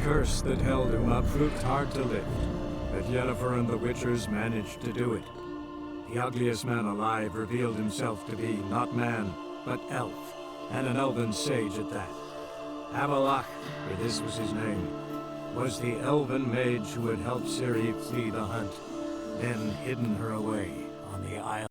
curse that held him up proved hard to lift, but Yennefer and the Witchers managed to do it. The ugliest man alive revealed himself to be not man, but elf, and an elven sage at that. Avalach, for this was his name, was the elven mage who had helped Ciri flee the hunt, then hidden her away on the isle.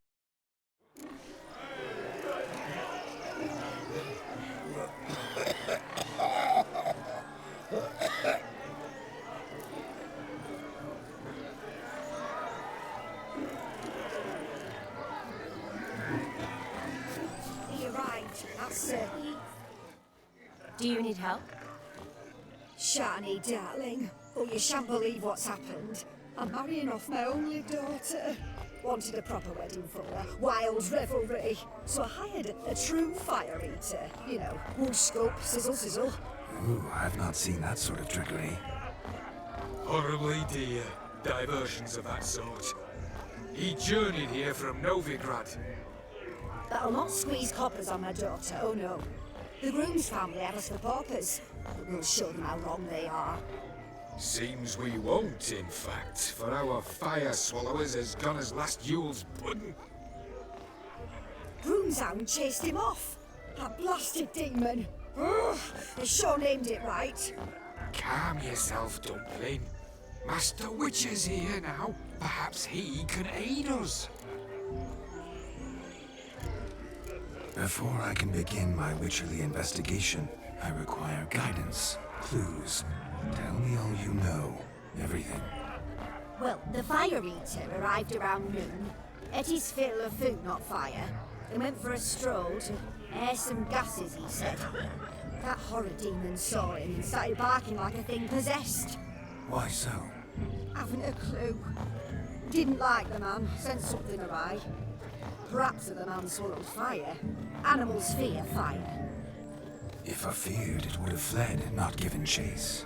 He arrived, that's certain. Do you need help? Shani, darling. Oh, you shan't believe what's happened. I'm marrying off my only daughter. Wanted a proper wedding for her, wild revelry. So I hired a true fire eater. You know, wood scope, sizzle, sizzle. Ooh, I've not seen that sort of trickery. Horribly dear diversions of that sort. He journeyed here from Novigrad. That'll not squeeze coppers on my daughter, oh no. The groom's family have us for paupers. But we'll show them how wrong they are. Seems we won't, in fact, for our fire swallowers has gone as last Yule's pudding. Broomshound chased him off. That blasted demon. Ugh, they sure named it right. Calm yourself, Dumpling. Master Witcher's here now. Perhaps he can aid us. Before I can begin my witcherly investigation, I require guidance, clues. Tell me all you know. Everything. Well, the fire eater arrived around noon. Ate his fill of food, not fire. Then went for a stroll to air some gases, he said. That horror demon saw him and started barking like a thing possessed. Why so? Haven't a clue. Didn't like the man, sensed something awry. Perhaps the man swallowed fire. Animals fear fire. If I feared, it would have fled, not given chase.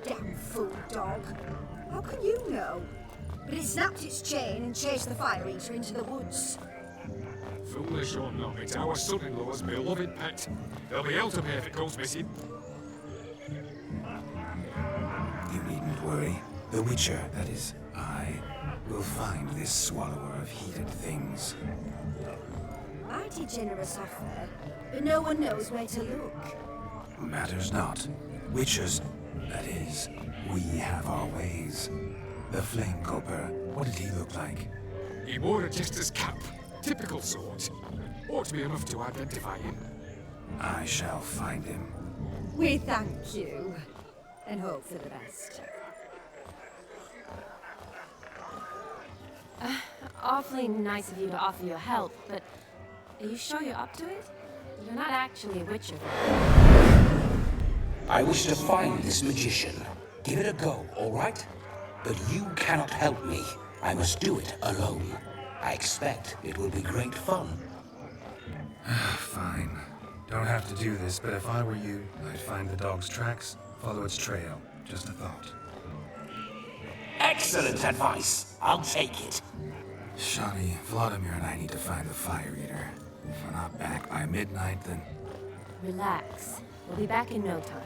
Damn fool dog. How can you know? But it snapped its chain and chased the fire eater into the woods. Foolish or not, it's our son-in-law's beloved pet. There'll be hell to pay if it goes missing. You needn't worry. The Witcher, that is, I, will find this swallower of heated things. Mighty generous offer, but no one knows where to look. Matters not. Witchers, that is, we have our ways. The Flame Culper, what did he look like? He wore a jester's cap. Typical sort. Ought to be enough to identify him. I shall find him. We thank you, and hope for the best. Awfully nice of you to offer your help, but are you sure you're up to it? You're not actually a witcher. I wish to find this magician. Give it a go, all right? But you cannot help me. I must do it alone. I expect it will be great fun. Fine. Don't have to do this, but if I were you, I'd find the dog's tracks, follow its trail. Just a thought. Excellent advice. I'll take it. Shani, Vladimir and I need to find the Fire Eater. If we're not back by midnight, then... Relax. We'll be back in no time.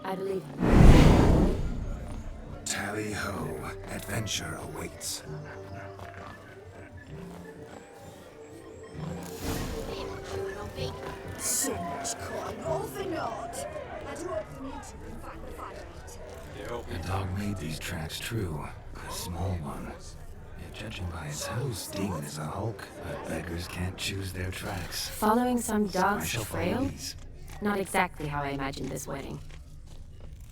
I believe you. Tally-ho. Adventure awaits. So much coin, all for naught. I do hope you need to find the fire eater. The dog made these tracks true. A small one. Yet judging by its house, Demon is a hulk, but beggars can't choose their tracks. Following some So I dog's shall follow trail? these. Not exactly how I imagined this wedding.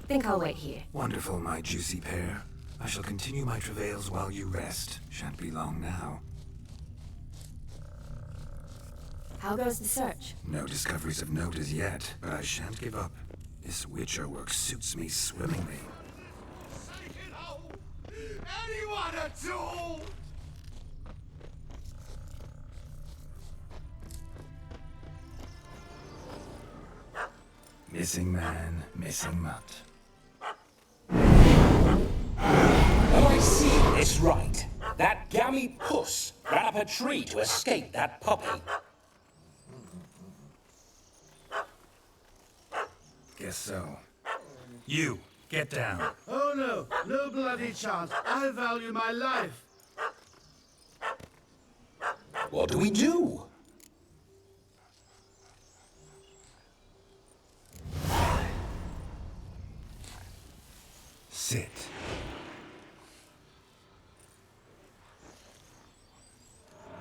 Think I'll wait here. Wonderful, my juicy pair. I shall continue my travails while you rest. Shan't be long now. How goes the search? No discoveries of note as yet, but I shan't give up. This Witcher work suits me swimmingly. Anyone at all? Missing man, missing mutt. Oh, I see this right. That gammy puss ran up a tree to escape that puppy. Guess so. You, get down. Oh no, no bloody chance. I value my life. What do we do? Sit.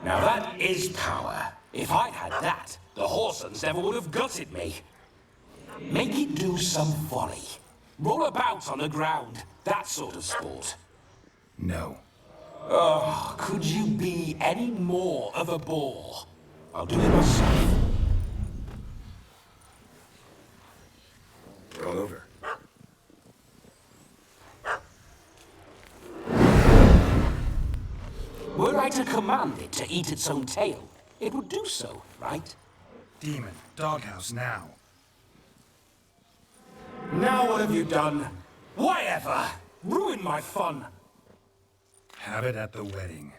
Now that is power. If I'd had that, the Horsons never would have gutted me. Make it do some volley. Roll about on the ground. That sort of sport. No. Oh, could you be any more of a bore? I'll do it myself. Roll over. Were I to command it to eat its own tail, it would do so, right? Demon, doghouse now. Now what have you done? Whatever! Ruin my fun! Have it at the wedding.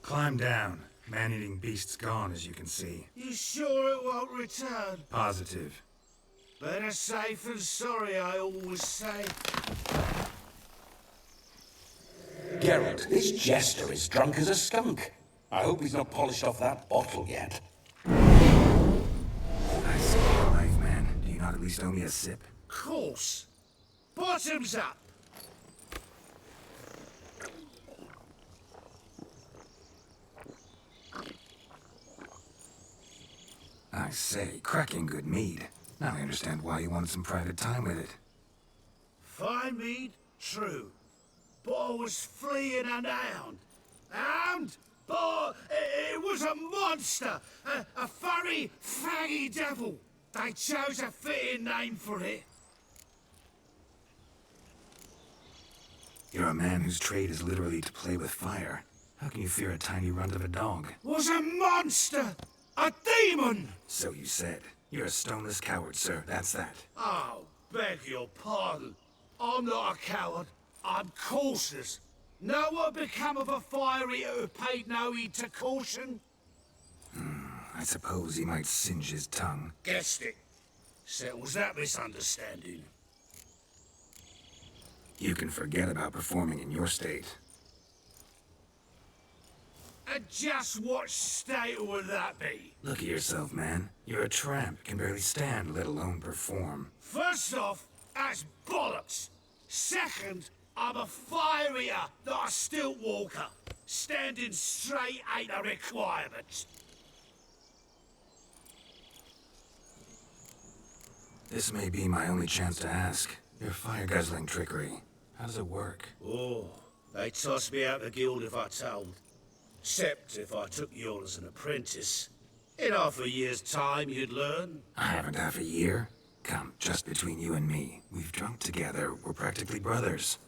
Climb down. Man-eating beast's gone, as you can see. You sure it won't return? Positive. Better safe than sorry, I always say. Geralt, this jester is drunk as a skunk. I hope he's not polished off that bottle yet. I see your life, man. Do you not at least owe me a sip? Course. Bottoms up. I say, cracking good mead. Now I understand why you wanted some private time with it. Fine mead, true. But I was fleeing an hound. Hound? But it was a monster. A furry, faggy devil. They chose a fitting name for it. You're a man whose trade is literally to play with fire. How can you fear a tiny runt of a dog? Was a monster. A demon. So you said. You're a stoneless coward, sir. That's that. Oh, beg your pardon. I'm not a coward. I'm cautious. Know what become of a fire eater who paid no heed to caution? I suppose he might singe his tongue. Guessed it. Settles that misunderstanding. You can forget about performing in your state. And just what state would that be? Look at yourself, man. You're a tramp, can barely stand, let alone perform. First off, that's bollocks. Second, I'm a fire eater, not a stilt walker. Standing straight ain't a requirement. This may be my only chance to ask. Your fire-guzzling trickery. How does it work? Oh, they toss me out the guild if I told. Except if I took you on as an apprentice. In half a year's time, you'd learn. I haven't half a year. Come, just between you and me. We've drunk together. We're practically brothers.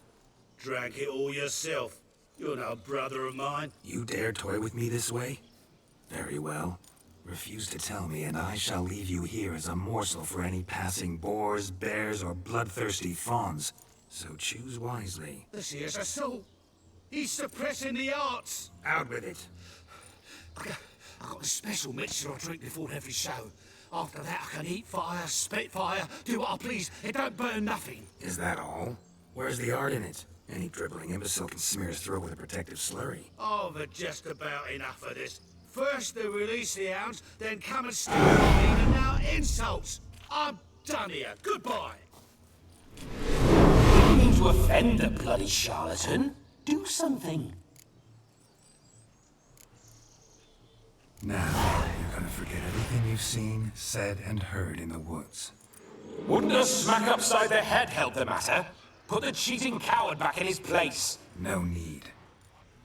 Drank it all yourself. You're no brother of mine. You dare toy with me this way? Very well. Refuse to tell me, and I shall leave you here as a morsel for any passing boars, bears, or bloodthirsty fawns. So choose wisely. This here's assault. He's suppressing the arts. Out with it. I got a special mixture I drink before every show. After that, I can eat fire, spit fire, do what I please. It don't burn nothing. Is that all? Where's the art in it? Any dribbling imbecile can smear his throat with a protective slurry. Oh, but just about enough of this. First they release the hounds, then come and steal from me, and now insults. I'm done here. Goodbye. Didn't mean to offend the bloody charlatan. Do something. Now, you're gonna forget everything you've seen, said, and heard in the woods. Wouldn't a smack upside the head help the matter? Put the cheating coward back in his place. No need.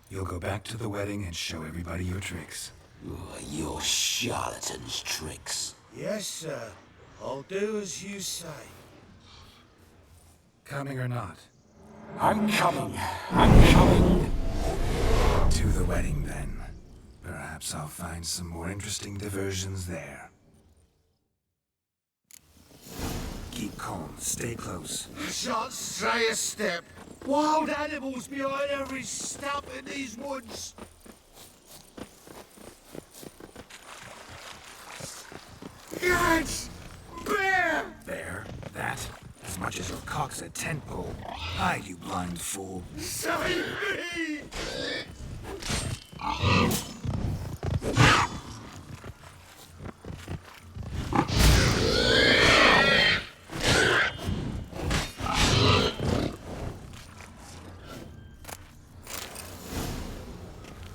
You'll go back to the wedding and show everybody your tricks. Your charlatan's tricks. Yes, sir. I'll do as you say. Coming or not? I'm coming. I'm coming. To the wedding, then. Perhaps I'll find some more interesting diversions there. Keep calm. Stay close. Shan't stray a step. Wild animals behind every stump in these woods. That's bear! There, that, as much as your cock's a tent pole. Hide, you blind fool. Save me!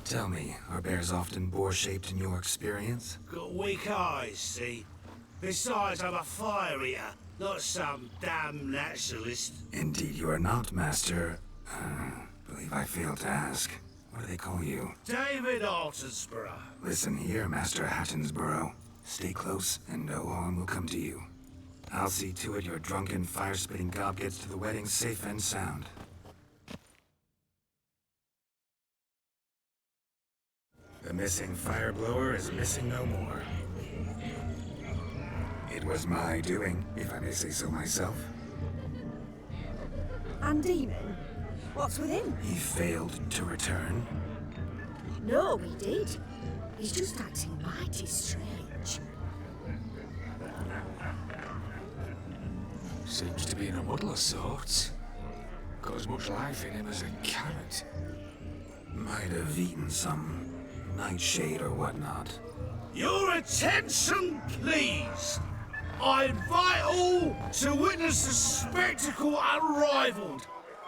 Tell me, are bears often boar-shaped in your experience? Got weak eyes, see? Besides, I'm a fire eater, not some damn naturalist. Indeed you are not, Master. Believe I failed to ask. What do they call you? David Altonsborough. Listen here, Master Hattonsborough. Stay close, and no harm will come to you. I'll see to it your drunken, fire-spitting gob gets to the wedding safe and sound. The missing fire blower is missing no more. It was my doing, if I may say so myself. And Demon? What's with him? He failed to return. No, he did. He's just acting mighty strange. Seems to be in a muddle of sorts. Got as much life in him as a carrot. Might have eaten some nightshade or whatnot. Your attention, please! I invite all to witness the spectacle unrivaled.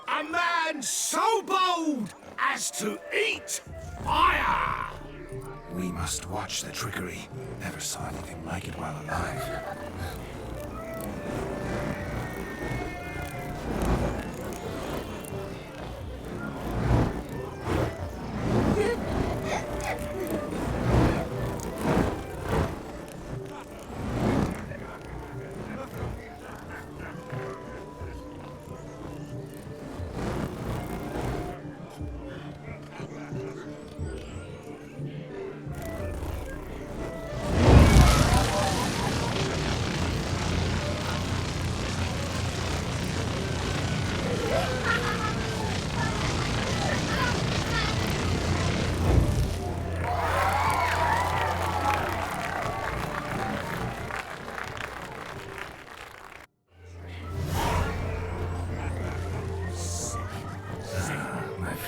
A man so bold as to eat fire! We must watch the trickery. Never saw anything like it while alive.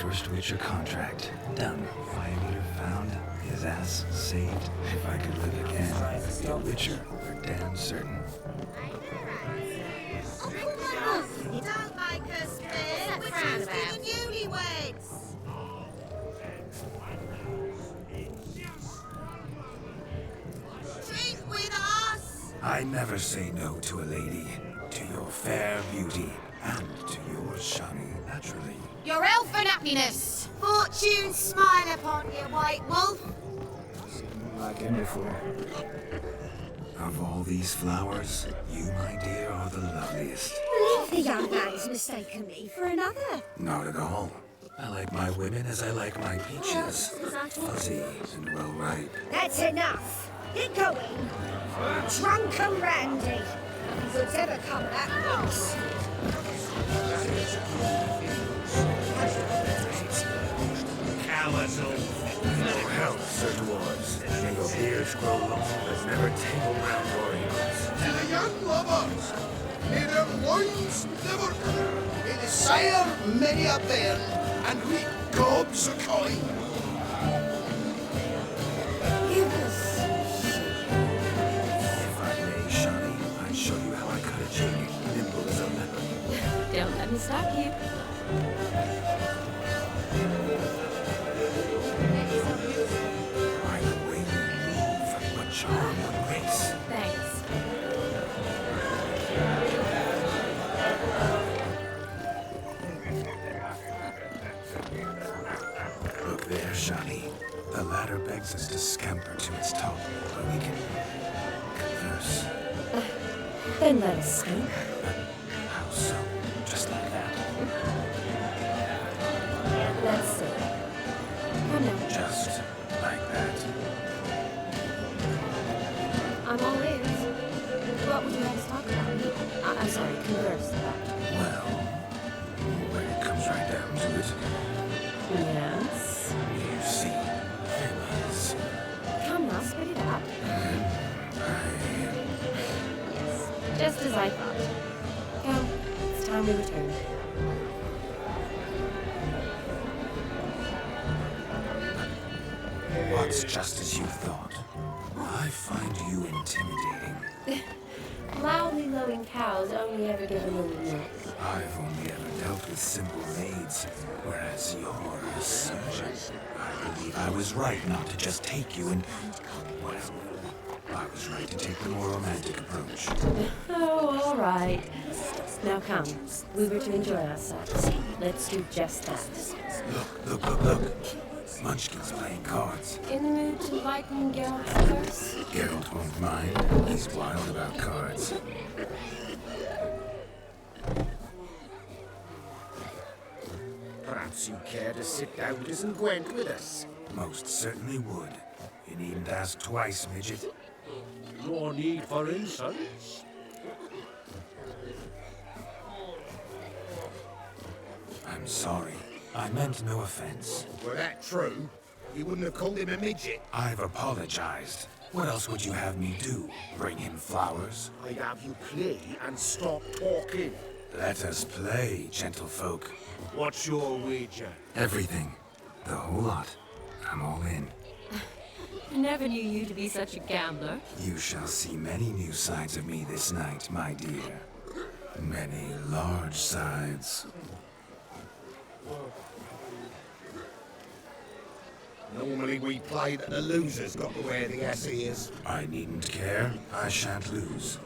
First Witcher contract. Done. Fire found. His ass saved. If I could live again, I'd be a Witcher for damn certain. Don't make us spin. We're just the newlyweds. Drink with us. I never say no to a lady. To your fair beauty. And to yours, Shani, naturally. Your elfin happiness. Fortune smile upon you, White Wolf. Like him before. Of all these flowers, you, my dear, are the loveliest. Believe the young man's mistaken me for another. Not at all. I like my women as I like my peaches. Fuzzy and well ripe. That's enough. Get going. Drunken Randy. If it's ever come that close. Cowards all. No help, Sir Dwarves. May your beards grow long, but never tangle round your ears. To the young lovers, may their loins never cool. May they sire many a bairn and reap gobs of coin. Give us. If I may, Shani, I'd show you how I cut a jig, nimble as a leopard. Don't let me stop you. By the way you move, what charm, what grace. Thanks. Look there, Shani. The ladder begs us to scamper to its top, where we can converse. Then let us speak. How so? Just like that? Let's see. Come now. Just like that? I'm all ears. What would you like to talk about? I'm sorry, converse about. Well, when it comes right down to it, Yes? you see, there is... Come now, spit it out. I Just as I thought. Come, it's time we return. What's just as you thought? I find you intimidating. Loudly lowing cows only ever give a little milk. I've only ever dealt with simple maids, whereas you're a surgeon. I believe I was right not to just take you and... Well, I was right to take the more romantic approach. Oh, all right. Now come, we were to enjoy ourselves. Let's do just that. Look. Munchkin's playing cards. In the mood to lighten Geralt's curse? Geralt won't mind. He's wild about cards. Perhaps you care to sit down with us and Gwent with us? Most certainly would. You needn't ask twice, midget. More need for insults? I'm sorry. I meant no offense. Were that true, you wouldn't have called him a midget. I've apologized. What else would you have me do? Bring him flowers? I'd have you play and stop talking. Let us play, gentlefolk. What's your wager? Everything. The whole lot. I'm all in. I never knew you to be such a gambler. You shall see many new sides of me this night, my dear. Many large sides. Normally we play that the loser's got to wear the ears. I needn't care. I shan't lose.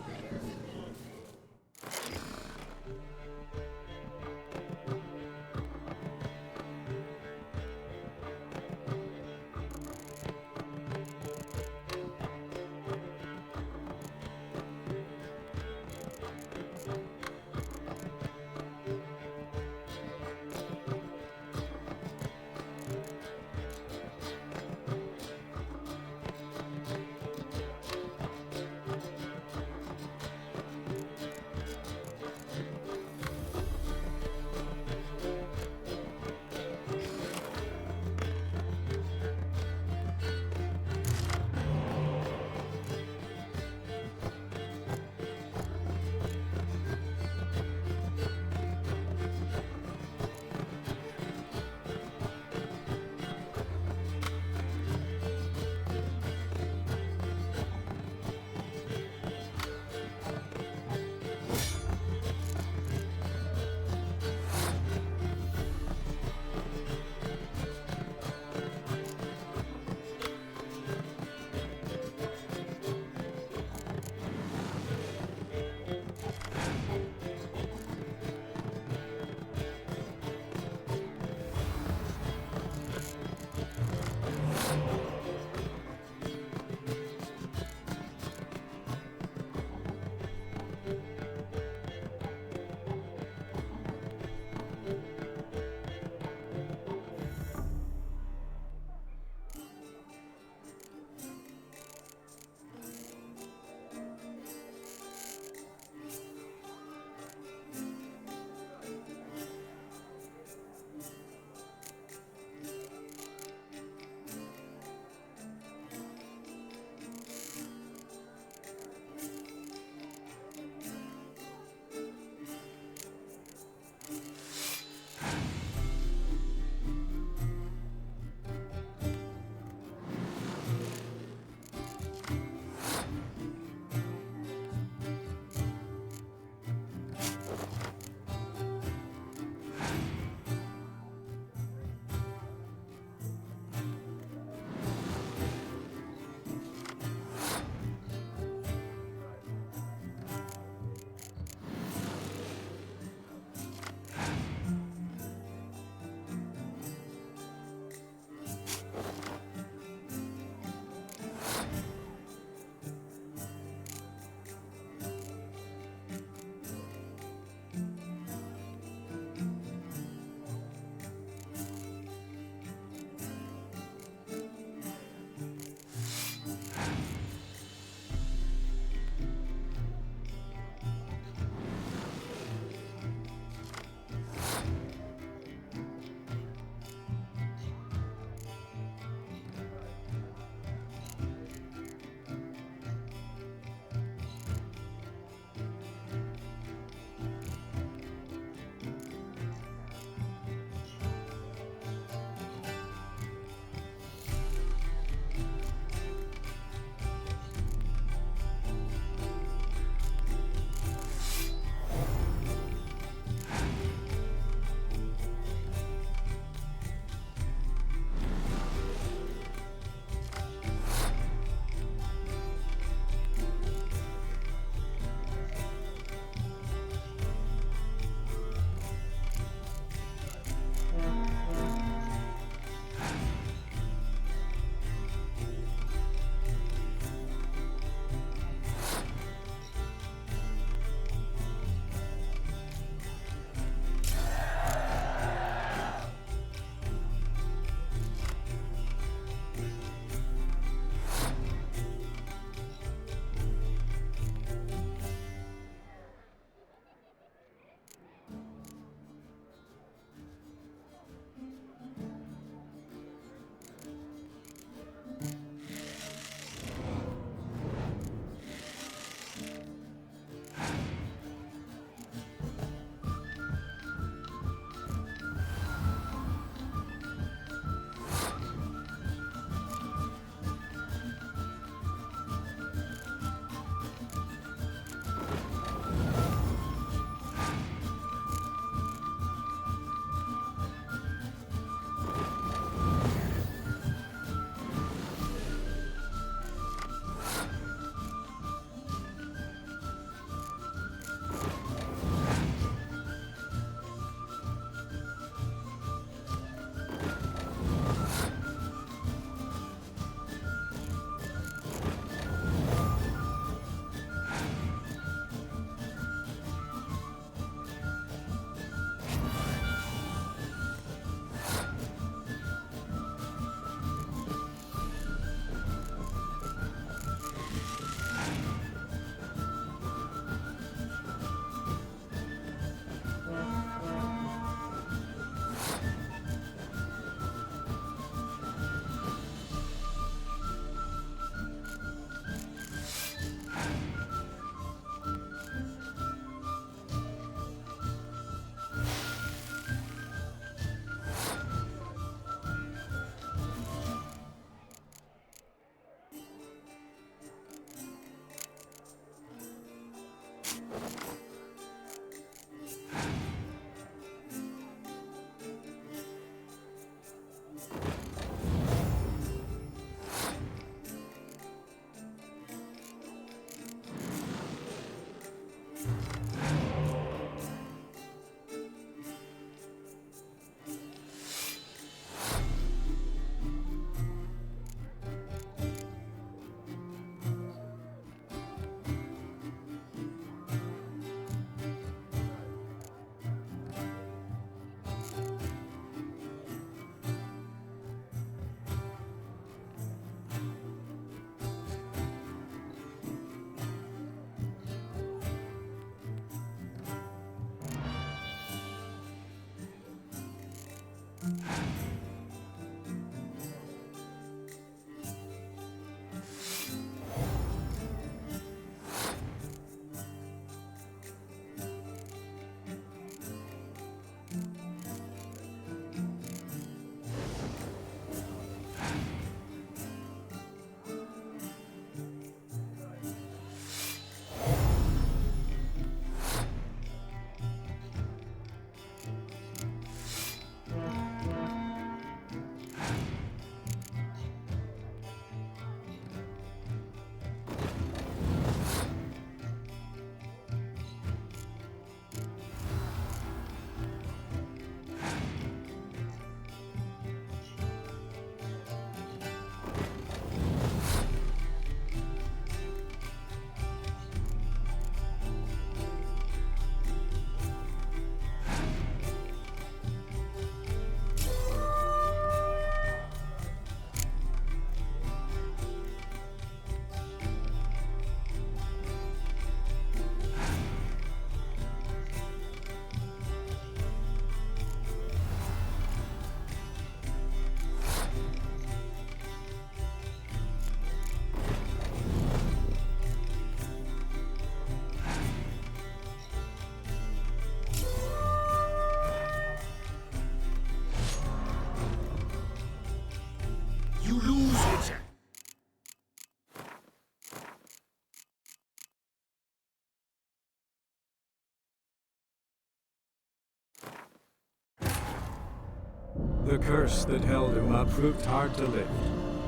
The curse that held him up proved hard to lift,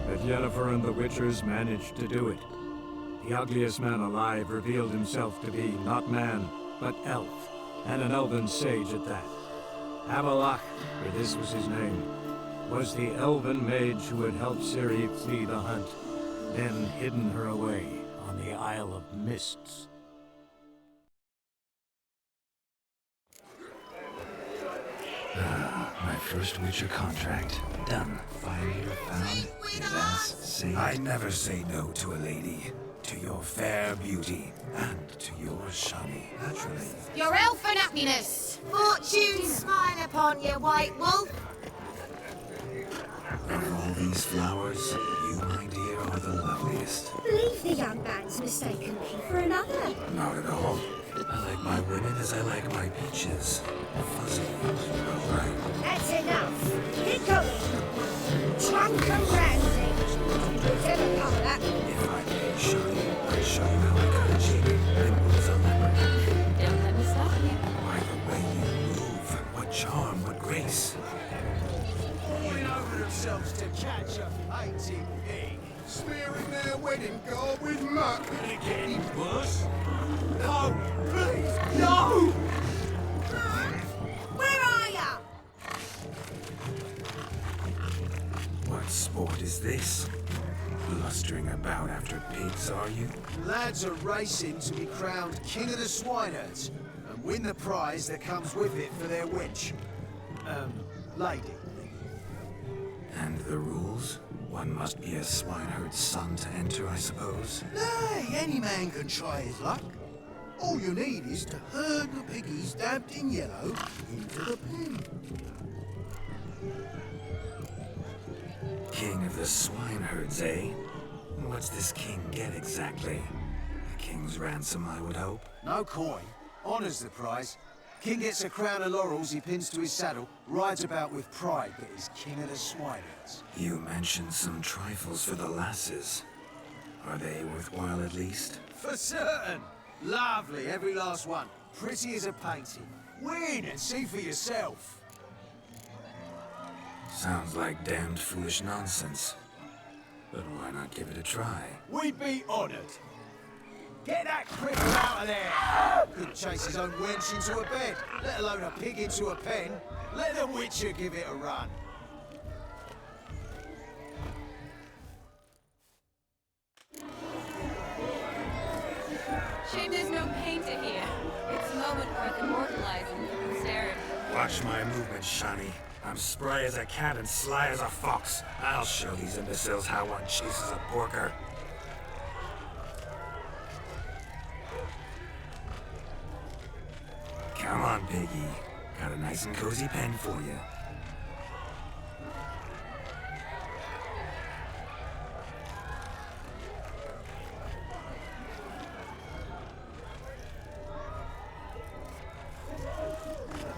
but Yennefer and the Witchers managed to do it. The ugliest man alive revealed himself to be not man, but elf, and an elven sage at that. Avalach, for this was his name, was the elven mage who had helped Ciri flee the hunt, then hidden her away on the Isle of Mists. My first Witcher contract. Done. Fire found. His ass saved. I never say no to a lady. To your fair beauty. And to yours, Shani. Naturally. Your elfin happiness. Fortune smile upon you, White Wolf. Of all these flowers, you, my dear, are the loveliest. Leave the young man's mistaken me for another. Not at all. I like my women as I like my peaches. Fuzzy. All right. That's enough. Get going. Drunk and randy. Whatever colour that. If I may, Shani, I'd show you how I cut a cheek. Nimble as a leopard. Don't let me stop you. By the way you move, what charm, what grace. Falling over themselves to catch a fighting pig. Smearing their wedding garb with muck. Could it get any worse? No, please, no! Where are ya? What sport is this? Blustering about after pigs, are you? Lads are racing to be crowned King of the Swineherds and win the prize that comes with it for their witch. Lady. And the rules? One must be a swineherd's son to enter, I suppose. Nay, any man can try his luck. All you need is to herd the piggies dabbed in yellow into the pen. King of the swineherds, eh? What's this king get exactly? A king's ransom, I would hope. No coin. Honours the prize. King gets a crown of laurels he pins to his saddle, rides about with pride that he's king of the Swineherds. You mentioned some trifles for the lasses. Are they worthwhile at least? For certain. Lovely, every last one. Pretty as a painting. Win and see for yourself. Sounds like damned foolish nonsense. But why not give it a try? We'd be honoured. Get that cripple out of there! Couldn't chase his own wench into a bed, let alone a pig into a pen. Let the Witcher give it a run. Shame there's no painter here. It's a moment worth immortalizing for posterity. Watch my movements, Shani. I'm spry as a cat and sly as a fox. I'll show these imbeciles how one chases a porker. Come on, Piggy. Got a nice and cozy pen for you.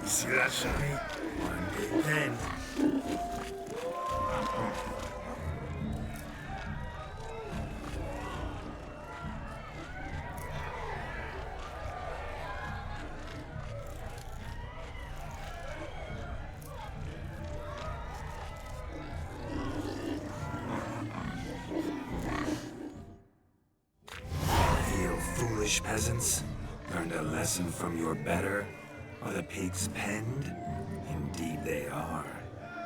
You see that, Shani? One big pen. Foolish peasants, learned a lesson from your better? Are the pigs penned? Indeed they are.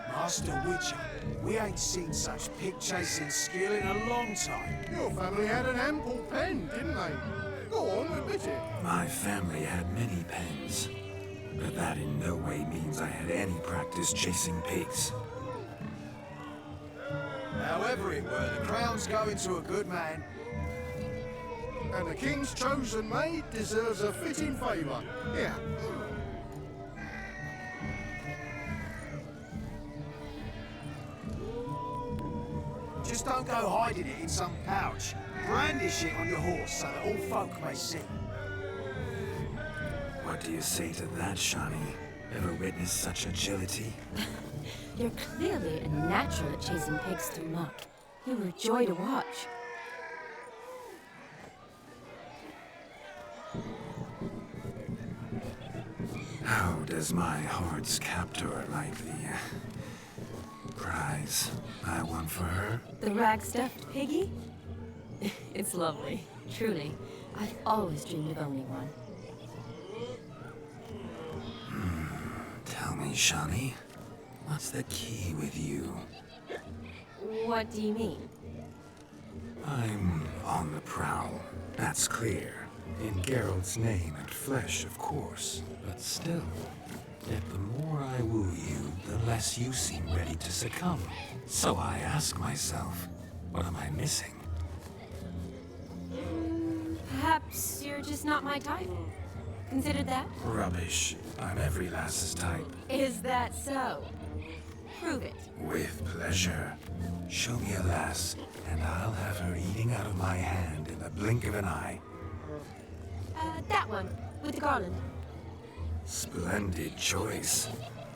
Master Witcher, we ain't seen such pig-chasing skill in a long time. Your family had an ample pen, didn't they? Go on, admit it. My family had many pens, but that in no way means I had any practice chasing pigs. However it were, the crown's going to a good man. And the king's chosen maid deserves a fitting favour. Here. Just don't go hiding it in some pouch. Brandish it on your horse so that all folk may see. What do you say to that, Shani? Ever witnessed such agility? You're clearly a natural at chasing pigs through muck. You were a joy to watch. How does my heart's captor like prize I won for her? The rag-stuffed piggy? It's lovely, truly. I've always dreamed of owning one. Tell me, Shani, what's the key with you? What do you mean? I'm on the prowl, that's clear. In Geralt's name and flesh, of course. But still, yet the more I woo you, the less you seem ready to succumb. So I ask myself, what am I missing? Perhaps you're just not my type. Considered that? Rubbish. I'm every lass's type. Is that so? Prove it. With pleasure. Show me a lass, and I'll have her eating out of my hand in the blink of an eye. That one, with the garland. Splendid choice.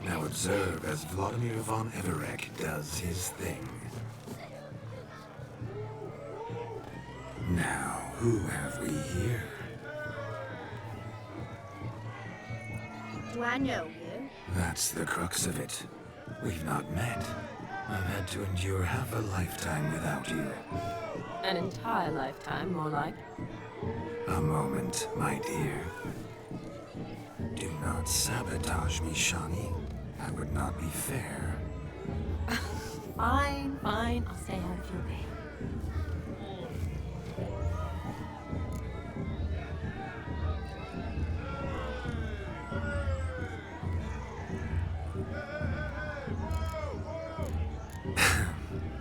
Now observe as Vladimir von Everec does his thing. Now, who have we here? Do I know you? That's the crux of it. We've not met. I've had to endure half a lifetime without you. An entire lifetime, more like. A moment, my dear. Do not sabotage me, Shani. That would not be fair. Fine, fine. I'll stay out of your way.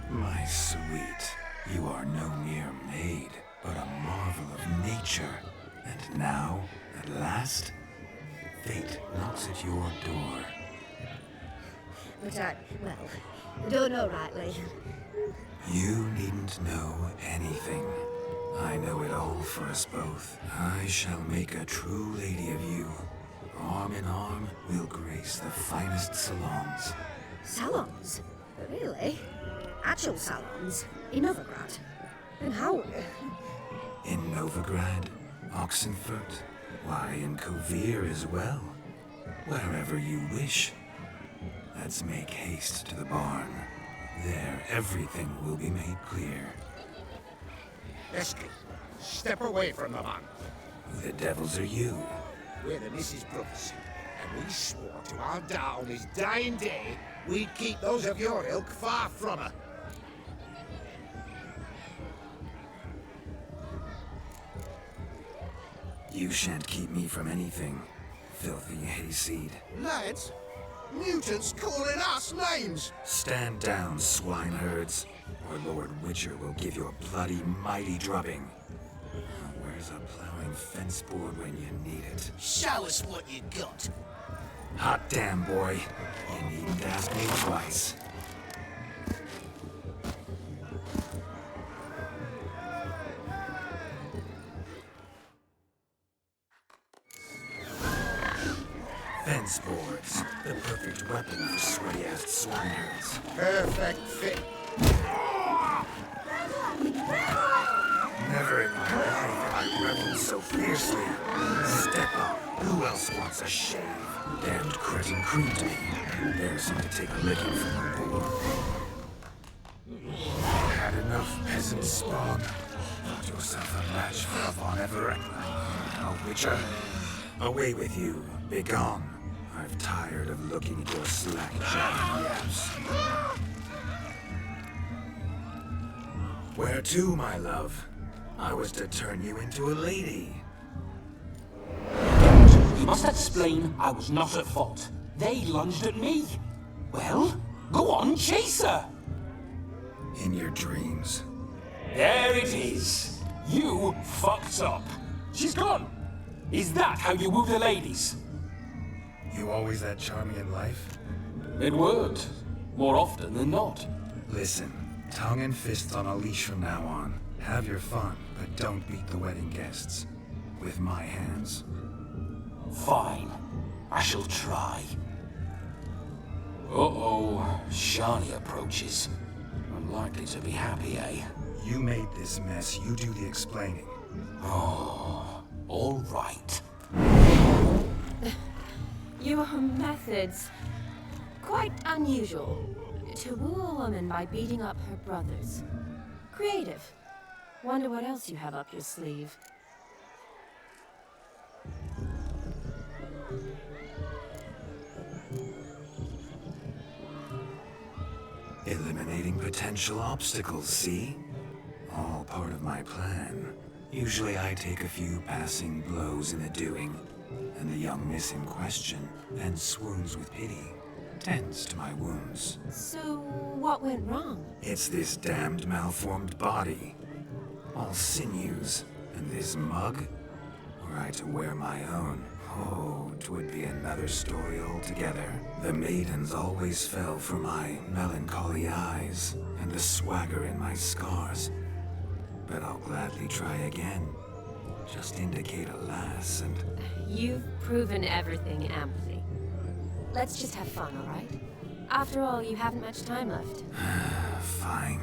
My sweet, you are no mere maid, but a marvel of nature. And now, at last, fate knocks at your door. But I don't know rightly. You needn't know anything. I know it all for us both. I shall make a true lady of you. Arm in arm, we'll grace the finest salons. Salons? Really? Actual salons? In Novigrad? And how? In Novigrad, Oxenfurt, why, in Kovir as well. Wherever you wish. Let's make haste to the barn. There, everything will be made clear. Esky, step away from the man. Who the devils are you? We're the Mrs. Brothers, and we swore to our dad on his dying day we'd keep those of your ilk far from her. You shan't keep me from anything, filthy hayseed. Lads, mutants calling us names. Stand down, swineherds, or Lord Witcher will give you a bloody mighty drubbing. Now, where's a plowing fence board when you need it? Show us what you got. Hot damn, boy. You needn't ask me twice. Fence boards, the perfect weapon for sweaty-ass swineherds. Perfect fit. Never in my life have I reveled so fiercely. Step up. Who else wants a shave? Damned cretin creamed me. Embarrassing to take a licking from a boar. Had enough peasant spawn. Got yourself a match for a Von Everett. Now, Witcher, away with you. Begone. I've tired of looking at your slack-jawed yaps. Where to, my love? I was to turn you into a lady. You must explain I was not at fault. They lunged at me. Well, go on, chase her. In your dreams. There it is. You fucked up. She's gone. Is that how you woo the ladies? You always that charming in life? It worked. More often than not. Listen, tongue and fists on a leash from now on. Have your fun, but don't beat the wedding guests. With my hands. Fine. I shall try. Uh-oh. Shani approaches. Unlikely to be happy, eh? You made this mess. You do the explaining. Oh, all right. Your methods, quite unusual, To woo a woman by beating up her brothers. Creative. Wonder what else you have up your sleeve. Eliminating potential obstacles, see? All part of my plan. Usually I take a few passing blows in the doing, and the young miss in question then swoons with pity, tends to my wounds. So, what went wrong? It's this damned malformed body. All sinews, and this mug? Were I to wear my own, oh, 'twould be another story altogether. The maidens always fell for my melancholy eyes, and the swagger in my scars. But I'll gladly try again. Just indicate a lass and... You've proven everything amply. Let's just have fun, all right? After all, you haven't much time left. Fine.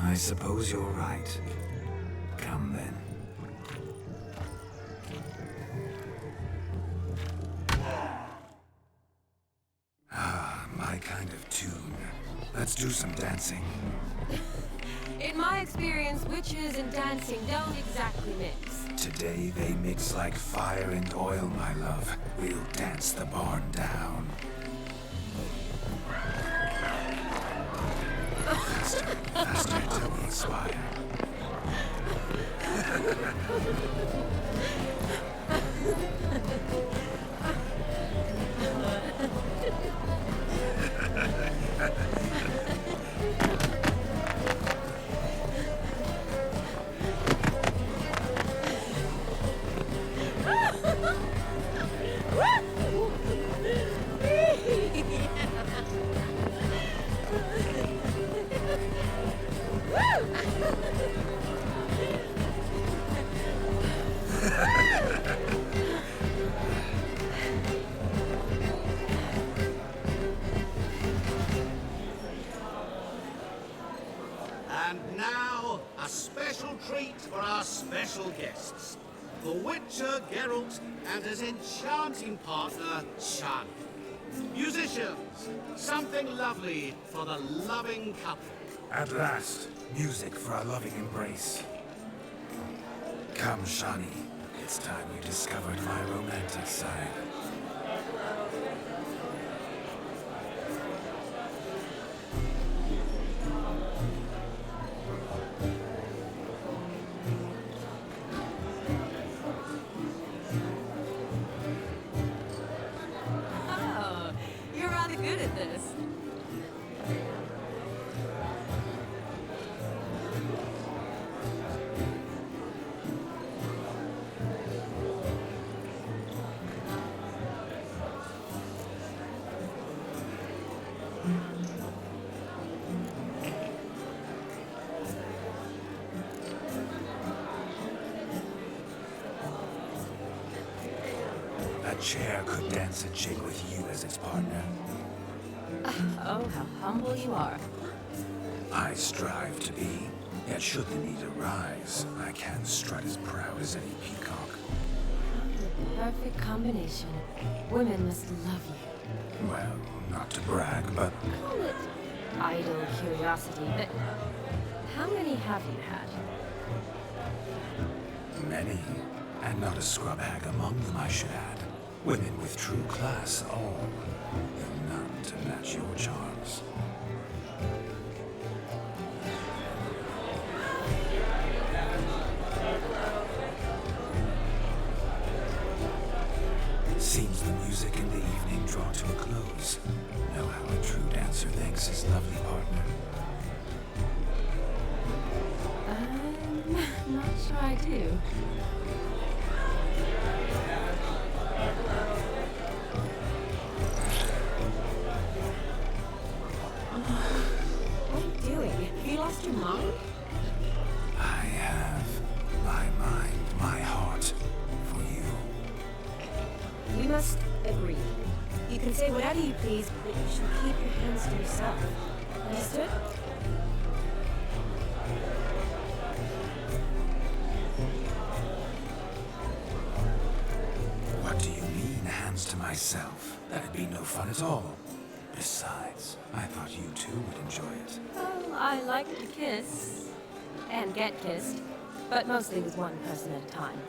I suppose you're right. Come then. My kind of tune. Let's do some dancing. In my experience, witches and dancing don't exactly mix. Today they mix like fire and oil, my love. We'll dance the barn down. Faster, faster till we expire. And now, a special treat for our special guests. The Witcher Geralt and his enchanting partner, Shani. Musicians, something lovely for the loving couple. At last, music for our loving embrace. Come, Shani. It's time you discovered my romantic side. Oh, you're rather good at this. A chair could dance a jig with you as its partner. Oh, how humble you are. I strive to be, yet should the need arise, I can strut as proud as any peacock. The perfect combination. Women must love you. Well, not to brag, but Call it idle curiosity, but how many have you had? many, and not a scrub hag among them, I should add. Women with true class, all, though none to match your charms. Seems the music and the evening draw to a close. Know how a true dancer thanks his lovely partner. I'm not sure I do. What are you doing? Have you lost your mind? I have my mind, my heart for you. We must agree. You can say whatever you please, but you should keep your hands to yourself. Understood? What do you mean, hands to myself? That'd be no fun at all. Besides, I thought you too would enjoy it. Well, I like to kiss. And get kissed. But mostly with one person at a time.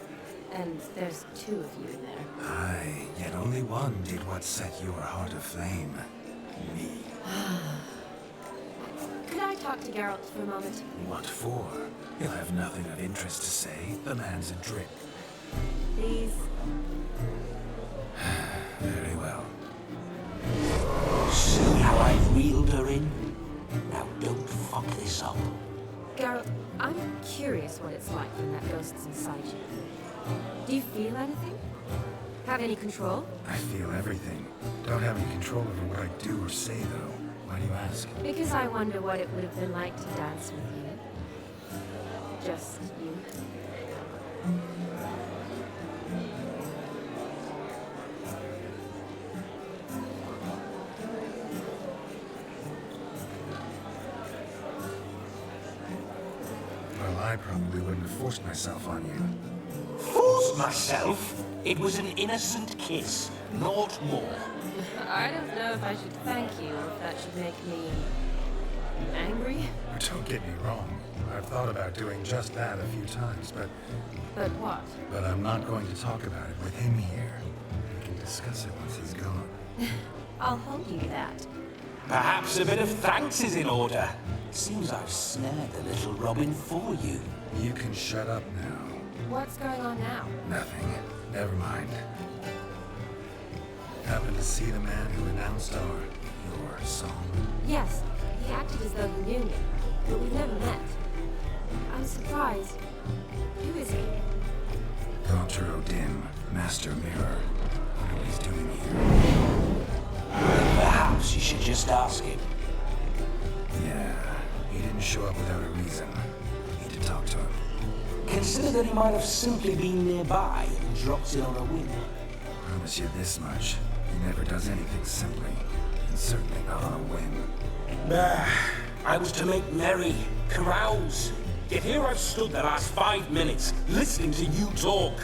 And there's two of you in there. Aye, yet only one did what set your heart aflame. Me. Could I talk to Geralt for a moment? What for? He'll have nothing of interest to say. The man's a drip. Please? Very well. See how I've reeled her in? Now don't fuck this up. Geralt, I'm curious what it's like when that ghost's inside you. Do you feel anything? Have any control? I feel everything. Don't have any control over what I do or say, though. Why do you ask? Because I wonder what it would have been like to dance with you. Just you. Well, I probably wouldn't have forced myself on you. Forced myself? It was an innocent kiss, not more. I don't know if I should thank you or if that should make me angry. Don't get me wrong. I've thought about doing just that a few times, but what? I'm not going to talk about it with him here. We can discuss it once he's gone. I'll hold you to that. Perhaps a bit of thanks is in order. Seems I've snared the little Robin for you. You can shut up now. What's going on now? Nothing. Never mind. Happened to see the man who announced your song? Yes, he acted as though he knew me, but we've never met. I'm surprised. Who is he? Gaunter O'Dim, Master Mirror. What he's doing here. Perhaps you should just ask him. Yeah, he didn't show up without a reason. Need to talk to him. Consider that he might have simply been nearby and dropped in on a whim. Promise you this much. He never does anything simply. And certainly not on a whim. I was to make merry, carouse. Yet here I've stood the last 5 minutes, listening to you talk.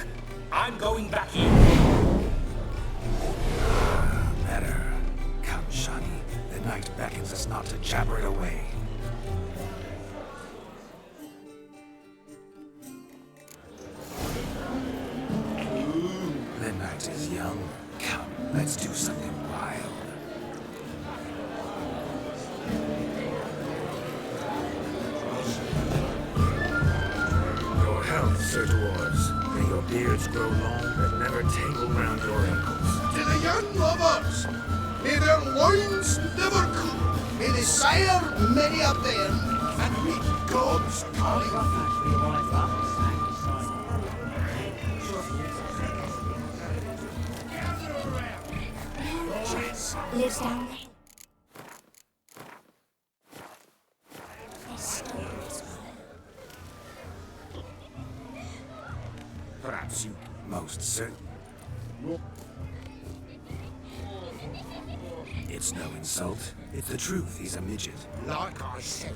I'm going back in. Better. Come, Shani. The night beckons us not to jabber it away. The night is young. Come, let's do something wild. Your health, Sir Dwarves. May your beards grow long but never tangle round your ankles. To the young lovers, may their loins never cool. May they sire many a bairn, and meet God's calling. Lives down there. Perhaps you most certain. It's no insult. It's the truth. He's a midget. Like I said,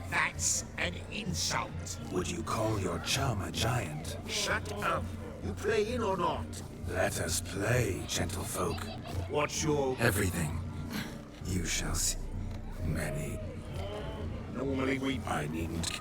that's an insult. Would you call your chum a giant? Shut up. You playing or not? Let us play, gentlefolk. What's your... Everything. You shall see. Many. Normally we... I needn't...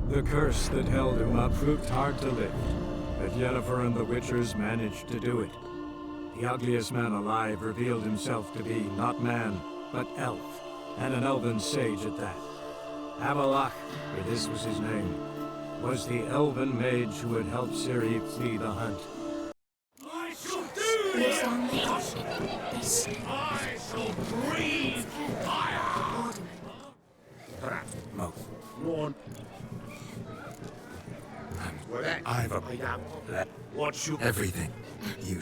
The curse that held him up proved hard to lift, but Yennefer and the Witchers managed to do it. The ugliest man alive revealed himself to be not man, but elf, and an elven sage at that. Avalach, for this was his name, was the elven mage who had helped Ciri flee the hunt. I shall do this! I shall breathe fire! Mo. One. I've a what you Everything. You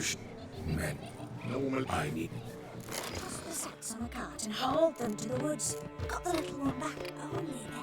men. normal I need. Toss the sacks on a cart and haul them to the woods. Got the little one back only then.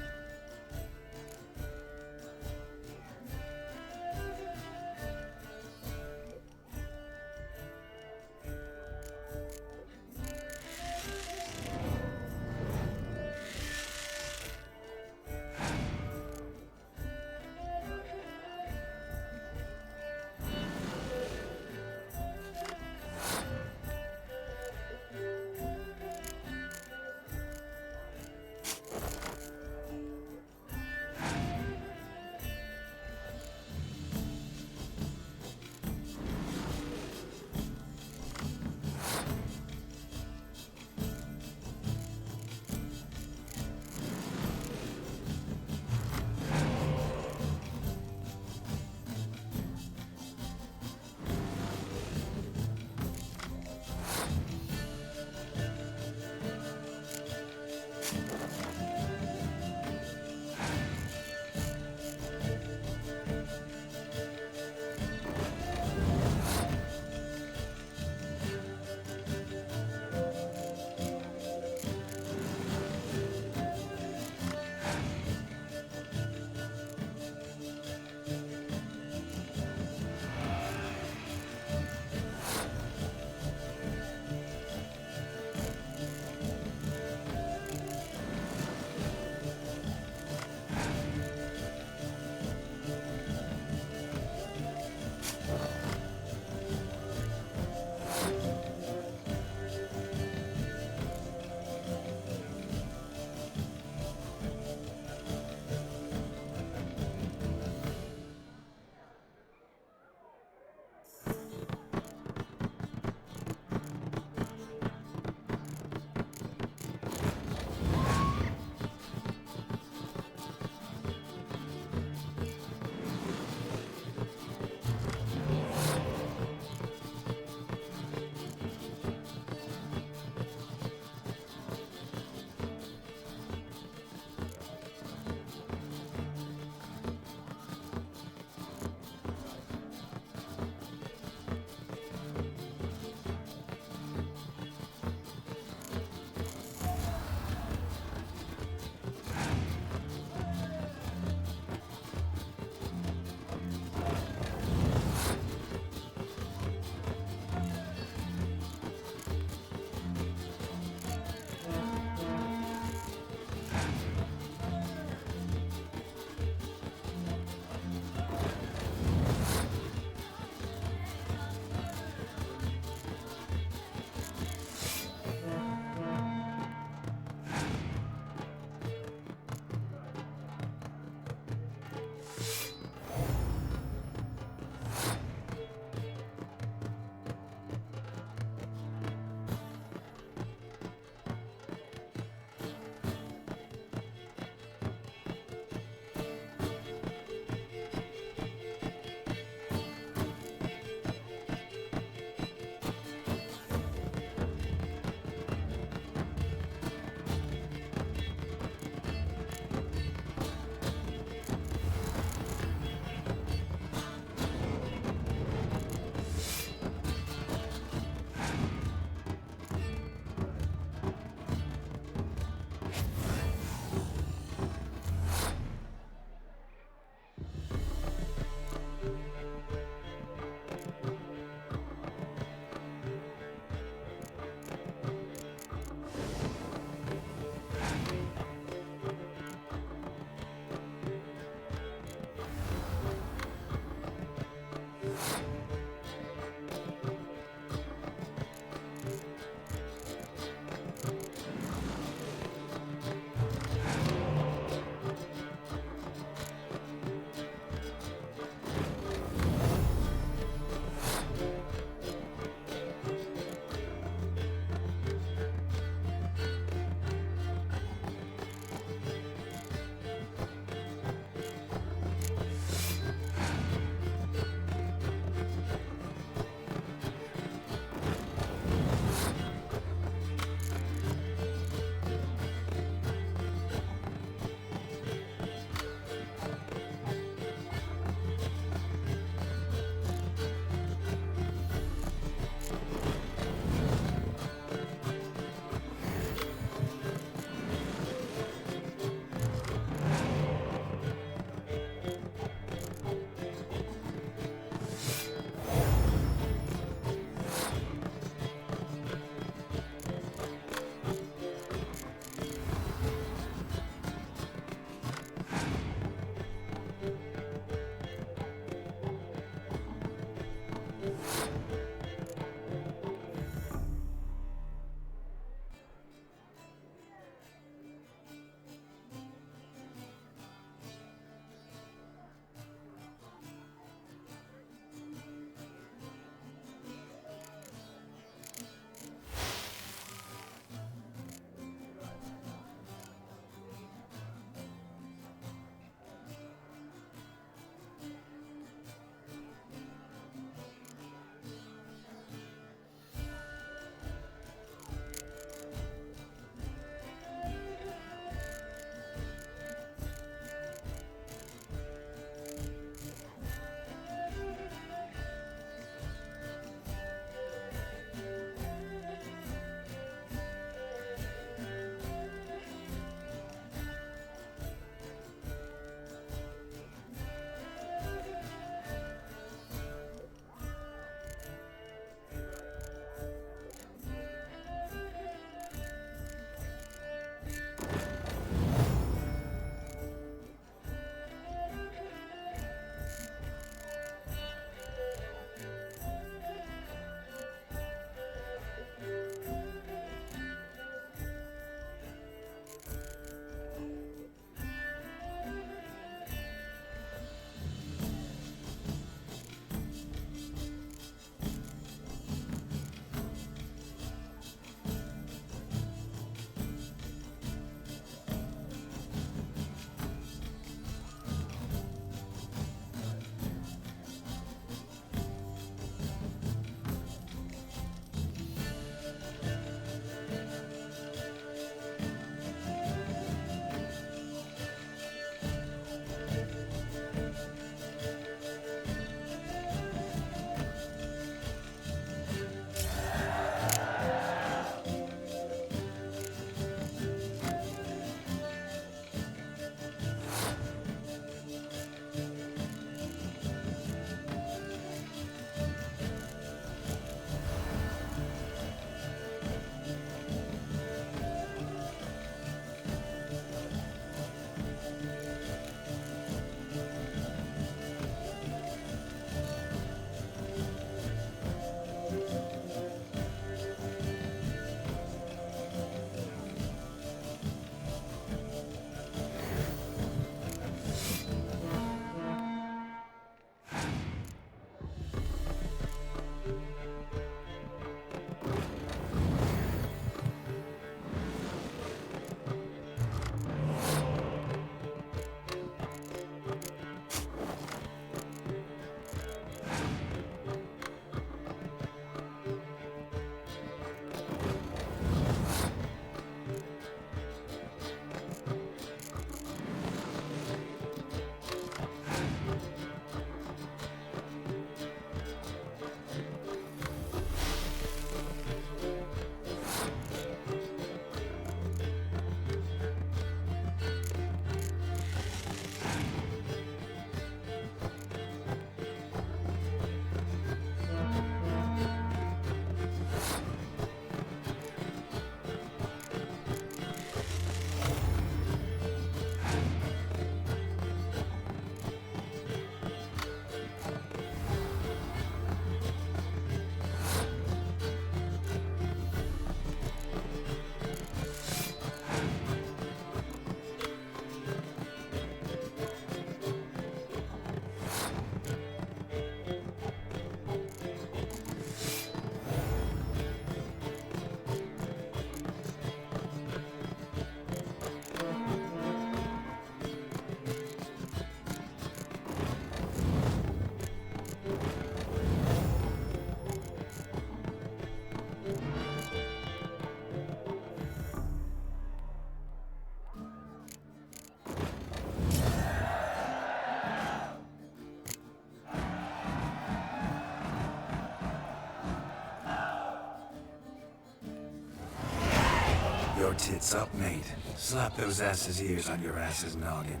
Your tits up, mate. Slap those asses' ears on your ass's noggin.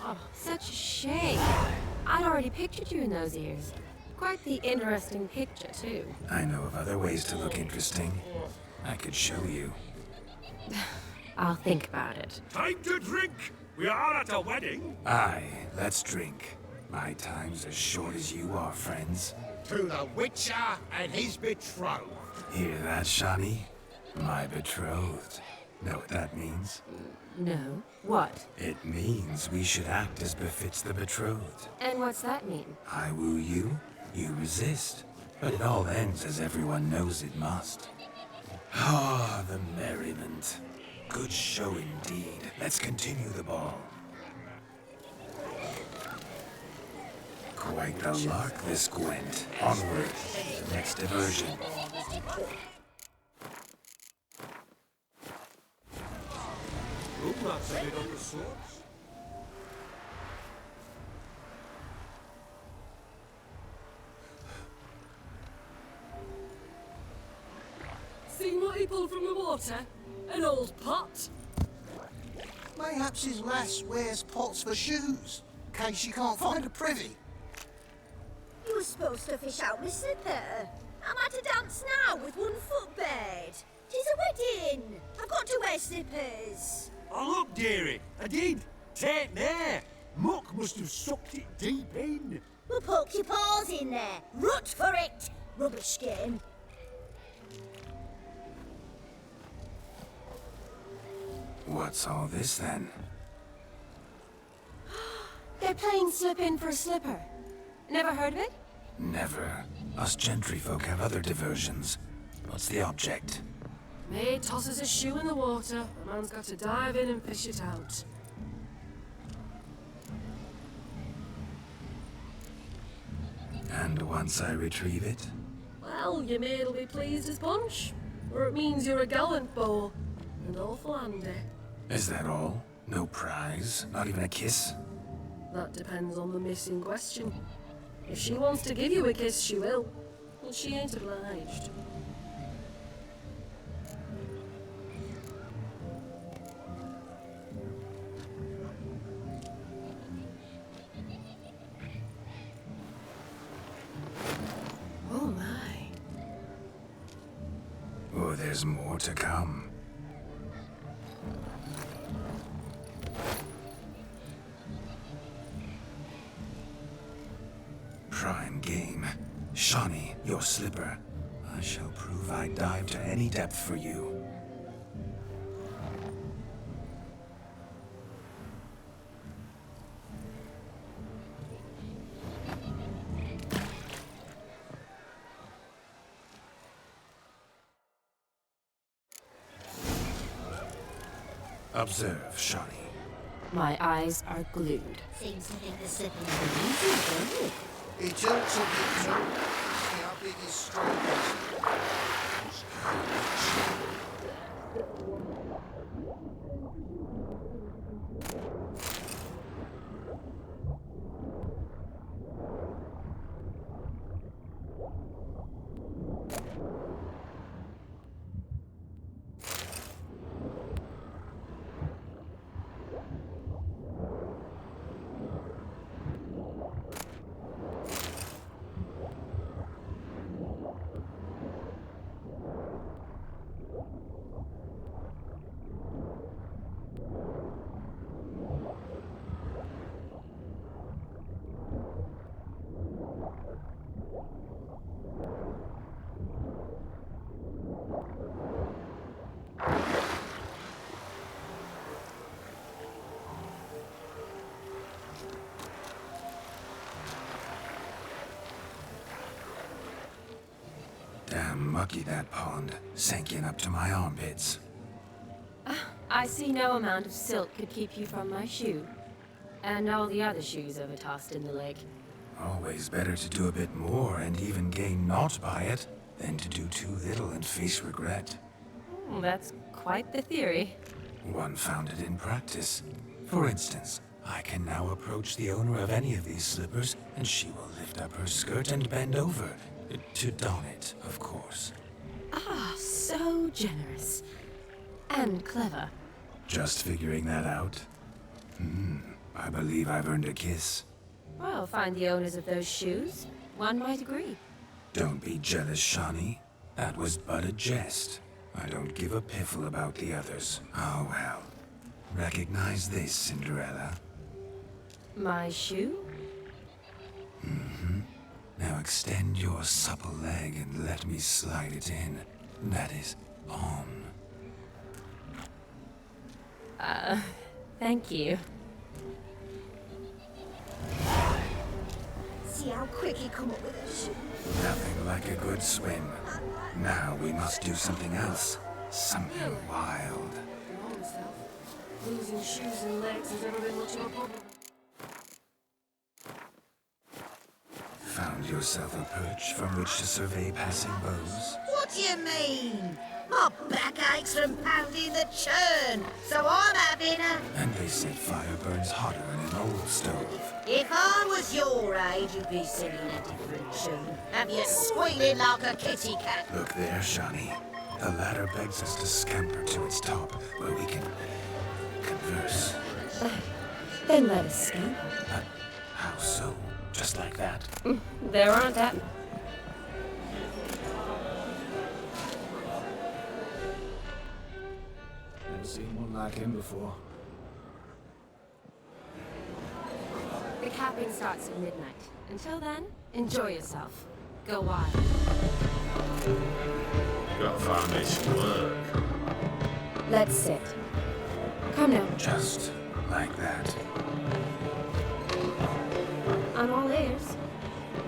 Oh, such a shame. I'd already pictured you in those ears. Quite the interesting picture, too. I know of other ways to look interesting. I could show you. I'll think about it. Time to drink! We are at a wedding! Aye, let's drink. My time's as short as you are, friends. To the Witcher and his betrothed. Hear that, Shawnee? My betrothed. Know what that means? No. What? It means we should act as befits the betrothed. And what's that mean? I woo you, you resist. But it all ends as everyone knows it must. Ah, the merriment. Good show indeed. Let's continue the ball. Quite the lark, this Gwent. Onward to the next diversion. Oh, that's a bit on the sorts. Seen what he pulled from the water? An old pot. Mayhaps his lass wears pots for shoes, in case she can't find a privy. You were supposed to fish out my slipper. I'm at a dance now with one foot bared. 'Tis a wedding. I've got to wear slippers. Oh, look, dearie, I did. Take there. Muck must have sucked it deep in. We'll poke your paws in there. Rut for it. Rubbish skin. What's all this then? They're playing slip in for a slipper. Never heard of it? Never. Us gentry folk have other diversions. What's the object? Maid tosses a shoe in the water. The man's got to dive in and fish it out. And once I retrieve it? Well, your maid'll be pleased as punch. Or it means you're a gallant beau. And awful handy. Is that all? No prize? Not even a kiss? That depends on the miss in question. If she wants to give you a kiss, she will. But she ain't obliged. Oh my. Oh, there's more to come. Prime game. Shawnee, your slipper. I shall prove I dive to any depth for you. Observe, Shawnee. My eyes are glued. Seems to think the slipper is easy, doesn't it? He tilts a bit too. See how big his stroke is. Damn mucky that pond, sank in up to my armpits. I see no amount of silt could keep you from my shoe. And all the other shoes overtossed in the lake. Always better to do a bit more and even gain naught by it than to do too little and face regret. That's quite the theory. One founded in practice. For instance, I can now approach the owner of any of these slippers, and she will lift up her skirt and bend over. To don it, of course. Ah, so generous. And clever. Just figuring that out? I believe I've earned a kiss. Well, find the owners of those shoes. One might agree. Don't be jealous, Shawnee. That was but a jest. I don't give a piffle about the others. Oh well. Recognize this, Cinderella. My shoe? Now extend your supple leg and let me slide it in. That is on. Thank you. See how quick he come up with a shoe. Nothing like a good swim. Now we must do something else. Something wild. Come on, self. Losing shoes and legs has never been much of a problem. Found yourself a perch from which to survey passing bows? What do you mean? My back aches from pounding the churn, so I'm having a... And they said fire burns hotter in an old stove. If I was your age, you'd be singing a different tune. Have you squealing like a kitty cat? Look there, Shawnee. The ladder begs us to scamper to its top, where we can converse. Then let us scamper. But how so? Just like that? There aren't that. Never seen one like him before. The capping starts at midnight. Until then, enjoy yourself. Go wild. Got foundation work. Let's sit. Come now. Just like that. I'm all ears.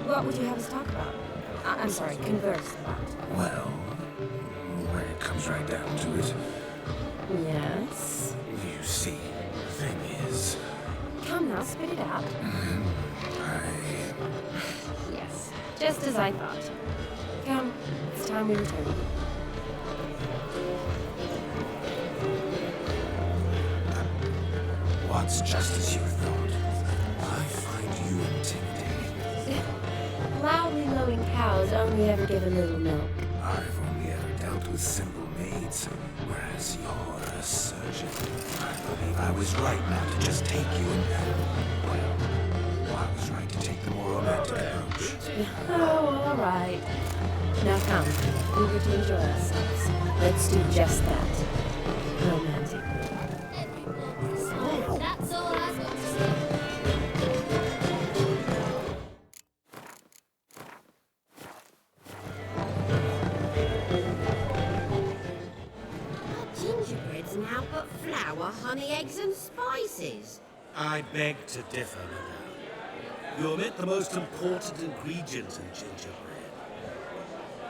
What would you have us talk about? I'm sorry, converse about. Well, when it comes right down to it, Yes? you see, the thing is, Come now, spit it out. Yes, just as I thought. Come, it's time we return. What's just as you thought? I find you intimidating. Loudly lowing cows only ever give a little milk. I've only ever dealt with simple maids, whereas you're a surgeon. I believe I was right not to just take you and... Well, I was right to take the more romantic approach. Oh, all right. Now come, eager to enjoy ourselves. Let's do just that. Romantic. That's all I've got to say. Gingerbread's now but flour, honey, eggs and spices. I beg to differ, madame. You omit the most important ingredient in gingerbread.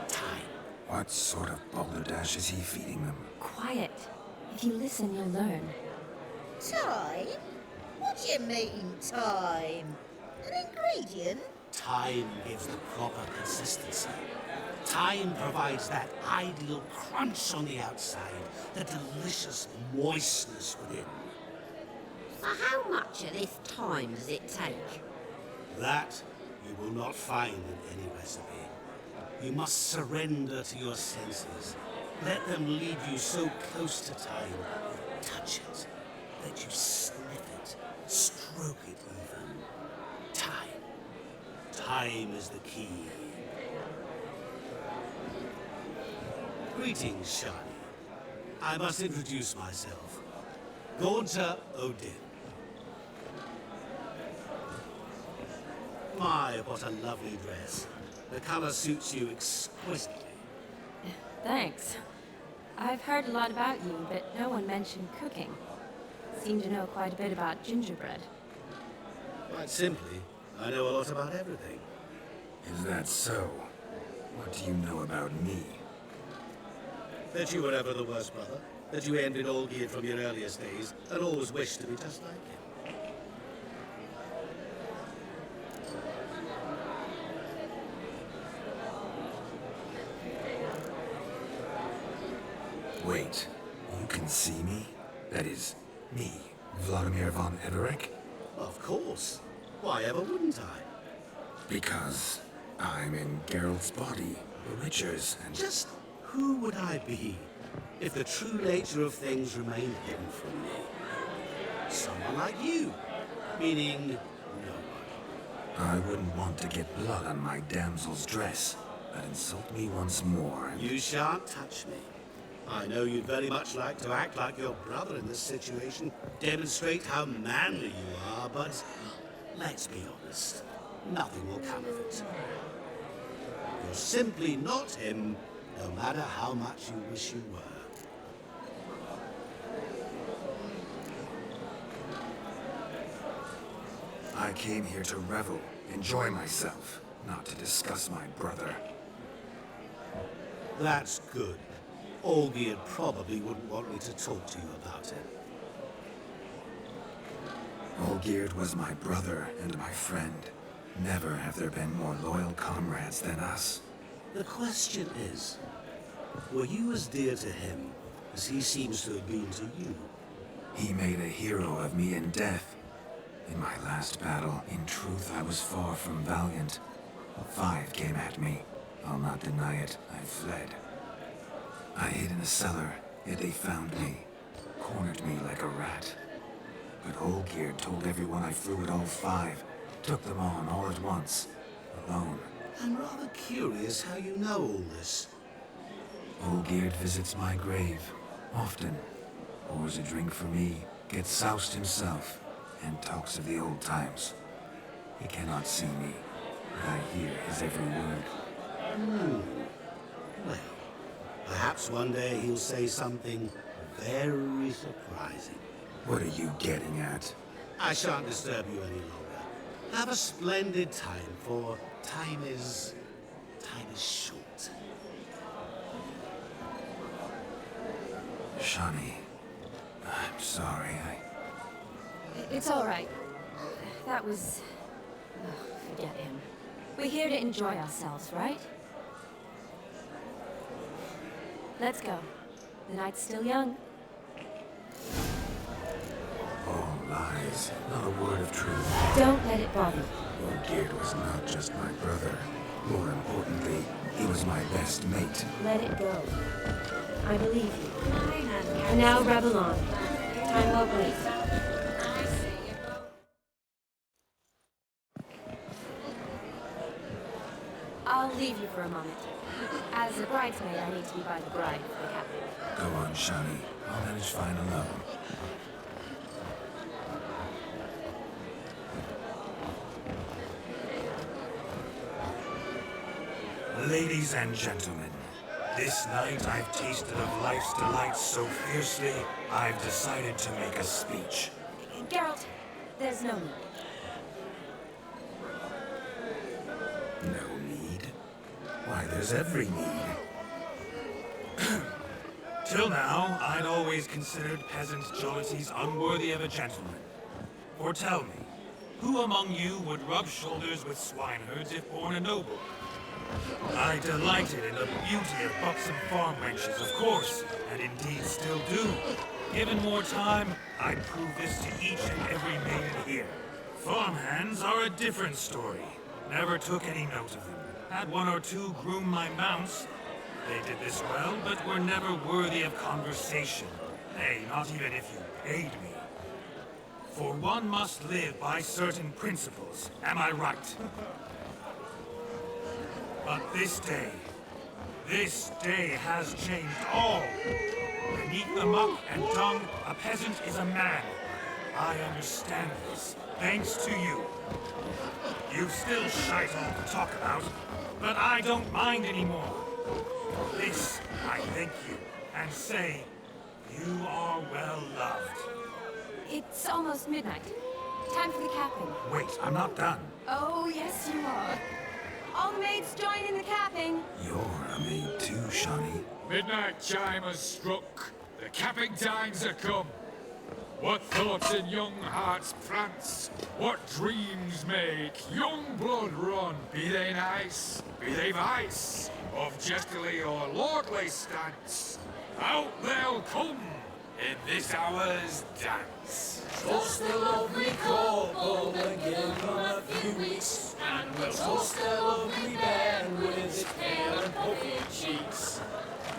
Time. What sort of balderdash is he feeding them? Quiet. If you listen, you'll learn. Time? What do you mean, time? An ingredient? Time gives the proper consistency. Time provides that ideal crunch on the outside, the delicious moistness within. So how much of this time does it take? That you will not find in any recipe. You must surrender to your senses. Let them lead you so close to time, you touch it, that you sniff it, stroke it even. Time. Time is the key. Greetings, Shani. I must introduce myself. Gaunter Odin. My, what a lovely dress. The color suits you exquisitely. Thanks. I've heard a lot about you, but no one mentioned cooking. Seem to know quite a bit about gingerbread. Quite simply, I know a lot about everything. Is that so? What do you know about me? That you were never the worst brother. That you ended Olgierd from your earliest days, and always wished to be just like him. Wait, you can see me? That is, me, Vladimir von Everec? Of course. Why ever wouldn't I? Because I'm in Geralt's body, the Witcher's, and Just who would I be? if the true nature of things remained hidden from me. Someone like you, meaning no one. I wouldn't want to get blood on my damsel's dress, but insult me once more. You shan't touch me. I know you'd very much like to act like your brother in this situation, demonstrate how manly you are, but let's be honest, nothing will come of it. You're simply not him, no matter how much you wish you were. I came here to revel, enjoy myself, not to discuss my brother. That's good. Olgierd probably wouldn't want me to talk to you about him. Olgierd was my brother and my friend. Never have there been more loyal comrades than us. The question is, were you as dear to him as he seems to have been to you? He made a hero of me in death. In my last battle, in truth, I was far from valiant. 5 came at me. I'll not deny it, I fled. I hid in a cellar, yet they found me. Cornered me like a rat. But Olgierd told everyone I flew at all 5. Took them on all at once. Alone. I'm rather curious how you know all this. Olgierd visits my grave. Often. Pours a drink for me. Gets soused himself. And talks of the old times. He cannot see me. But I hear his every word. Well, perhaps one day he'll say something very surprising. What are you getting at? I shan't disturb you any longer. Have a splendid time, for time is short. Shani, I'm sorry, It's all right. That was... forget him. We're here to enjoy ourselves, right? Let's go. The night's still young. All lies, not a word of truth. Don't let it bother you. Olgierd was not just my brother. More importantly, he was my best mate. Let it go. I believe you. And now revel on. Time won't wait. I'll leave you for a moment. As a bridesmaid, I need to be by the bride for the captain. Go on, Shani. I'll manage fine alone. Ladies and gentlemen, this night I've tasted of life's delights so fiercely, I've decided to make a speech. Geralt, there's no need. No need? Why, there's every need. Till now, I'd always considered peasant jollities unworthy of a gentleman. For tell me, who among you would rub shoulders with swineherds if born a noble? I delighted in the beauty of buxom farm wenches, of course, and indeed still do. Given more time, I'd prove this to each and every maiden here. Farmhands are a different story. Never took any note of them. Had 1 or 2 groom my mounts. They did this well, but were never worthy of conversation. Nay, not even if you paid me. For one must live by certain principles, am I right? But this day has changed all. Beneath the muck and dung, a peasant is a man. I understand this, thanks to you. You've still shite all to talk about, but I don't mind anymore. For this, I thank you, and say, you are well loved. It's almost midnight. Time for the capping. Wait, I'm not done. Oh, yes, you are. All the maids join in the capping. You're a maid too, Shani. Midnight chime has struck. The capping times are come. What thoughts in young hearts prance? What dreams make young blood run? Be they nice, be they vice, of jestily or lordly stance, out they'll come in this hour's dance. Toast the lovely couple and give them a few weeks, and we'll toast the lovely band with its pale and puffy cheeks.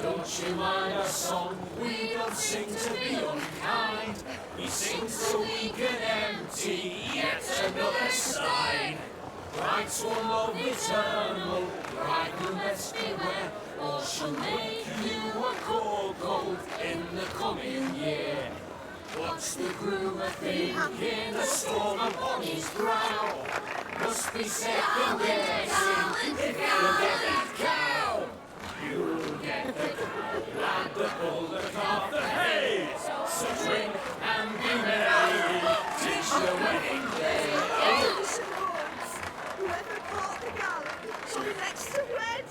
Don't you mind our song? We don't sing to be unkind. We sing so we can empty yet another stein. Writes one love eternal, bridegroom-esque beware, or she'll make you a cold in the coming year. What's the groom a-thinking? A storm upon his brow must be second guessing if you'll get that cow. You'll get the lad, the bull, the calf, the hay. So drink and be merry, 'tis your wedding day. Whoever caught the garland shall be next to wed.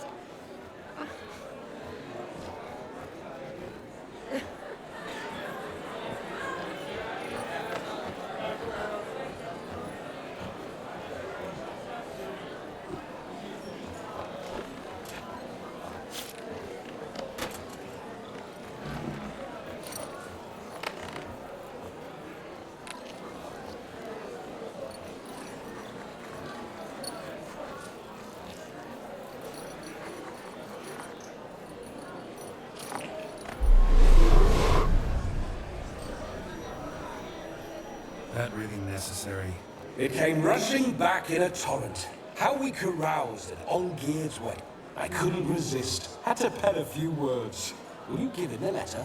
That really necessary? It came rushing back in a torrent. How we caroused at Olgierd's wedding. I couldn't resist. Had to pen a few words. Will you give him the letter?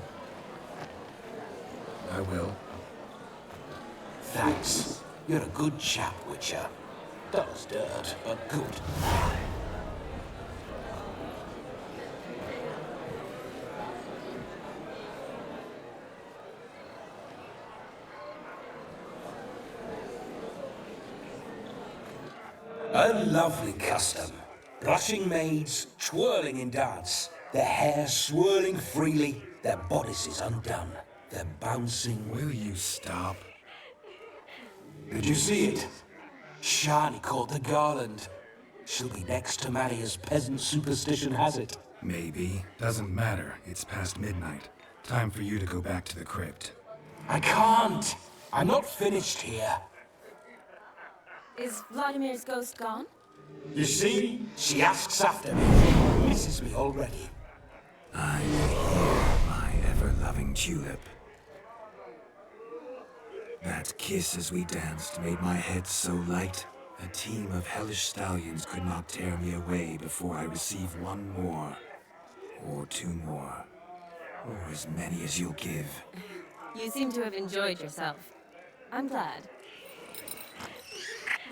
I will. Thanks. You're a good chap, Witcher. Does dirt, but good. A lovely custom. Blushing maids, twirling in dance, their hair swirling freely, their bodices undone, their bouncing... Will you stop? Did you see it? Shani caught the garland. She'll be next to marry as peasant superstition has it. Maybe. Doesn't matter. It's past midnight. Time for you to go back to the crypt. I can't. I'm not finished here. Is Vladimir's ghost gone? You see? She asks after me. Misses me already. I'm here, my ever-loving tulip. That kiss as we danced made my head so light. A team of hellish stallions could not tear me away before I receive one more. Or two more. Or as many as you'll give. You seem to have enjoyed yourself. I'm glad.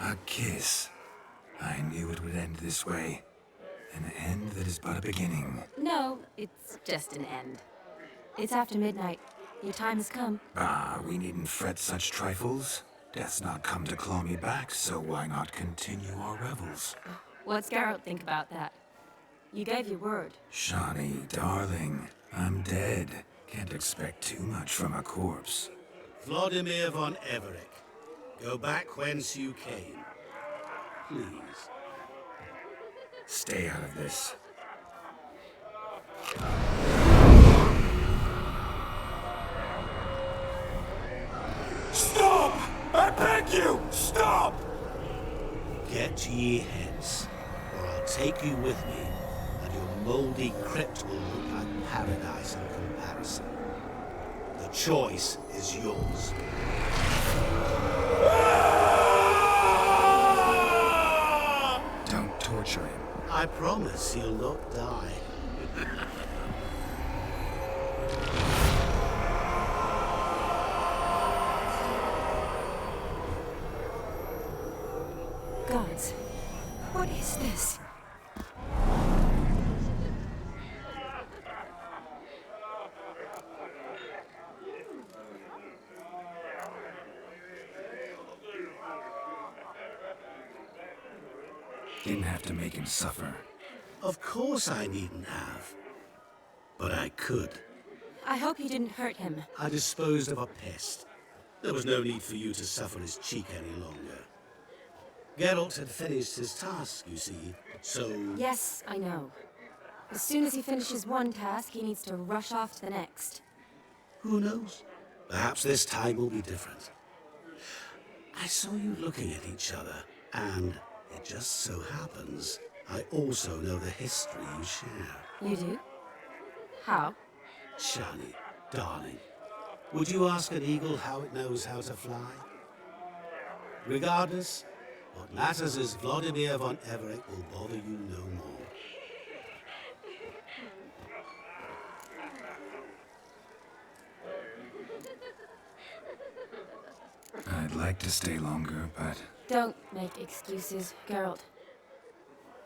A kiss. I knew it would end this way. An end that is but a beginning. No, it's just an end. It's after midnight. Your time has come. We needn't fret such trifles. Death's not come to claw me back, so why not continue our revels? What's Geralt think about that? You gave your word. Shani, darling, I'm dead. Can't expect too much from a corpse. Vladimir von Everec, go back whence you came. Please. Stay out of this. Stop! I beg you! Stop! Get ye hence, or I'll take you with me, and your mouldy crypt will look like paradise in comparison. The choice is yours. Don't torture him. I promise he'll not die. Gods, what is this? Didn't have to make him suffer. Of course I needn't have. But I could. I hope you didn't hurt him. I disposed of a pest. There was no need for you to suffer his cheek any longer. Geralt had finished his task, you see, so... Yes, I know. As soon as he finishes one task, he needs to rush off to the next. Who knows? Perhaps this time will be different. I saw you looking at each other, and it just so happens I also know the history you share. You do? How? Shani, darling, would you ask an eagle how it knows how to fly? Regardless, what matters is Vladimir von Everett will bother you no more. I'd like to stay longer, but Don't make excuses, Geralt.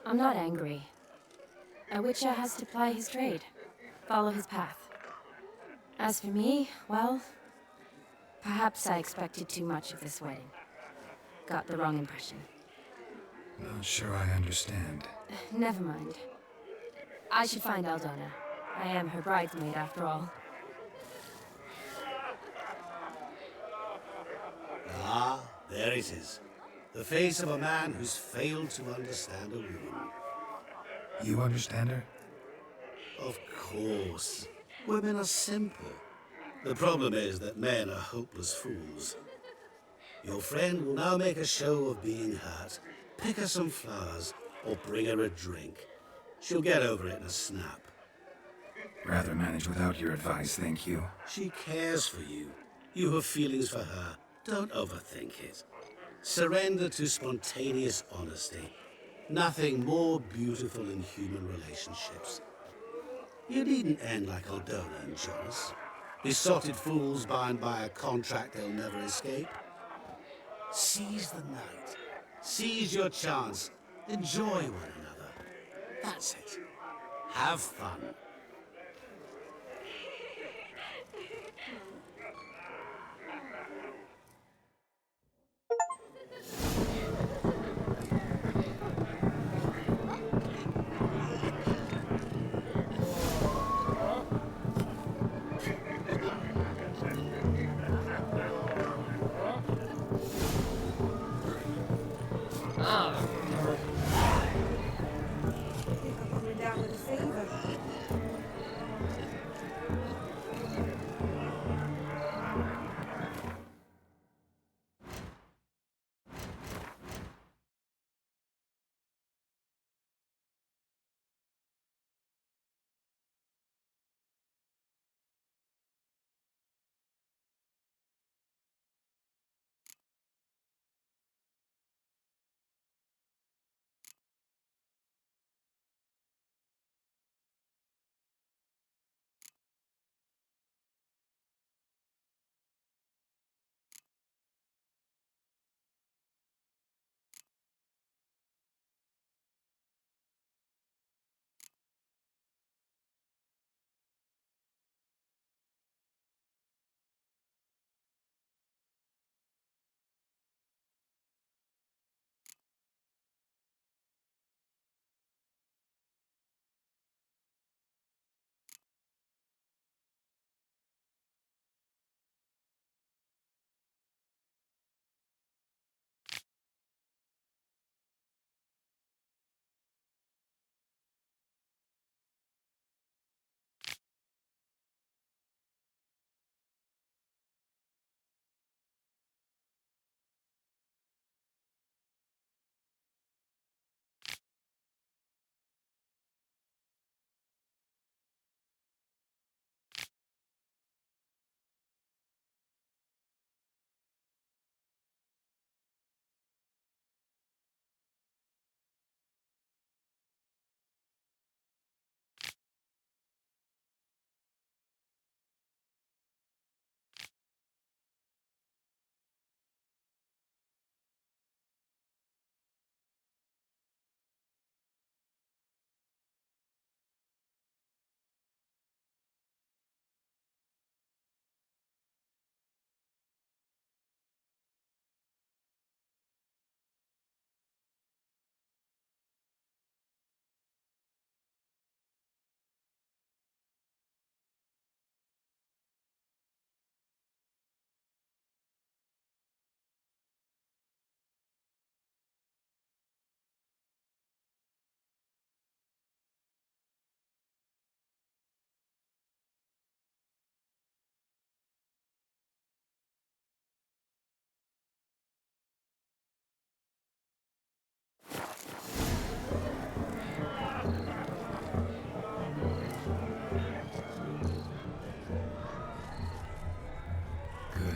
I'm not angry. A witcher has to ply his trade, follow his path. As for me, well, perhaps I expected too much of this wedding. Got the wrong impression. not sure I understand. Never mind. I should find Aldona. I am her bridesmaid, after all. Ah, there it is. The face of a man who's failed to understand a woman. You understand her? Of course. Women are simple. The problem is that men are hopeless fools. Your friend will now make a show of being hurt, pick her some flowers, or bring her a drink. She'll get over it in a snap. Rather manage without your advice, thank you. She cares for you. You have feelings for her. Don't overthink it. Surrender to spontaneous honesty. Nothing more beautiful in human relationships. You needn't end like Aldona and Jonas. Besotted fools bound by a contract they'll never escape. Seize the night. Seize your chance. Enjoy one another. That's it. Have fun. I think I'm coming down with a fever.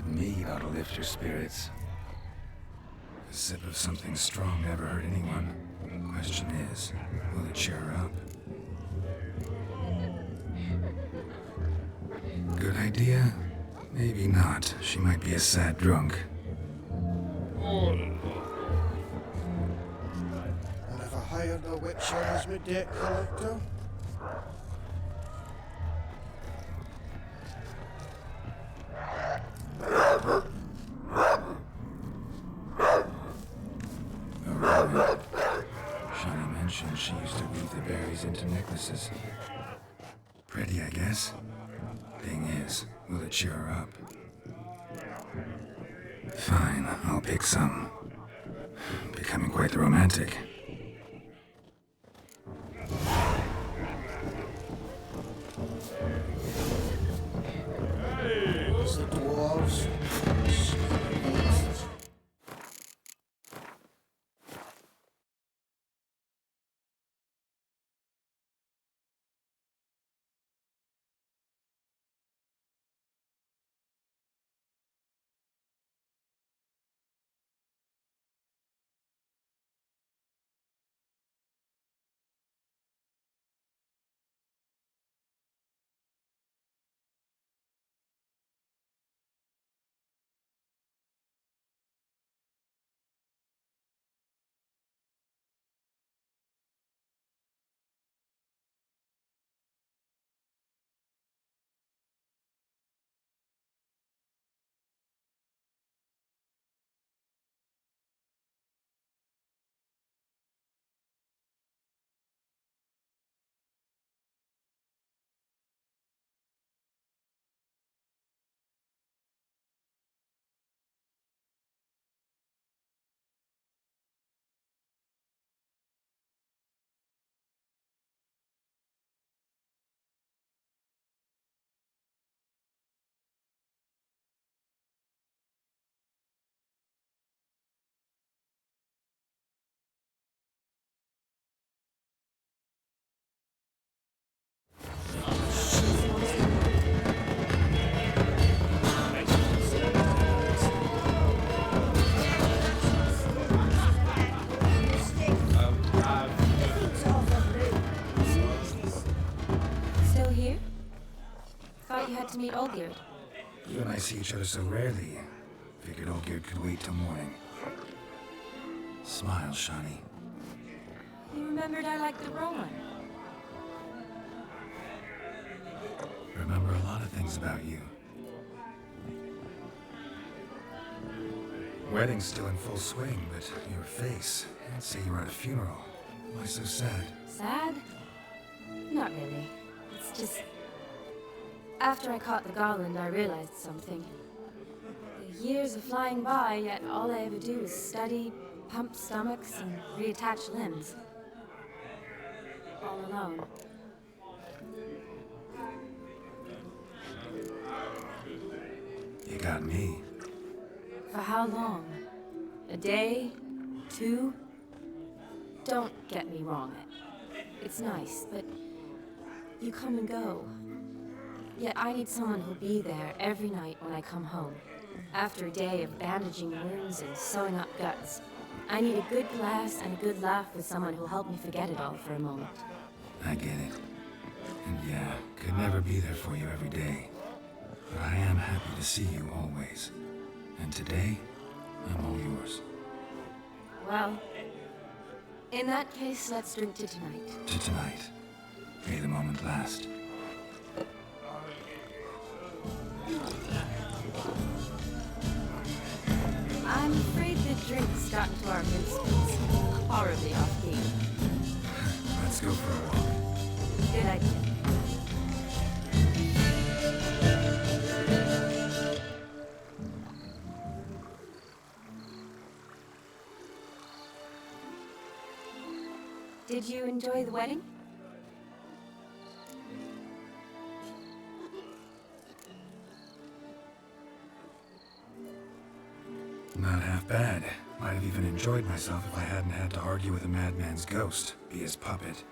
mead ought to lift your spirits. A sip of something strong never hurt anyone. Question is, will it cheer her up? Good idea? Maybe not. She might be a sad drunk. And have I hired a witcher as my debt collector? Shani mentioned she used to weave the berries into necklaces. Pretty, I guess. Thing is, will it cheer her up? Fine, I'll pick some. Becoming quite the romantic. It's the dwarves. Still here? Thought you had to meet Olgierd. You and I see each other so rarely. Figured Olgierd could wait till morning. Smile, Shani. You remembered I liked the Rowan. Remember a lot of things about you. Wedding's still in full swing, but your face. I'd say you were at a funeral. Why so sad? Sad? Not really. It's just... After I caught the garland, I realized something. The years are flying by, yet all I ever do is study, pump stomachs, and reattach limbs. All alone. You got me. For how long? A day? 2? Don't get me wrong. It's nice, but you come and go. Yet I need someone who'll be there every night when I come home. After a day of bandaging wounds and sewing up guts, I need a good glass and a good laugh with someone who'll help me forget it all for a moment. I get it. And yeah, could never be there for you every day. But I am happy to see you always. And today, I'm all yours. Well, in that case, let's drink to tonight. To tonight. May the moment last. I'm afraid the drinks got into our minstrels. Horribly off key. Let's go for a walk. Good idea. Did you enjoy the wedding? Not half bad. Might have even enjoyed myself if I hadn't had to argue with a madman's ghost, be his puppet.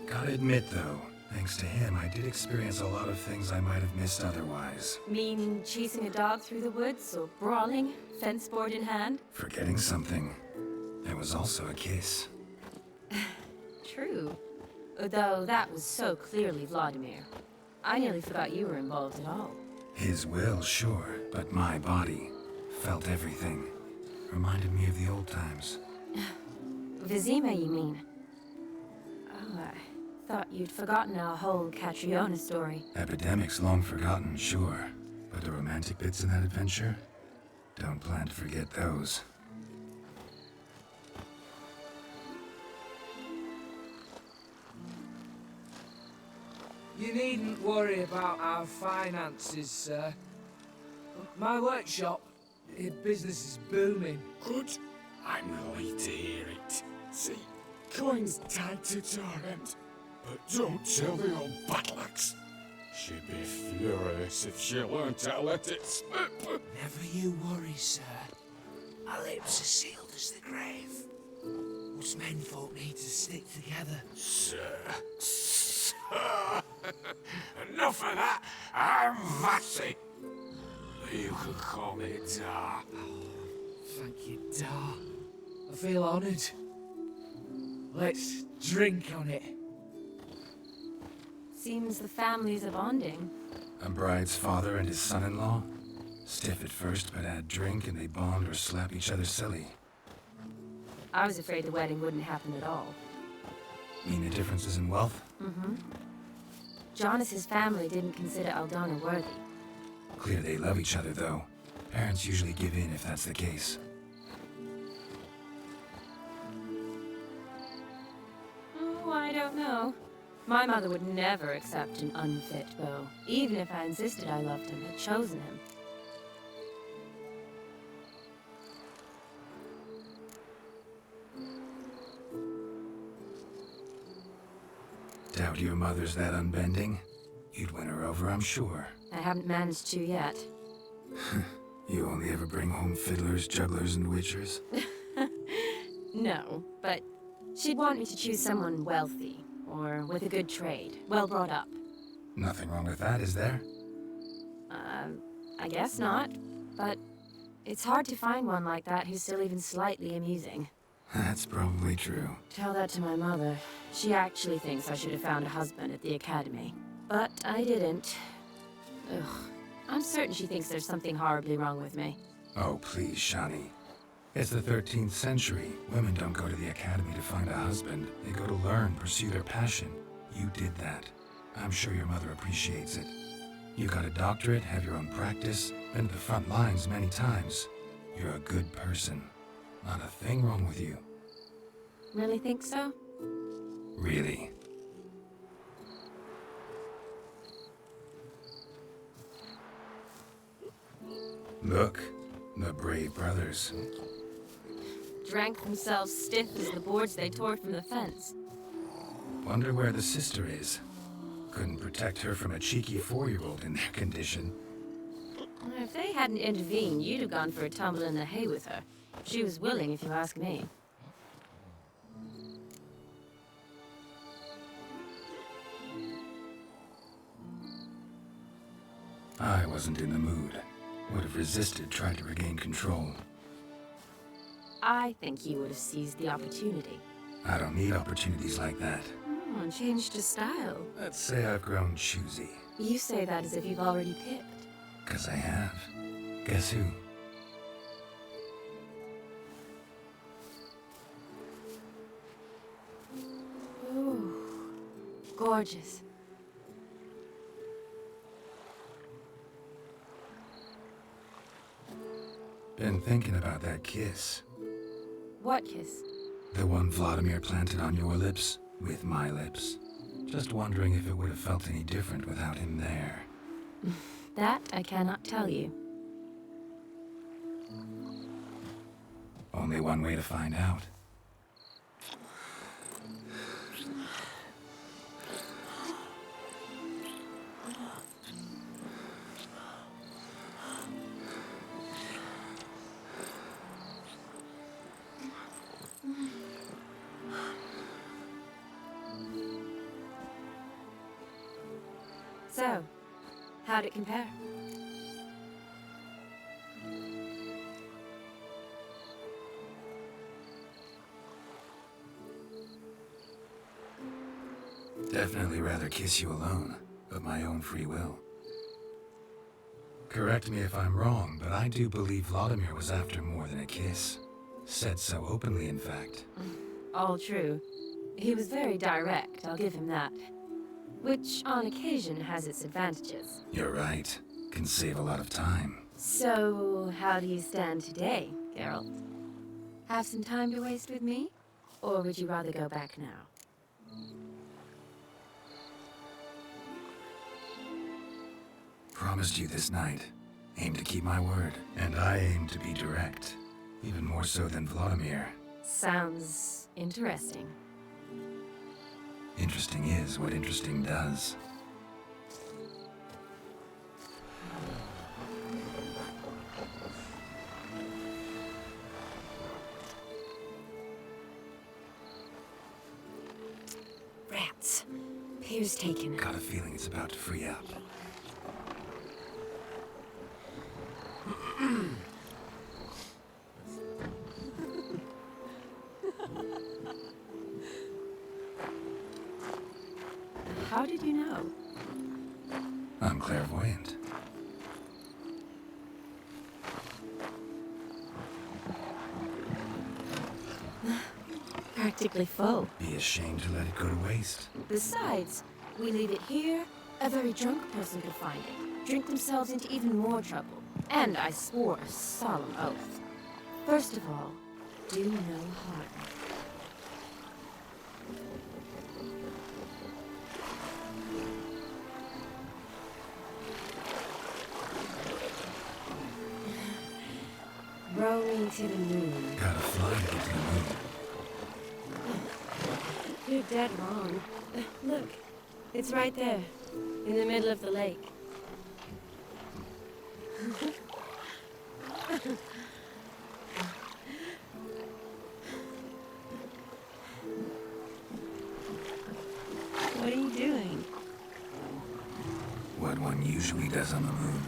Gotta admit, though, Thanks to him, I did experience a lot of things I might have missed otherwise. Mean chasing a dog through the woods or brawling, fence board in hand? Forgetting something. There was also a kiss. True. Though that was so clearly Vladimir. I nearly forgot you were involved at all. His will, sure, but my body felt everything. Reminded me of the old times. Vizima, you mean? Oh, I thought you'd forgotten our whole Catriona story. Epidemics long forgotten, sure. But the romantic bits in that adventure? Don't plan to forget those. You needn't worry about our finances, sir. My workshop, business is booming. Good. I'm relieved to hear it. See, coin's tied to Torrent. But don't tell the old buttocks. She'd be furious if she learned to let it slip. Never you worry, sir. Our lips are sealed as the grave. Us menfolk need to stick together. Sir. Enough of that. I'm Vassy. You can call me Dar. Thank you, Dar. I feel honoured. Let's drink on it. Seems the families are bonding. A bride's father and his son-in-law? Stiff at first, but add drink and they bond or slap each other silly. I was afraid the wedding wouldn't happen at all. Mean the differences in wealth? Mm-hmm. Jonas's family didn't consider Aldona worthy. Clear they love each other, though. Parents usually give in if that's the case. Oh, I don't know. My mother would never accept an unfit beau, even if I insisted I loved him, had chosen him. Doubt your mother's that unbending? You'd win her over, I'm sure. I haven't managed to yet. You only ever bring home fiddlers, jugglers, and witchers? No, but she'd want me to choose someone wealthy, or with a good trade, well brought up. Nothing wrong with that, is there? I guess not, but it's hard to find one like that who's still even slightly amusing. That's probably true. Tell that to my mother. She actually thinks I should have found a husband at the academy. But I didn't. Ugh. I'm certain she thinks there's something horribly wrong with me. Oh, please, Shani. It's the 13th century. Women don't go to the academy to find a husband. They go to learn, pursue their passion. You did that. I'm sure your mother appreciates it. You got a doctorate, have your own practice, been to the front lines many times. You're a good person. Not a thing wrong with you. Really think so? Really. Look, the brave brothers. Drank themselves stiff as the boards they tore from the fence. Wonder where the sister is. Couldn't protect her from a cheeky 4-year-old in their condition. If they hadn't intervened, you'd have gone for a tumble in the hay with her. She was willing, if you ask me. I wasn't in the mood. Would have resisted, tried to regain control. I think you would have seized the opportunity. I don't need opportunities like that. Oh, changed his style. Let's say I've grown choosy. You say that as if you've already picked. 'Cause I have. Guess who? Ooh, gorgeous. Been thinking about that kiss. What kiss? The one Vladimir planted on your lips, with my lips. Just wondering if it would have felt any different without him there. That I cannot tell you. Only one way to find out. So, how'd it compare? Definitely rather kiss you alone, of my own free will. Correct me if I'm wrong, but I do believe Vladimir was after more than a kiss. Said so openly, in fact. All true. He was very direct, I'll give him that. Which, on occasion, has its advantages. You're right. Can save a lot of time. So, how do you stand today, Geralt? Have some time to waste with me? Or would you rather go back now? Promised you this night. Aim to keep my word. And I aim to be direct. Even more so than Vladimir. Sounds interesting. Interesting is what interesting does. Rats. Pier's taken. Got a feeling it's about to free up. How did you know? I'm clairvoyant. Practically full. Be ashamed to let it go to waste. Besides, we leave it here, a very drunk person could find it, drink themselves into even more trouble. And I swore a solemn oath. First of all, do no harm. Row me to the moon. Gotta fly to get to the moon. You're dead wrong. Look, it's right there, in the middle of the lake. What are you doing? What one usually does on the moon.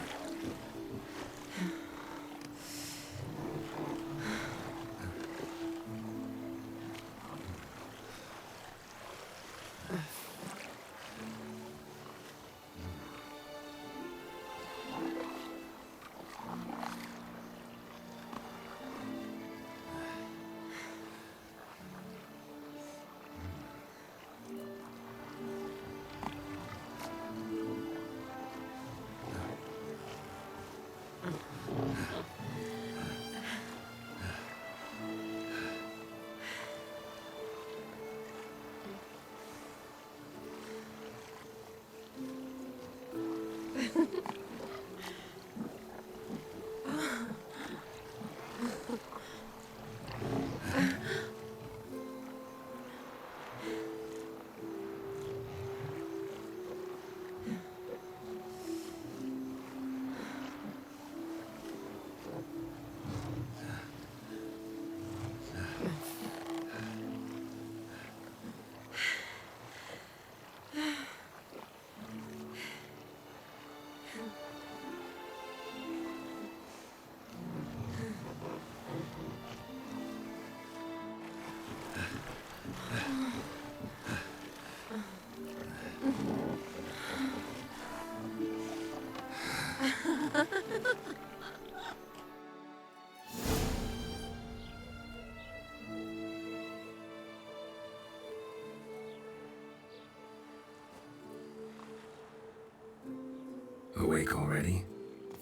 Awake already?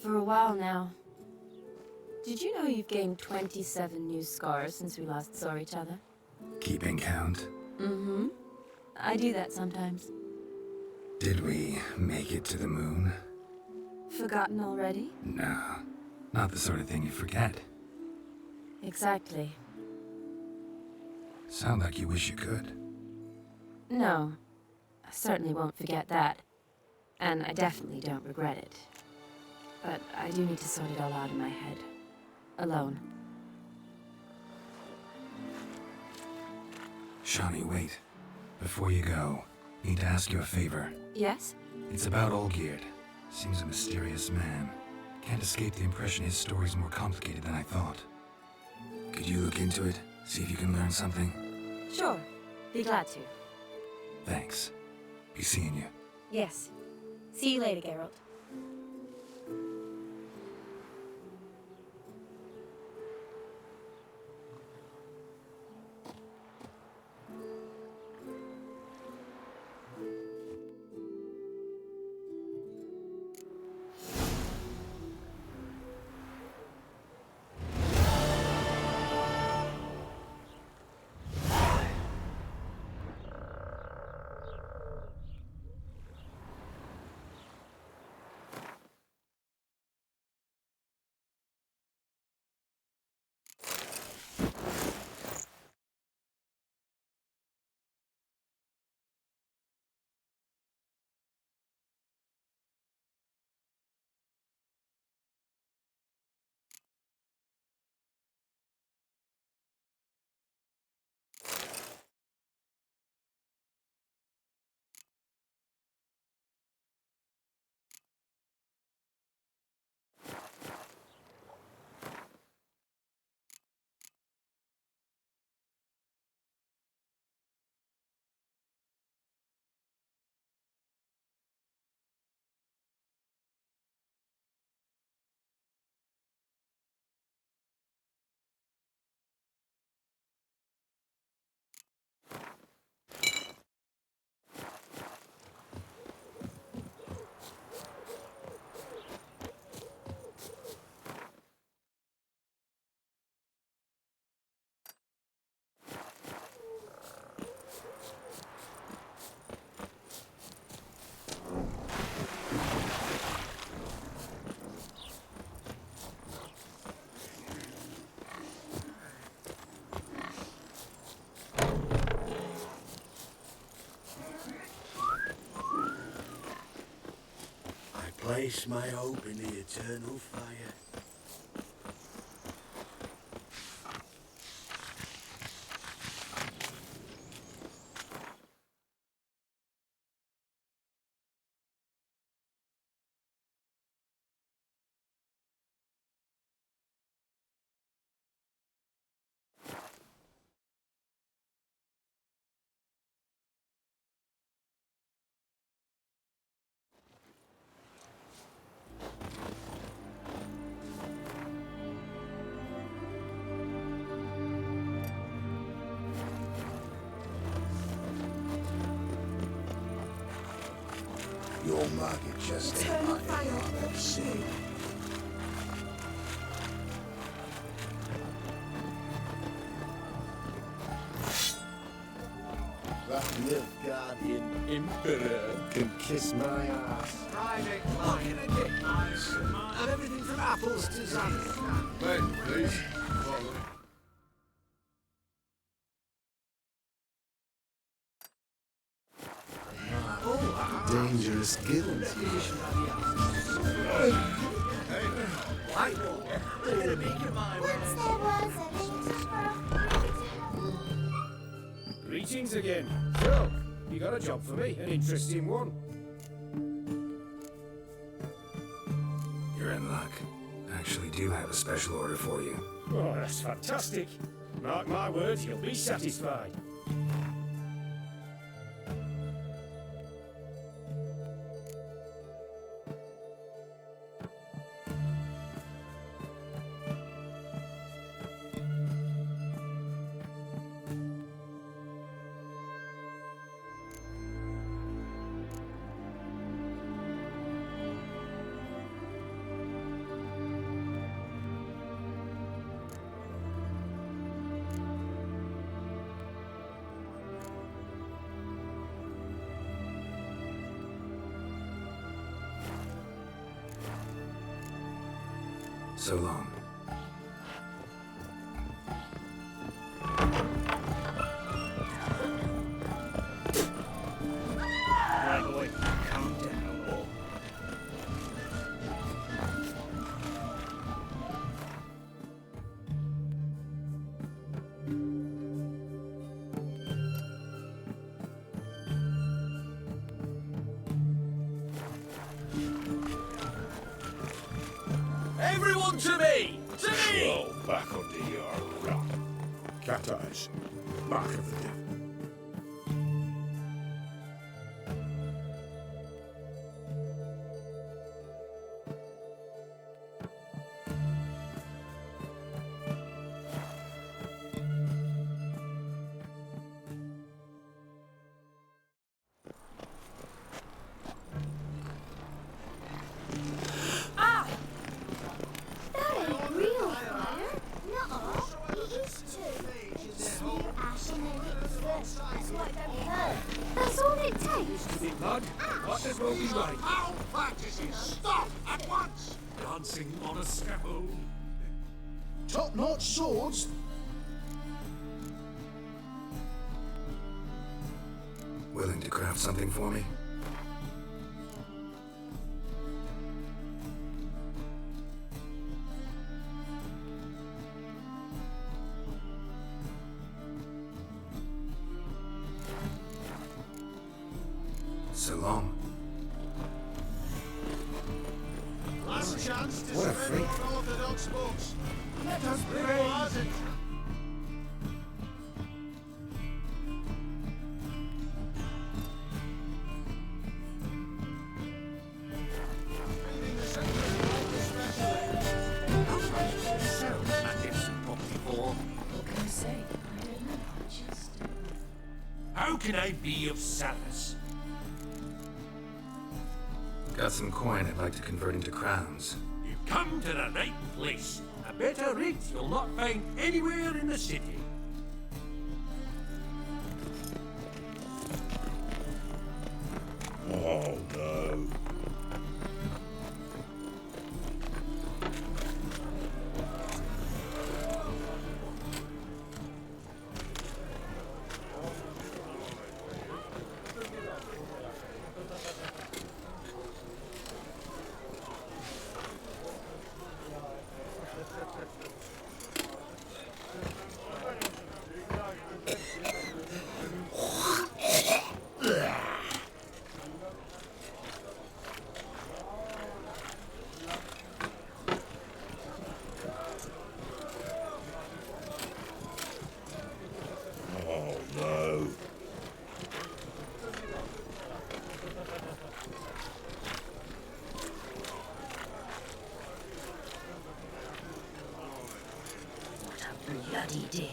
For a while now. Did you know you've gained 27 new scars since we last saw each other? Keeping count? Mm-hmm. I do that sometimes. Did we make it to the moon? Forgotten already? No, not the sort of thing you forget. Exactly. Sound like you wish you could. No, I certainly won't forget that. And I definitely don't regret it. But I do need to sort it all out in my head. Alone. Shani, wait. Before you go, need to ask you a favor. Yes? It's about Olgierd. Seems a mysterious man. Can't escape the impression his story's more complicated than I thought. Could you look into it? See if you can learn something? Sure. Be glad to. Thanks. Be seeing you. Yes. See you later, Geralt. Place my hope in the eternal fire. Your market just ain't like I've ever seen. That Nilfgaardian Emperor can kiss my ass. Private client advice. And everything from apples to Xanadu. Ben, please. Dangerous guild. Greetings again. So, you got a job for me? An interesting one. You're in luck. I actually do have a special order for you. Oh, that's fantastic. Mark my words, you'll be satisfied. So long. Right, boy, calm down. Everyone to me! To me! Roll back under your rock. Cat eyes. Mark of the devil. That ain't real fire. Nuh-uh. It used to. Smear ash on their lips first. That's why it don't hurt. That's all it takes. Blood, what is will be right? All practices stop at once! Dancing on a scaffold. Top-notch swords. Willing to craft something for me? So long. Last chance to What a spread freak. unorthodox books. Let us before it. What can I say? I don't know. Just. How can I be of service? Got some coin I'd like to convert into crowns. You've come to the right place. A better rate you'll not find anywhere in the city. Oh no. Oh no. What a bloody day.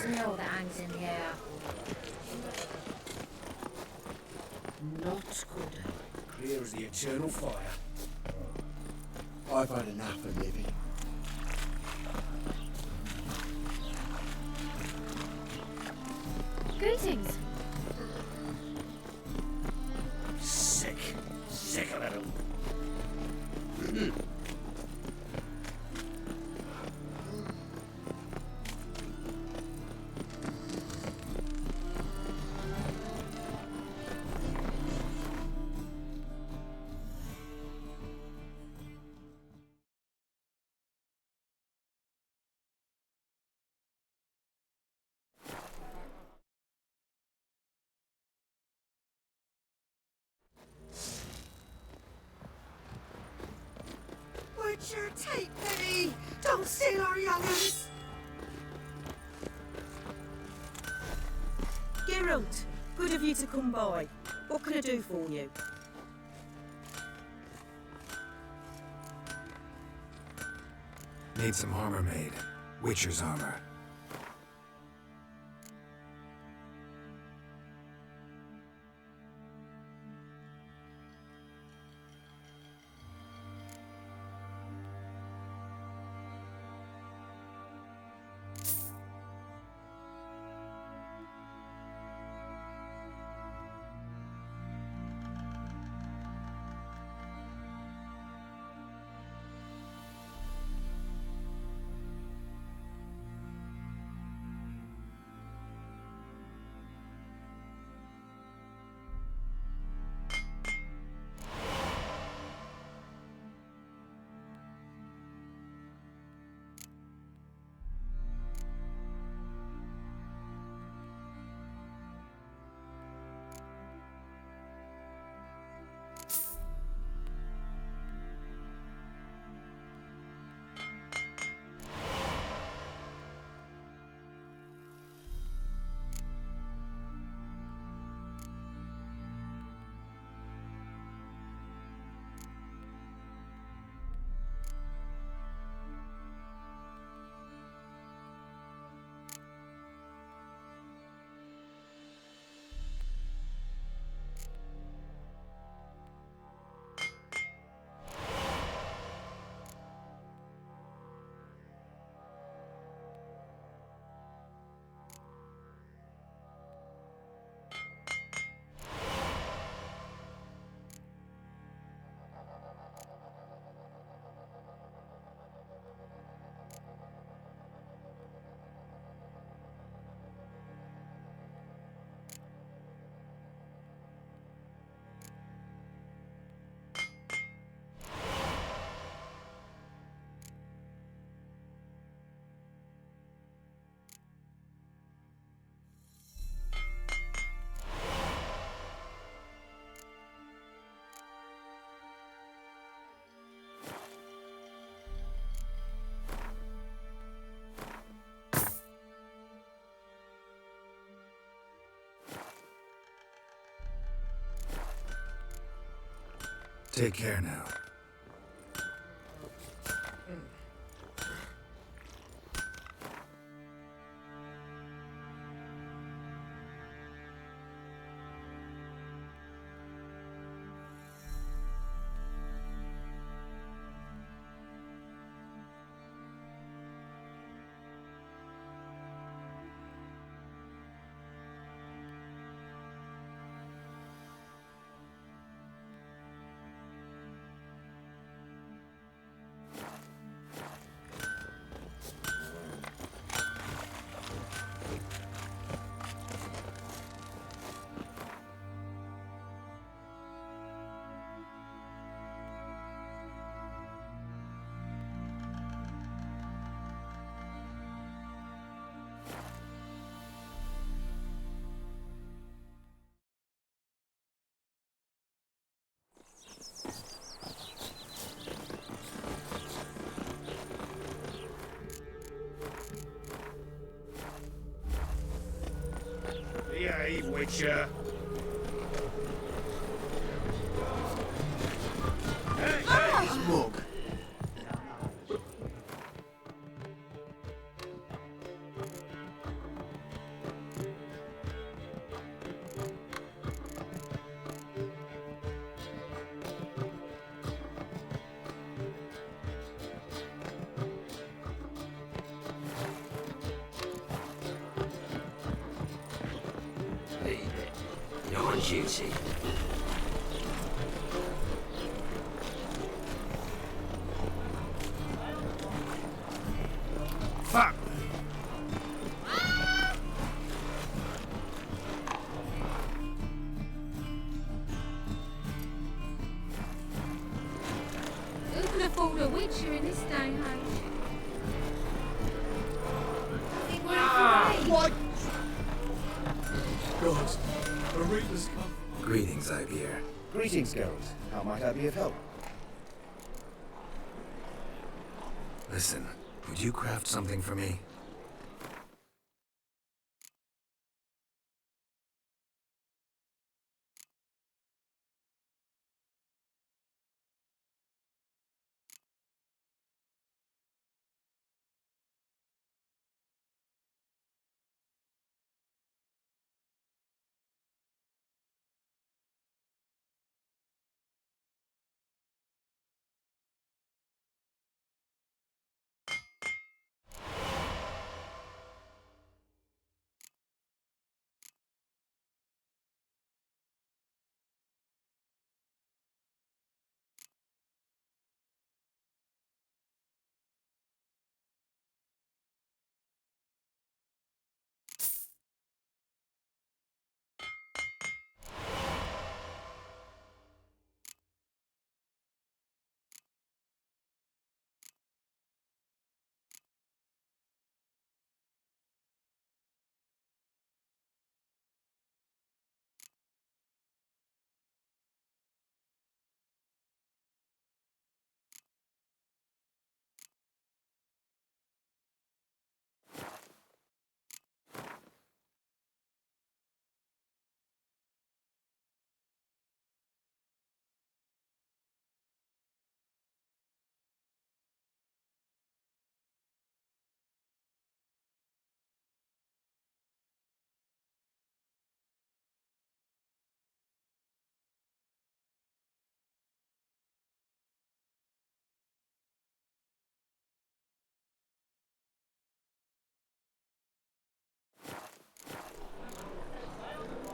Smell that hangs in the air. Not good. Clear as the eternal fire. I've had enough of living. Greetings. Sick. Sick of it all. Witcher, take pity! Don't steal our young'uns! Geralt, good of you to come by. What can I do for you? Need some armor made. Witcher's armor. Take care now. Behave, Witcher. Hey, Mug. You're on duty. fuck. Who can afford a Witcher in this day and age? What? Gods, the Reapers come. Greetings, Ibeer. Greetings, Geralt. How might I be of help? Listen, would you craft something for me?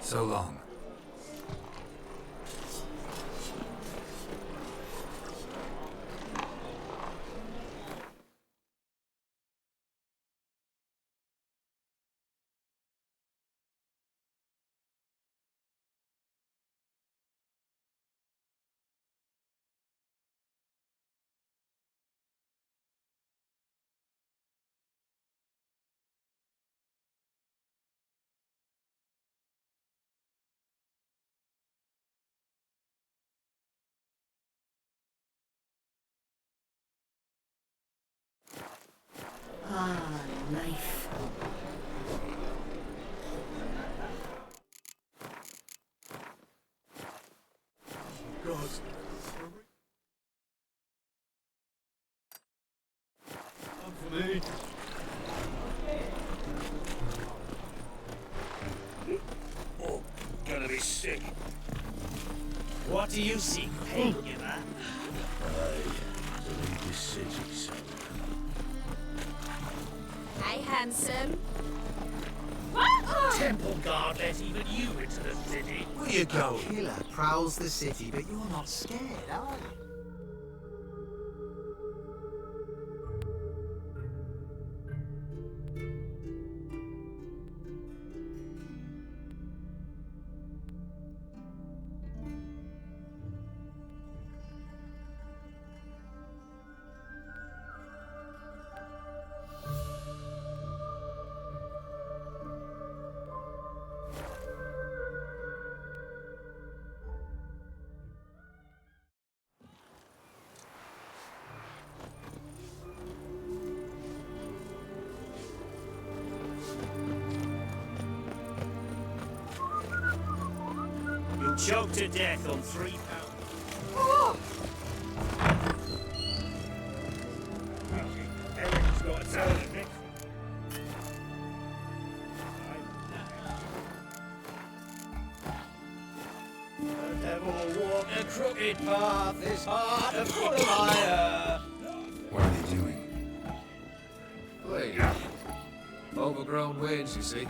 So long. Ah, life. Gods, the What do you seek, pagan? To leave this city, so. Hey, handsome. Temple guard let even you into the city. Where you go? Killer prowls the city, but you're not scared, are you? You'll choke to death on £3. Eric's got a talent, Nick. The devil walked a crooked path, his heart a full of fire. What are they doing? Wait. Overgrown wains, you see.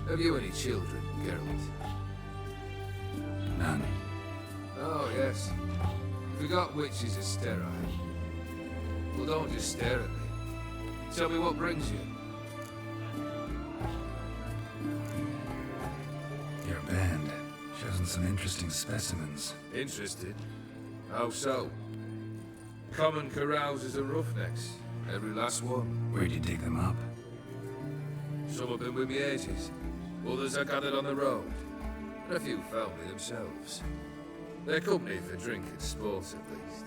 Have you any children, Geralt? None. Oh, yes. Forgot witches are sterile. Well, don't just stare at me. Tell me what brings you. Your band. Chosen some interesting specimens. Interested? How so? Common carousers and roughnecks. Every last one. Where'd you dig them up? Some have been with me ages. Others I gathered on the road. And a few found me themselves. They're company for drink and sport, at least.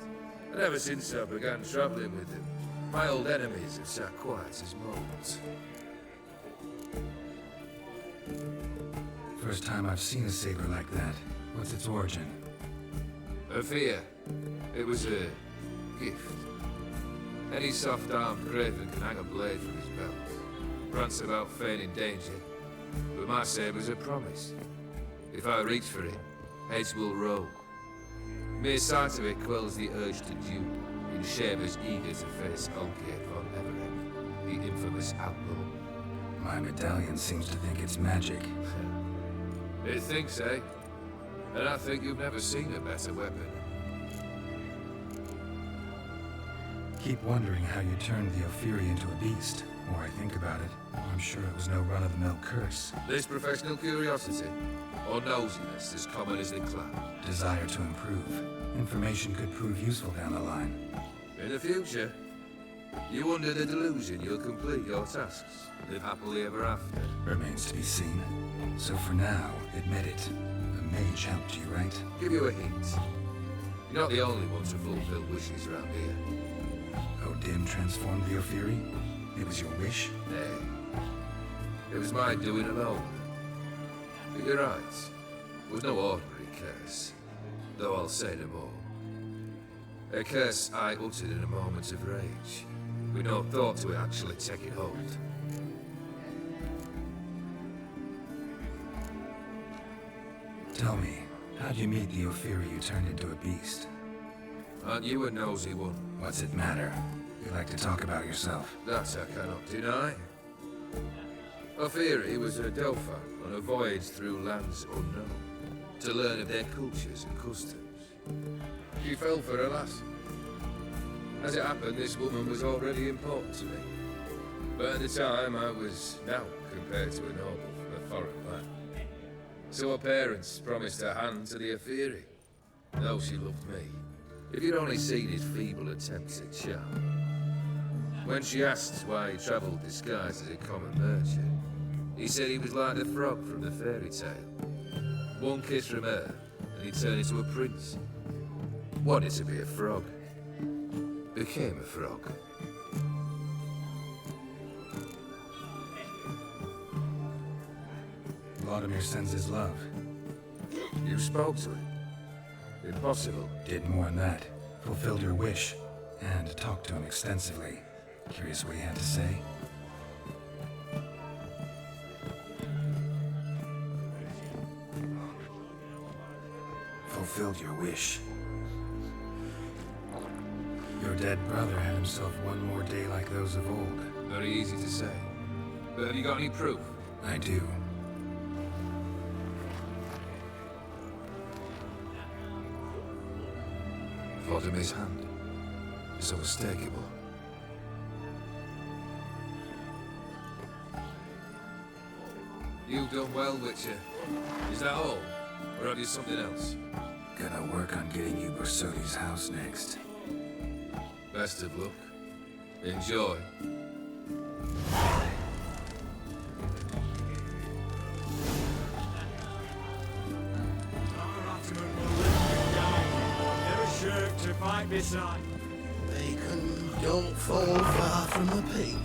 And ever since I began travelling with them, my old enemies have sat quiet as moles. First time I've seen a saber like that. What's its origin? A fear. It was a gift. Any soft-armed craven can hang a blade from his belt. Prance about feigning danger. But my saber's a promise. If I reach for it, heads will roll. Mere sight of it quells the urge to duel, in shavers eager to face Olgierd von Everett, the infamous outlaw. My medallion seems to think it's magic. It thinks, eh? And I think you've never seen a better weapon. Keep wondering how you turned the Ophiri into a beast. The more I think about it, I'm sure it was no run-of-the-mill curse. This professional curiosity, or nosiness as common as the cloud. Desire to improve. Information could prove useful down the line. In the future, you under the delusion you'll complete your tasks, and live happily ever after. Remains to be seen. So for now, admit it. A mage helped you, right? Give you a hint. You're not the only one to fulfill wishes around here. Odin transformed the Ophiri? It was your wish? Nay. It was my doing alone. But you're right. It was no ordinary curse. Though I'll say no more. A curse I uttered in a moment of rage, with no thought to it actually taking hold. Tell me, how'd you meet the Ophiri you turned into a beast? Aren't you a nosy one? What's it matter? You like to talk about yourself. That I cannot deny. Ophiri was a Delphi on a voyage through lands unknown, to learn of their cultures and customs. She fell for a lass. As it happened, this woman was already important to me. But at the time, I was now compared to a noble from a foreign land. So her parents promised her hand to the Ophiri, though she loved me. If you'd only seen his feeble attempts at charm. When she asked why he travelled disguised as a common merchant, he said he was like the frog from the fairy tale. One kiss from her, and he turned into a prince. Wanted to be a frog. Became a frog. Vladimir sends his love. You spoke to him? Impossible. Did more than that. Fulfilled your wish. And talked to him extensively. Curious what he had to say? fulfilled your wish. Your dead brother had himself one more day like those of old. Very easy to say. But have you got any proof? I do. Vlodimir's hand. It's unmistakable. You've done well, Witcher. Is that all? Or have you something else? Gonna work on getting you Bersodi's house next. Best of luck. Enjoy. To fight beside. Bacon don't fall far from the pig.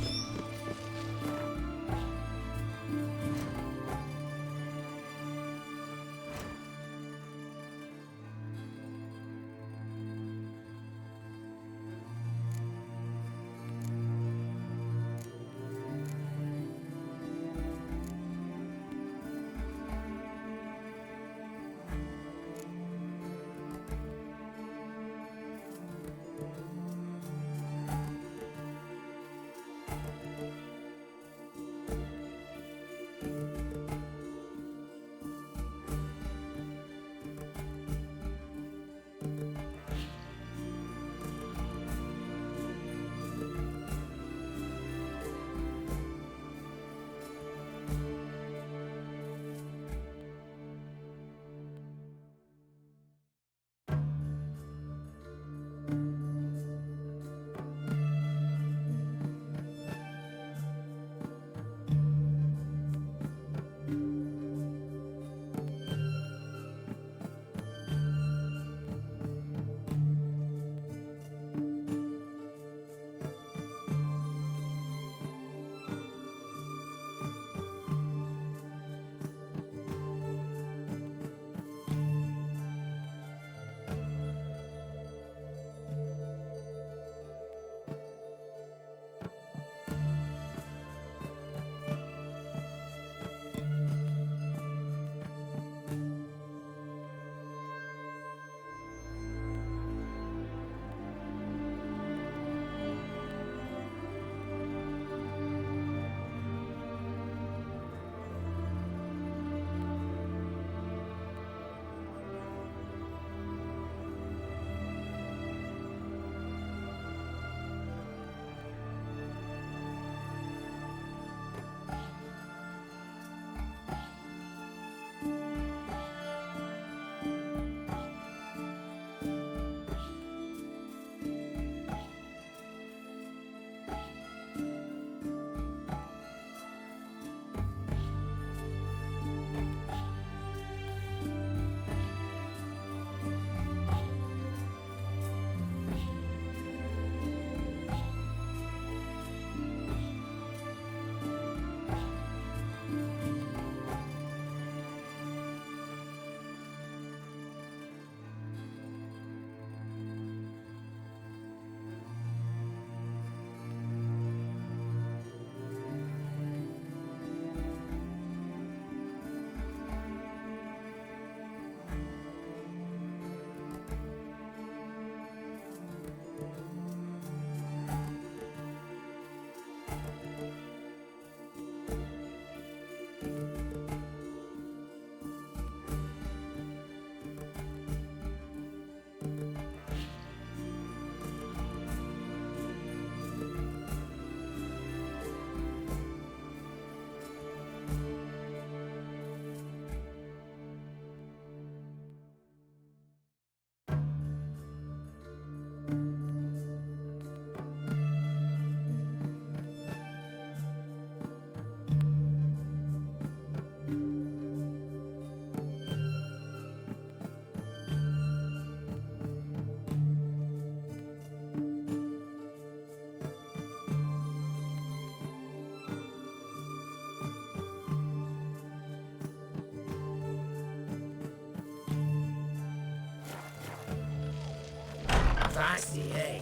Feisty, eh?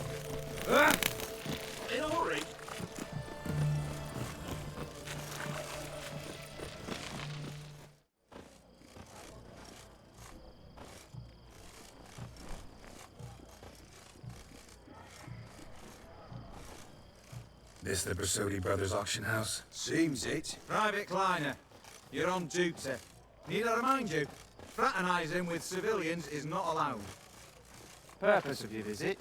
In a hurry. This the Bersodi Brothers auction house? Seems it. Private Kleiner, you're on duty. Need I remind you, fraternising with civilians is not allowed. Purpose of your visit?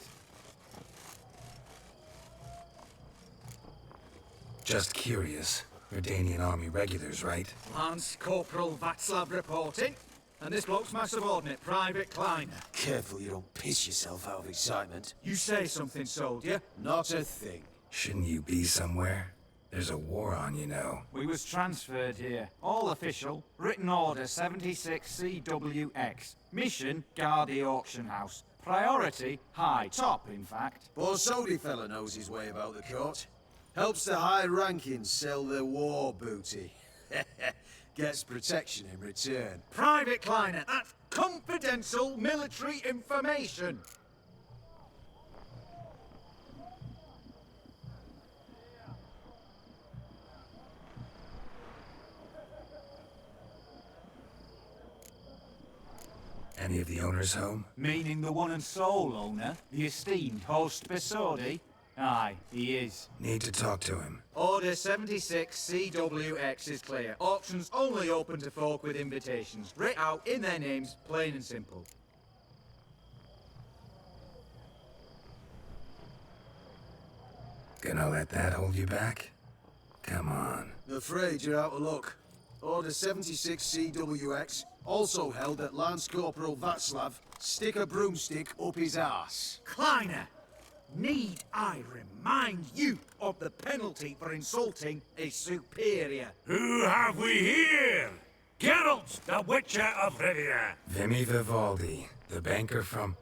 Just curious. Verdanian army regulars, right? Lance Corporal Václav reporting. And this bloke's my subordinate, Private Kleiner. Careful you don't piss yourself out of excitement. You say something, soldier? Not a thing. Shouldn't you be somewhere? There's a war on, you know. We was transferred here. All official. Written order 76 CWX. Mission, guard the auction house. Priority, high. Top, in fact. Borsodi fella knows his way about the court. Helps the high rankings sell their war booty. Gets protection in return. Private Kleiner, that's confidential military information. Any of the owners home? Meaning the one and sole owner, the esteemed host Bersodi? Aye, he is. Need to talk to him. Order 76 CWX is clear. Auctions only open to folk with invitations. Writ out in their names, plain and simple. Gonna let that hold you back? Come on. Afraid you're out of luck. Order 76 CWX, also held that Lance Corporal Václav stick a broomstick up his arse. Kleiner! Need I remind you of the penalty for insulting a superior? Who have we here? Geralt, the Witcher of Rivia. Vimy Vivaldi, the banker from...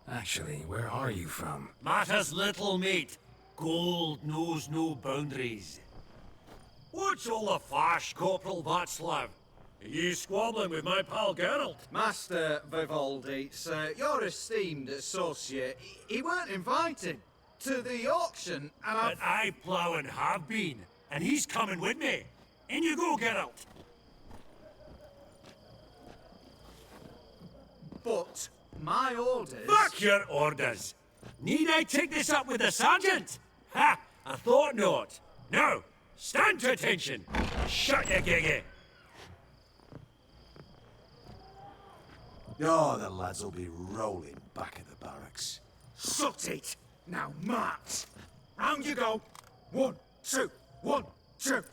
Actually, where are you from? Matters little, mate. Gold knows no boundaries. What's all the fash, Corporal Václav? Are you squabbling with my pal Geralt? Master Vivaldi, sir, your esteemed associate, he weren't invited to the auction, and But I plough and have been, and he's coming with me. In you go, Geralt. But my orders... Fuck your orders! Need I take this up with the sergeant? Ha! I thought not. No! Stand to attention! Shut your giggy! Oh, the lads will be rolling back at the barracks. Sut it! Now march! Round you go! 1, 2, 1, 2!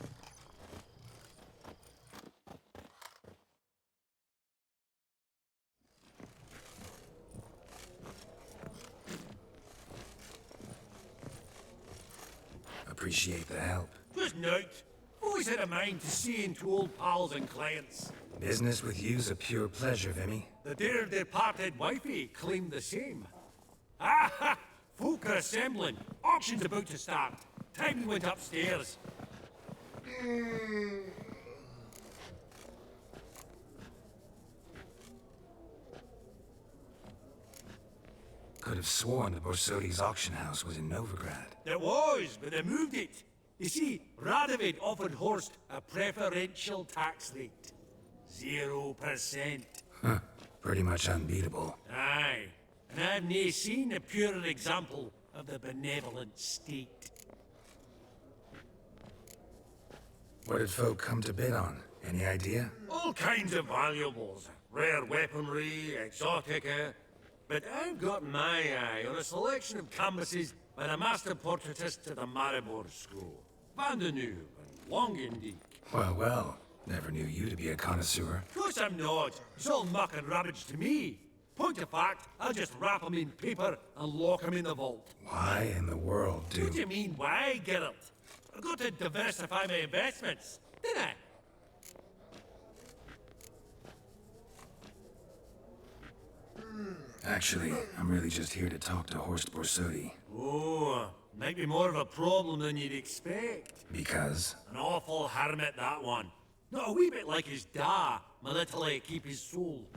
Appreciate the help. Good night. Always had a mind to see into old pals and clients. Business with you's a pure pleasure, Vimy. The dear departed wifey claimed the same. Ah ha! Folk are assembling. Auction's about to start. Time we went upstairs. Could have sworn the Borsodi's auction house was in Novigrad. There was, but they moved it. You see, Radovid offered Horst a preferential tax rate. 0%. Huh. Pretty much unbeatable. Aye. And I've nae seen a purer example of the benevolent state. What did folk come to bid on? Any idea? All kinds of valuables. Rare weaponry, exotica. But I've got my eye on a selection of canvases by the master portraitist to the Maribor School. Van de Nieuw and Longendijk. Well, well. Never knew you to be a connoisseur. Of course I'm not. It's all muck and rubbish to me. Point of fact, I'll just wrap 'em in paper and lock 'em in the vault. Why in the world do... What do you mean, why, Geralt? I've got to diversify my investments, didn't I? Actually, I'm really just here to talk to Horst Borsodi. Oh, might be more of a problem than you'd expect. Because? An awful hermit, that one. Not a wee bit like his da, my little keep his soul.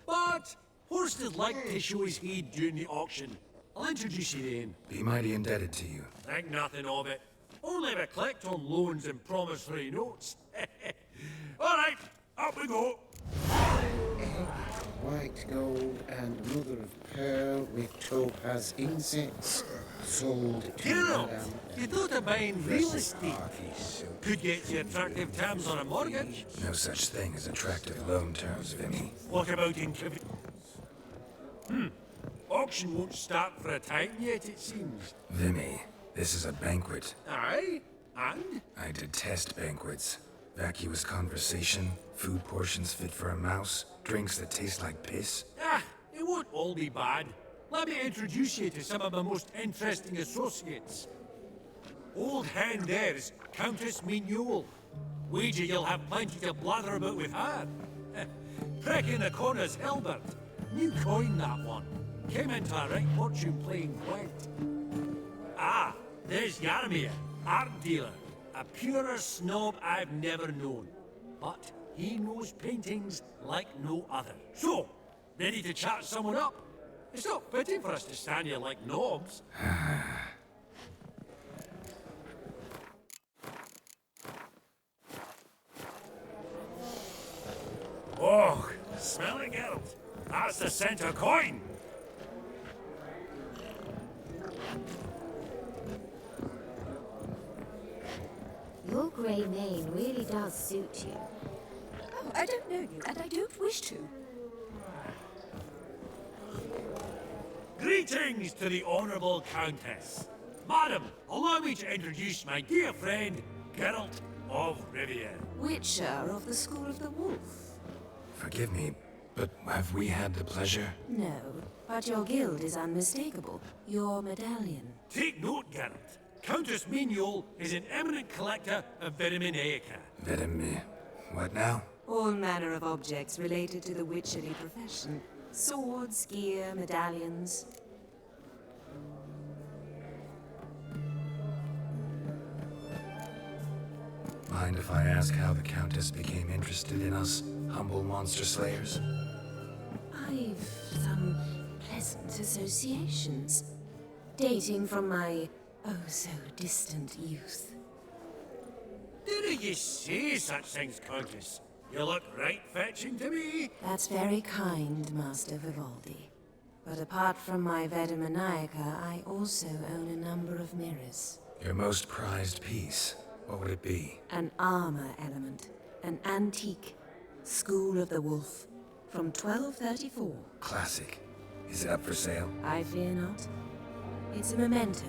But Horst would like to show his head during the auction. I'll introduce you then. Be mighty indebted to you. Think nothing of it. Only if I collect on loans and promissory notes. All right, up we go. White gold and mother of pearl with topaz insets. sold to Geralt, Madame. you thought of buying real estate. Could get you attractive terms on a mortgage. No such thing as attractive loan terms, Vinny. What about in Auction won't start for a time yet, it seems. Vimy, this is a banquet. Aye? And? I detest banquets. Vacuous conversation, food portions fit for a mouse, drinks that taste like piss. Ah, it won't all be bad. Let me introduce you to some of my most interesting associates. Old hand there's Countess Mignoul. Wager you'll have plenty to blather about with her. Prick in the corner's Hilbert. New coin, that one. Came into a right fortune playing Gwent. Ah, there's Yarmir, art dealer. A purer snob I've never known. But he knows paintings like no other. So, ready to chat someone up? It's not fitting for us to stand here like knobs. Oh, smell it, Geralt. That's the center coin. Your grey mane really does suit you. Oh, I don't know you, and I don't wish to. Greetings to the Honourable Countess. Madam, allow me to introduce my dear friend, Geralt of Rivia. Witcher of the School of the Wolf. Forgive me, but have we had the pleasure? No, but your guild is unmistakable. Your medallion. Take note, Geralt. Countess Mignoul is an eminent collector of Vitaminaica. What now? All manner of objects related to the witchery profession. Swords, gear, medallions. Mind if I ask how the Countess became interested in us, humble monster slayers? I've some pleasant associations, dating from my oh-so-distant youth. Didn't you say such things, Countess? You look right fetching to me. That's very kind, Master Vivaldi. But apart from my Vitaminaica, I also own a number of mirrors. Your most prized piece, what would it be? An armor element. An antique. School of the Wolf. From 1234. Classic. Is it up for sale? I fear not. It's a memento.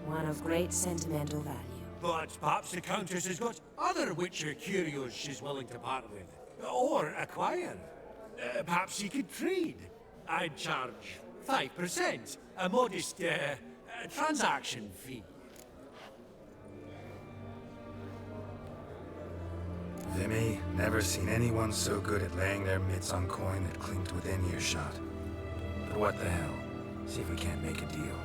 One of great sentimental value. But perhaps the Countess has got other Witcher curios she's willing to part with. Or acquire. Perhaps she could trade. I'd charge 5%. A modest, transaction fee. Vimy, never seen anyone so good at laying their mitts on coin that clinked within earshot. But what the hell? See if we can't make a deal.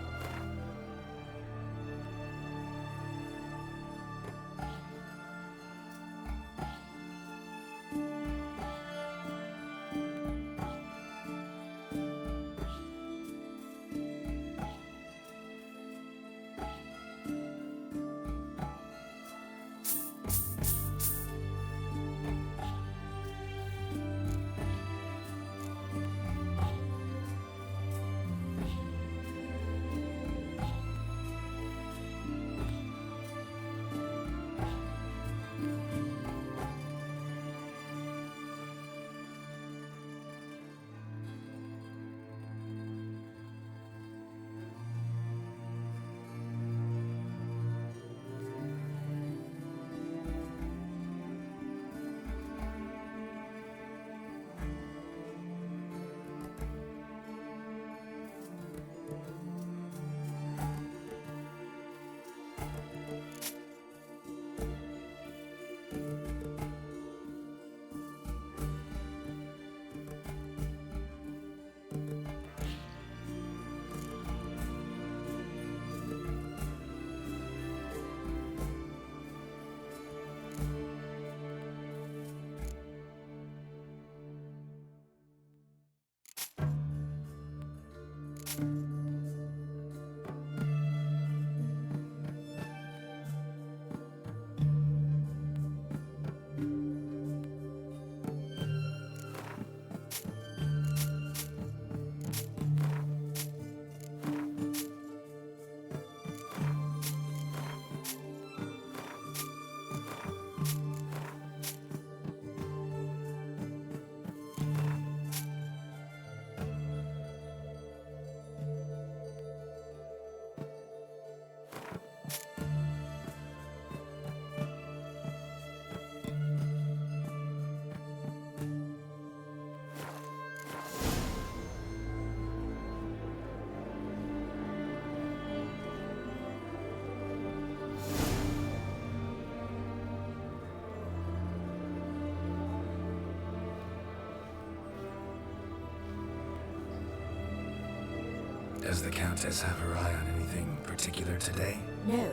Does the Countess have her eye on anything particular today? No,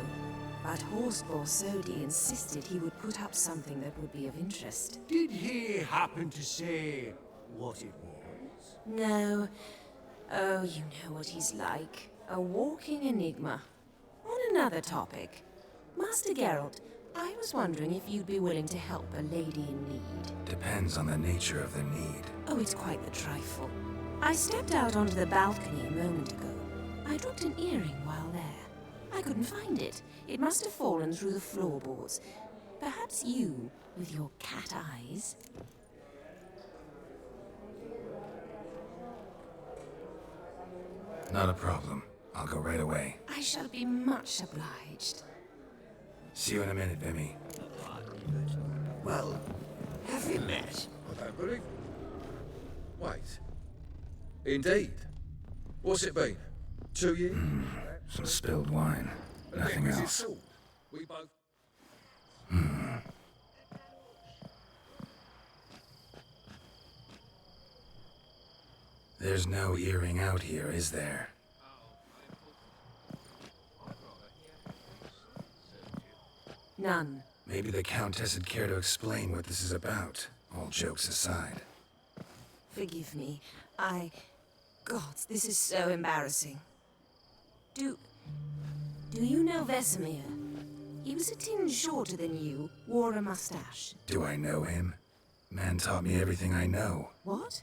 but Horst Borsodi insisted he would put up something that would be of interest. Did he happen to say what it was? No. Oh, you know what he's like. A walking enigma. On another topic, Master Geralt, I was wondering if you'd be willing to help a lady in need. Depends on the nature of the need. Oh, it's quite the trifle. I stepped out onto the balcony a moment ago. I dropped an earring while there. I couldn't find it. It must have fallen through the floorboards. Perhaps you, with your cat eyes... Not a problem. I'll go right away. I shall be much obliged. See you in a minute, Vimy. Well, have we met? Lambury? Wait. Indeed. What's it been? 2 years? Some spilled wine. Nothing Was it else. sold? We both... There's no earring out here, is there? None. Maybe the Countess would care to explain what this is about, all jokes aside. Forgive me. God, this is so embarrassing. Do you know Vesemir? He was a tinge shorter than you, wore a mustache. Do I know him? Man taught me everything I know. What?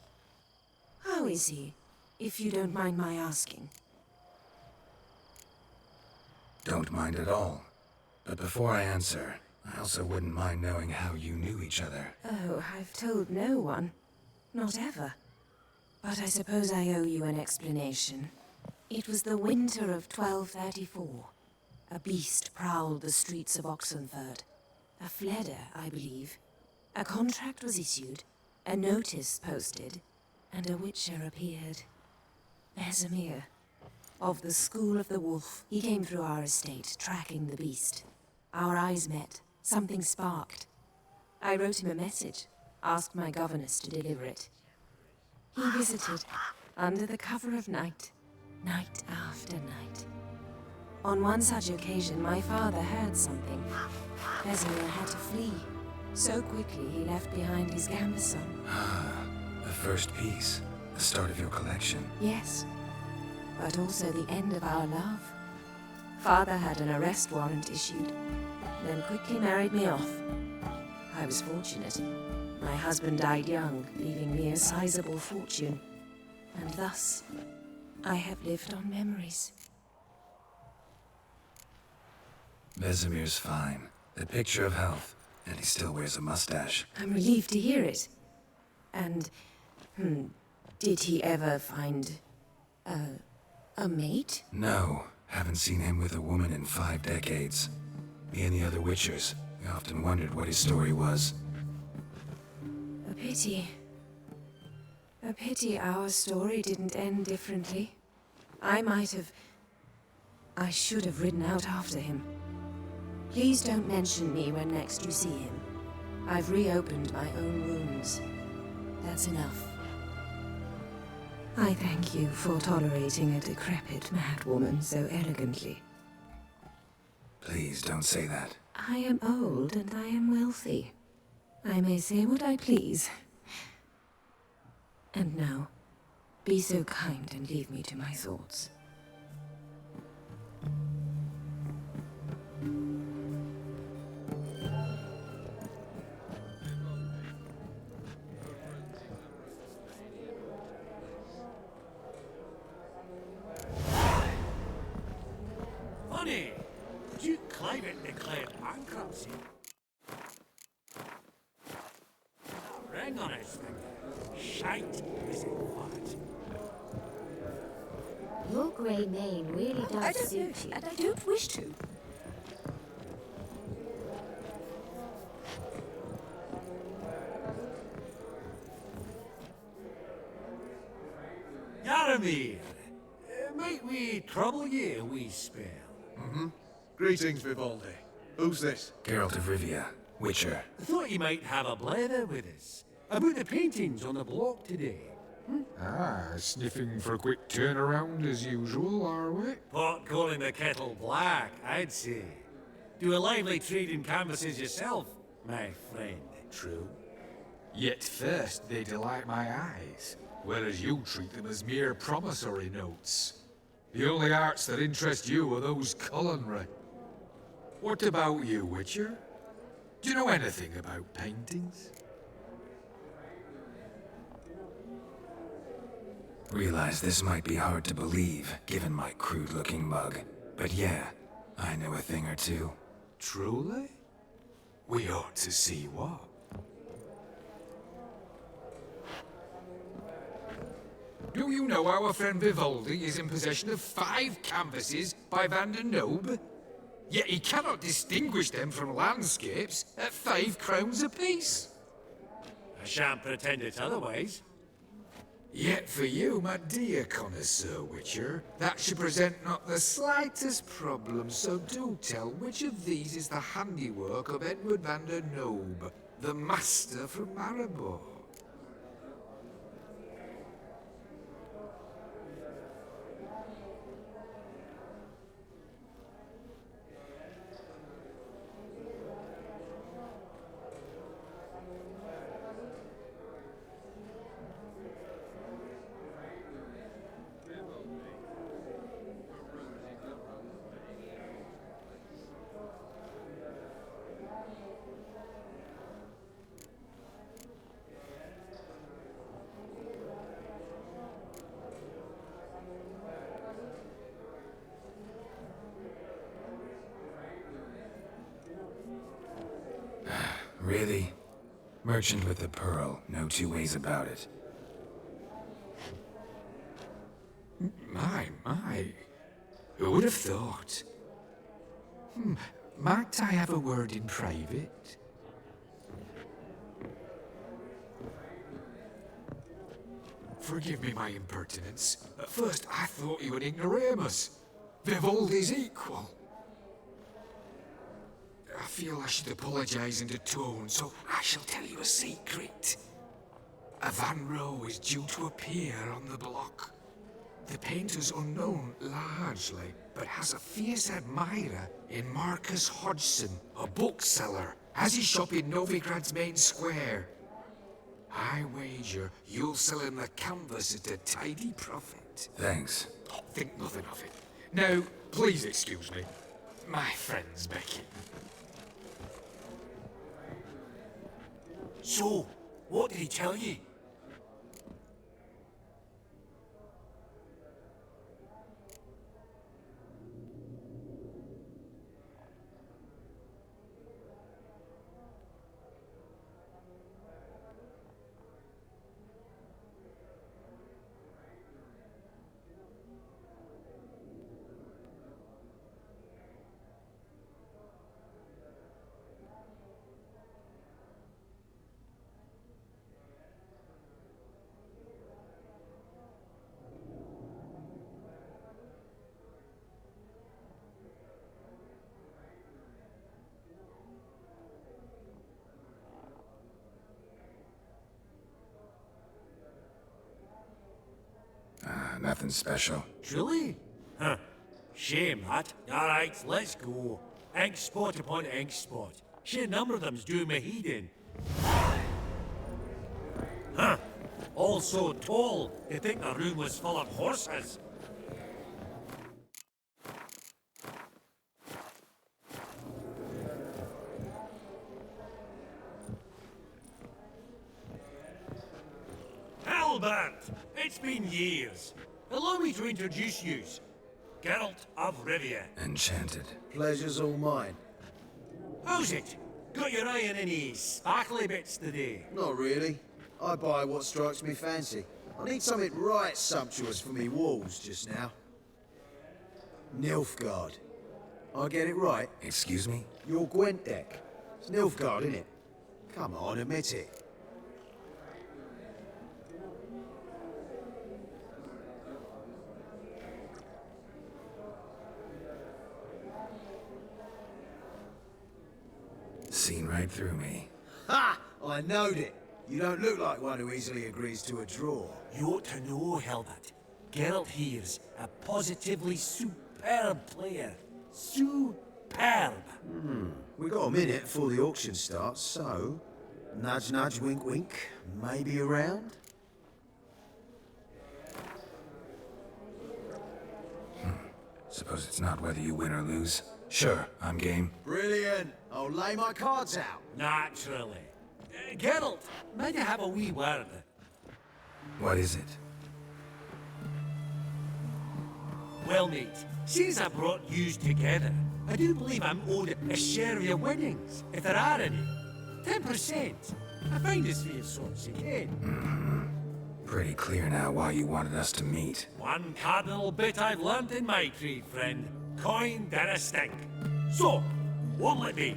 How is he, if you don't mind my asking? Don't mind at all. But before I answer, I also wouldn't mind knowing how you knew each other. Oh, I've told no one. Not ever. But I suppose I owe you an explanation. It was the winter of 1234. A beast prowled the streets of Oxenford. A Fleder, I believe. A contract was issued, a notice posted, and a witcher appeared. Vesemir. Of the School of the Wolf. He came through our estate, tracking the beast. Our eyes met. Something sparked. I wrote him a message, asked my governess to deliver it. He visited, under the cover of night, night after night. On one such occasion, my father heard something. Vesemir had to flee. So quickly, he left behind his gambeson. The first piece, the start of your collection. Yes, but also the end of our love. Father had an arrest warrant issued, then quickly married me off. I was fortunate. My husband died young, leaving me a sizable fortune. And thus, I have lived on memories. Vesemir's fine. The picture of health, and he still wears a mustache. I'm relieved to hear it. And, did he ever find a mate? No, haven't seen him with a woman in 5 decades. Me and the other Witchers, we often wondered what his story was. A pity. A pity our story didn't end differently. I should have ridden out after him. Please don't mention me when next you see him. I've reopened my own wounds. That's enough. I thank you for tolerating a decrepit madwoman so elegantly. Please don't say that. I am old and I am wealthy. I may say what I please. And now, be so kind and leave me to my thoughts. Funny, Duke Clement declared bankruptcy. Ring on his finger. Shite is it what? Your grey mane really does suit you. And I don't wish to. Yaramir, might we trouble ye a wee spell? Greetings, Vivaldi. Who's this? Geralt of Rivia, Witcher. I thought you might have a blather with us about the paintings on the block today. Sniffing for a quick turnaround as usual, are we? Pot calling the kettle black, I'd say. Do a lively trade in canvases yourself, my friend. True. Yet first they delight my eyes, whereas you treat them as mere promissory notes. The only arts that interest you are those culinary. What about you, Witcher? Do you know anything about paintings? Realize this might be hard to believe, given my crude-looking mug. But yeah, I know a thing or two. Truly? We ought to see what. Do you know our friend Vivaldi is in possession of 5 canvases by Van der Nobe? Yet he cannot distinguish them from landscapes at 5 crowns apiece. I shan't pretend it's otherwise. Yet for you, my dear connoisseur Witcher, that should present not the slightest problem, so do tell which of these is the handiwork of Edward van der Nobe, the master from Maribor. Really? Merchant with the pearl, no two ways about it. My. Who would have thought? Might I have a word in private? Forgive me my impertinence. At first I thought you an ignoramus. Vivaldi's equal. I feel I should apologize in tone, so I shall tell you a secret. A Van Row is due to appear on the block. The painter's unknown largely, but has a fierce admirer in Marcus Hodgson, a bookseller. Has his shop in Novigrad's main square. I wager you'll sell him the canvas at a tidy profit. Thanks. Think nothing of it. Now, please excuse me. My friend's Becky. So, what did he tell you? Nothing special. Truly? Huh. Shame that. Alright, let's go. Ink spot upon ink spot. Sheer number of them's doing me heed in. Huh. All so tall, you'd think the room was full of horses. Albert! It's been years. Allow me to introduce yous. Geralt of Rivia. Enchanted. Pleasure's all mine. How's it? Got your eye on any sparkly bits today? Not really. I buy what strikes me fancy. I need something right sumptuous for me walls just now. Nilfgaard. I get it right? Excuse me? Your Gwent deck. It's Nilfgaard, isn't it? Come on, admit it. Seen right through me. Ha! I knowed it. You don't look like one who easily agrees to a draw. You ought to know, Helmut. Geralt here's a positively superb player. Superb! We got a minute before the auction starts, so... Nudge, nudge, wink, wink. Maybe around? Suppose it's not whether you win or lose. Sure, I'm game. Brilliant. I'll lay my cards out. Naturally. Geralt, might I have a wee word? What is it? Well, mate, since I brought yous together, I do believe I'm owed a share of your winnings, if there are any. 10%. I find this fair sorts again. Pretty clear now why you wanted us to meet. One cardinal bit I've learned in my trade, friend. Coin did a stink. So, what'll it be?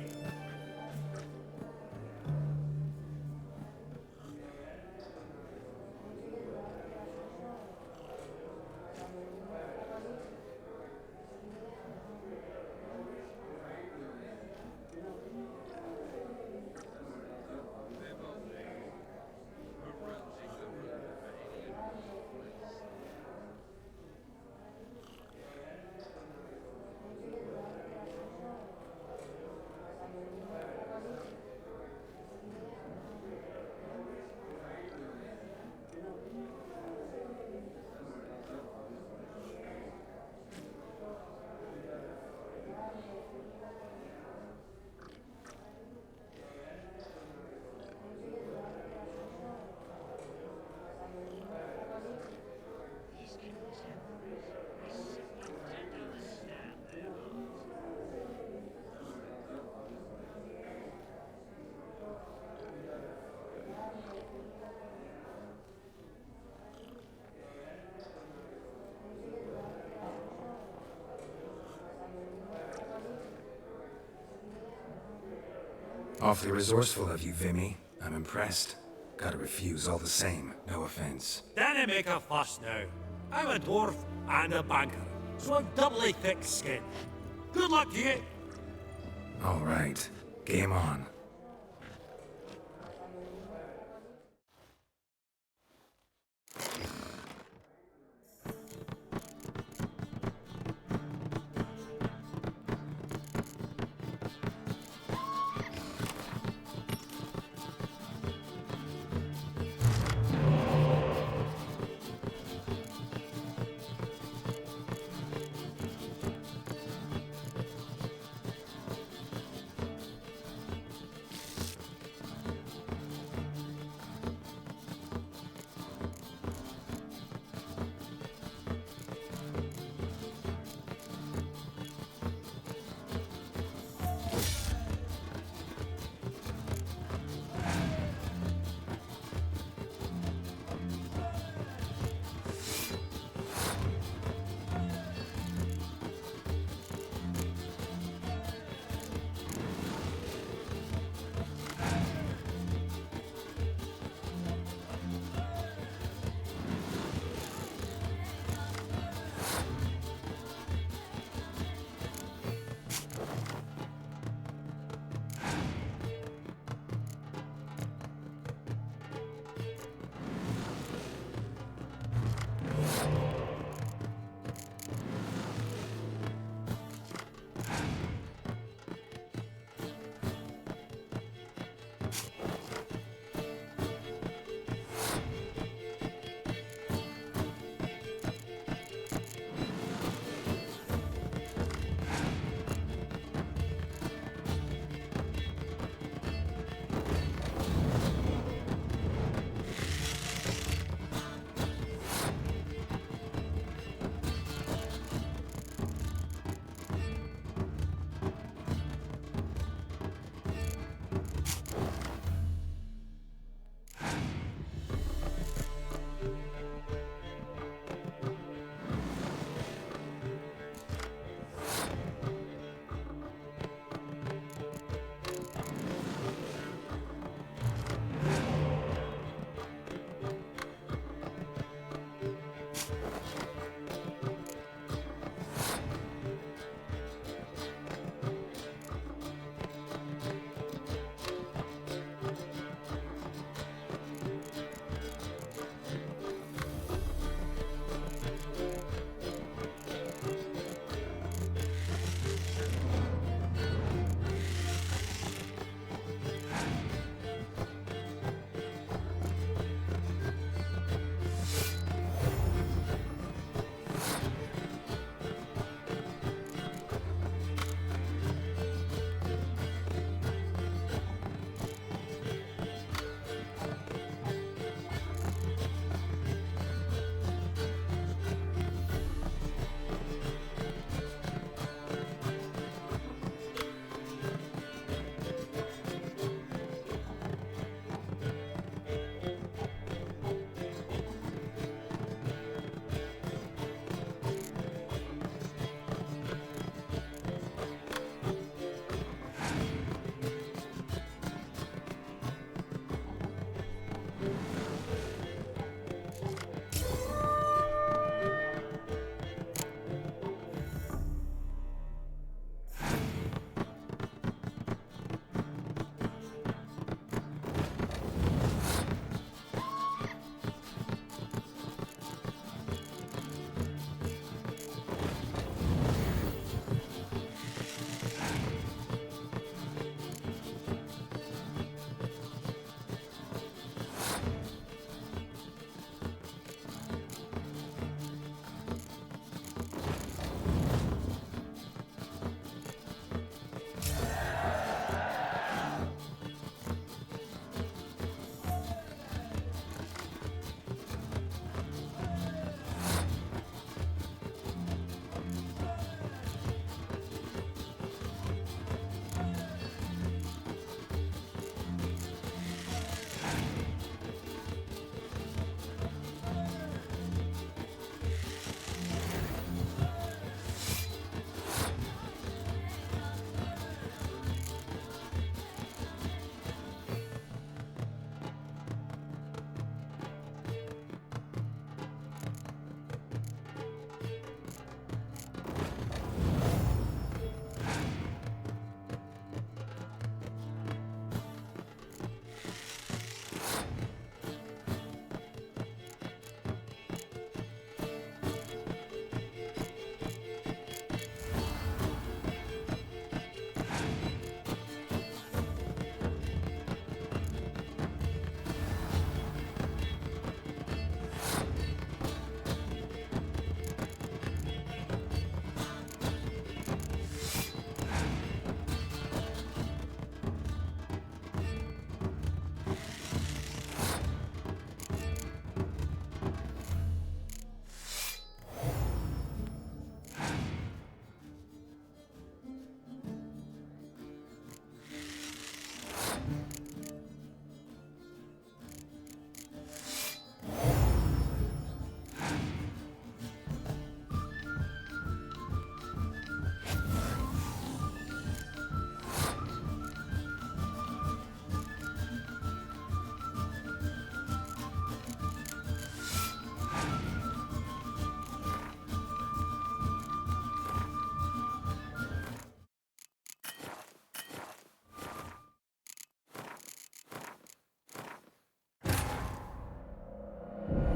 Awfully resourceful of you, Vimy. I'm impressed. Gotta refuse all the same, no offense. Dinna make a fuss now. I'm a dwarf and a banker, so I've doubly thick skin. Good luck to you. All right, game on.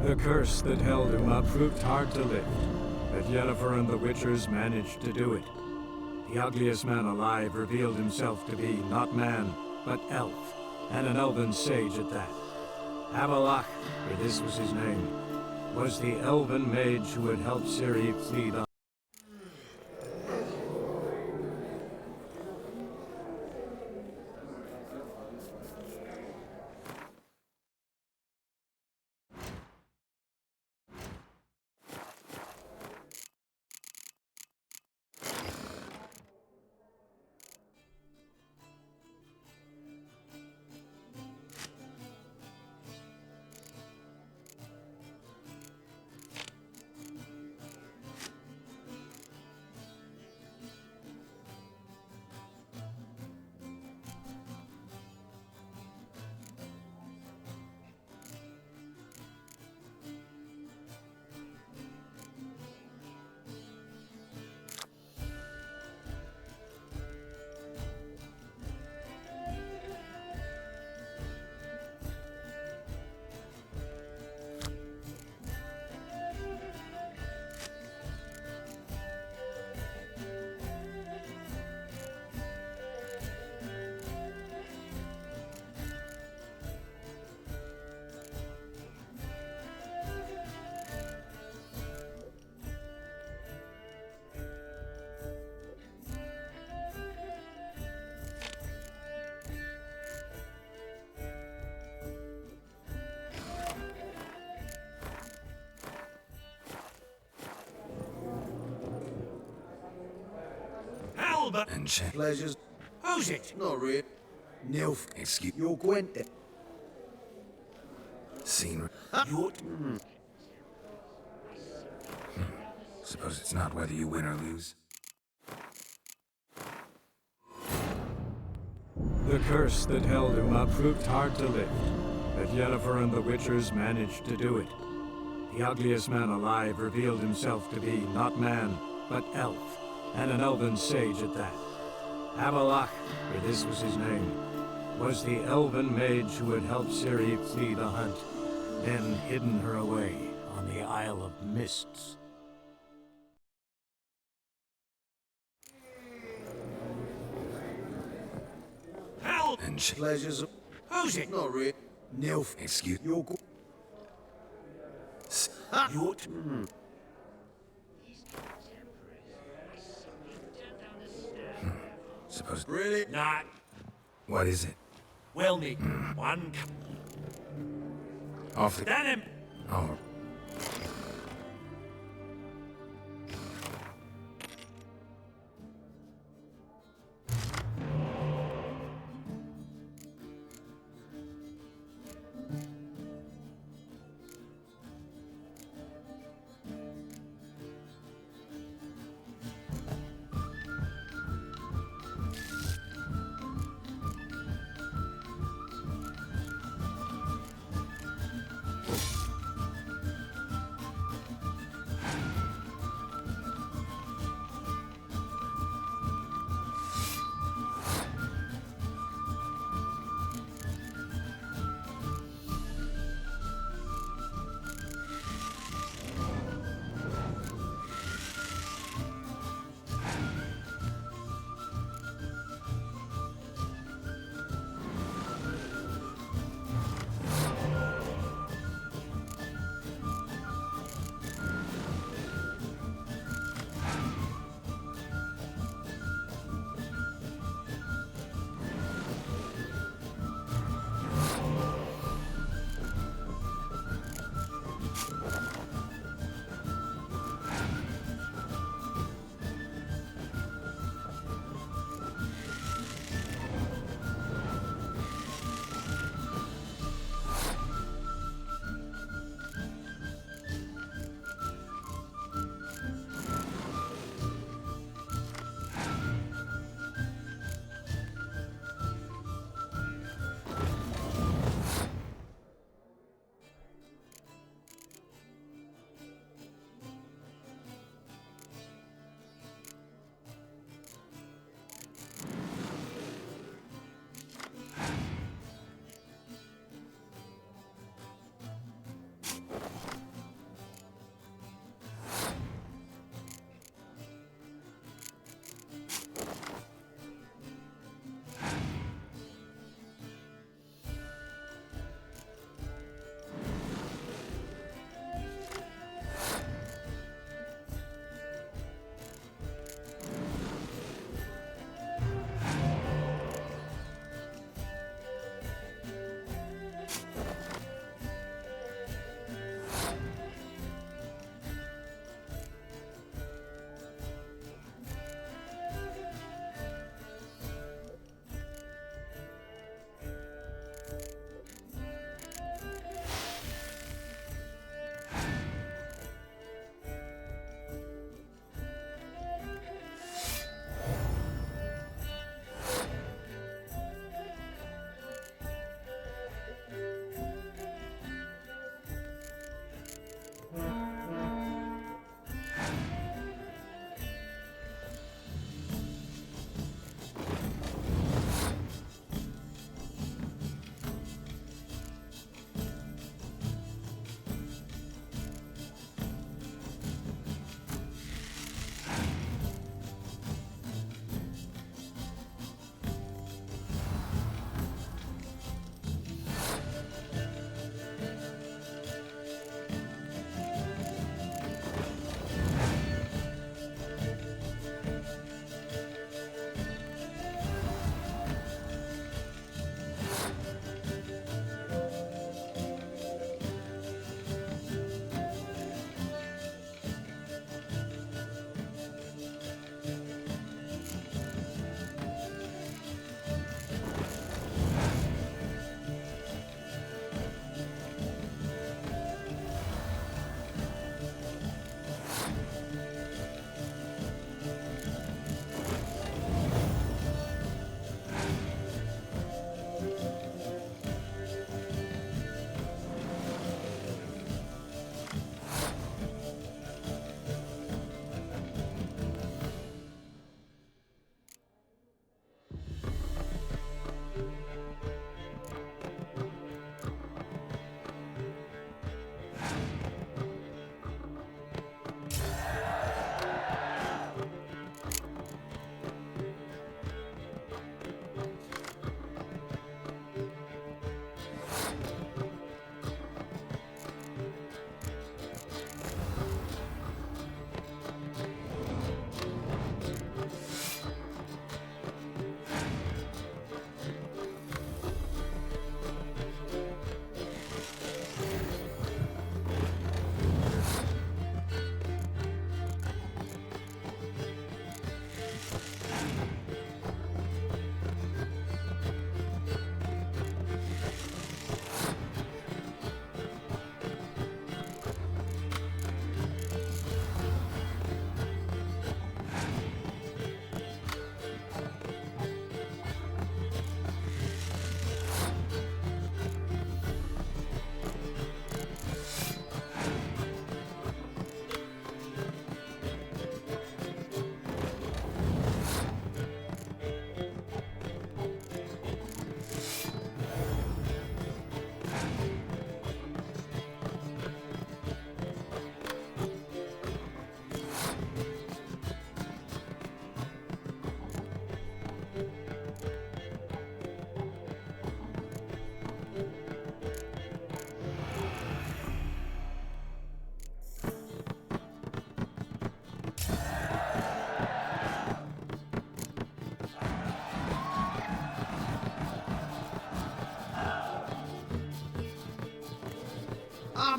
The curse that held him up proved hard to lift, but Yennefer and the Witchers managed to do it. The ugliest man alive revealed himself to be not man, but elf, and an elven sage at that. Avalach, for this was his name, was the elven mage who had helped Ciri flee the Albert! And check. Pleasures. Who's it? Not really. Nilf. Excuse. You're Gwent. Seen. You. Suppose it's not whether you win or lose. The curse that held him up proved hard to lift, but Yennefer and the Witchers managed to do it. The ugliest man alive revealed himself to be not man, but elf, and an elven sage at that. Avalach, for this was his name, was the elven mage who had helped Ciri flee the hunt, then hidden her away on the Isle of Mists. Help! And check. Pleasures. Who's it? Not really. Nilf. Excuse. You're You. Suppose. Really? Nah. What is it? We'll need one. Off the. Stand him! Oh.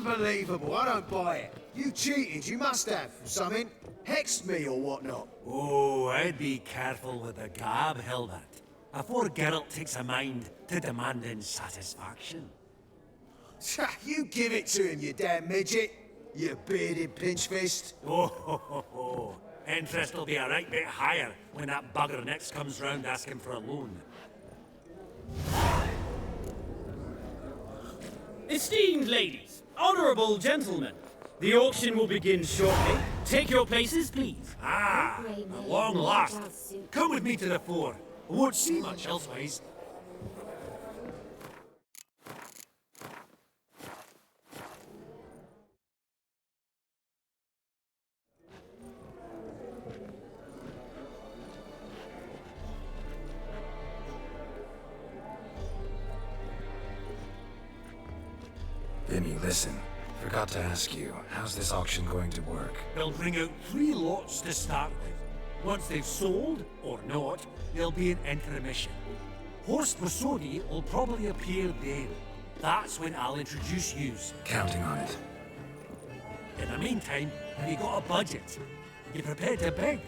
Unbelievable, I don't buy it. You cheated, you must have. Something. Hexed me or whatnot. Oh, I'd be careful with the gab, Hilbert. Afore Geralt takes a mind to demanding satisfaction. You give it to him, you damn midget. You bearded pinchfist. Oh, ho, ho, ho. Interest will be a right bit higher when that bugger next comes round asking for a loan. Esteemed ladies, honourable gentlemen, the auction will begin shortly. Take your places, please. Ah, at long last. Come with me to the fore. I won't see much elsewise. Vinny, listen. Forgot to ask you, how's this auction going to work? They'll bring out 3 lots to start with. Once they've sold, or not, there'll be an intermission. Horst Bossoni will probably appear then. That's when I'll introduce yous. Counting on it. In the meantime, have you got a budget? You prepared to beg?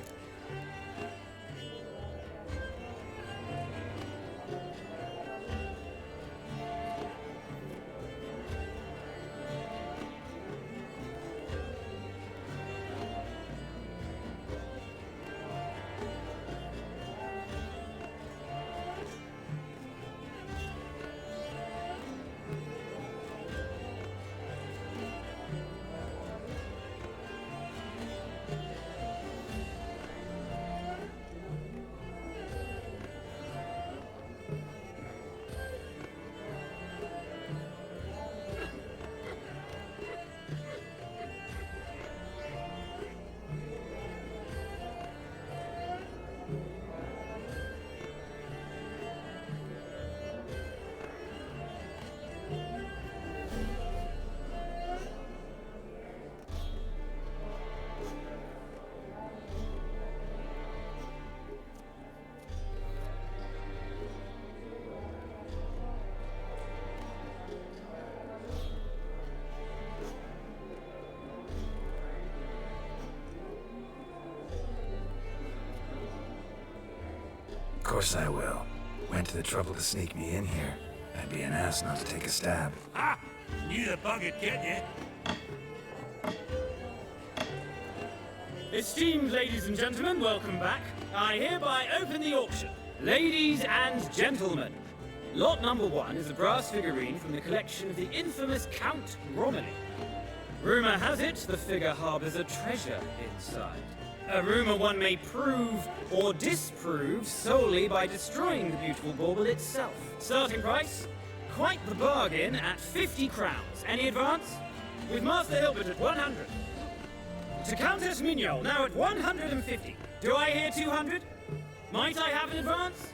Of course I will. Went to the trouble to sneak me in here. I'd be an ass not to take a stab. Ah! Knew the bug'd get you. Esteemed ladies and gentlemen, welcome back. I hereby open the auction. Ladies and gentlemen, lot number 1 is a brass figurine from the collection of the infamous Count Romilly. Rumour has it the figure harbours a treasure inside. A rumour one may prove or disprove solely by destroying the beautiful bauble itself. Starting price? Quite the bargain at 50 crowns. Any advance? With Master Hilbert at 100. To Countess Mignol, now at 150. Do I hear 200? Might I have an advance?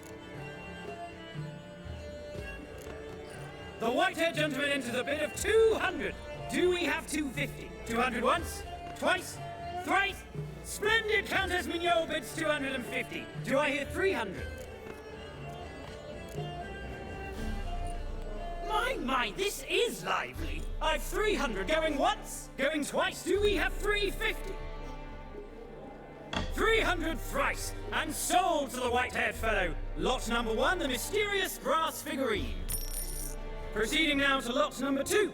The white-haired gentleman enters a bid of 200. Do we have 250? 200 once? Twice? Thrice? Splendid! Countess Mignol bids 250. Do I hear 300? My, this is lively. I've 300 going once, going twice. Do we have 350? 300 thrice, and sold to the white-haired fellow. Lot number 1, the mysterious brass figurine. Proceeding now to lot number 2.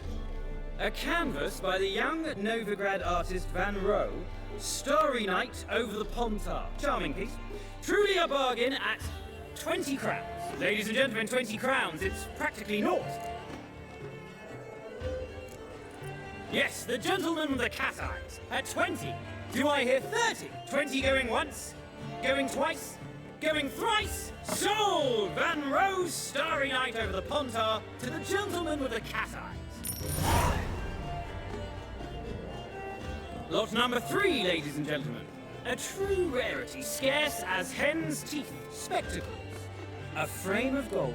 A canvas by the young Novigrad artist Van Rohe, Starry Night over the Pontar. Charming piece. Truly a bargain at 20 crowns. Ladies and gentlemen, 20 crowns, it's practically naught. Yes, the gentleman with the cat eyes, at 20. Do I hear 30? 20 going once, going twice, going thrice. Sold! Van Rohe's Starry Night over the Pontar to the gentleman with the cat eyes. Lot number 3, ladies and gentlemen. A true rarity, scarce as hen's teeth. Spectacles. A frame of gold,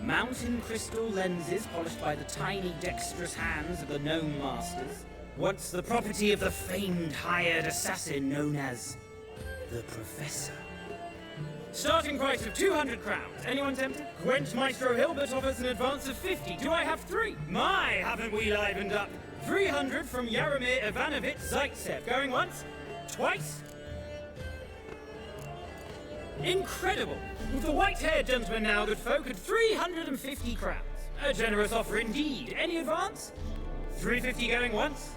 mountain crystal lenses polished by the tiny dexterous hands of the gnome masters. Once the property of the famed hired assassin known as the Professor. Starting price of 200 crowns. Anyone tempted? Gwent Maestro Hilbert offers an advance of 50. Do I have 3? My, haven't we livened up? 300 from Yaromir Ivanovich Zaitsev. Going once, twice. Incredible! With the white-haired gentleman now, good folk, at 350 crowns. A generous offer indeed. Any advance? 350 going once?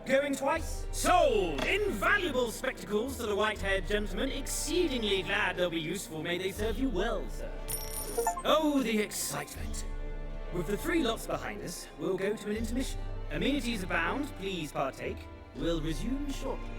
Going twice? Sold! Invaluable spectacles to the white-haired gentleman. Exceedingly glad they'll be useful. May they serve you well, sir. Oh, the excitement. With the 3 lots behind us, we'll go to an intermission. Amenities abound. Please partake. We'll resume shortly.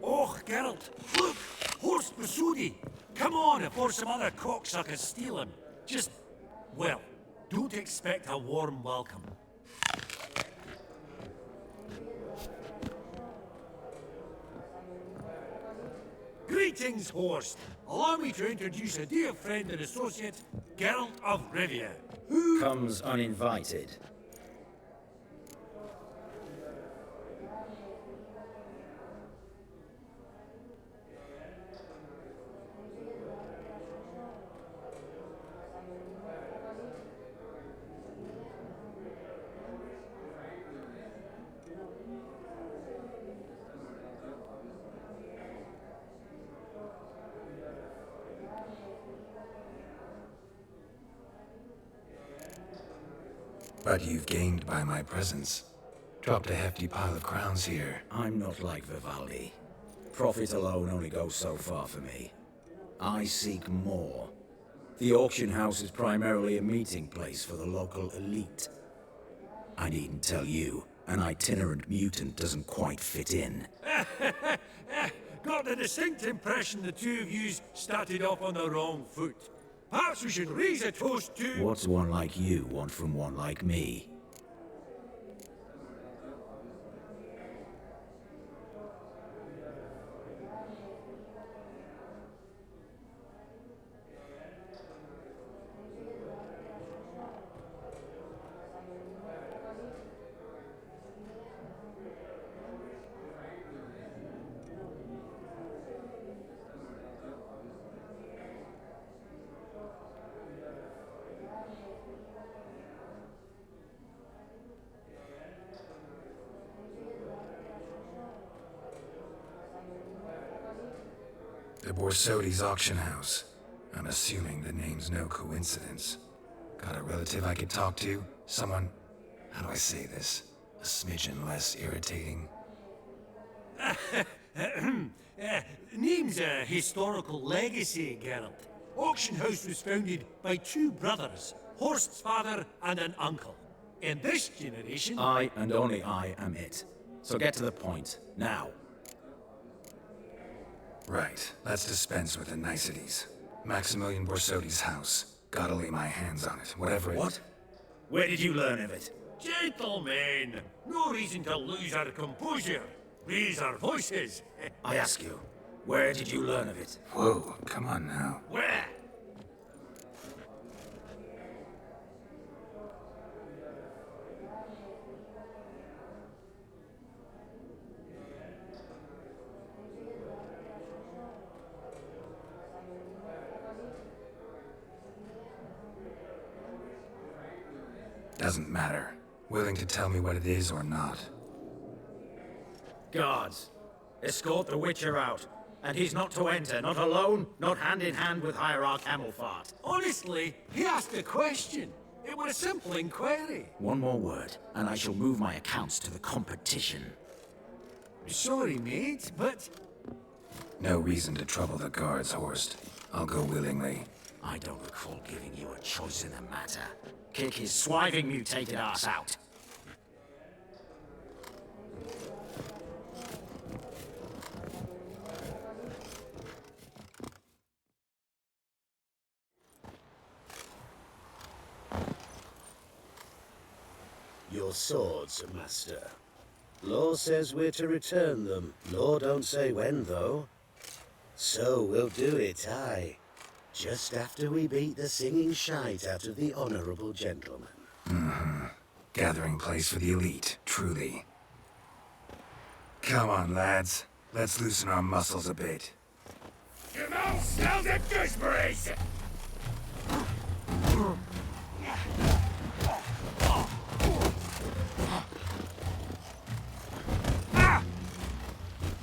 Oh, Geralt, look! Horst Masudi! Come on before some other cocksuckers steal him. Just, well, don't expect a warm welcome. Greetings, Horst. Allow me to introduce a dear friend and associate, Geralt of Rivia. Who comes uninvited? But you've gained by my presence. Dropped a hefty pile of crowns here. I'm not like Vivaldi. Profit alone only goes so far for me. I seek more. The auction house is primarily a meeting place for the local elite. I needn't tell you, an itinerant mutant doesn't quite fit in. Got the distinct impression the two of yous started off on the wrong foot. Perhaps we should raise a toast to... What's one like you want from one like me? The Borsodi's auction house. I'm assuming the name's no coincidence. Got a relative I could talk to? Someone, how do I say this? A smidgen less irritating? Name's a historical legacy, Geralt. Auction house was founded by 2 brothers, Horst's father and an uncle. In this generation... I and only I am it. So get to the point, now. Right, let's dispense with the niceties. Maximilian Borsodi's house. Gotta lay my hands on it, whatever it... What? Where did you learn of it? Gentlemen, no reason to lose our composure. Raise our voices. I ask you, where did you learn of it? Whoa, come on now. Where? Doesn't matter. Willing to tell me what it is or not. Guards, escort the Witcher out. And he's not to enter, not alone, not hand in hand with Hierarch Hamelfart. Honestly, he asked a question. It was a simple inquiry. One more word, and I shall move my accounts to the competition. Sorry, mate, but... No reason to trouble the guards, Horst. I'll go willingly. I don't recall giving you a choice in the matter. Kick his swiving mutated ass out. Your swords, Master. Law says we're to return them. Law don't say when, though. So we'll do it, aye. Just after we beat the singing shite out of the honorable gentleman. Mm-hmm. Gathering place for the elite, truly. Come on, lads. Let's loosen our muscles a bit. Your mouth smells of gooseberries!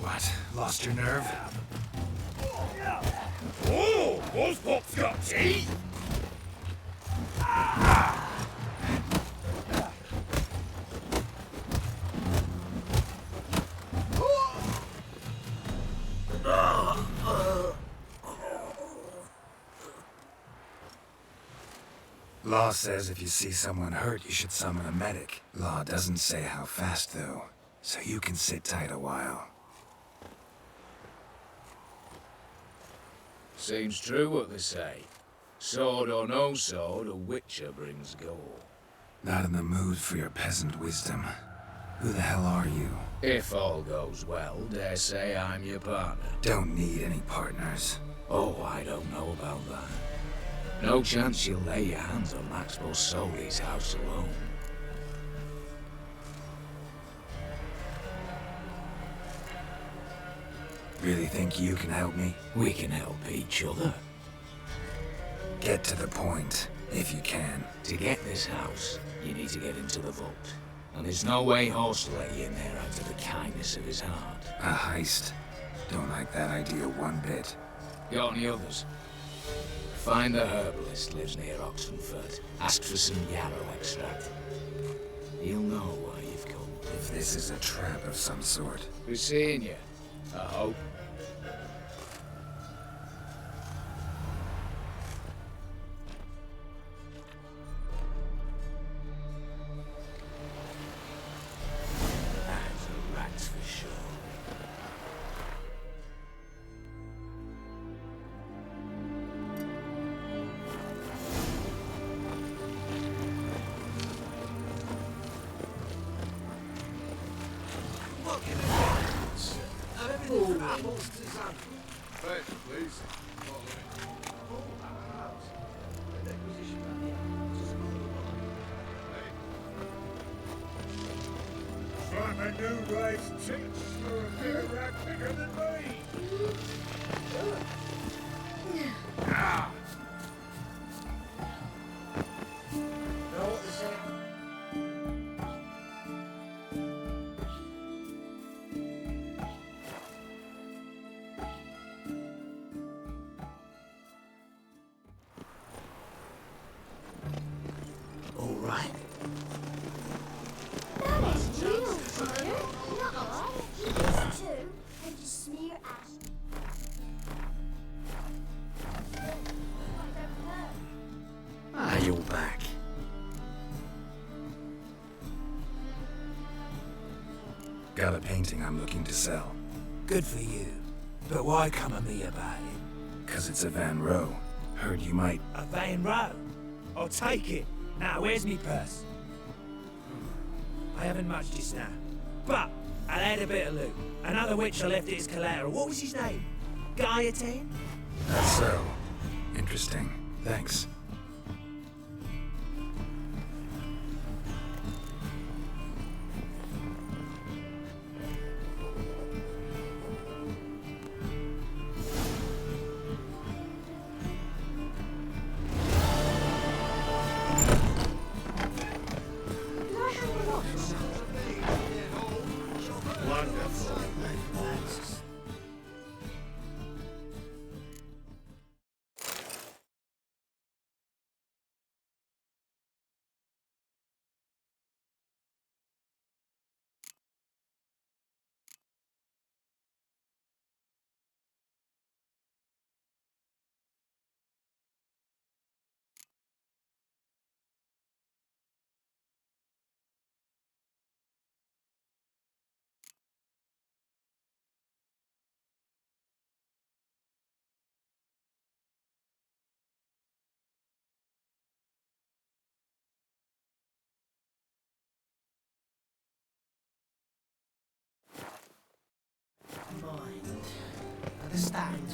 What? Lost your nerve? Oh, those pups got teeth! Law says if you see someone hurt, you should summon a medic. Law doesn't say how fast, though, so you can sit tight a while. Seems true what they say. Sword or no sword, a witcher brings gore. Not in the mood for your peasant wisdom. Who the hell are you? If all goes well, dare say I'm your partner. Don't need any partners. Oh, I don't know about that. No chance you'll lay your hands on Max Borsoli's house alone. Really think you can help me? We can help each other. Get to the point, if you can. To get this house, you need to get into the vault. And there's no way Horst will let you in there out of the kindness of his heart. A heist? Don't like that idea one bit. Got any others? Find the herbalist lives near Oxenfurt. Ask for some yarrow extract. He'll know why you've come. If this is a trap of some sort. We're seeing you, I hope. That's a rat for sure. Hey, please. From a new wife's tits for a bigger rat bigger than me! Ah! Know what they say? All right. That is real fire. No, this too. And just smear ash. Ah, you're back. Got a painting I'm looking to sell. Good for you. But why come at me about it? 'Cause it's a Van Row. Heard you might. A Van Row? I'll take it. Now, where's me purse? I haven't much just now. But I had a bit of loot. Another witcher left it as collateral. What was his name? Guillotine? That's so. Interesting. Thanks. Mind. Understand?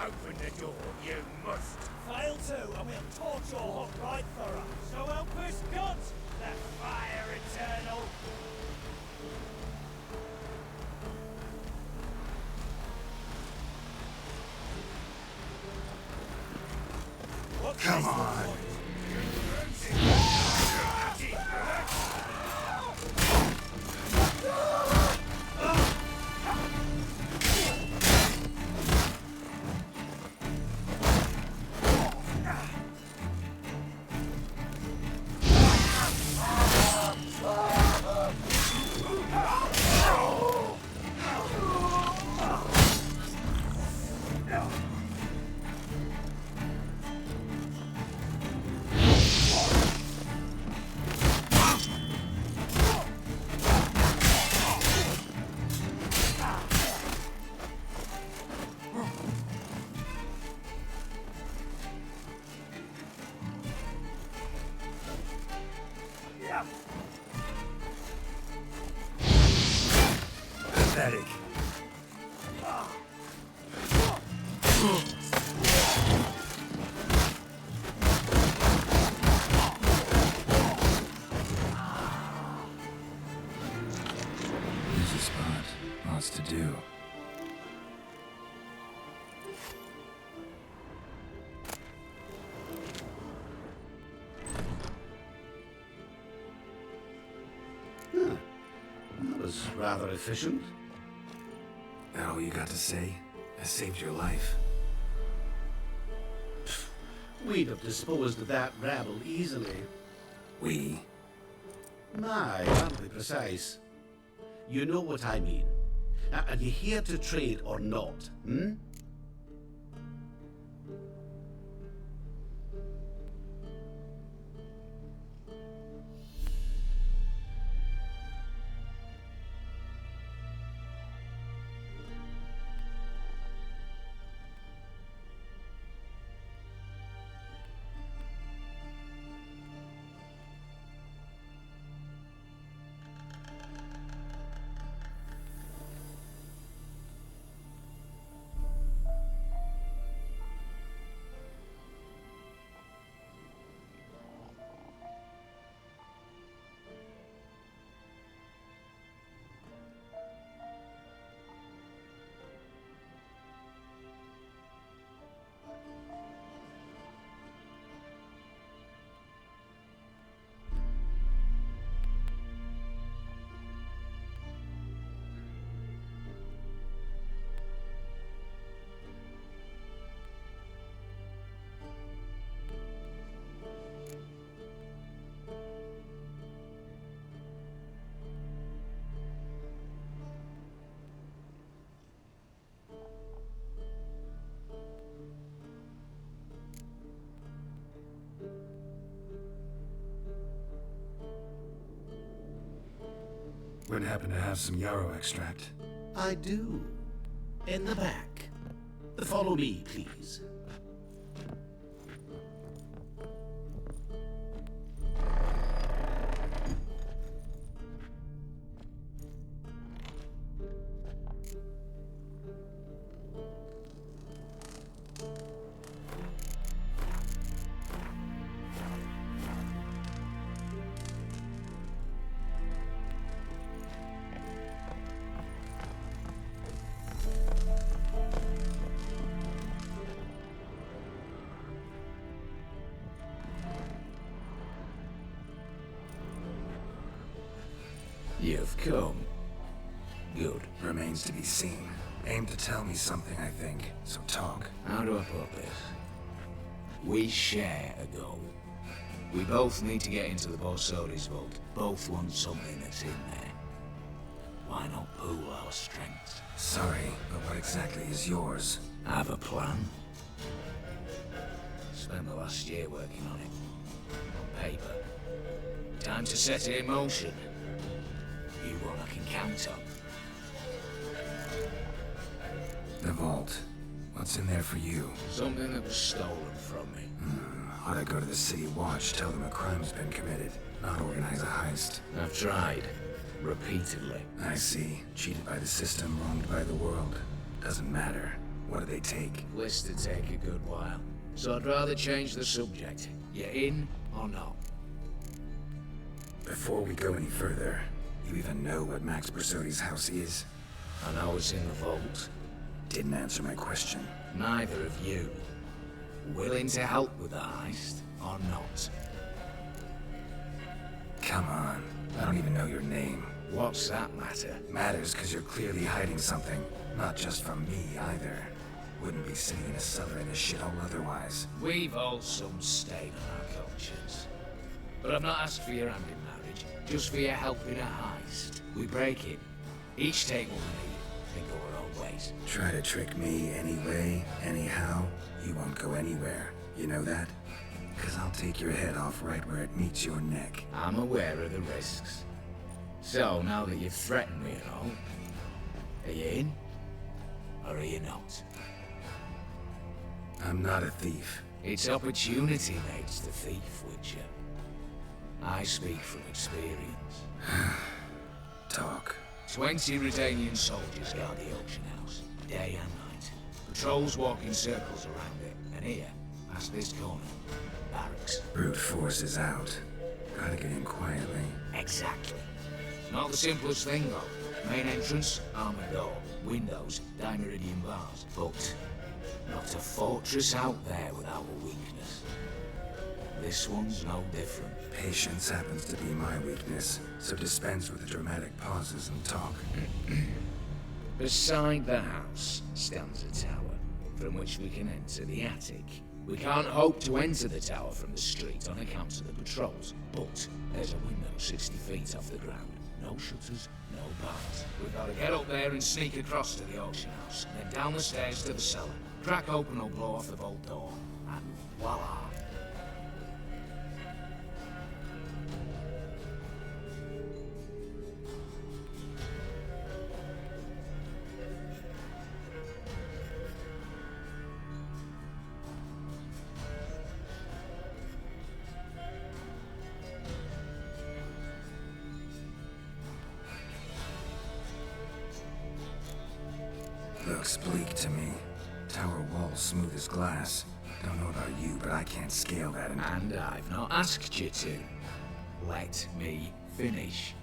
Open the door, you must. Fail to, and we'll torch your hot right thorough. So help us God, the fire eternal. Come on. Pathetic. Here's a spot. Lots to do. That was rather efficient. That all you got to say? I saved your life. We'd have disposed of that rabble easily. We? My, aren't we precise? You know what I mean. Are you here to trade or not, hmm? Wouldn't happen to have some yarrow extract? I do. In the back. Follow me, please. You've come. Good. Remains to be seen. Aim to tell me something, I think. So talk. How do I put this? We share a goal. We both need to get into the Borsodi's vault. Both want something that's in there. Why not pool our strengths? Sorry, but what exactly is yours? I have a plan. Spent the last year working on it. On paper. Time to set it in motion. You one I can count on. The vault. What's in there for you? Something that was stolen from me. Ought I go to the City Watch, tell them a crime's been committed, not organize a heist? I've tried. Repeatedly. I see. Cheated by the system, wronged by the world. Doesn't matter. What do they take? Lists to take a good while. So I'd rather change the subject. You in or not? Before we go any further, you even know what Max Bersodi's house is? I know it's in the vault. Didn't answer my question. Neither of you. Willing to help with the heist or not? Come on. I don't even know your name. What's that matter? Matters because you're clearly hiding something. Not just from me, either. Wouldn't be sitting in a cellar in a shithole otherwise. We've all some stain on our cultures. But I've not asked for your hand in marriage, just for your help in a heist. We break it. Each take what we need, then go our own ways. Try to trick me anyway, anyhow, you won't go anywhere. You know that? Because I'll take your head off right where it meets your neck. I'm aware of the risks. So, now that you've threatened me and all, are you in? Or are you not? I'm not a thief. It's opportunity makes the thief, Witcher. I speak from experience. Talk. 20 Redanian soldiers guard the auction house, day and night. Patrols walk in circles around it, and here, past this corner, barracks. Brute force is out. Gotta get in quietly. Exactly. Not the simplest thing, though. Main entrance, armored door. Windows, dimeridian bars. But not a fortress out there without a weakness. This one's no different. Patience happens to be my weakness, so dispense with the dramatic pauses and talk. Beside the house stands a tower, from which we can enter the attic. We can't hope to enter the tower from the street on account of the patrols, but there's a window 60 feet off the ground. No shutters, no bars. We've got to get up there and sneak across to the auction house, then down the stairs to the cellar. Crack open or blow off the vault door, and voila! Looks bleak to me. Tower walls smooth as glass. Don't know about you, but I can't scale that. And I've not asked you to. Let me finish.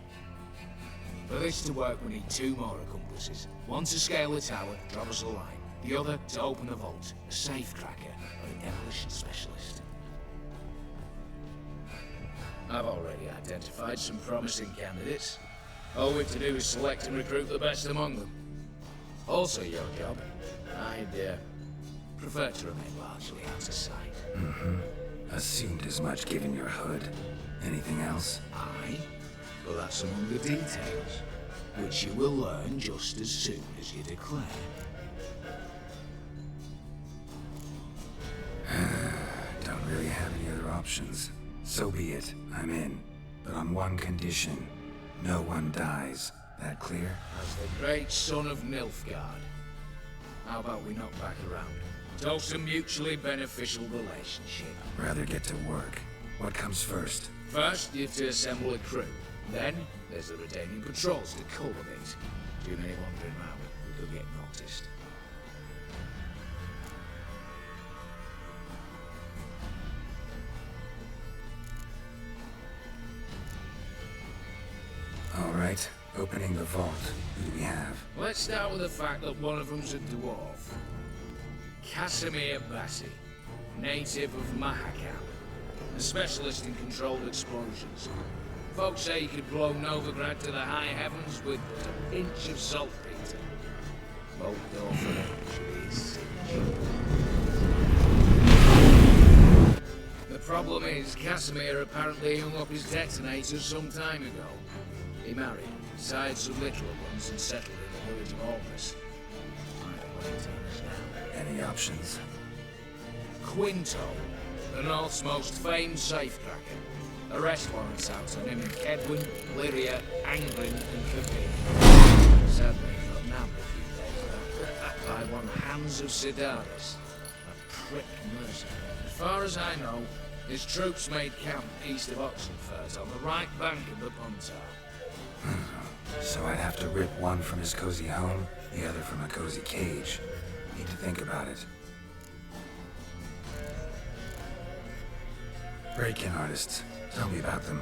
For this to work, we need 2 more accomplices. One to scale the tower, drop us a line. The other to open the vault, a safe cracker or a demolition specialist. I've already identified some promising candidates. All we have to do is select and recruit the best among them. Also your job. I'd prefer to remain largely out of sight. Assumed as much given your hood. Anything else? Aye. Well, that's among the details, which you will learn just as soon as you declare. Don't really have any other options. So be it. I'm in. But on one condition. No one dies. That clear? As the great son of Nilfgaard. How about we knock back around? Toast a mutually beneficial relationship. Rather get to work. What comes first? First, you have to assemble a crew. Then, there's the Redanian patrols to cultivate. Too many wandering round, we could get noticed. All right. Opening the vault. Who do we have? Let's start with the fact that one of them's a dwarf. Casimir Bassi, native of Mahakam, a specialist in controlled explosions. Folks say he could blow Novigrad to the high heavens with a pinch of saltpeter. Bolt door for him should be a cinch. The problem is, Casimir apparently hung up his detonators some time ago. He married, sired some literal ones, and settled in the village of Almas. I don't want to turn us down. Any options? Quinto, the North's most famed safecracker. Arrest warrants out on him in Kedwin, Lyria, Anglin, and Kabir. Sadly, he got nabbed a few days ago by one Hans of Sidaris, a prick mercenary. As far as I know, his troops made camp east of Oxenfurt on the right bank of the Pontar. So I'd have to rip one from his cozy home, the other from a cozy cage. Need to think about it. Break-in artists. Tell me about them.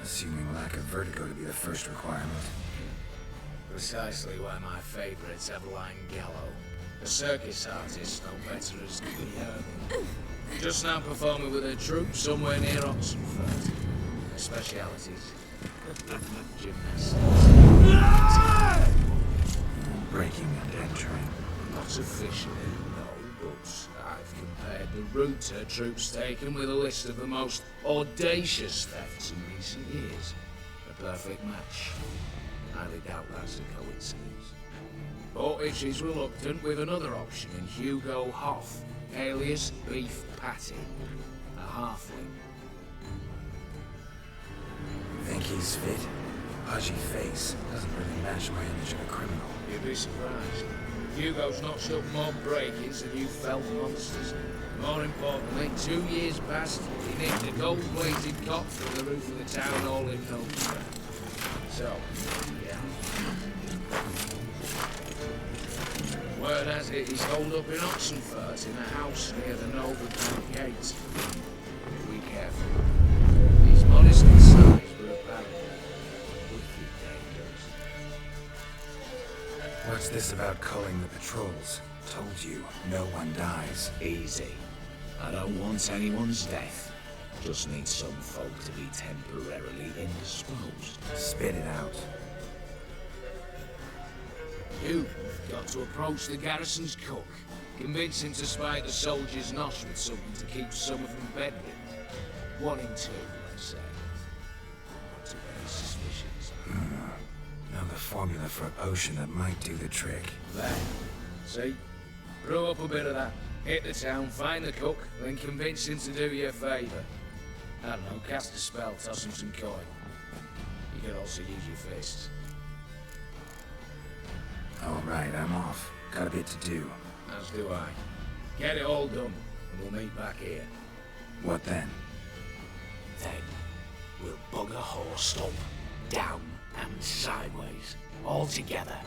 Assuming lack of vertigo to be the first requirement. Precisely why my favourite's Eveline Gallo. A circus artist, no better as can be heard. Just now performing with her troupe somewhere near Oxenford. Her specialities. Gymnastics. Breaking and entering. Not officially, no, but I've compared the route her troope's taken with a list of the most audacious thefts in recent years. A perfect match. Highly doubt that's a coincidence. But if she's reluctant with another option in Hugo Hoff, alias Beef Patty, a halfling. Think he's fit? Pudgy face. Doesn't really match my image of a criminal. You'd be surprised. Hugo's notched up more break-ins than you felt monsters. More importantly, 2 years past, he nicked a gold-plated cop through the roof of the town hall in November. So, yeah. Word has it he's holed up in Oxenfurt in a house near the Novigrad Gate. Be careful. He's modest in size, but apparently wicked dangerous. What's this about culling the patrols? Told you, no one dies. Easy. I don't want anyone's death. Just need some folk to be temporarily indisposed. Spit it out. You've got to approach the garrison's cook. Convince him to spy the soldiers' nosh with something to keep some of them bedridden. 1 in 2, let's say. Not too many suspicions. Now the formula for a potion that might do the trick. There. See? Brew up a bit of that. Hit the town, find the cook, then convince him to do you a favour. I don't know, cast a spell, toss him some coin. You can also use your fists. All right, I'm off. Got a bit to do. As do I. Get it all done, and we'll meet back here. What then? Then, we'll bugger horse up, down and sideways, all together.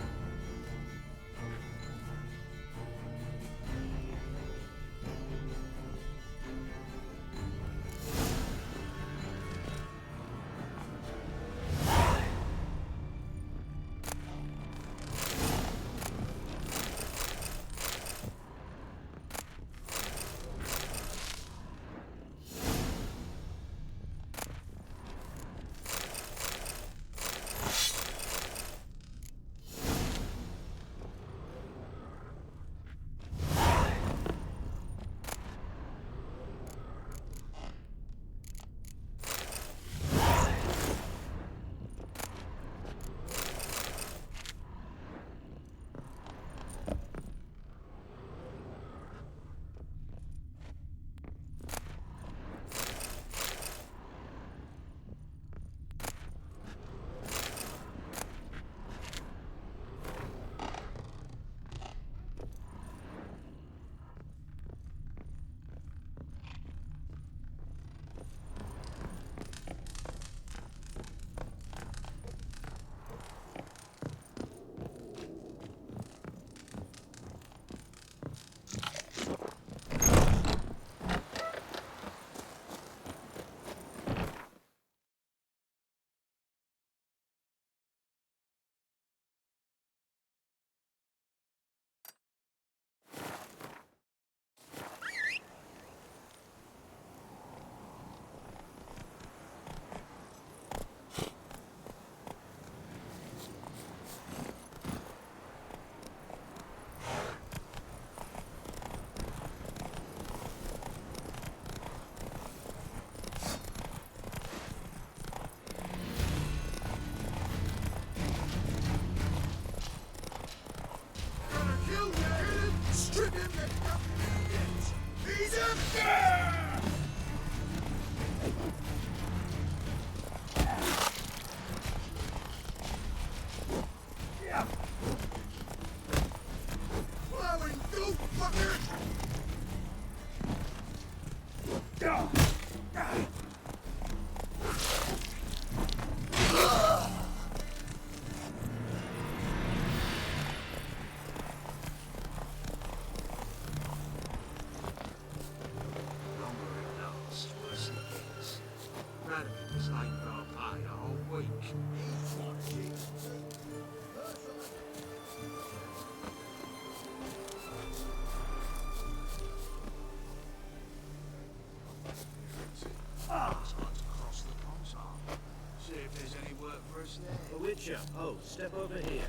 A Witcher. Oh, step over here.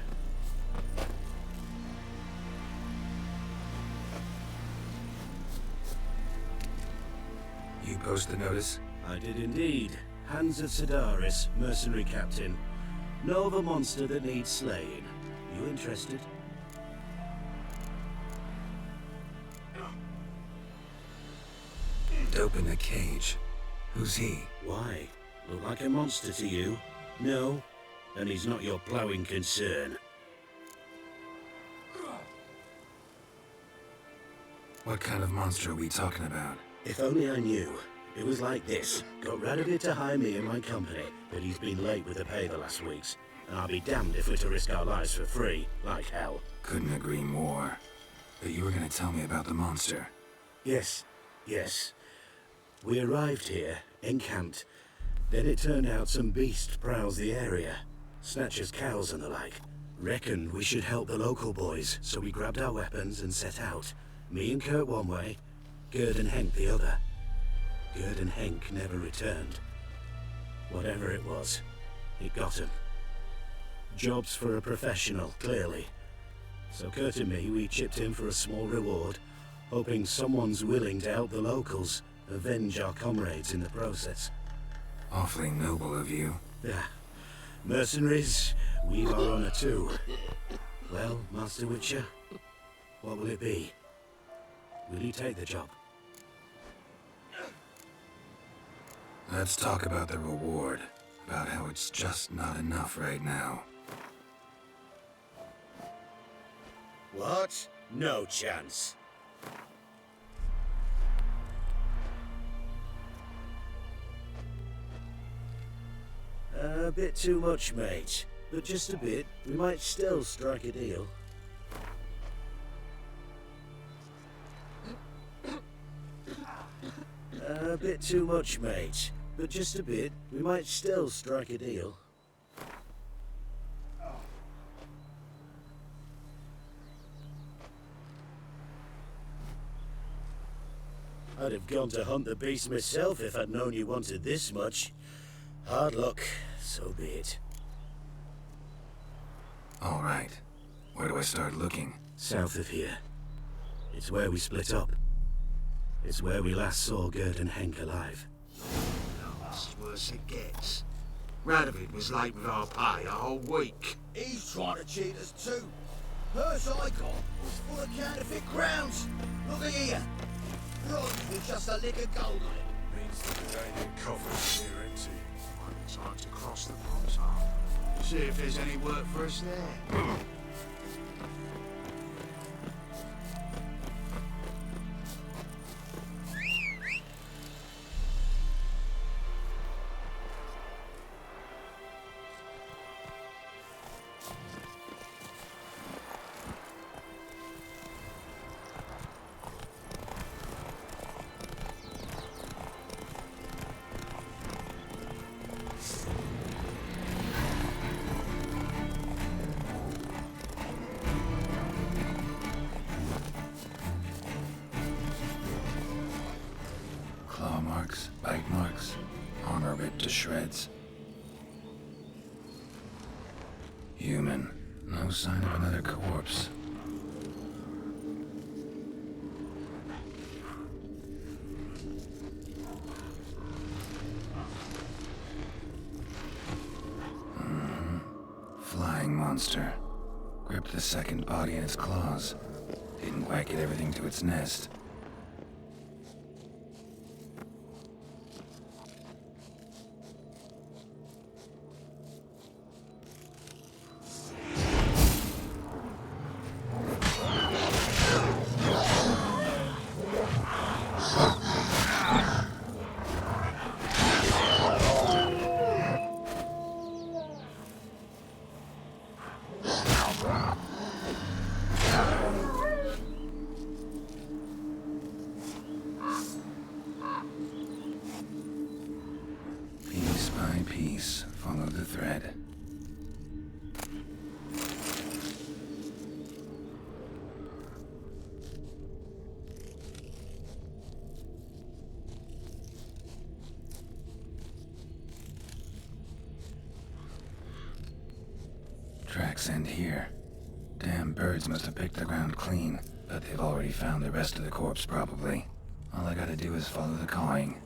You post the notice? I did indeed. Hans of Sedaris, mercenary captain. Know of a monster that needs slaying. You interested? Dope in the cage. Who's he? Why? Look like a monster to you? No? Then he's not your ploughing concern. What kind of monster are we talking about? If only I knew. It was like this. Got Radovid to hire me and my company, but he's been late with the pay the last weeks. And I'll be damned if we're to risk our lives for free, like hell. Couldn't agree more. But you were gonna tell me about the monster. Yes. We arrived here, encamped. Then it turned out some beast prowls the area. Snatchers cows and the like. Reckoned we should help the local boys, so we grabbed our weapons and set out. Me and Kurt one way, Gerd and Henk the other. Gerd and Henk never returned. Whatever it was, it got him. Jobs for a professional, clearly. So Kurt and me, we chipped in for a small reward, hoping someone's willing to help the locals, avenge our comrades in the process. Awfully noble of you. Yeah. Mercenaries, we've our honor too. Well, Master Witcher, what will it be? Will you take the job? Let's talk about the reward. About how it's just not enough right now. What? No chance. A bit too much, mate. But just a bit. We might still strike a deal. A bit too much, mate. But just a bit. We might still strike a deal. I'd have gone to hunt the beast myself if I'd known you wanted this much. Hard luck, so be it. All right. Where do I start looking? South of here. It's where we split up. It's where we last saw Gerd and Henk alive. That's worse it gets. Radovid was late with our pay a whole week. He's trying to cheat us too. Purse I got was full of counterfeit crowns. Look at here. Bronze with just a lick of gold on it. Means that the Daemon coffer's near empty. Time to cross the ponds up. See if there's any work for us there. Claw marks, bite marks, armor ripped to shreds. Human. No sign of another corpse. Flying monster. Gripped the second body in its claws. Didn't quite get everything to its nest. Piece by piece, follow the thread. Tracks end here. Damn birds must have picked the ground clean, but they've already found the rest of the corpse, probably. All I gotta do is follow the cawing.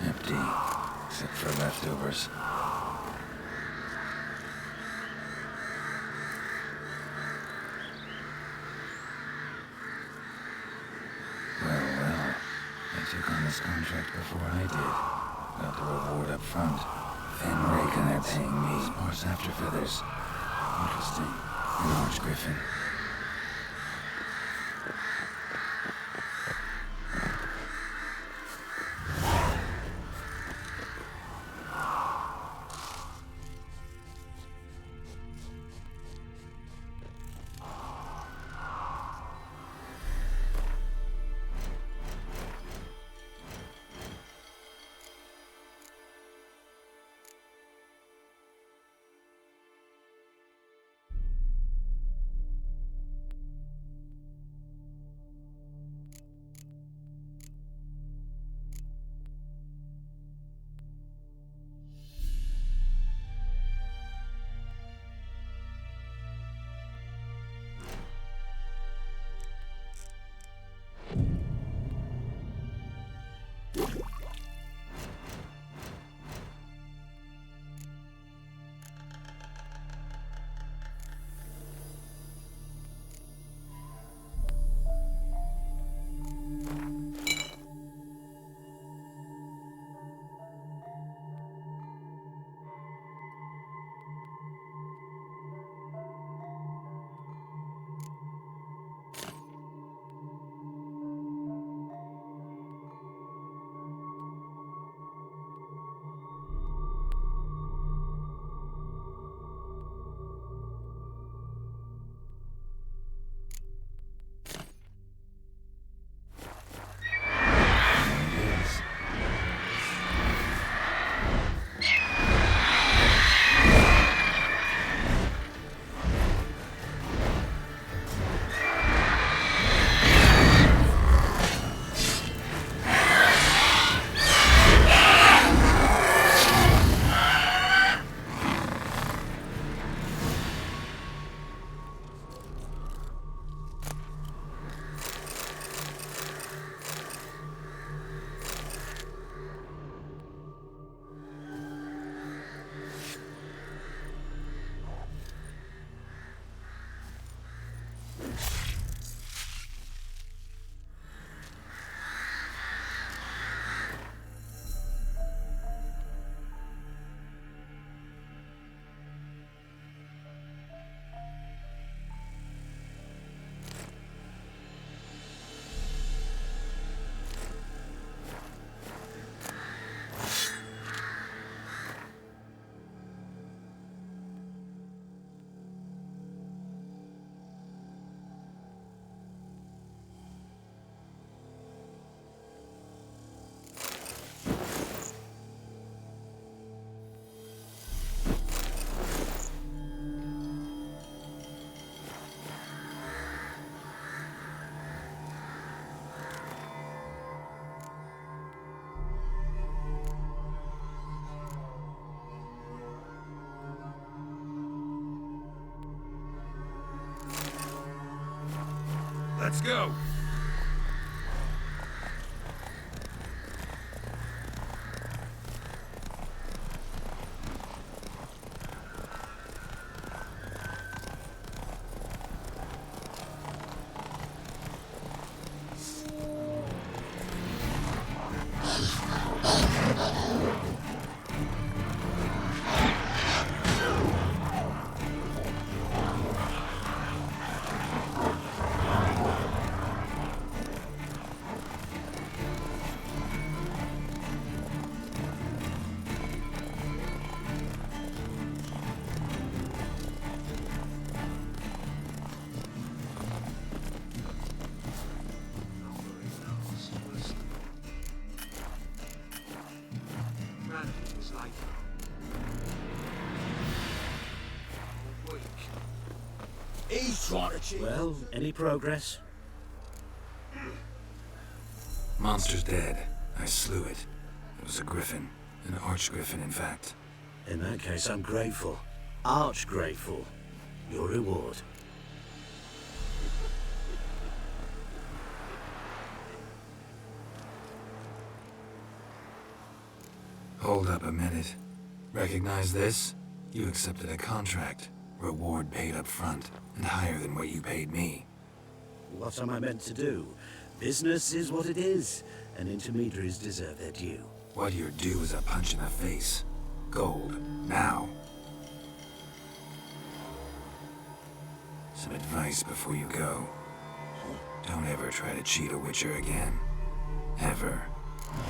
Empty, except for leftovers. Well, I took on this contract before I did. Got the reward up front. Thin rake and they're paying me. Sparse after feathers. Interesting. An orange griffin. Let's go! trying to cheat. Well, any progress? Monster's dead. I slew it. It was a griffin. An archgriffin, in fact. In that case, I'm grateful. Arch grateful. Your reward. Hold up a minute. Recognize this? You accepted a contract. Reward paid up front, and higher than what you paid me. What am I meant to do? Business is what it is, and intermediaries deserve their due. What you're due is a punch in the face. Gold. Now. Some advice before you go. Don't ever try to cheat a Witcher again. Ever.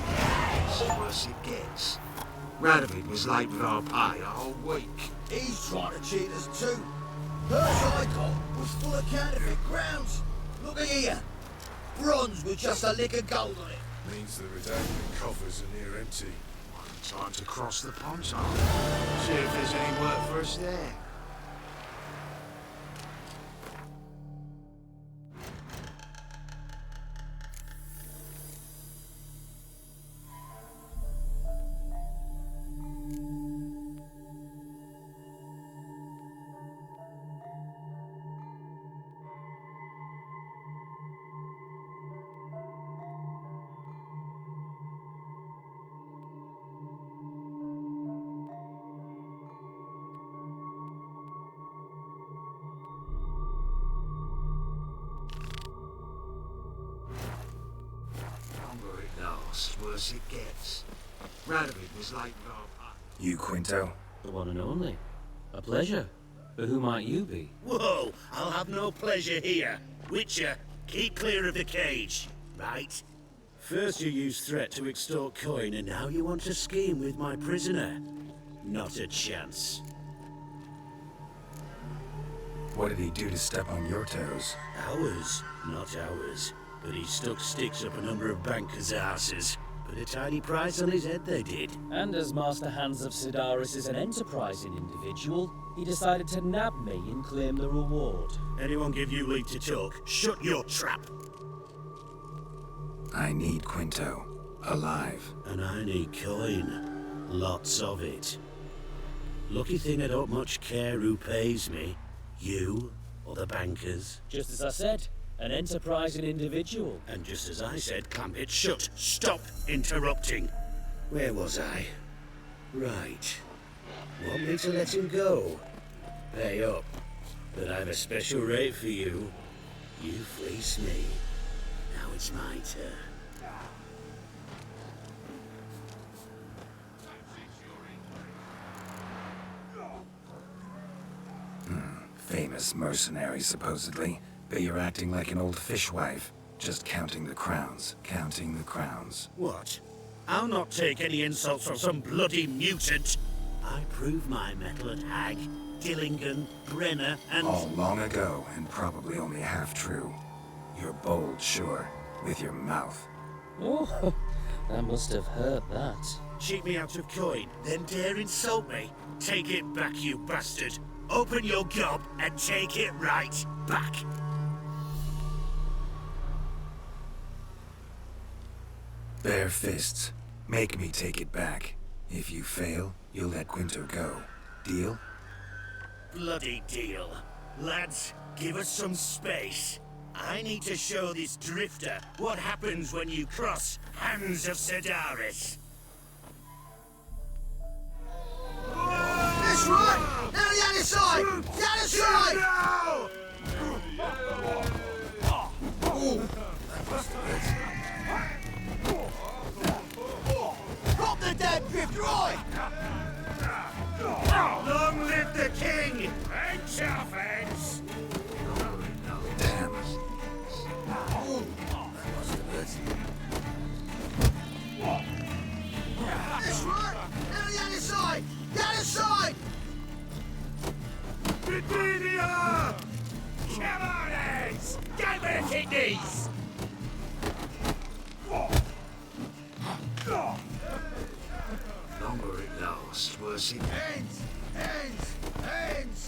That's worse it gets. Radovid was late with our pay a whole week. He's trying to cheat us too. Purse I got was full of counterfeit crowns. Look at here. Bronze with just a lick of gold on it. Means the redacted coffers are near empty. Time to cross the ponds. See if there's any work for us there. Worse it gets. Radovid was late with our pay. You, Quinto? The one and only. A pleasure. But who might you be? Whoa! I'll have no pleasure here. Witcher, keep clear of the cage, right? First you used threat to extort coin, and now you want to scheme with my prisoner. Not a chance. What did he do to step on your toes? Ours, not ours. But he stuck sticks up a number of bankers' asses. Put a tiny price on his head, they did. And as Master Hans of Sidaris is an enterprising individual, he decided to nab me and claim the reward. Anyone give you leave to talk? Shut your trap! I need Quinto. Alive. And I need coin. Lots of it. Lucky thing I don't much care who pays me. You or the bankers. Just as I said. An enterprising individual. And just as I said, clamp it shut. Stop interrupting. Where was I? Right. Want me to let him go? Pay up. But I have a special rate for you. You fleece me. Now it's my turn. Famous mercenary, supposedly. But you're acting like an old fishwife. Just counting the crowns. Counting the crowns. What? I'll not take any insults from some bloody mutant. I proved my mettle at Hag, Dillingen, Brenner, and... All long ago, and probably only half true. You're bold, sure. With your mouth. Oh, that must have hurt that. Cheat me out of coin, then dare insult me? Take it back, you bastard. Open your gob and take it right back. Bare fists. Make me take it back. If you fail, you'll let Quinto go. Deal? Bloody deal. Lads, give us some space. I need to show this drifter what happens when you cross Hans of Sidaris. That's right! Now the other side! The other side! Drop the dead drift right! Long live the king and Chaffens! Damn. That's right! Now the other side! The other side! Britannia! Come on, Hans! Get the kidneys! Longer it lasts, worse it... Hands! Hands! Hands!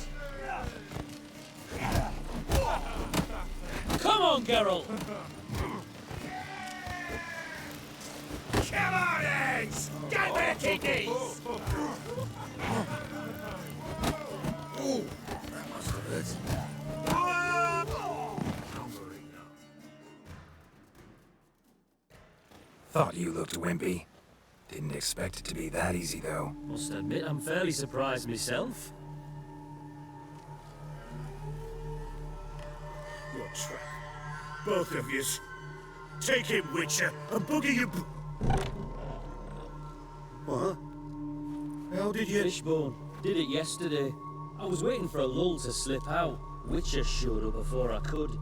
on, Geralt! Come on, Eggs! Get their kidneys! Ooh, that must have hurt. Thought you looked wimpy. Didn't expect it to be that easy, though. Must admit, I'm fairly surprised myself. Your trap. Both of yous. Take him, Witcher, and bugger you. What? How did you... Fishbone. Did it yesterday. I was waiting for a lull to slip out. Witcher showed up before I could.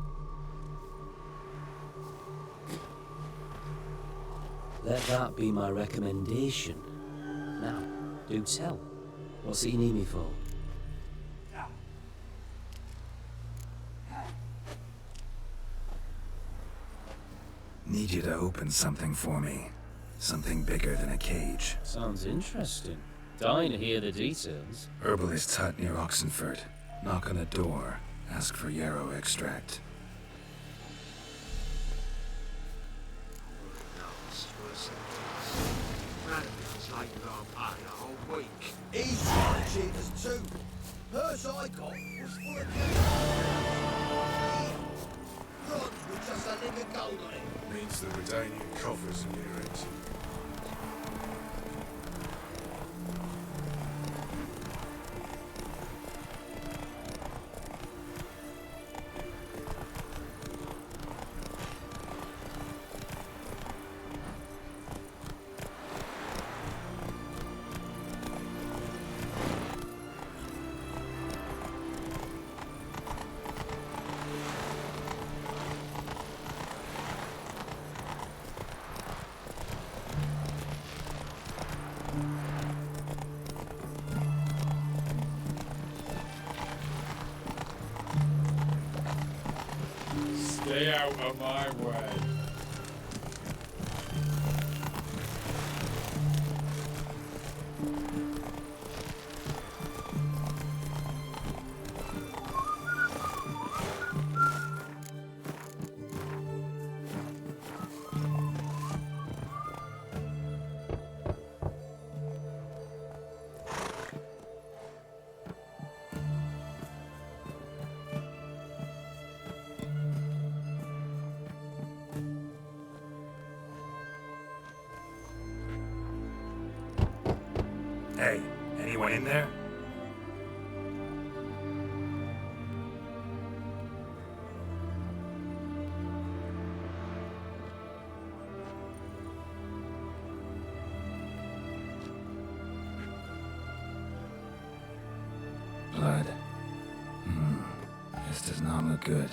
Let that be my recommendation. Now, do tell. What's it you need me for? Need you to open something for me. Something bigger than a cage. Sounds interesting. Dying to hear the details. Herbalist's hut near Oxenfurt. Knock on the door. Ask for yarrow extract. He's trying to cheat us too. Purse I got was full of bronze with just a lick of gold on it. Means the Redanian coffers are near it. Stay out of my way. Hey, anyone in there? Blood. This does not look good.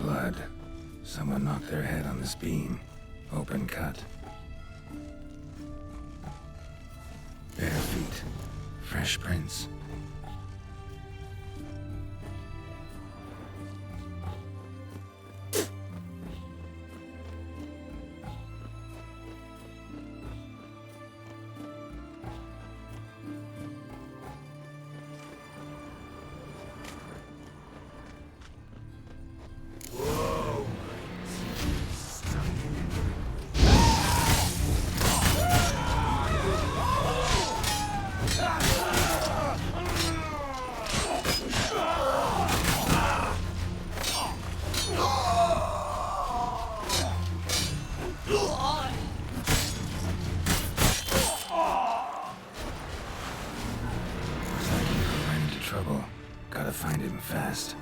Blood. Someone knocked their head on this beam. Open cut. Bare feet. Fresh prints. Trouble. Gotta find him fast.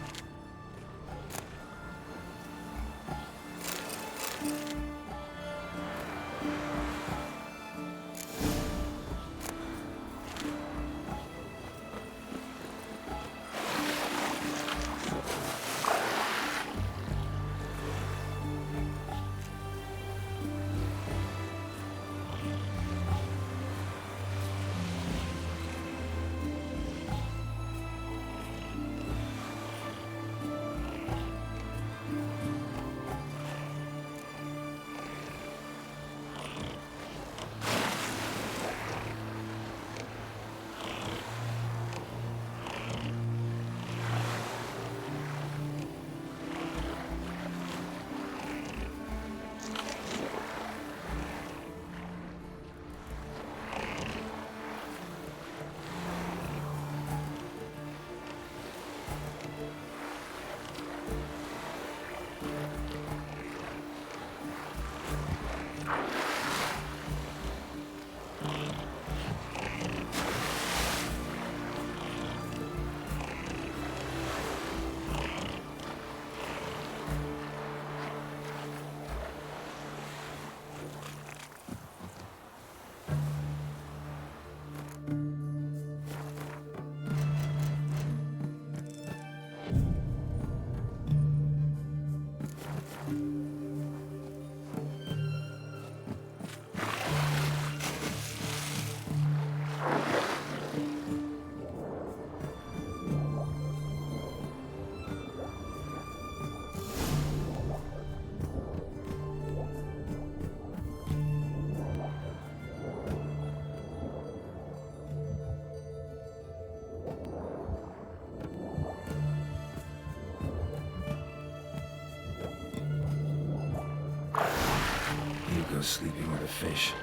was sleeping with a fish.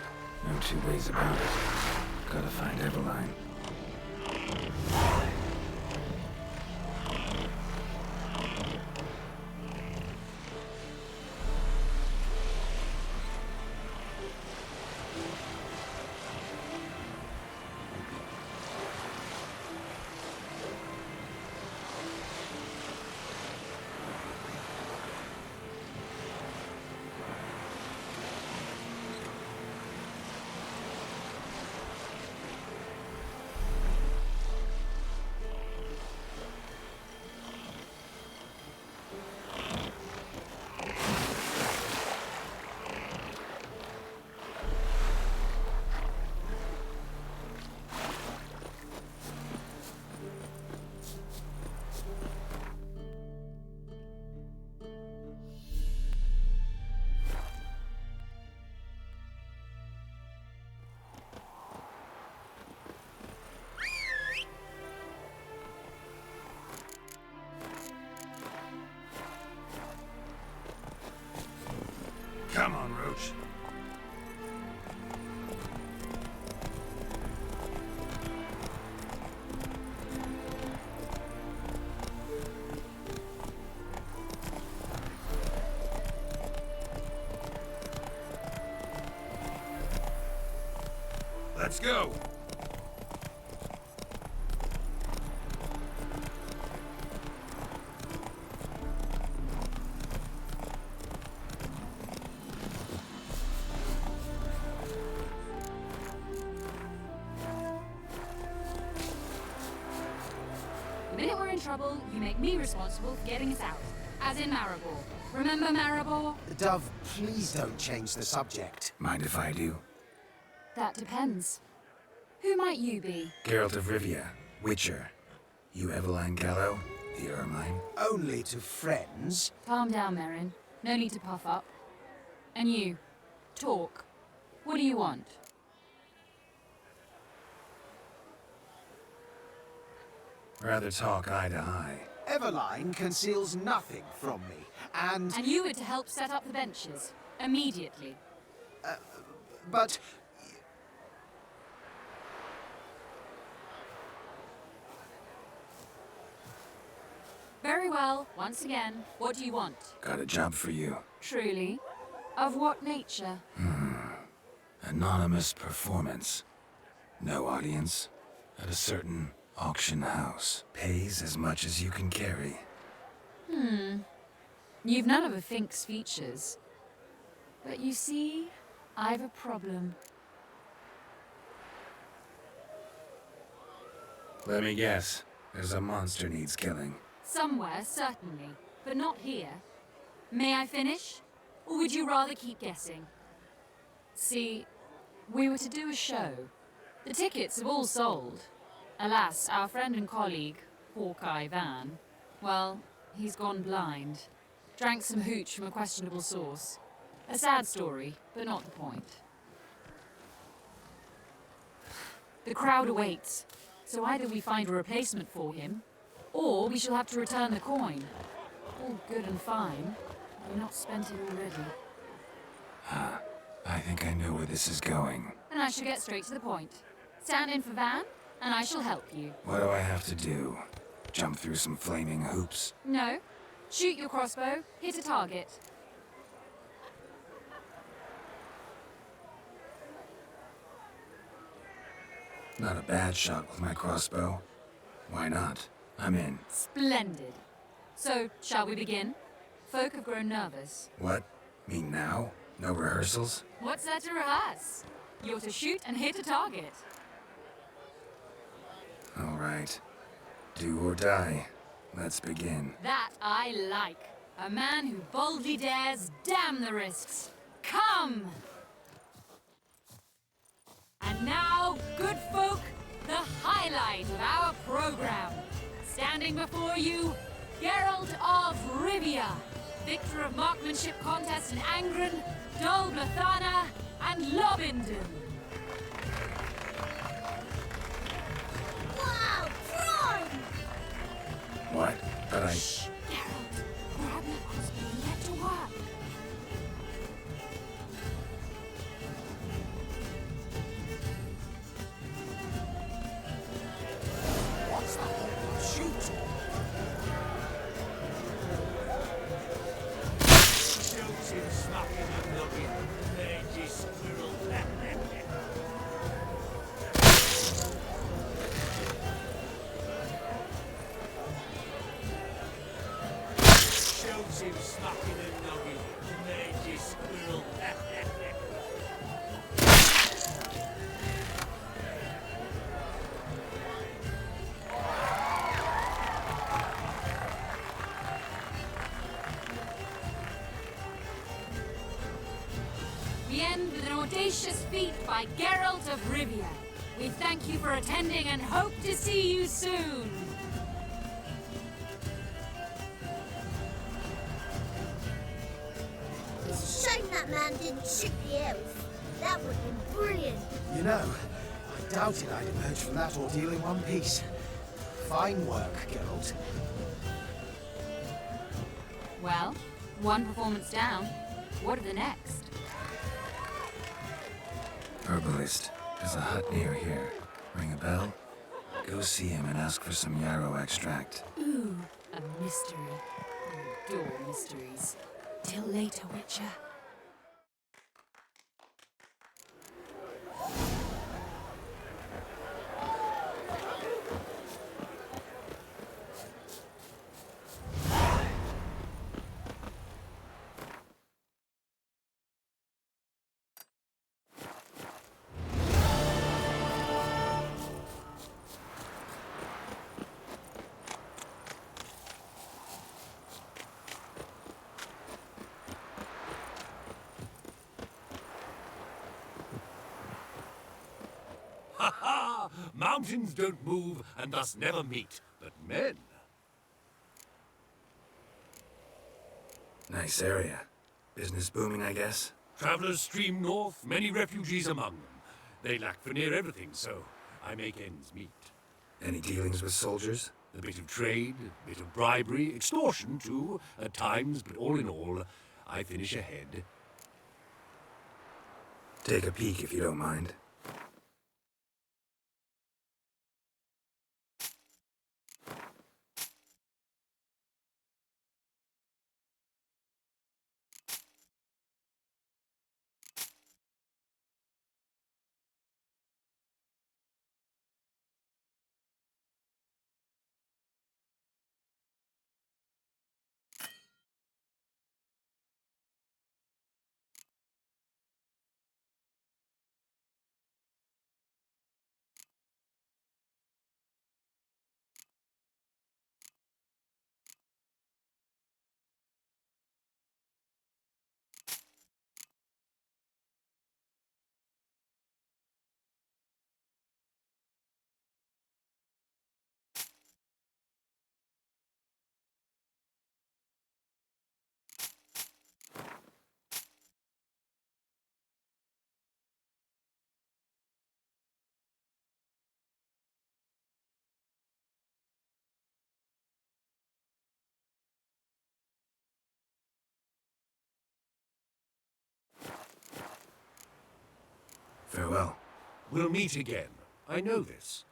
No two ways about it. Gotta find Eveline. Come on, Roach. Let's go! The minute we're in trouble, you make me responsible for getting us out. As in Maribor. Remember Maribor? Dove, please don't change the subject. Mind if I do? That depends. Who might you be? Geralt of Rivia, Witcher. You Eveline Gallo, the Ermine? Only to friends. Calm down, Merrin. No need to puff up. And you, talk. What do you want? Rather talk eye to eye. Eveline conceals nothing from me, and... And you were to help set up the benches. Immediately. But... Very well. Once again, what do you want? Got a job for you. Truly? Of what nature? Anonymous performance. No audience. At a certain auction house. Pays as much as you can carry. You've none of a Fink's features. But you see, I've a problem. Let me guess. There's a monster needs killing. Somewhere, certainly. But not here. May I finish? Or would you rather keep guessing? See, we were to do a show. The tickets have all sold. Alas, our friend and colleague, Hawkeye Van, well, he's gone blind. Drank some hooch from a questionable source. A sad story, but not the point. The crowd awaits, so either we find a replacement for him, or we shall have to return the coin. All good and fine. I've not spent it already. I think I know where this is going. And I shall get straight to the point. Stand in for Van, and I shall help you. What do I have to do? Jump through some flaming hoops? No. Shoot your crossbow, hit a target. Not a bad shot with my crossbow. Why not? I'm in. Splendid. So, shall we begin? Folk have grown nervous. What? Me now? No rehearsals? What's there to rehearse? You're to shoot and hit a target. All right. Do or die. Let's begin. That I like. A man who boldly dares, damn the risks. Come! And now, good folk, the highlight of our program. Standing before you, Geralt of Rivia, victor of marksmanship contest in Angren, Dol Bethana, and Lobindon. Wow, prime! What? But I... Shh, Geralt. Grab your crossbow and get to work. an audacious feat by Geralt of Rivia. We thank you for attending and hope to see you soon. It's a shame that man didn't shoot the elf. That would have been brilliant. You know, I doubted I'd emerge from that ordeal in one piece. Fine work, Geralt. Well, one performance down. What are the next? Herbalist. There's a hut near here. Ring a bell? Go see him and ask for some yarrow extract. Ooh, a mystery. I adore mysteries. Till later, Witcher. Ha ha! Mountains don't move and thus never meet, but men. Nice area. Business booming, I guess? Travelers stream north, many refugees among them. They lack for near everything, so I make ends meet. Any dealings with soldiers? A bit of trade, a bit of bribery, extortion too, at times, but all in all, I finish ahead. Take a peek if you don't mind. Farewell. We'll meet again. I know this.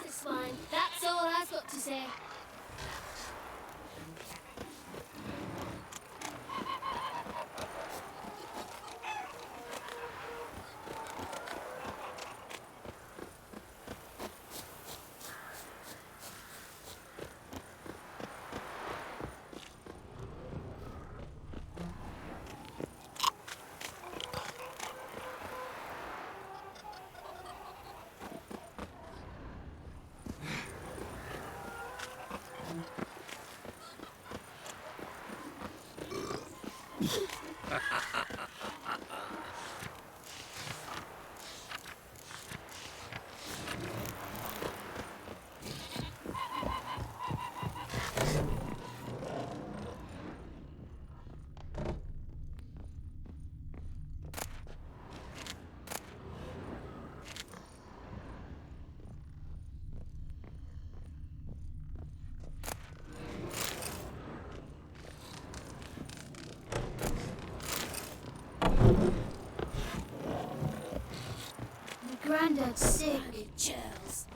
the swine. That's all I've got to say. Granddad's sick. Chills.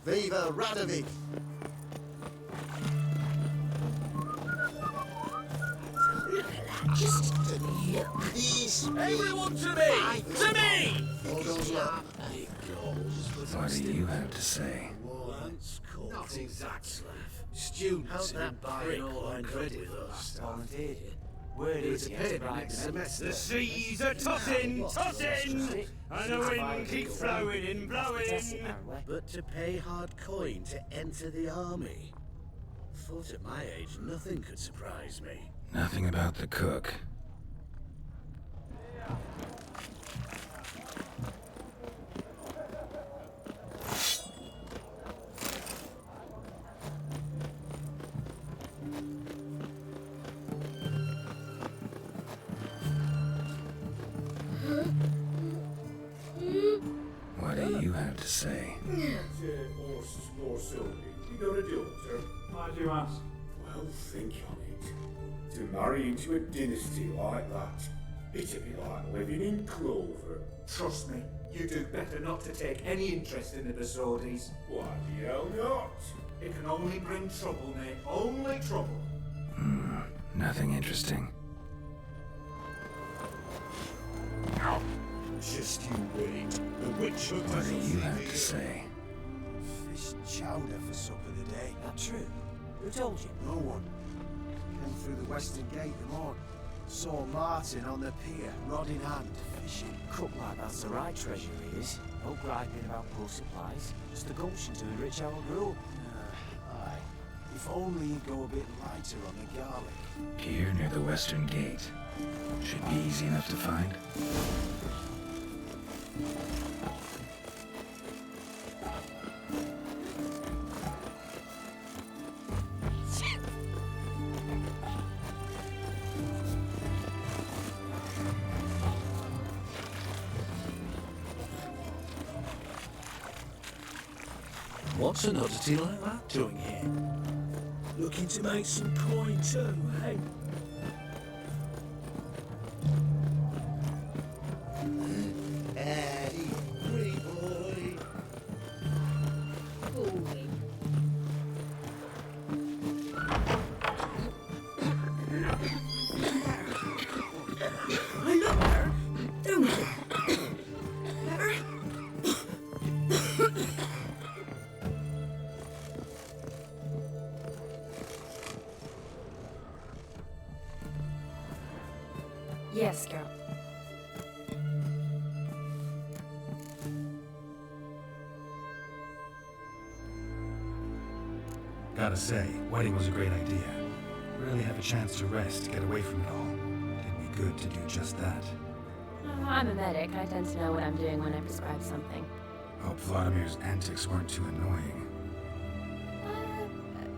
Viva Radovid! Just to look this. Everyone to me! To me! What do you have to say? Not exactly. Students have been buying all on credit with us. Volunteered it. Word It's is a you pay have to the bribe next them. semester. The seas are tossing, tossing, and the wind keeps blowing and blowing. But to pay hard coin to enter the army. Thought at my age nothing could surprise me. Nothing about the cook. What do you have to say? More silly. You got a daughter? Why do you ask? Well, think on it. To marry into a dynasty like that, it'd be like living in clover. Trust me, you do better not to take any interest in the Besodis. Why the hell not? It can only bring trouble, mate. Only trouble. Nothing interesting. Just you wait. The witch hunters What do will you see have me to here. say? Fish chowder for supper today. That true? Who told you? No one. Came through the western gate the morning. Saw Martin on the pier, rod in hand, fishing. Cook like that's the right treasure he is. No griping about poor supplies. Just the gumption to enrich our rule. Aye. If only he'd go a bit lighter on the garlic. Here near the western gate. Should be easy enough to find. What's an oddity like that doing here? Looking to make some coin too, eh? Hey, pretty boy. I look her. Don't you? Yes, girl. Gotta say, wedding was a great idea. Really have a chance to rest, get away from it all. It'd be good to do just that. I'm a medic. I tend to know what I'm doing when I prescribe something. Hope Vladimir's antics weren't too annoying.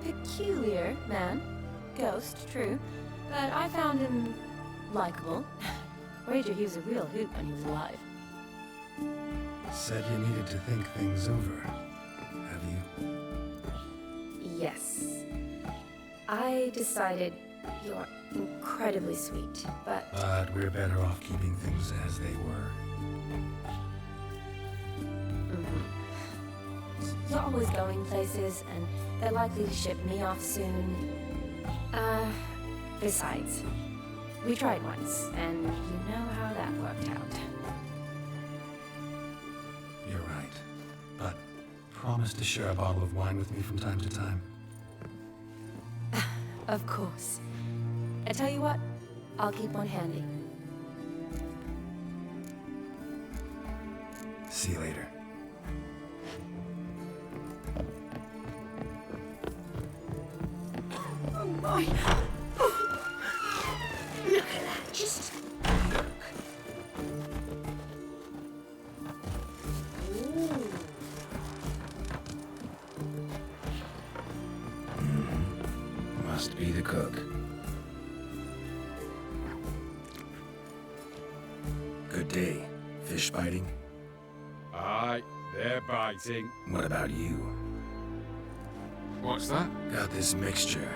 Peculiar man. Ghost, true. But I found him likable. Wager he was a real hoot when he was alive. Said you needed to think things over. Have you? Yes. I decided you're incredibly sweet, but... But we're better off keeping things as they were. You're always going places, and they're likely to ship me off soon. Besides, we tried once, and you know how that worked out. You're right. But promise to share a bottle of wine with me from time to time. Of course. I tell you what, I'll keep one handy. See you later. Oh my. Look at that. Just look. Must be the cook. Good day. Fish biting? Aye, they're biting. What about you? What's that? Got this mixture.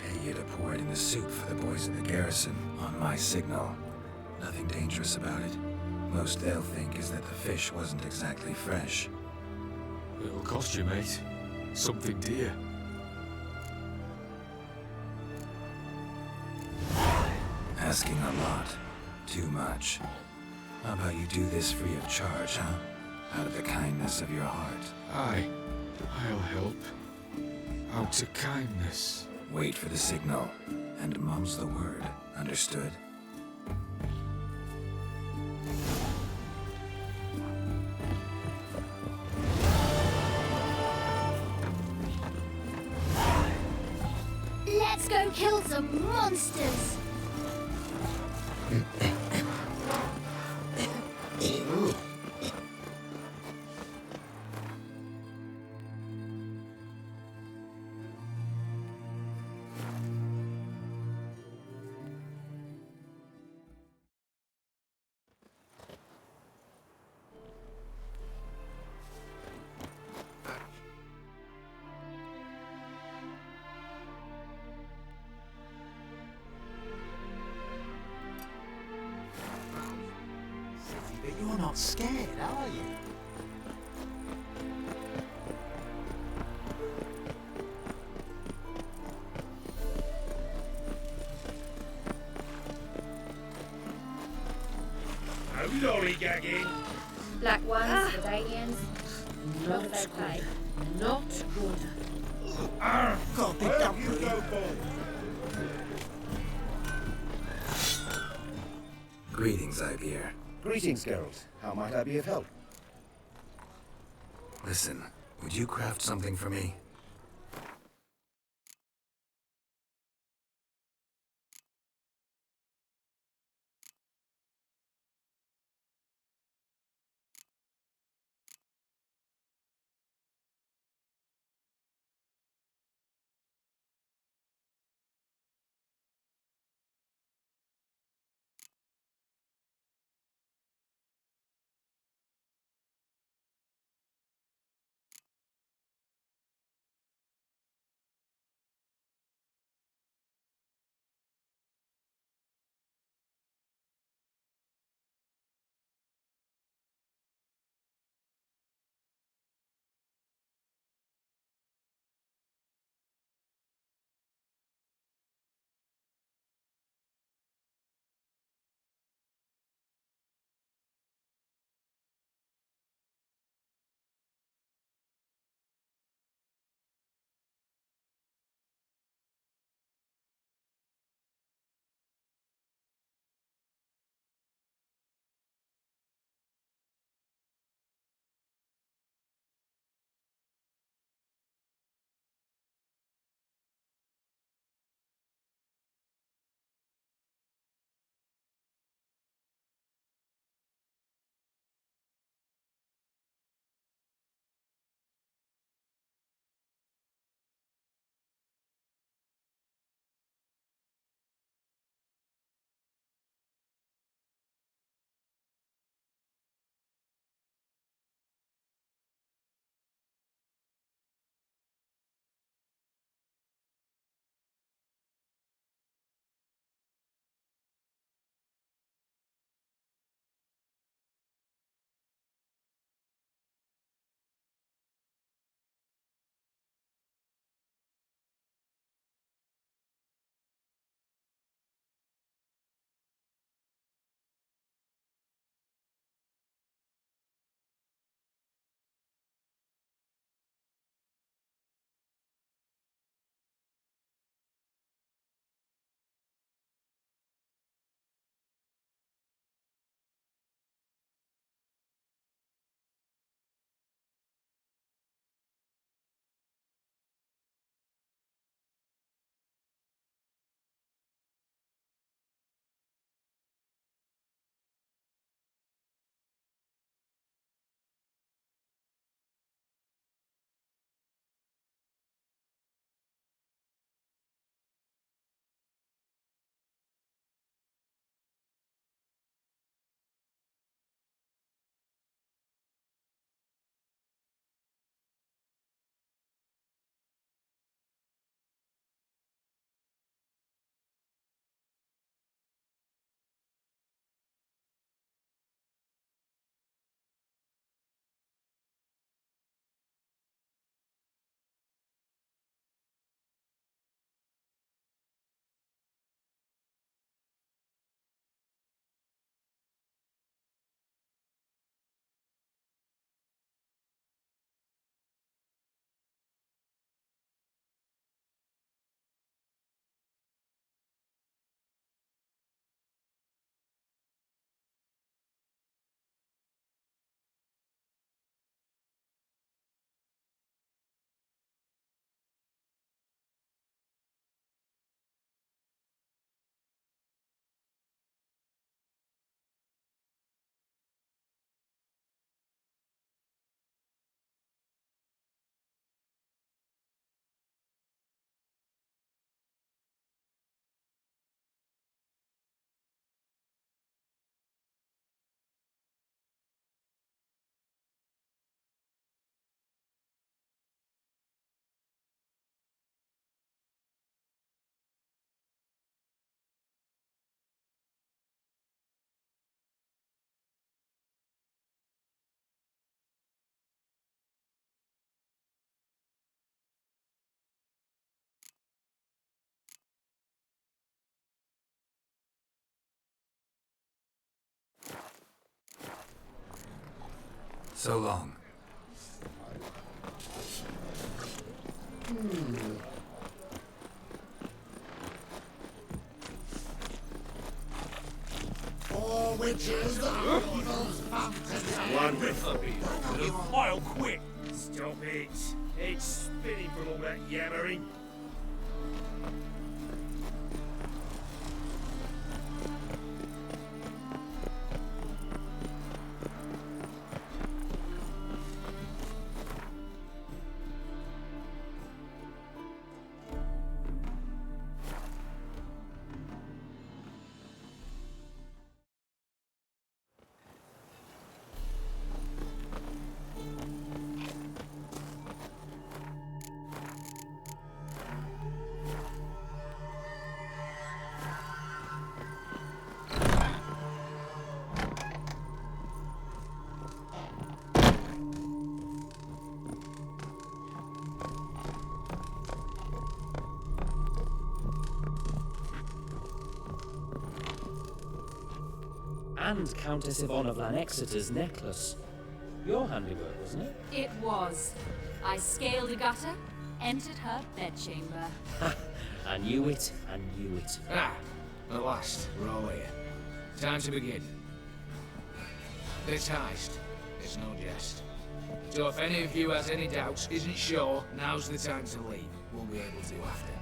Pay you to pour it in the soup for the boys in the garrison, on my signal. Nothing dangerous about it. Most they'll think is that the fish wasn't exactly fresh. It'll cost you, mate. Something dear. Asking a lot. Too much. How about you do this free of charge, huh? Out of the kindness of your heart. Aye, I'll help. Out of kindness. Wait for the signal, and mum's the word. Understood. Let's go kill some monsters! But you're not scared, are you? No lollygagging. Black ones, Redanians, not fair play. Not good. God, they dump you. Greetings, Ibeer. Greetings, Geralt. How might I be of help? Listen, would you craft something for me? So long. Four witches, the evil's fantasy. Wonderful. You file quick. Stop it. It's spinning from all that yammering. And Countess Yvonne of Lanexeter's necklace. Your handiwork, wasn't it? It was. I scaled a gutter, entered her bedchamber. I knew it, I knew it. Ah, at last, we're all here. Time to begin. This heist is no jest. So if any of you has any doubts, isn't sure, now's the time to leave. We'll be able to after.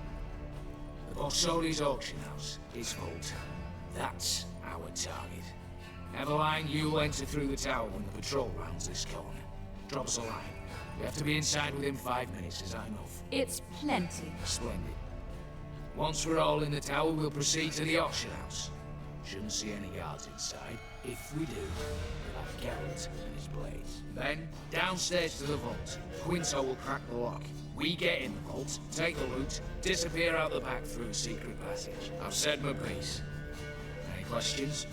The Borsodi's auction house is Vault. That's our target. Eveline, you'll enter through the tower when the patrol rounds this corner. Drop us a line. We have to be inside within 5 minutes, is that enough? It's plenty. Splendid. Once we're all in the tower, we'll proceed to the auction house. Shouldn't see any guards inside. If we do, we'll have Geralt and his blades. Then, downstairs to the vault. Quinto will crack the lock. We get in the vault, take the loot, disappear out the back through a secret passage. I've said my piece. Any questions?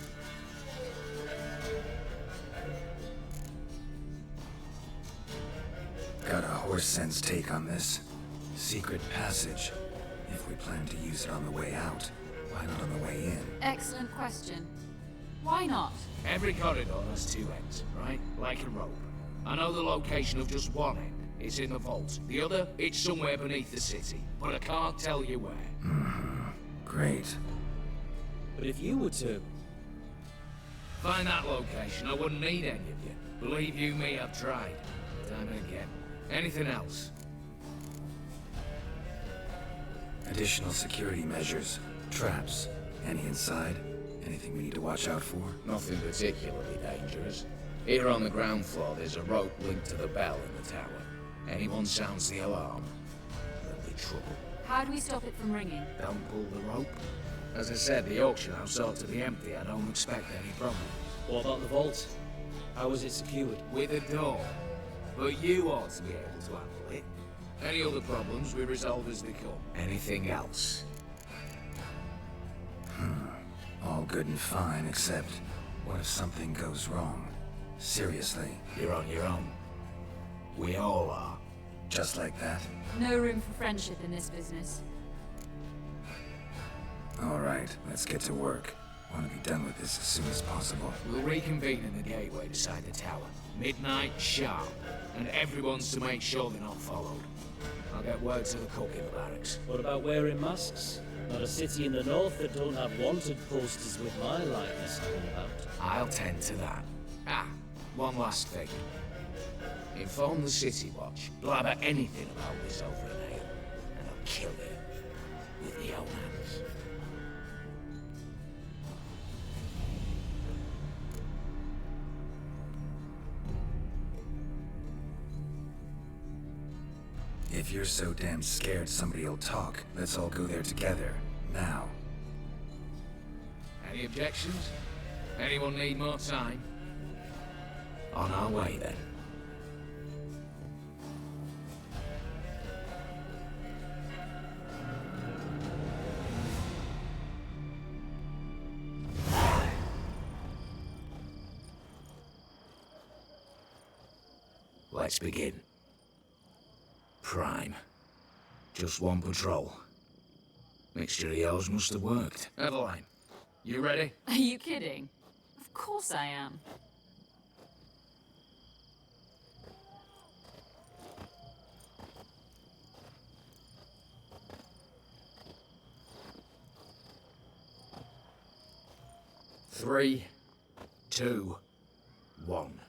Got a horse sense take on this. Secret passage. If we plan to use it on the way out, why not on the way in? Excellent question. Why not? Every corridor has two ends, right? Like a rope. I know the location of just one end. It's in the vault. The other, it's somewhere beneath the city. But I can't tell you where. Great. But if you were to... find that location, I wouldn't need any of you. Believe you me, I've tried. Time and again. Anything else? Additional security measures. Traps. Any inside? Anything we need to watch out for? Nothing particularly dangerous. Here on the ground floor, there's a rope linked to the bell in the tower. Anyone sounds the alarm, there'll be trouble. How do we stop it from ringing? Don't pull the rope. As I said, the auction house ought to be empty. I don't expect any problems. What about the vault? How was it secured? With a door. But you ought to be able to handle it. Any other problems we resolve as they come. Anything else? All good and fine, except what if something goes wrong? Seriously. You're on your own. We all are. Just like that? No room for friendship in this business. All right, let's get to work. Want to be done with this as soon as possible. We'll reconvene in the gateway beside the tower. Midnight sharp. And everyone's to make sure they're not followed. I'll get word to the cook in the barracks. What about wearing masks? Not a city in the north that don't have wanted posters with my likeness all about. I'll tend to that. Ah, one last thing. Inform the City Watch. Blabber anything about this over an ale, and I'll kill you with my own hands. If you're so damn scared somebody'll talk, let's all go there together. Now. Any objections? Anyone need more time? On our way, then. Let's begin. Prime. Just one patrol. Mixture of yours must have worked. Eveline, you ready? Are you kidding? Of course I am. 3, 2, 1.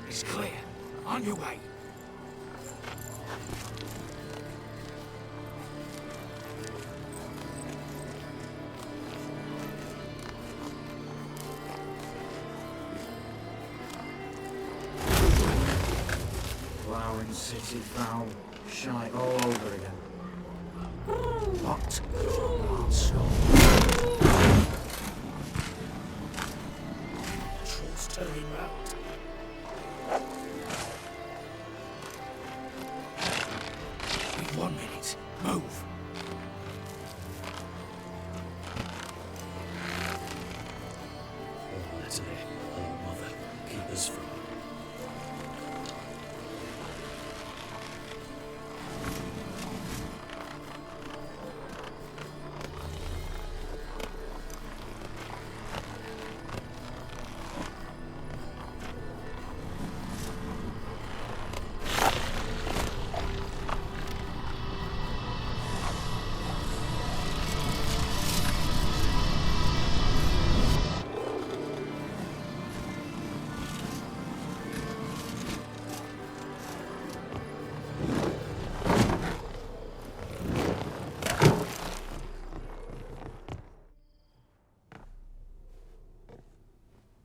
It's clear. On your way. Flowering city foul. Shite all over again. What? Troll's turning round. We've 1 minute. Move. Oh, Natalie. Oh, Mother. Keep us from...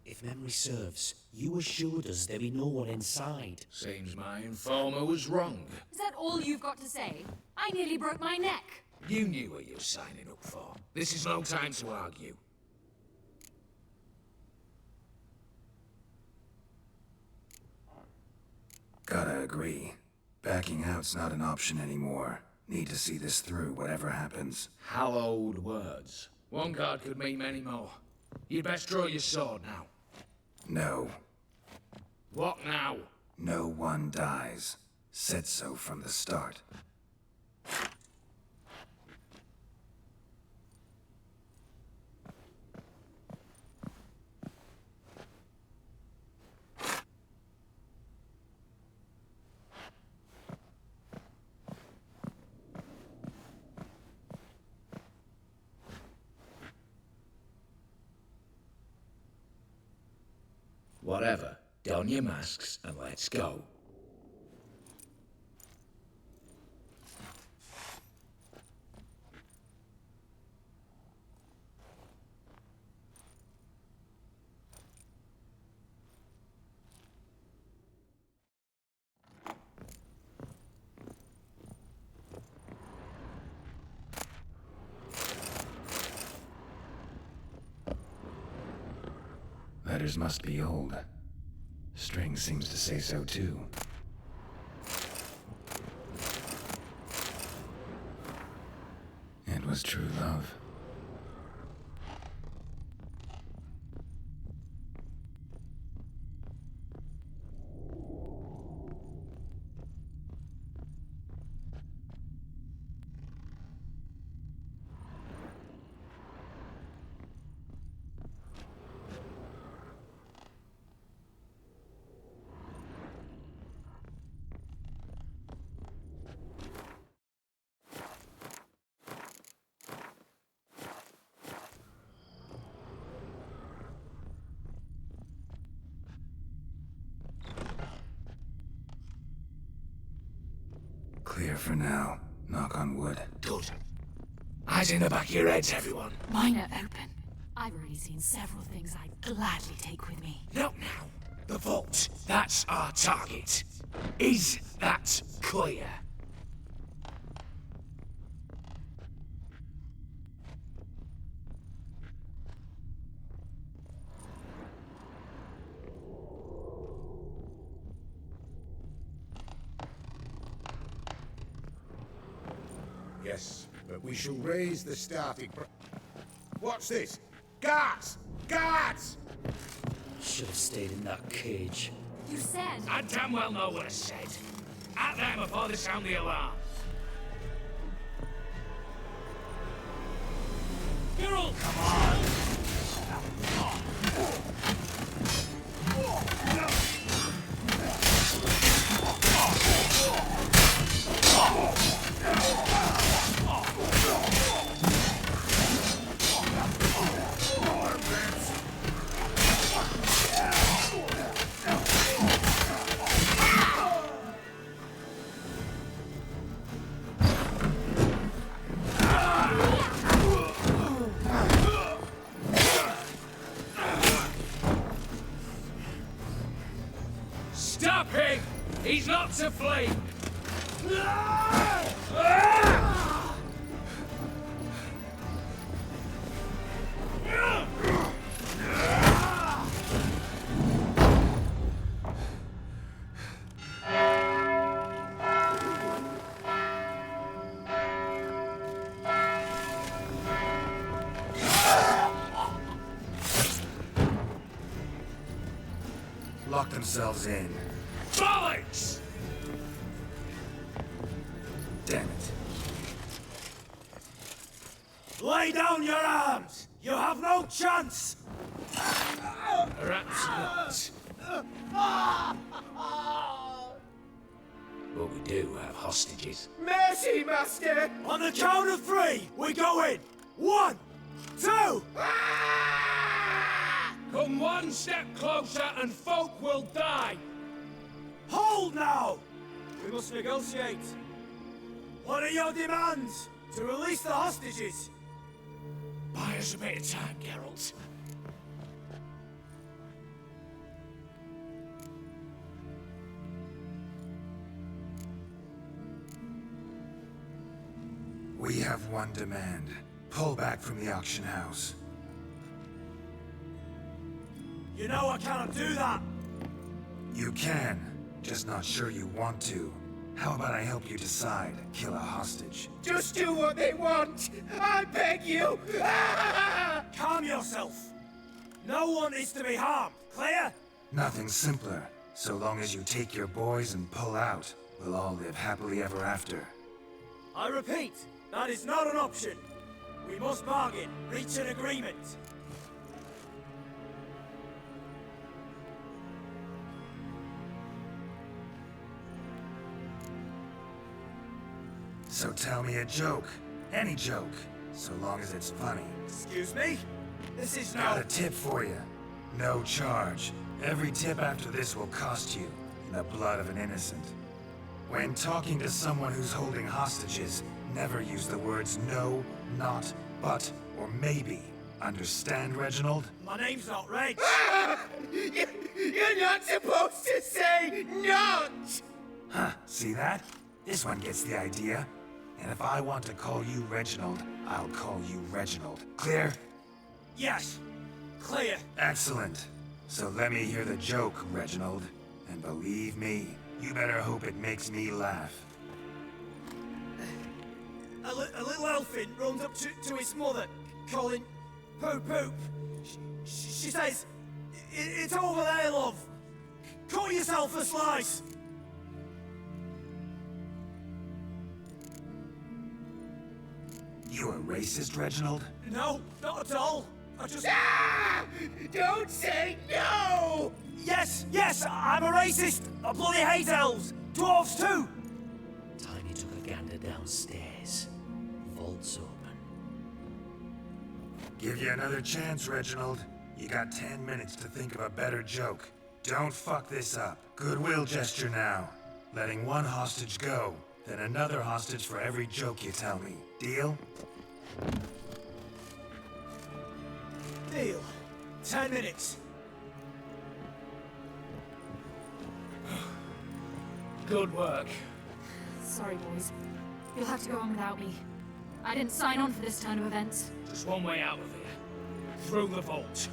If memory serves, you assured us there be no one inside. Seems my informer was wrong. Is that all you've got to say? I nearly broke my neck. You knew what you were signing up for. This is no time to argue. Gotta agree. Backing out's not an option anymore. Need to see this through, whatever happens. Hallowed words. One guard could mean many more. You'd best draw your sword now. No. What now? No one dies. Said so from the start. Whatever. Don your masks and let's go. Letters must be old. String seems to say so too. It was true love. Clear for now. Knock on wood. Good. Eyes in the back of your heads, everyone. Mine are open. I've already seen several things I'd gladly take with me. Not now. The vault. That's our target. Is that clear? Yes, but we shall raise the starting... What's this? Guards! Guards! Should have stayed in that cage. You said... I damn well know what I said. At them before they sound the alarm. Geralt! Come on! Stop him! He's not to flee! Lock themselves in. Bollocks! Damn it. Lay down your arms! You have no chance! Perhaps not. But we do have hostages. Mercy, Master! On the count of 3, we go in! 1, 2! Come one step closer and folk will die! Hold now! We must negotiate. What are your demands? To release the hostages? Buy us a bit of time, Geralt. We have one demand. Pull back from the auction house. You know I cannot do that! You can, just not sure you want to. How about I help you decide? Kill a hostage. Just do what they want! I beg you! Calm yourself! No one is to be harmed, clear? Nothing simpler. So long as you take your boys and pull out, we'll all live happily ever after. I repeat, that is not an option. We must bargain, reach an agreement. So tell me a joke. Any joke. So long as it's funny. Excuse me? This is Got no... a tip for you. No charge. Every tip after this will cost you, in the blood of an innocent. When talking to someone who's holding hostages, never use the words no, not, but, or maybe. Understand, Reginald? My name's not Reg. You're not supposed to say not! Huh, see that? This one gets the idea. And if I want to call you Reginald, I'll call you Reginald. Clear? Yes. Clear. Excellent. So let me hear the joke, Reginald. And believe me, you better hope it makes me laugh. A little elfin runs up to his mother, calling Poop Poop. She says, It's over there, love. Cut yourself a slice. You a racist, Reginald? No, not at all. I just... Ah! Don't say no! Yes, I'm a racist. I bloody hate elves. Dwarves too. Tiny took a gander downstairs. Vault's open. Give you another chance, Reginald. You got 10 minutes to think of a better joke. Don't fuck this up. Goodwill gesture now. Letting one hostage go, then another hostage for every joke you tell me. Deal? Deal. 10 minutes. Good work. Sorry, boys. You'll have to go on without me. I didn't sign on for this turn of events. Just one way out of here. Through the vault.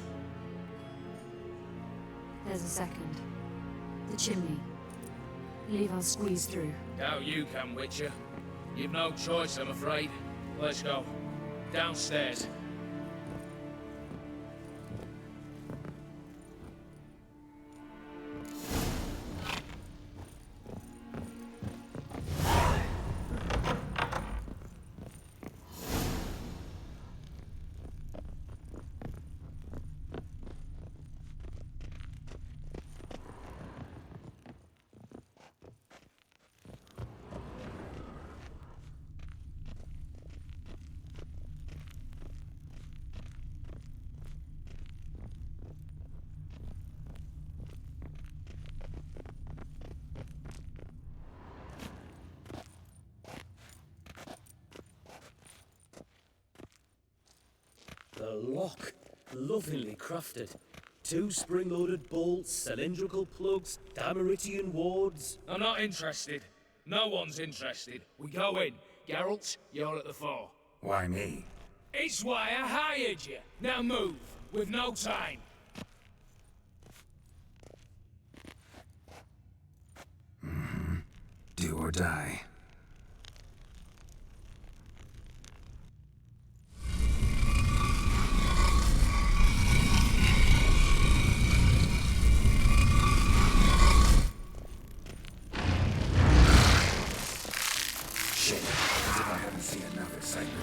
There's a second. The chimney. Believe I'll squeeze through. Doubt you can, Witcher. You've no choice, I'm afraid. Let's go. Downstairs. The lock. Lovingly crafted. 2 spring-loaded bolts, cylindrical plugs, Damaritian wards. I'm not interested. No one's interested. We go in. Geralt, you're at the fore. Why me? It's why I hired you. Now move. We've no time. Do or die. Shit, as if I haven't seen enough excitement.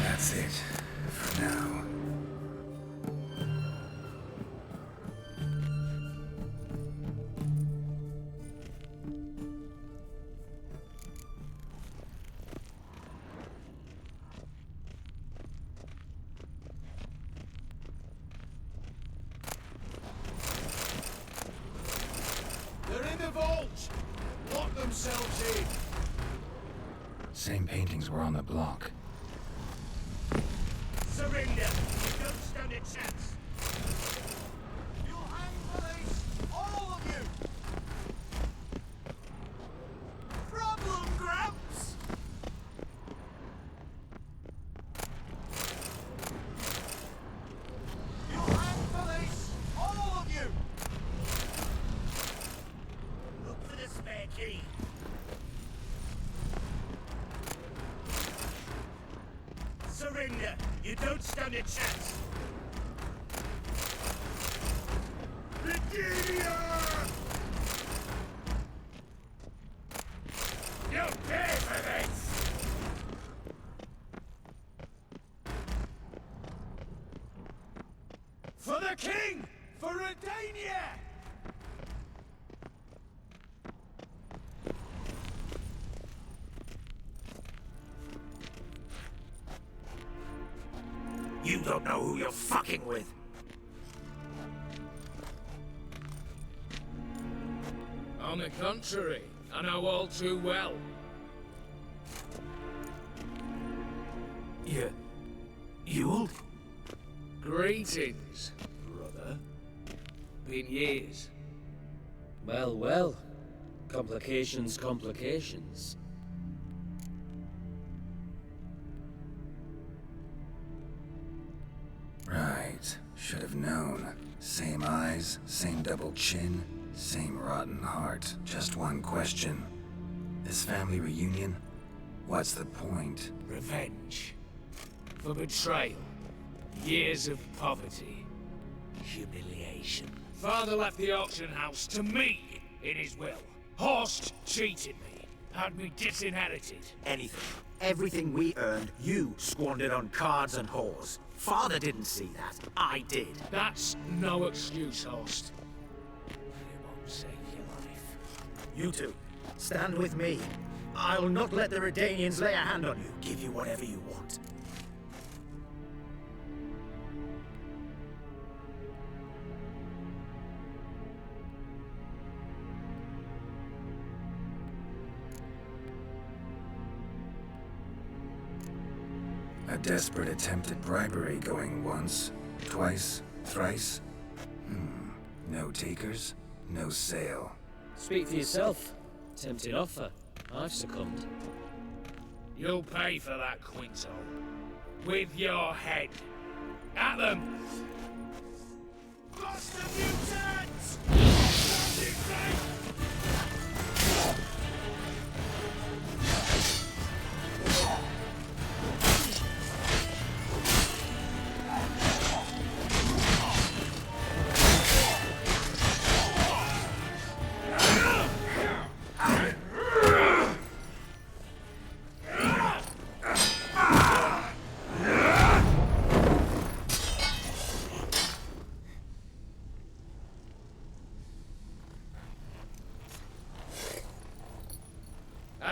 That's it, for now. They're in the vault! Lock themselves in! Same paintings were on the block. Surrender! You don't stand a chance! You'll hang police! All of you! Problem, Gramps! You'll hang police! All of you! Look for the spare key! Surrender! You don't stand a chance! Virginia! You pay for this! For the king! For Redania! You don't know who you're fucking with. On the contrary, I know all too well. Ewald? Greetings, brother. Been years. Well, well. Complications, complications. Right. Should have known. Same eyes, same double chin, same rotten heart. Just one question. This family reunion? What's the point? Revenge. For betrayal. Years of poverty. Humiliation. Father left the auction house to me in his will. Horst cheated me. Had me disinherited. Anything. Everything we earned, you squandered on cards and whores. Father didn't see that. I did. That's no excuse, Horst. It won't save your life. You two, stand with me. I'll not let the Redanians lay a hand on you. Give you whatever you want. A desperate attempt at bribery going once, twice, thrice. No takers, no sale. Speak for yourself. Tempting offer. I've succumbed. You'll pay for that, Quinto. With your head. At them! Bust the mutants!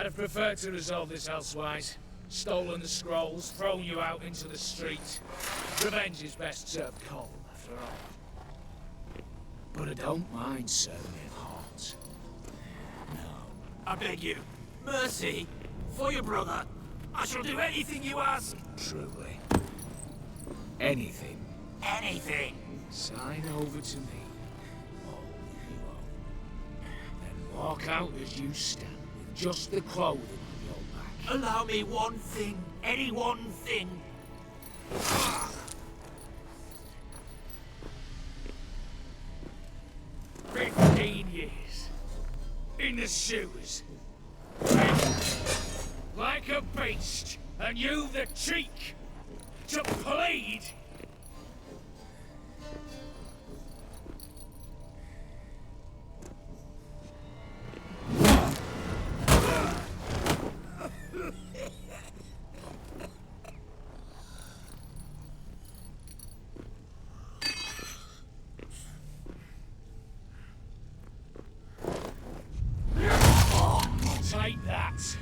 have preferred to resolve this elsewise. Stolen the scrolls, thrown you out into the street. Revenge is best served cold, after all. But I don't mind serving it hot. I beg you, mercy, for your brother. I shall do anything you ask. Truly. Anything. Anything. Sign over to me. Oh, you won't. Then walk out as you stand, with just the clothing on your back. Allow me one thing. Any one thing. 15 years. In the sewers. Like a beast. And you the cheek to plead. Take that.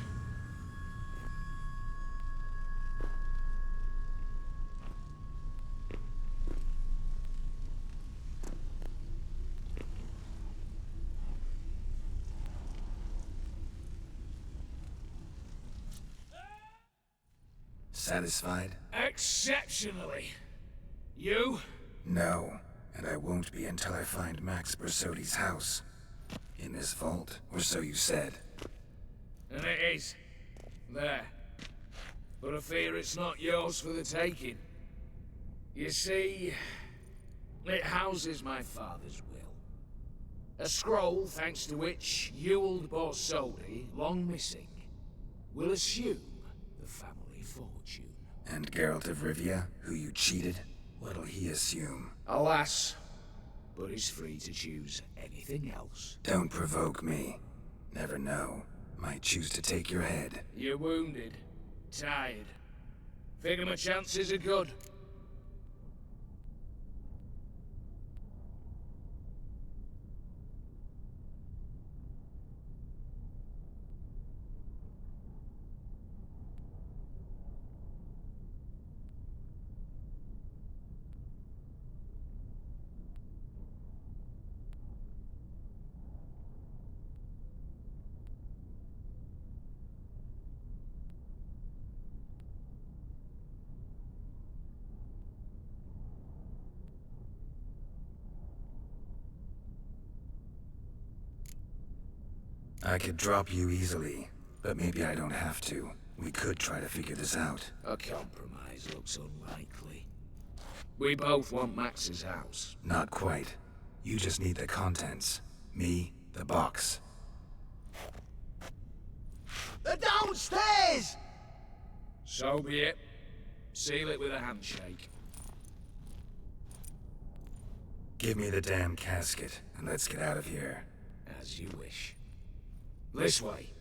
Satisfied? Exceptionally. You? No, and I won't be until I find Max Bersodi's house. In this vault, or so you said. And it is. There. But I fear it's not yours for the taking. You see, it houses my father's will. A scroll thanks to which Ewald Borsodi, long missing, will assume the family fortune. And Geralt of Rivia, who you cheated, what'll he assume? Alas, but he's free to choose anything else. Don't provoke me. Never know. Might choose to take your head. You're wounded. Tired. Figure my chances are good. I could drop you easily, but maybe I don't have to. We could try to figure this out. A compromise looks unlikely. We both want Max's house. Not quite. You just need the contents. Me, the box. They're downstairs! So be it. Seal it with a handshake. Give me the damn casket, and let's get out of here. As you wish. This way.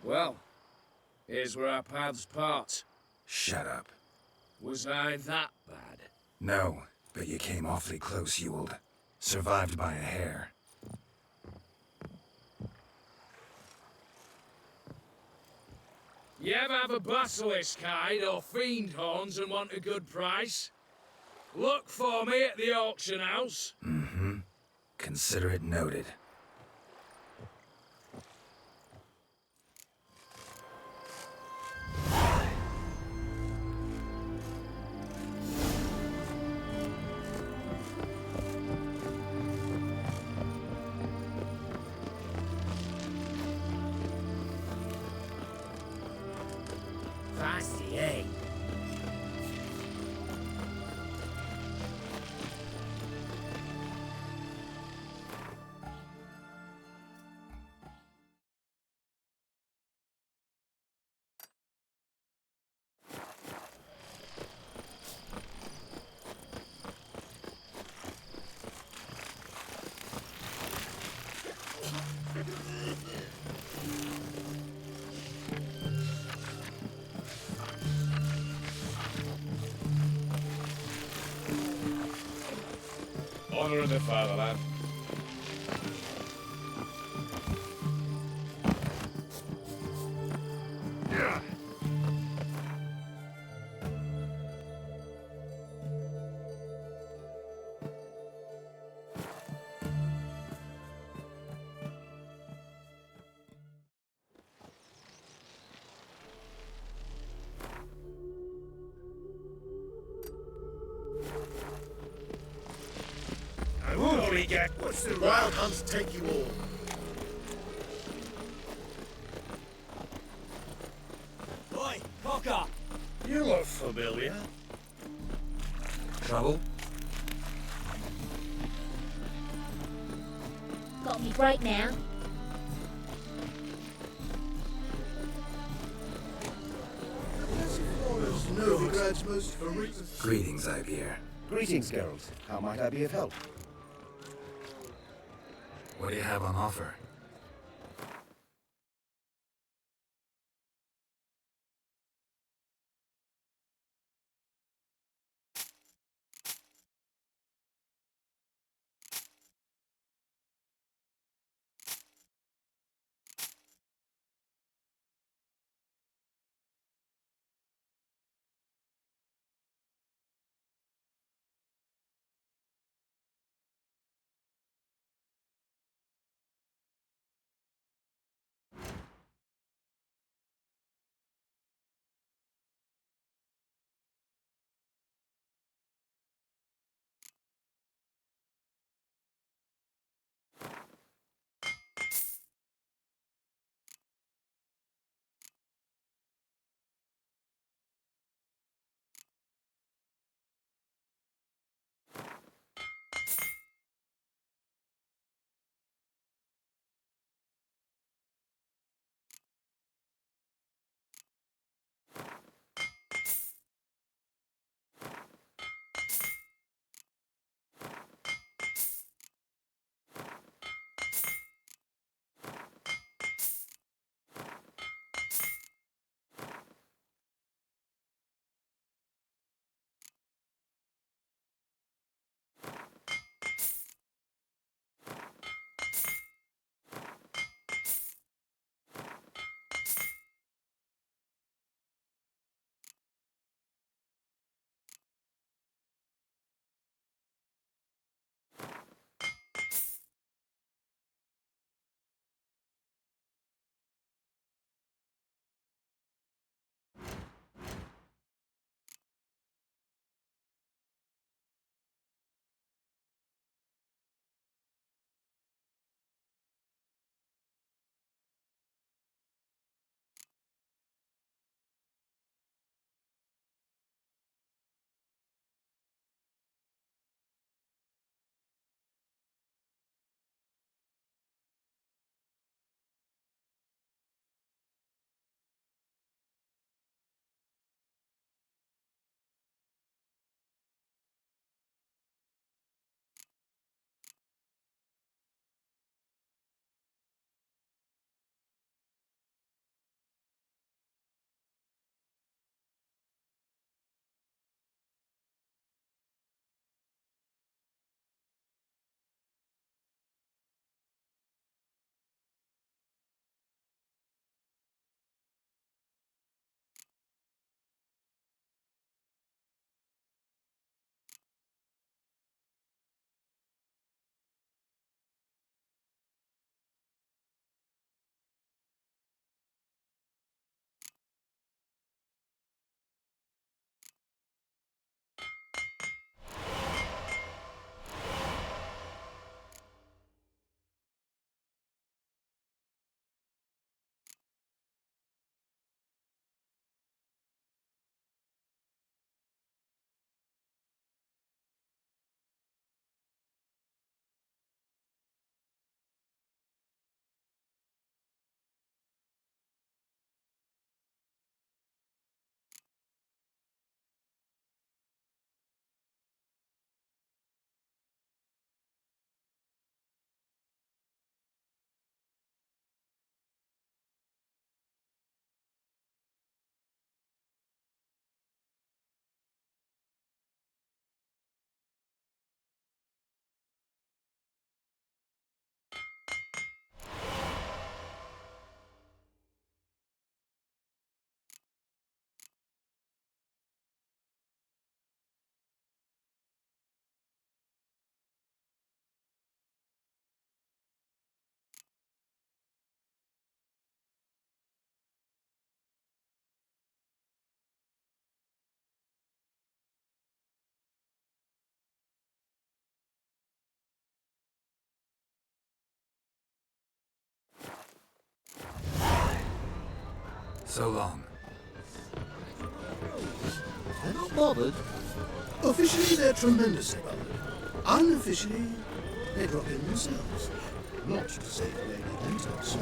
Well, here's where our paths part. Shut up. Was I that bad? No, but you came awfully close, Ewald. Survived by a hair. You ever have a basilisk hide or fiend horns and want a good price? Look for me at the auction house. Mm-hmm. Consider it noted. Fancy, eh? Honor of the fatherland. I will only get what's the wild hunts take you all. Oi, Cocker! You look familiar. Trouble? Got me right now. Novigrad's most Greetings, Ivier. Greetings, Geralt. How might I be of help? What do you have on offer? So long. They're not bothered. Officially, they're tremendously bothered. Unofficially, they drop in themselves. Not to say that Lady Mentos.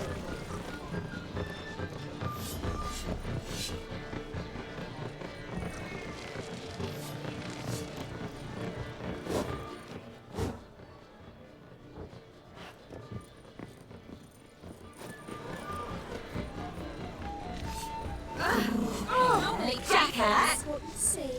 Jackass! What you see?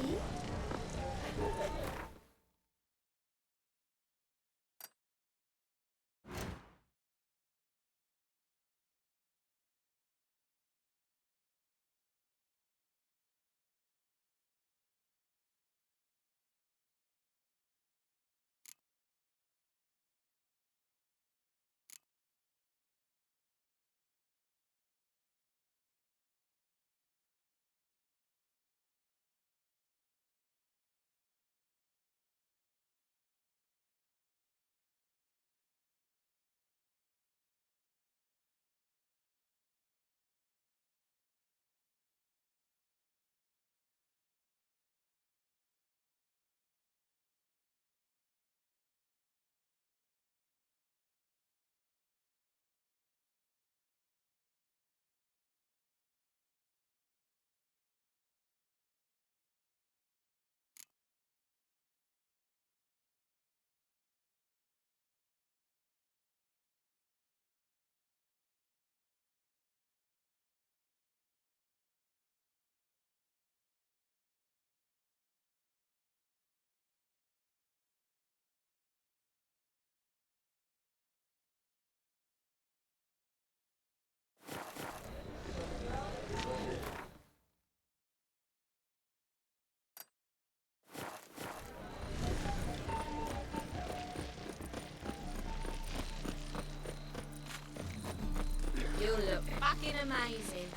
You look fucking amazing.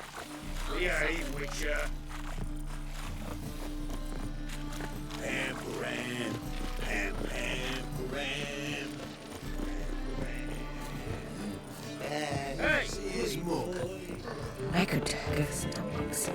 Behave, Witcher. Pam-param, pam-pam-param, pam-param. Hey! Here's more. I could go stomachs.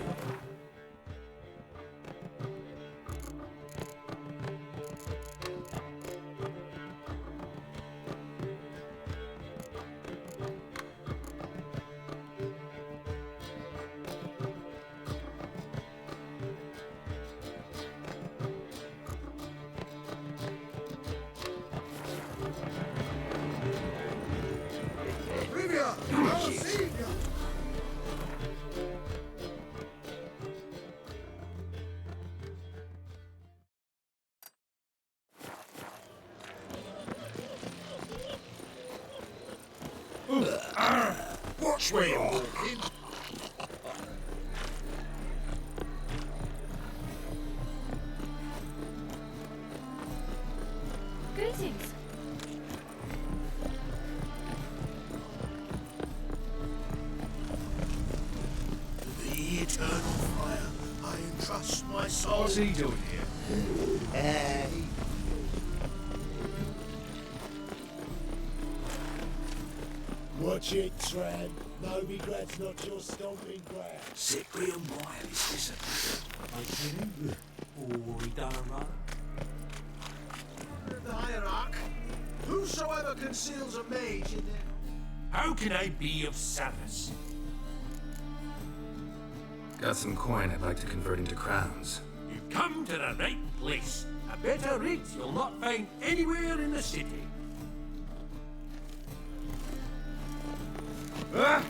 Rivia! I'll see you! Watch where you're walking. Greetings. The eternal fire, I entrust my soul. What's he doing here? Watch it, Tran. Novigrad's not your stomping ground. Cyprian Wilde is disappeared. I kidding? Or he done right? The hierarch. Whosoever conceals a mage in their... How can I be of service? Got some coin I'd like to convert into crowns. You've come to the right place. A better rate you'll not find anywhere in the city. Ah!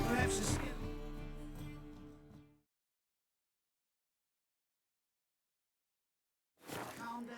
Perhaps the calm down.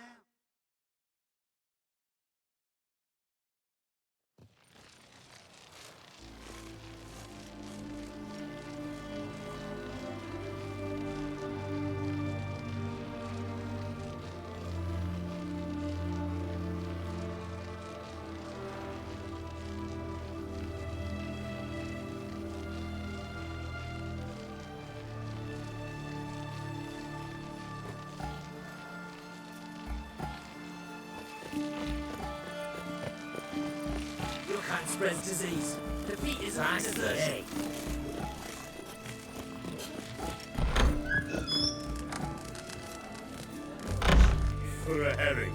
man spreads disease. Defeat is an desertion. For a herring.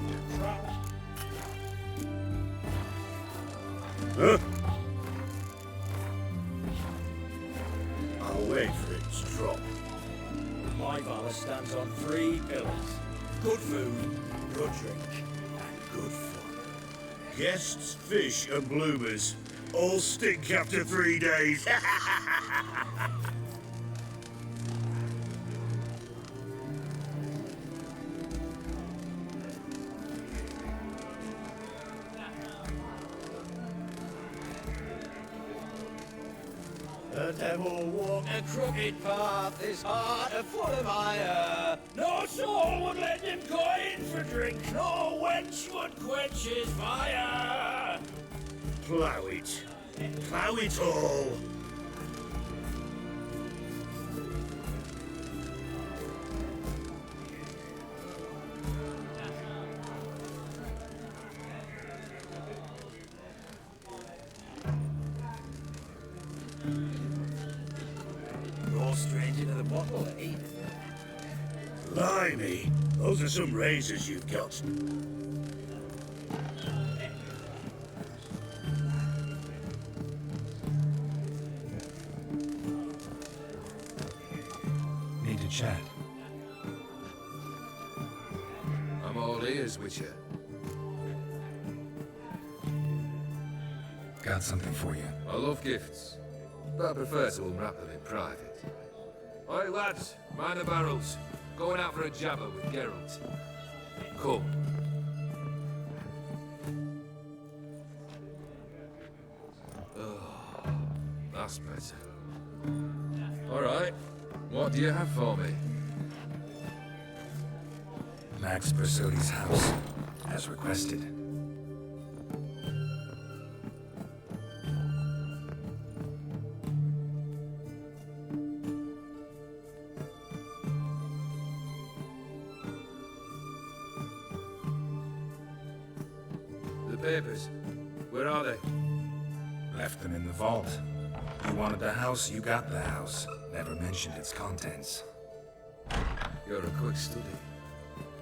Huh? I'll wait for it to drop. My valor stands on 3 pillars. Good food, good drink, and good fun. Guests, fish, and bloomers all stink after 3 days. The devil walked a crooked path, his heart a full of ire. No soul would let him go in for drink, no wench would quench his fire. Plough it. Plough it all. You're stranger to the bottle, eh? Blimey, those are some razors you've got. Need to chat. I'm all ears, Witcher. Got something for you. I love gifts, but I prefer to unwrap them in private. Oi, lads, mind the barrels. Going out for a jabber with Geralt. Come. Oh, that's better. All right, what do you have for me? Max Bersodi's house, as requested. The papers, where are they? Left them in the vault. You wanted the house, you got the house. Never mentioned its contents. You're a quick study.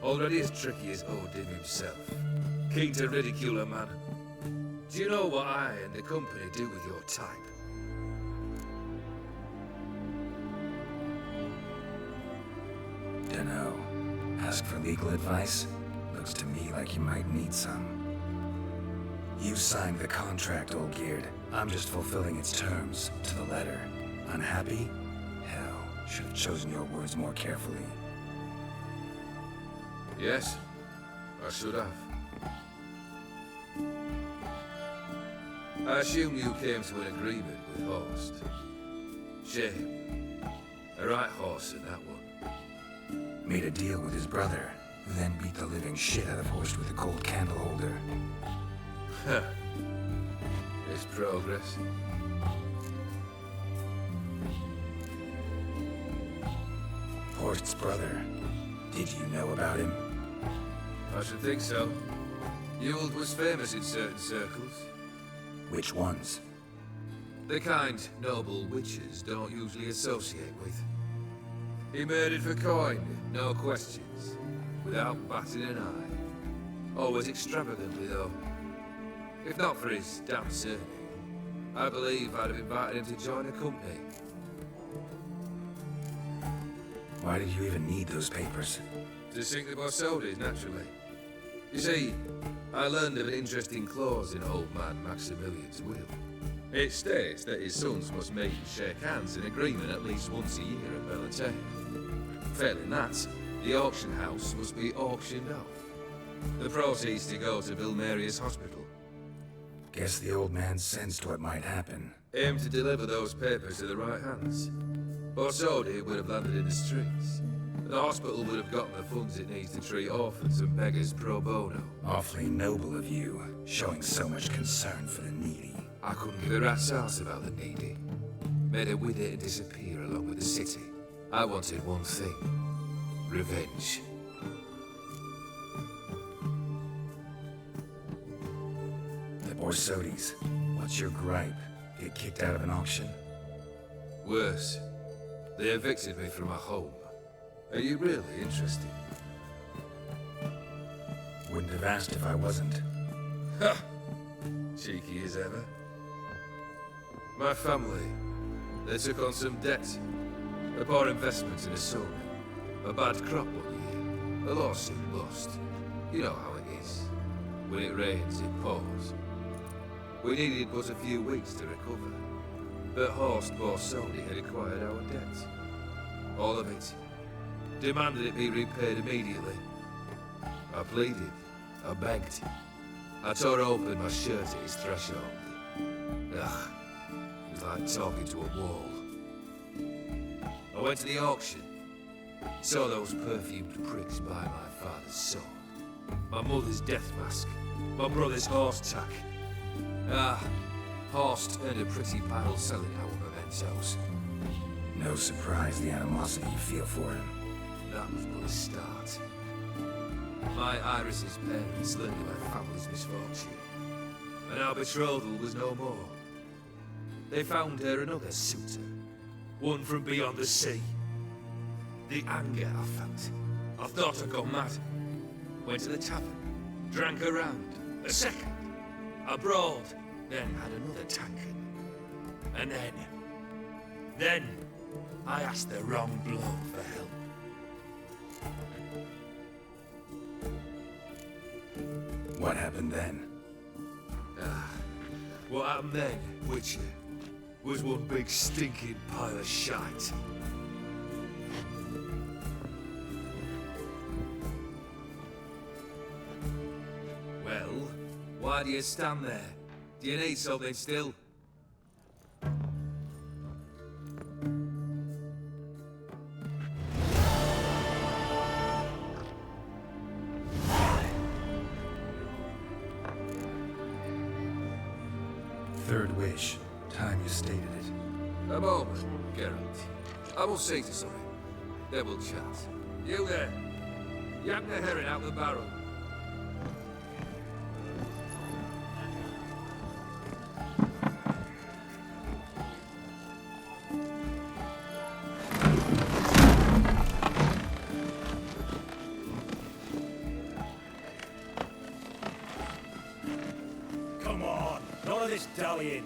Already as tricky as Odin himself. Keen to ridicule a man. Do you know what I and the company do with your type? Dunno. Ask for legal advice? Looks to me like you might need some. You signed the contract, Olgierd. I'm just fulfilling its terms, to the letter. Unhappy? Hell, should have chosen your words more carefully. Yes, I should have. I assume you came to an agreement with Horst. Shame. A right horse in that one. Made a deal with his brother, who then beat the living shit out of Horst with a gold candle holder. Huh. It's progress. Horst's brother. Did you know about him? I should think so. Yuld was famous in certain circles. Which ones? The kind noble witches don't usually associate with. He murdered for coin, no questions, without batting an eye. Always extravagantly, though. If not for his damn surname, I believe I'd have invited him to join a company. Why did you even need those papers? To sink the Borsodis, naturally. You see, I learned of an interesting clause in old man Maximilian's will. It states that his sons must meet and shake hands in agreement at least once a year at Bellatane. Failing that, the auction house must be auctioned off. The proceeds to go to Vilmeria's hospital. Guess the old man sensed what might happen. Aim to deliver those papers to the right hands. Borsodi would have landed in the streets. The hospital would have gotten the funds it needs to treat orphans and beggars pro bono. Awfully noble of you, showing so much concern for the needy. I couldn't give a rat's ass about the needy. Made her with it and disappear along with the city. I wanted one thing. Revenge. The Borsodis. What's your gripe? Get kicked out of an auction? Worse. They evicted me from my home. Are you really interested? Wouldn't have asked if I wasn't. Ha! Cheeky as ever. My family, they took on some debt. A poor investment in a sowmill. A bad crop 1 year. A lawsuit lost. You know how it is. When it rains, it pours. We needed but a few weeks to recover. But Horst Borsoni had acquired our debt. All of it. Demanded it be repaid immediately. I pleaded. I begged. I tore open my shirt at his threshold. Ugh. It was like talking to a wall. I went to the auction. Saw those perfumed pricks buy my father's sword. My mother's death mask. My brother's horse tack. Horst earned a pretty pile selling our mementos. No surprise the animosity you feel for him. That was but a start. My Iris's parents learned of my family's misfortune, and our betrothal was no more. They found her another suitor, one from beyond the sea. The anger I felt, I thought I'd gone mad. Went to the tavern, drank a round, a second, a broad, then had another tankard. And then, I asked the wrong bloke for help. What happened then? What happened then, Witcher, was one big stinking pile of shite. Well, why do you stand there? Do you need something still? Third wish. Time you stated it. A moment, Geralt. I will say to something. Then we'll chat. You there. Yank the herring out the barrel. Come on, none of this dallying.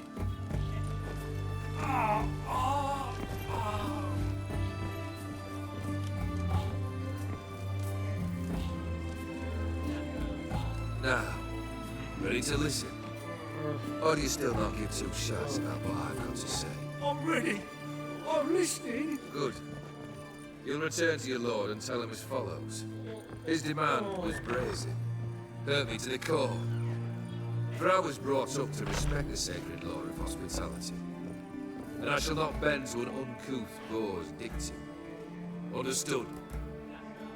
Now, ready to listen? Or do you still not give two shots about what I've got to say? I'm ready. I'm listening. Good. You'll return to your lord and tell him as follows. His demand was brazen. Hurt me to the core. For I was brought up to respect the sacred law of hospitality. And I shall not bend to an uncouth boor's dictum. Understood?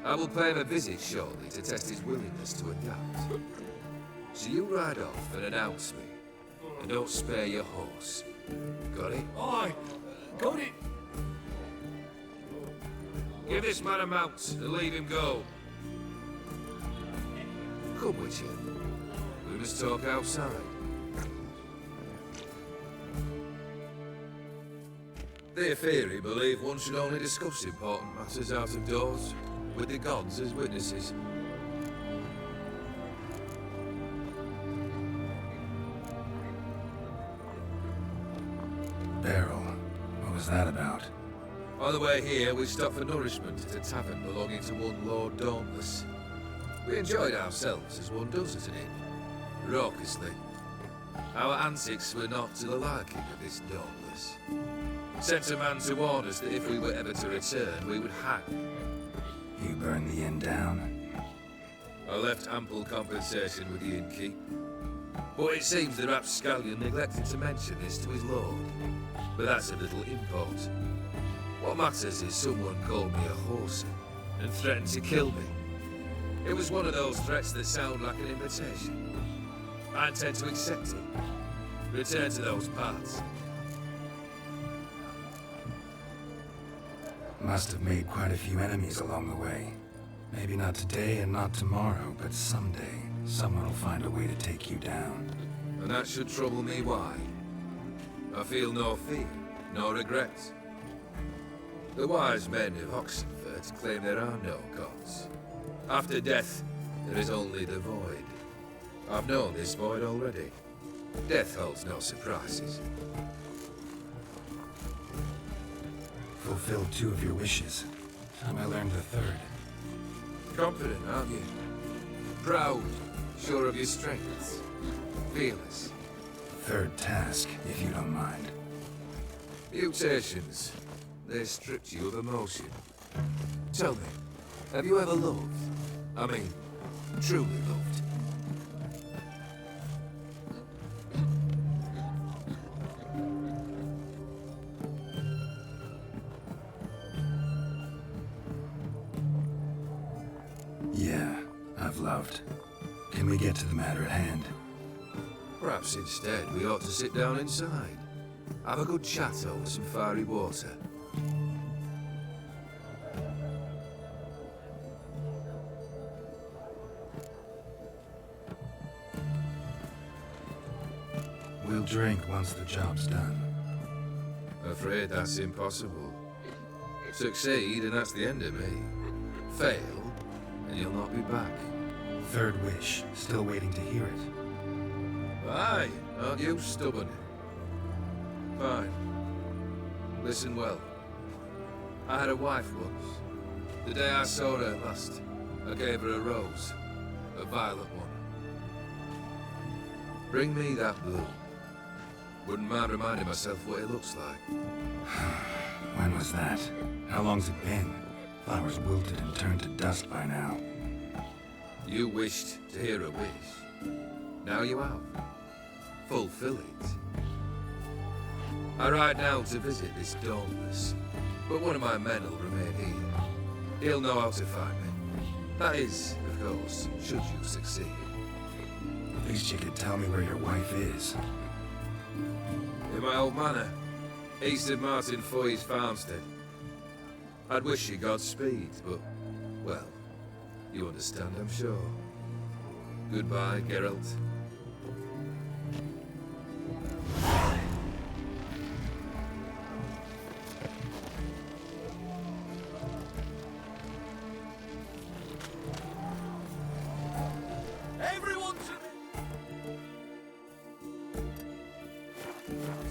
I will pay him a visit shortly to test his willingness to adapt. So you ride off and announce me. And don't spare your horse. Got it? Aye, got it. Give this man a mount and leave him go. Come, Witcher. We must talk outside. The Aetheri believe one should only discuss important matters out of doors, with the gods as witnesses. Beryl, what was that about? On the way here, we stopped for nourishment at a tavern belonging to one Lord Dauntless. We enjoyed ourselves as one does at an inn, raucously. Our antics were not to the liking of this Dauntless. Sent a man to warn us that if we were ever to return, we would hang. You burned the inn down? I left ample compensation with the innkeep. But it seems the rapscallion neglected to mention this to his lord. But that's of little import. What matters is someone called me a whoreson and threatened to kill me. It was one of those threats that sound like an invitation. I intend to accept it. Return to those parts. Must have made quite a few enemies along the way. Maybe not today and not tomorrow, but someday, someone will find a way to take you down. And that should trouble me why? I feel no fear, no regrets. The wise men of Oxenfurt claim there are no gods. After death, there is only the void. I've known this void already. Death holds no surprises. Fulfilled 2 of your wishes. Time I learned the 3rd. Confident, aren't you? Proud, sure of your strengths. Fearless. 3rd task, if you don't mind. Mutations. They stripped you of emotion. Tell me, have you ever loved? I mean, truly loved? Yeah, I've loved. Can we get to the matter at hand? Perhaps instead we ought to sit down inside. Have a good chat over some fiery water. We'll drink once the job's done. Afraid that's impossible. Succeed and that's the end of me. Fail and you'll not be back. 3rd wish, still waiting to hear it. Aye, aren't you stubborn? Fine. Listen well. I had a wife once. The day I saw her last, I gave her a rose. A violet one. Bring me that blue. Wouldn't mind reminding myself what it looks like. When was that? How long's it been? Flowers wilted and turned to dust by now. You wished to hear a wish. Now you have. Fulfill it. I ride now to visit this Dauntless, but one of my men will remain here. He'll know how to find me. That is, of course, should you succeed. At least you could tell me where your wife is. In my old manor, east of Martin Foy's farmstead. I'd wish you Godspeed, but, well, you understand, I'm sure. Goodbye, Geralt. Everyone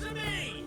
to me!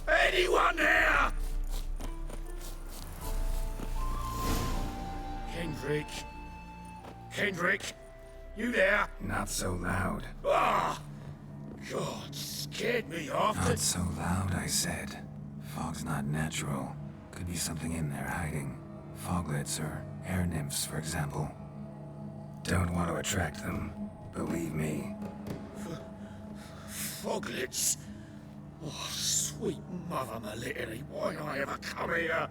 Anyone there? Kendrick? Kendrick? You there? Not so loud. Ah! God, scared me off. Not so loud, I said. Fog's not natural. Could be something in there hiding. Foglets or air nymphs, for example. Don't want to attract them. Believe me. Foglets? Oh, sweet mother Melitary, why did I ever come here?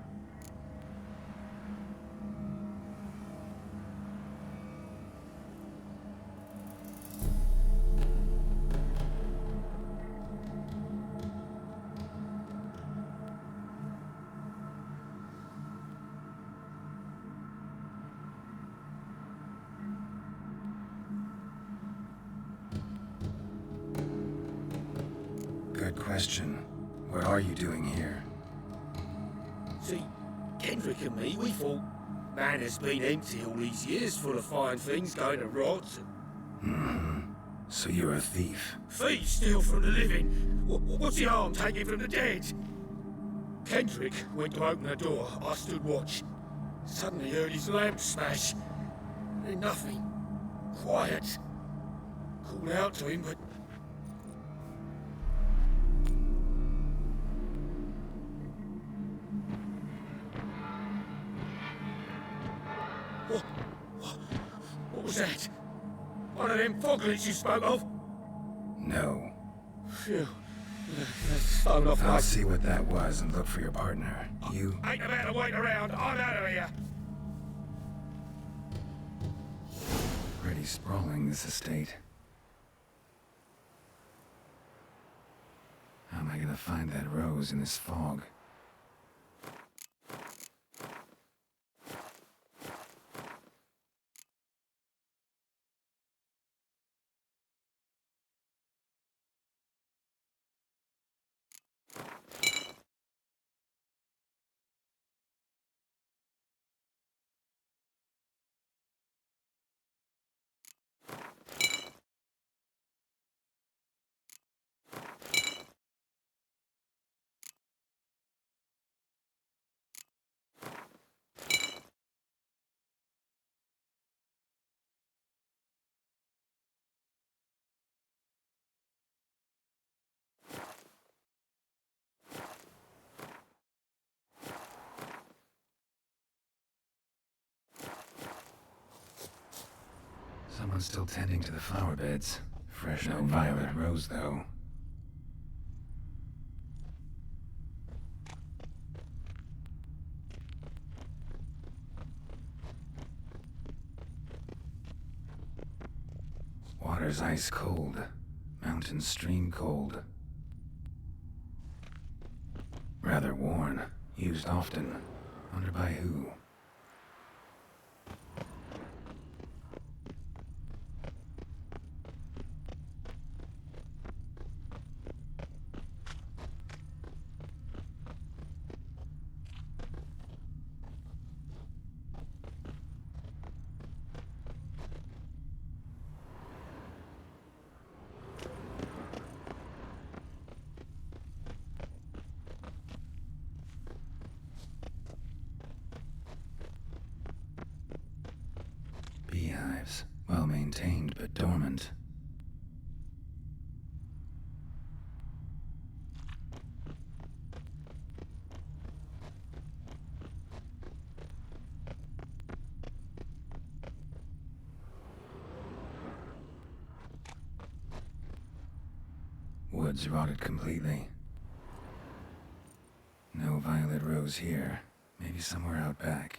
Good question. What are you doing here? See, Kendrick and me, we thought man has been empty all these years full of fine things going to rot. So you're a thief? Thief steal from the living? What's the harm taking from the dead? Kendrick went to open the door. I stood watch. Suddenly heard his lamp smash. Then nothing. Quiet. Called out to him, but what was that? One of them foglets you spoke of? No. Phew. Thrown off I'll my... see what that was and look for your partner. You... Ain't about to wait around. I'm out of here. Pretty sprawling, this estate. How am I gonna find that rose in this fog? Someone's still tending to the flower beds. Fresh no violet rose, though. Water's ice cold. Mountain stream cold. Rather worn. Used often. Wonder by who. Beehives, well maintained but dormant. Woods rotted completely. No violet rose here. Maybe somewhere out back.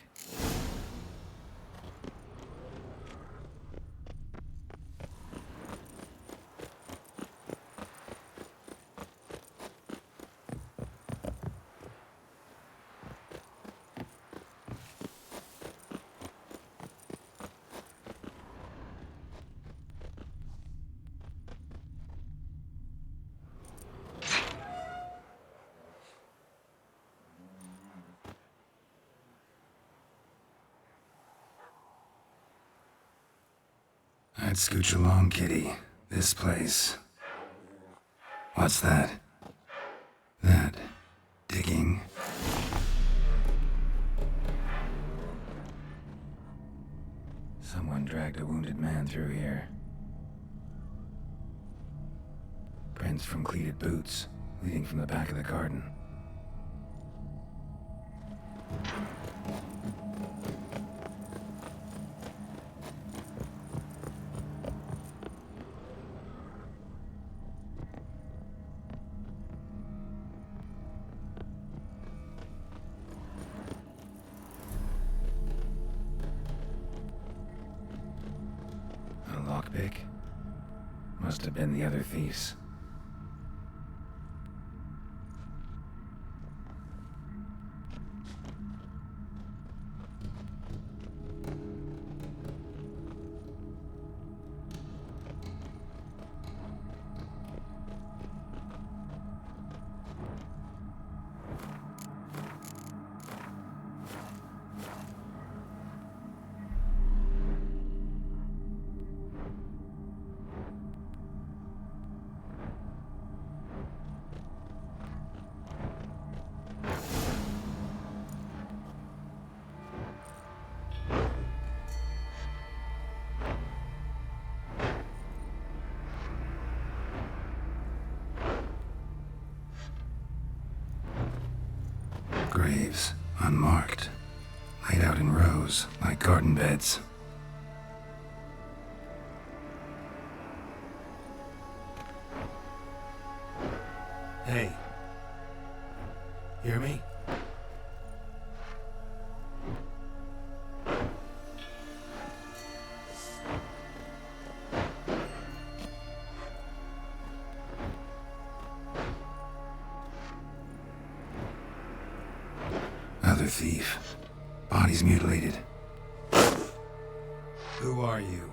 I'd scooch along, kitty. This place. What's that? That. Digging. Someone dragged a wounded man through here. Prints from cleated boots, leading from the back of the garden. Must have been the other thieves. Graves, unmarked, laid out in rows like garden beds. Hey. Hear me? Other thief. Bodies mutilated. Who are you?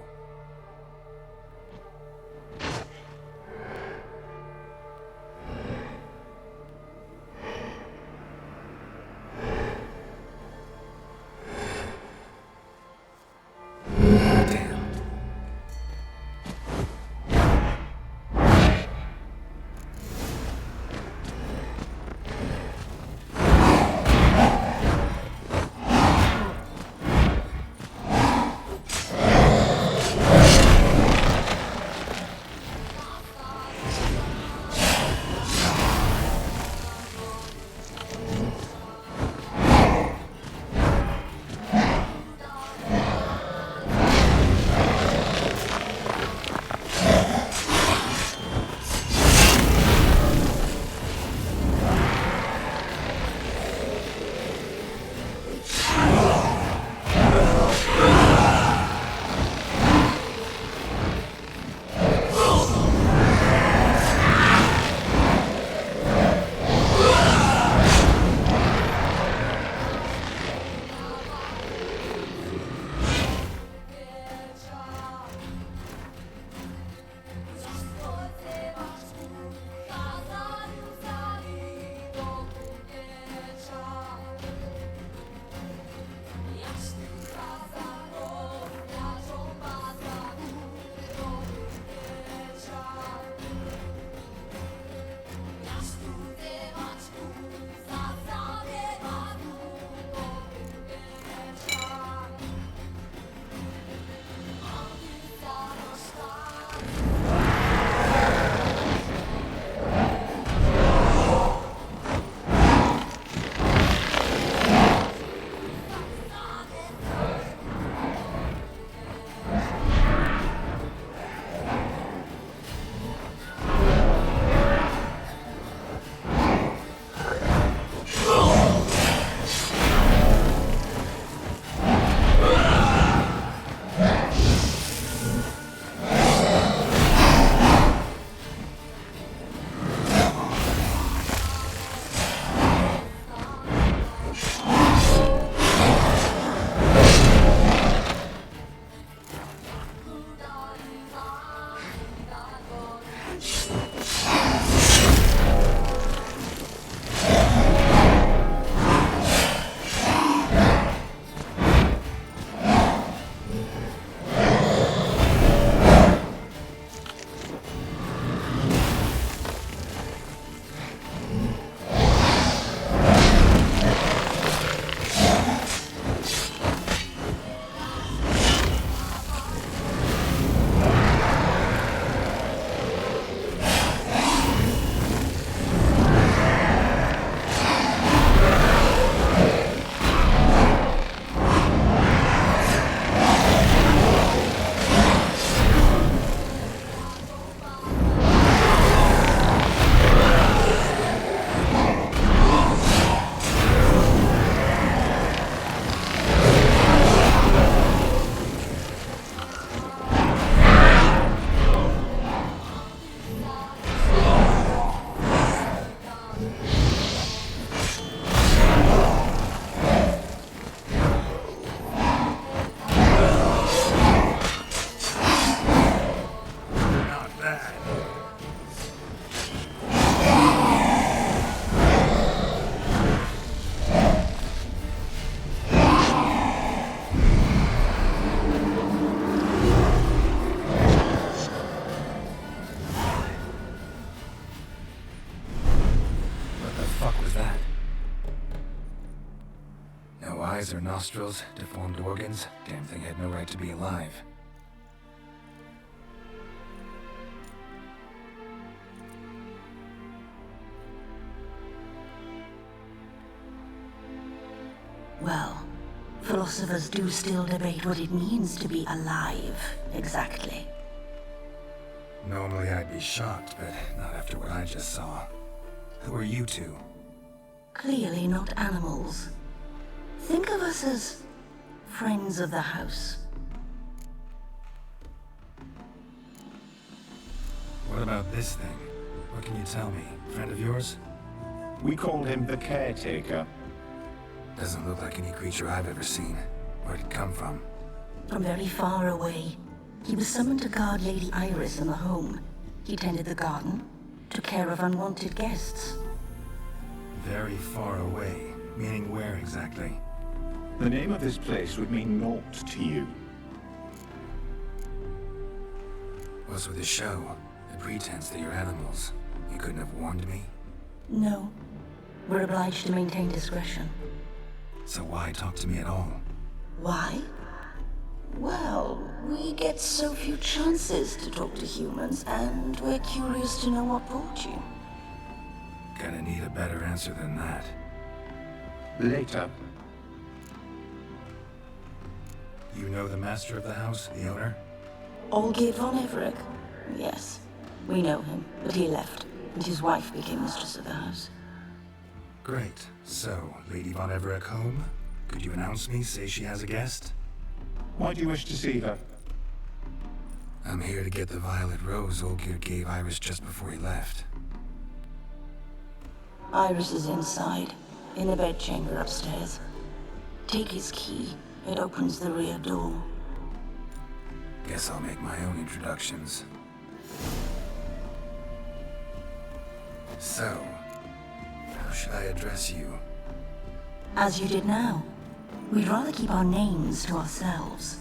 eyes or nostrils, deformed organs. Damn thing had no right to be alive. Well, philosophers do still debate what it means to be alive, exactly. Normally I'd be shocked, but not after what I just saw. Who are you two? Clearly not animals. Think of us as friends of the house. What about this thing? What can you tell me? Friend of yours? We call him the Caretaker. Doesn't look like any creature I've ever seen. Where'd it come from? From very far away. He was summoned to guard Lady Iris in the home. He tended the garden, took care of unwanted guests. Very far away. Meaning where exactly? The name of this place would mean naught to you. What's with the show? The pretense that you're animals. You couldn't have warned me? No. We're obliged to maintain discretion. So why talk to me at all? Why? Well, we get so few chances to talk to humans, and we're curious to know what brought you. Gonna need a better answer than that. Later. You know the master of the house, the owner? Olgierd von Everec? Yes. We know him, but he left, and his wife became mistress of the house. Great. So, Lady von Everec home? Could you announce me, say she has a guest? Why do you wish to see her? I'm here to get the violet rose Olgierd gave Iris just before he left. Iris is inside, in the bedchamber upstairs. Take his key. It opens the rear door. Guess I'll make my own introductions. So, how should I address you? As you did now. We'd rather keep our names to ourselves.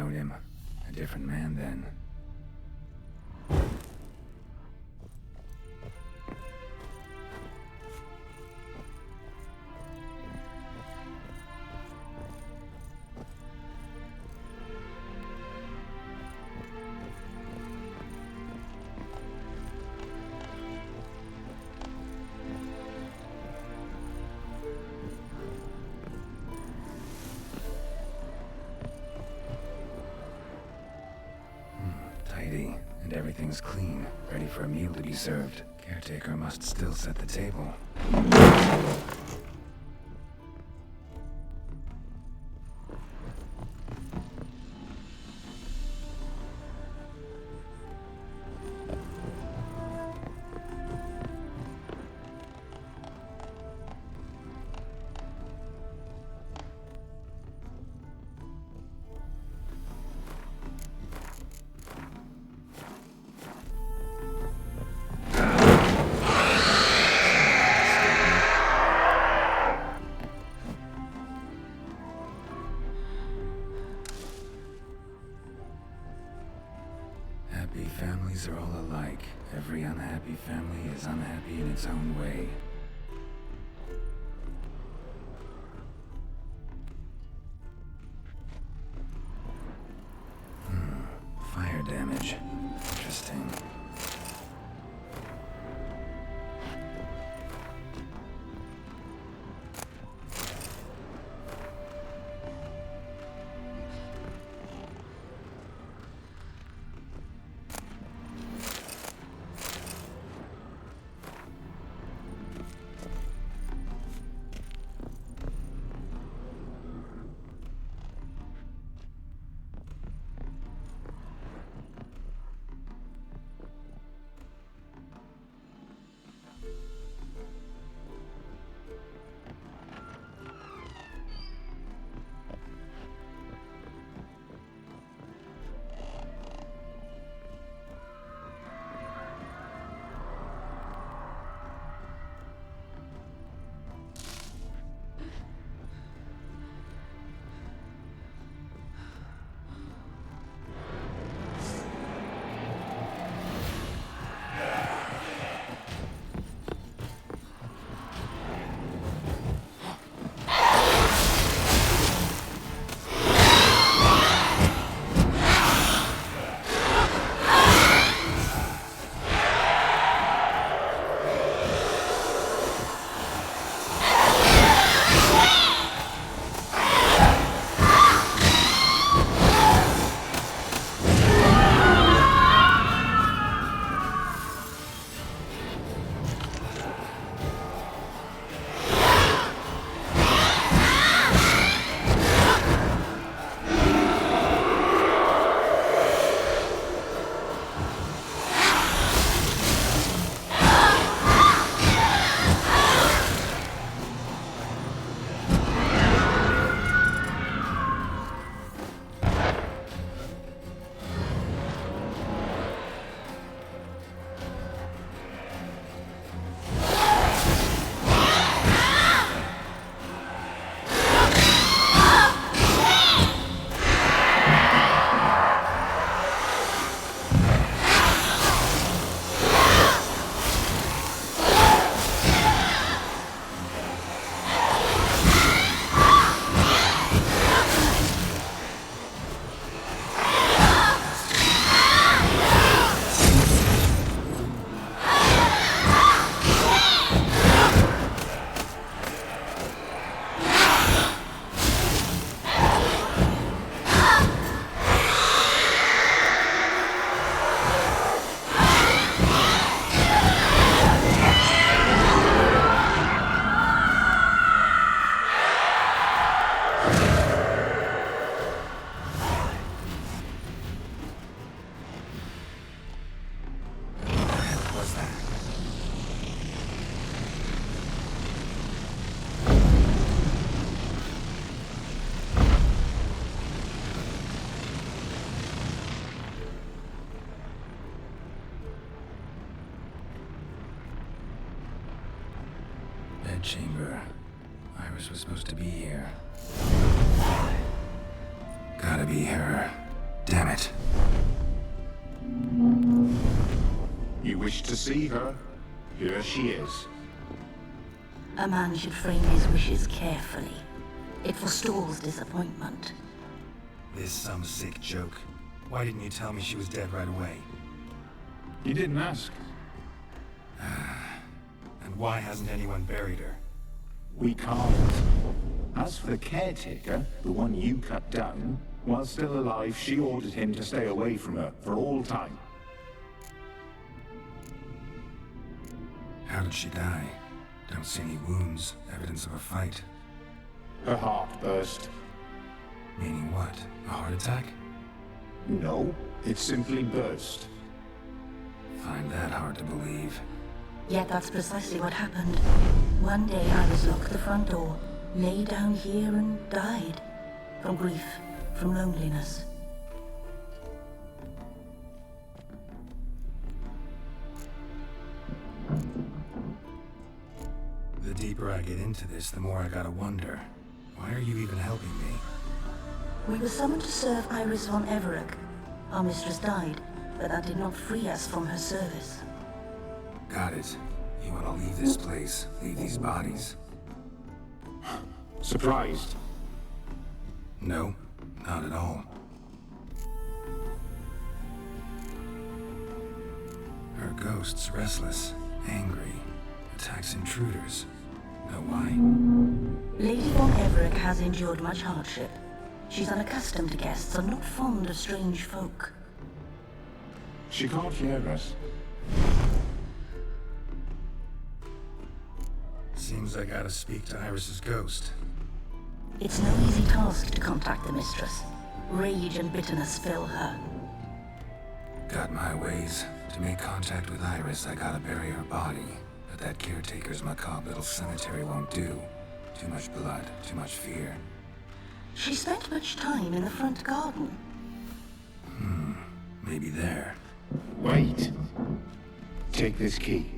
known him. A different man then. Tidy, and everything's clean, ready for a meal to be served. Caretaker must still set the table. Happy families are all alike. Every unhappy family is unhappy in its own way. Fire damage. Interesting. Chamber. Iris was supposed to be here. Gotta be her. Damn it. You wish to see her? Here she is. A man should frame his wishes carefully. It forestalls disappointment. This some sick joke. Why didn't you tell me she was dead right away? You didn't ask. And why hasn't anyone buried her? We can't. As for the caretaker, the one you cut down, while still alive, she ordered him to stay away from her for all time. How did she die? Don't see any wounds, evidence of a fight. Her heart burst. Meaning what? A heart attack? No, it simply burst. Find that hard to believe. Yet that's precisely what happened. One day Iris locked the front door, lay down here and died. From grief, from loneliness. The deeper I get into this, the more I gotta wonder. Why are you even helping me? We were summoned to serve Iris von Everec. Our mistress died, but that did not free us from her service. Got it. You want to leave this place, leave these bodies? Surprised? No, not at all. Her ghost's restless, angry, attacks intruders. Know why? Lady von Everec has endured much hardship. She's unaccustomed to guests and not fond of strange folk. She can't hear us. Seems I gotta speak to Iris's ghost. It's no easy task to contact the mistress. Rage and bitterness fill her. Got my ways. To make contact with Iris, I gotta bury her body. But that caretaker's macabre little cemetery won't do. Too much blood, too much fear. She spent much time in the front garden. Maybe there. Wait. Take this key.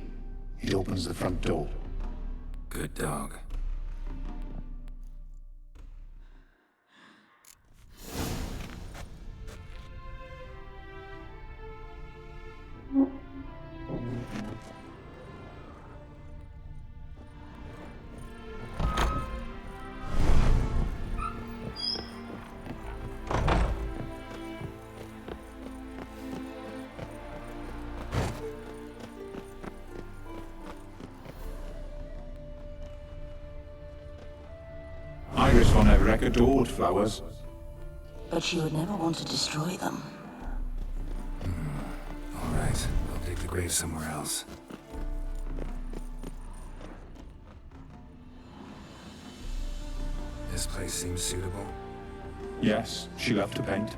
It opens the front door. Good dog. Iris von Everec adored flowers. But she would never want to destroy them. All right, I'll dig the grave somewhere else. This place seems suitable. Yes, she loved to paint.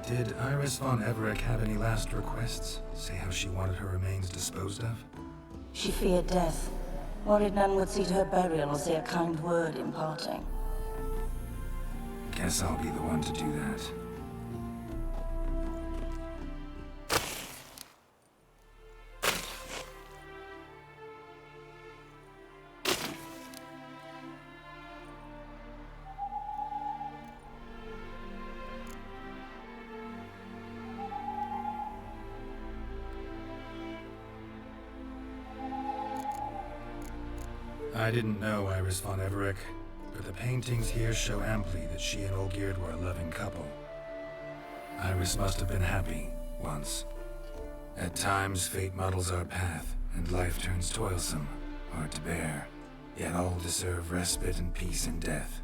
Did Iris von Everec have any last requests? Say how she wanted her remains disposed of? She feared death. Worried none would see to her burial or say a kind word in parting. Guess I'll be the one to do that. I didn't know Iris von Everec, but the paintings here show amply that she and Olgierd were a loving couple. Iris must have been happy, once. At times, fate muddles our path, and life turns toilsome, hard to bear. Yet all deserve respite and peace in death.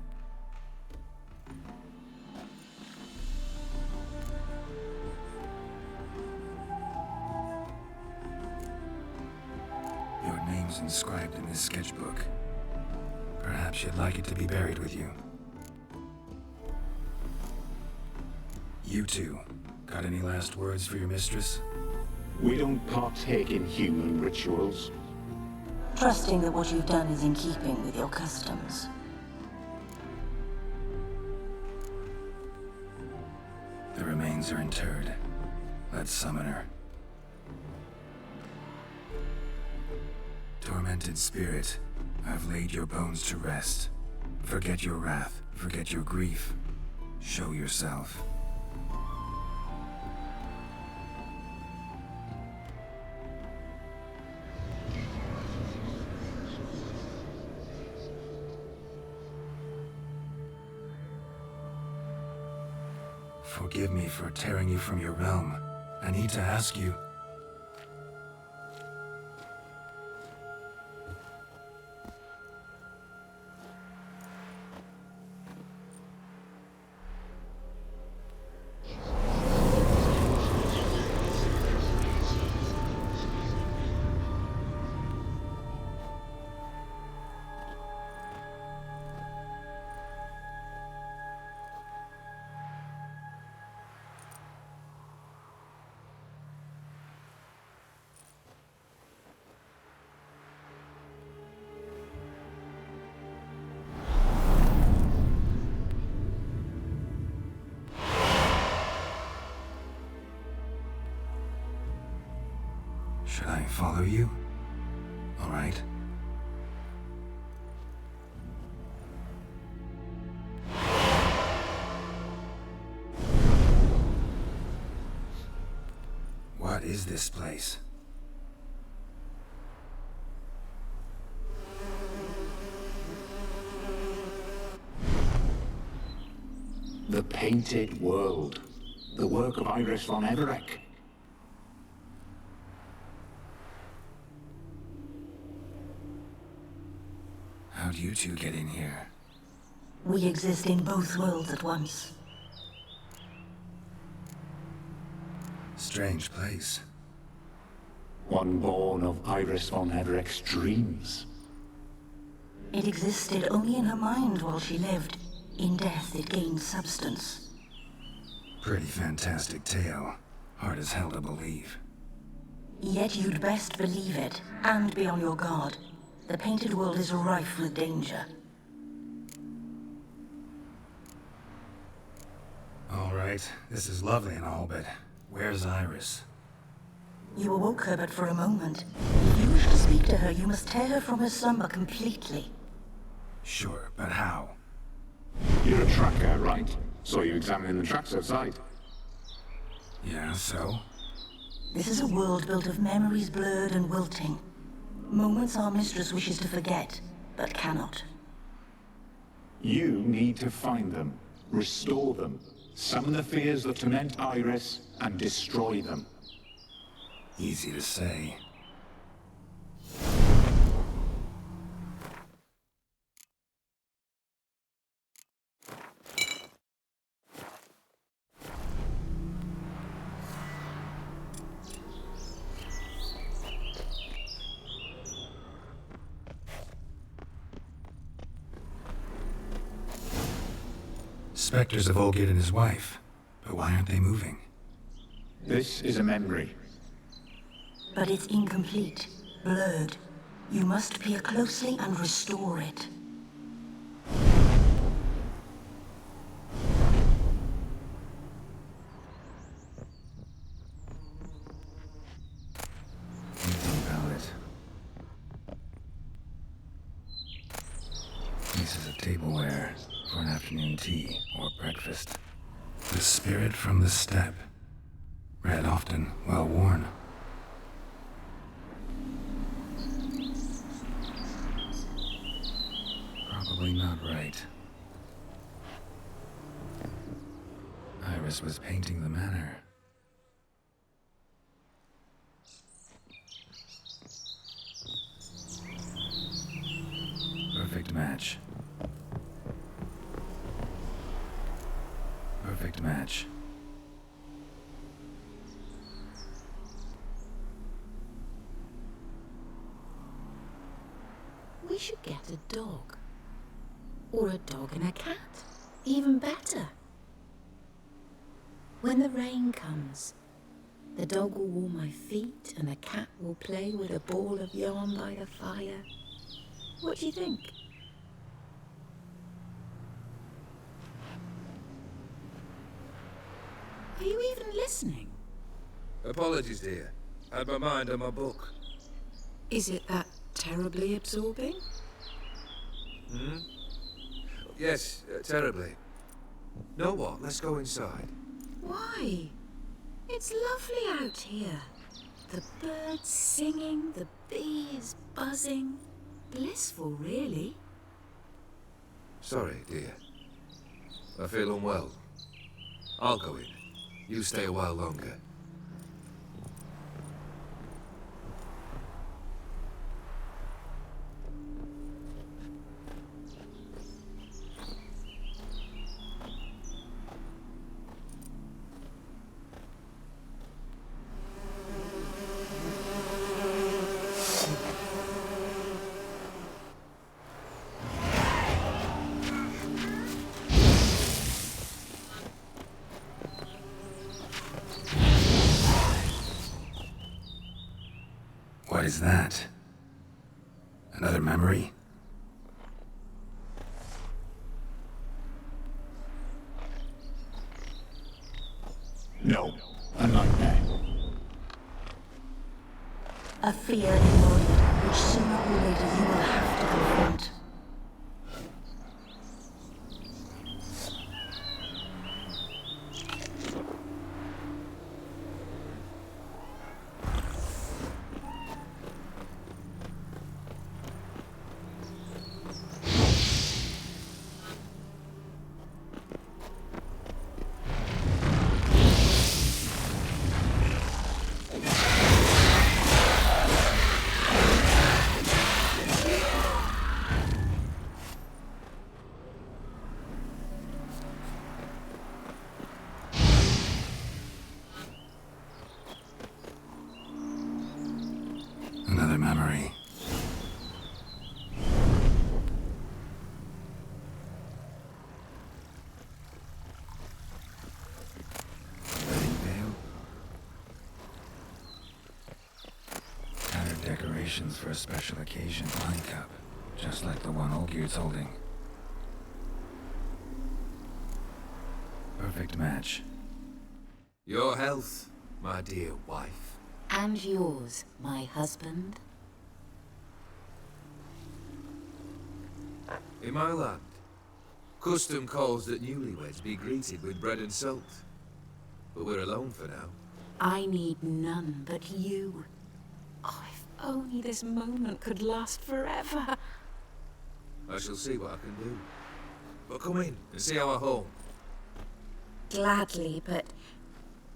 Your name's inscribed in this sketchbook. Perhaps you'd like it to be buried with you. You two, got any last words for your mistress? We don't partake in human rituals. Trusting that what you've done is in keeping with your customs. The remains are interred. Let's summon her. Tormented spirit, I've laid your bones to rest. Forget your wrath, forget your grief. Show yourself. Forgive me for tearing you from your realm. I need to ask you. Should I follow you? All right. What is this place? The Painted World. The work of Iris von Everec. How'd you two get in here? We exist in both worlds at once. Strange place. One born of Iris von Everec's dreams. It existed only in her mind while she lived. In death, it gained substance. Pretty fantastic tale. Hard as hell to believe. Yet you'd best believe it, and be on your guard. The Painted World is rife with danger. All right, this is lovely and all, but where's Iris? You awoke her but for a moment. If you wish to speak to her, you must tear her from her slumber completely. Sure, but how? You're a tracker, right? Saw you examining the tracks outside. Yeah, so? This is a world built of memories blurred and wilting. Moments our mistress wishes to forget, but cannot. You need to find them, restore them, summon the fears that torment Iris, and destroy them. Easy to say. Spectres of Olgierd and his wife. But why aren't they moving? This is a memory. But it's incomplete, blurred. You must peer closely and restore it. Anything about it. Pieces of tableware for an afternoon tea or breakfast. The spirit from the steppe. Read often, well worn. Probably not right. Iris was painting the manor. Perfect match. Perfect match. We should get a dog. Or a dog and a cat. Even better. When the rain comes, the dog will warm my feet and the cat will play with a ball of yarn by the fire. What do you think? Are you even listening? Apologies, dear. Had my mind on my book. Is it that terribly absorbing? Yes, terribly. Know what? Let's go inside. Why? It's lovely out here. The birds singing, the bees buzzing. Blissful, really. Sorry, dear. I feel unwell. I'll go in. You stay a while longer. What is that? Another memory? No, a nightmare. A fear embodied, which sooner or later you will have to confront. Another memory. Wedding veil. Tattered decorations for a special occasion. Wine cup, just like the one Olgier's holding. Perfect match. Your health, my dear wife. And yours, my husband. In my land, custom calls that newlyweds be greeted with bread and salt. But we're alone for now. I need none but you. Oh, if only this moment could last forever. I shall see what I can do. But come in and see our home. Gladly, but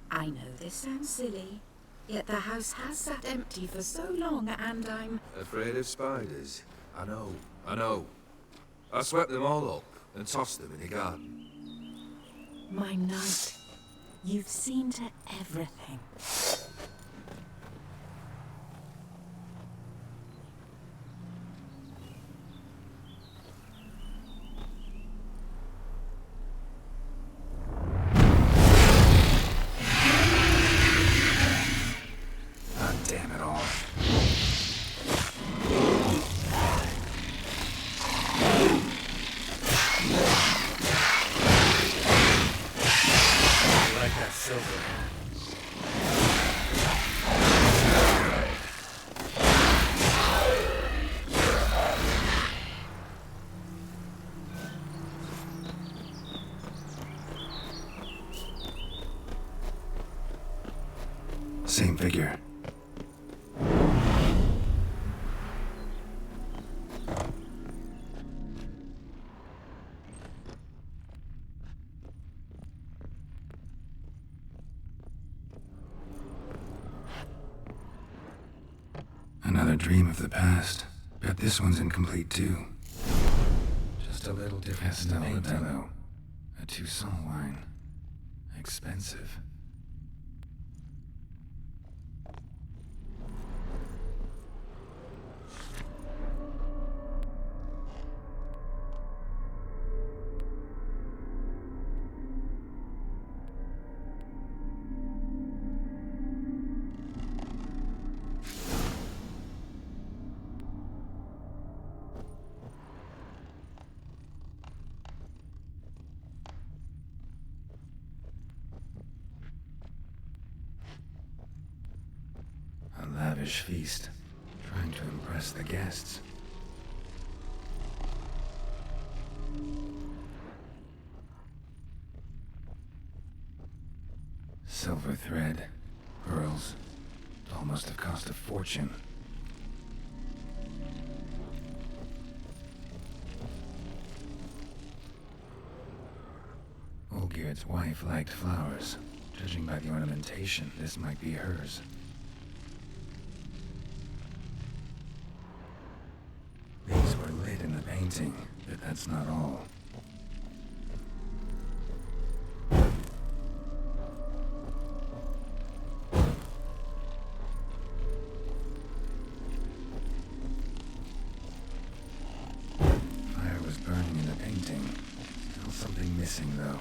I know this sounds silly. Yet the house has sat empty for so long, and I'm... Afraid of spiders? I know. I swept them all up and tossed them in the garden. My knight, you've seen to everything. Damn it all. I like that silver. Same figure. Another dream of the past. Bet this one's incomplete too. Just a little different. Castellabello. A Toussaint wine. Expensive. A lavish feast, trying to impress the guests. silver thread, pearls. It all must have cost a fortune. Olgierd's wife liked flowers. Judging by the ornamentation, this might be hers. These were lit in the painting, but that's not all. Fire was burning in the painting. Still something missing, though.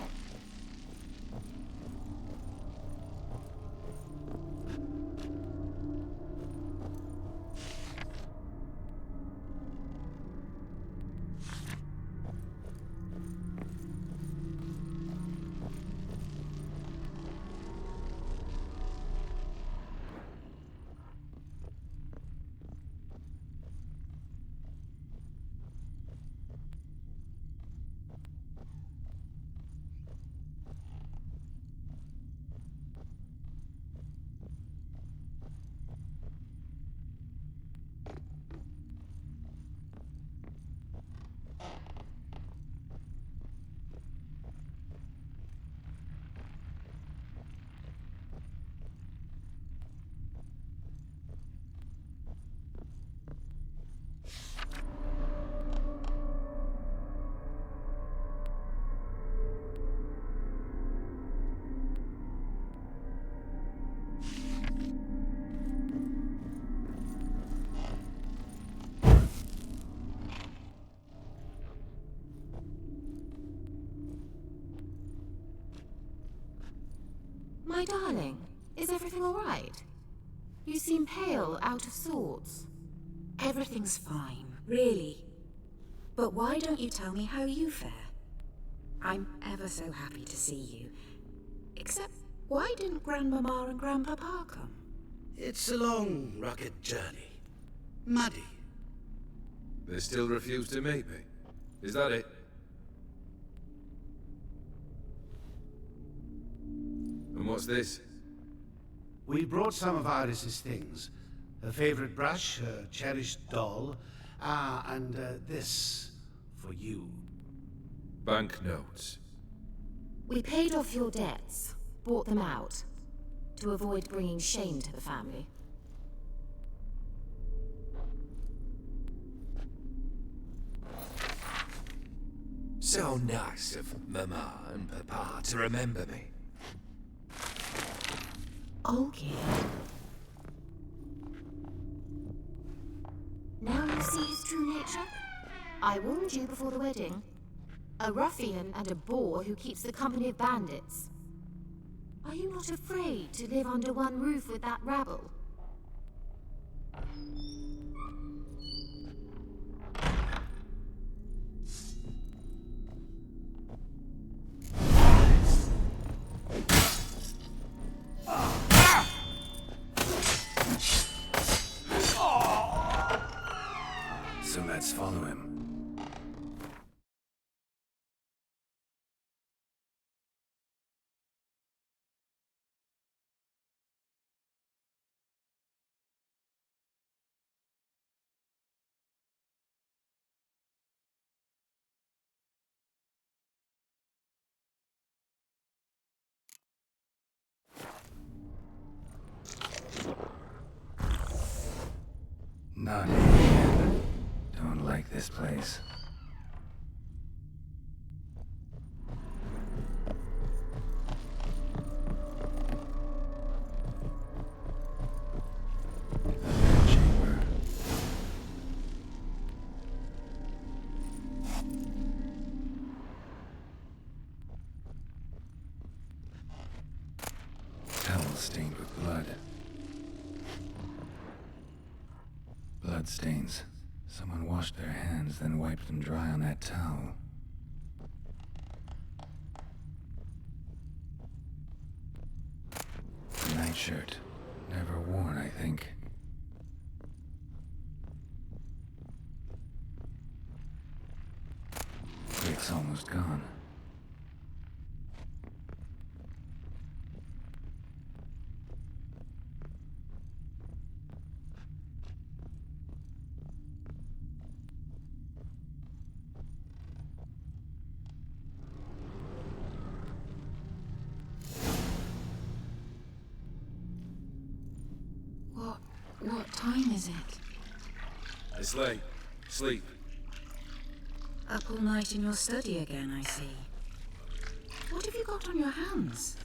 My darling, is everything all right? You seem pale, out of sorts. Everything's fine, really. But why don't you tell me how you fare? I'm ever so happy to see you. Except, why didn't Grandmama and Grandpapa come? It's a long, rugged journey. Muddy. They still refuse to meet me. Is that it? And what's this? We brought some of Iris's things. Her favorite brush, her cherished doll, and this for you. Banknotes. We paid off your debts, bought them out, to avoid bringing shame to the family. So nice of Mama and Papa to remember me. Olgierd. Now you see his true nature? I warned you before the wedding. A ruffian and a boor who keeps the company of bandits. Are you not afraid to live under one roof with that rabble? So let's follow him. Not here again. Don't like this place. The chamber. Towel stained with blood. Blood stains. Someone washed their hands, then wiped them dry on that towel. A nightshirt. Never worn, I think. Quick's almost gone. is it? It's late. Sleep. Up all night in your study again, I see. What have you got on your hands?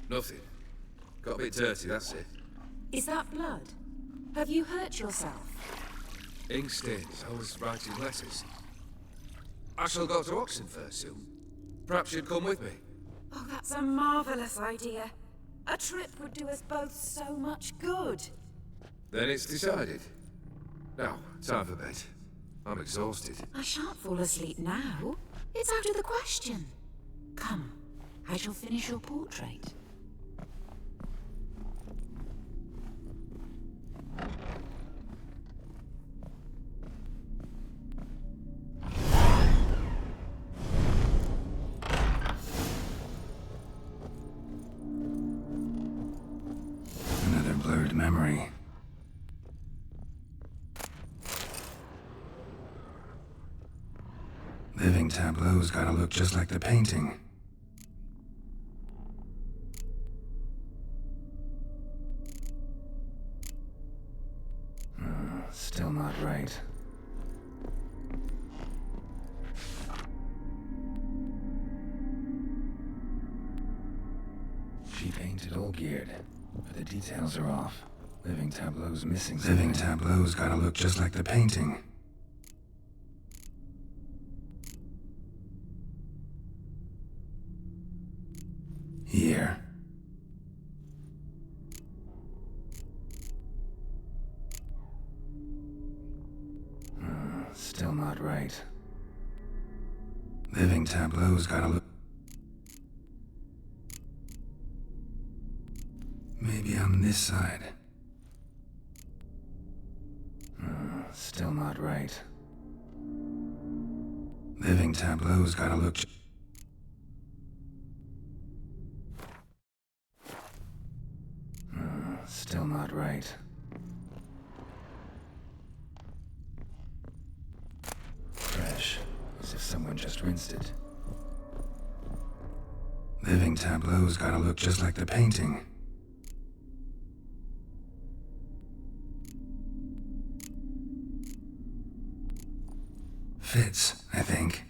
Nothing. Got a bit dirty, that's it. Is that blood? Have you hurt yourself? Ink stains. I was writing letters. I shall go to Oxenfurt soon. Perhaps you'd come with me. Oh, that's a marvellous idea. A trip would do us both so much good. Then it's decided. Now, time for bed. I'm exhausted. I shan't fall asleep now. It's out of the question. Come, I shall finish your portrait. Another blurred memory. Living tableau's gotta look just like the painting. Still not right. She painted Olgierd, but the details are off. Living tableau's missing something. Living tableau's gotta look just like the painting. Here. Still not right. Living tableau's gotta look... Maybe on this side. Still not right. Living tableau's gotta look... Still not right. Fresh, as if someone just rinsed it. Living tableau's gotta look just like the painting. Fits, I think.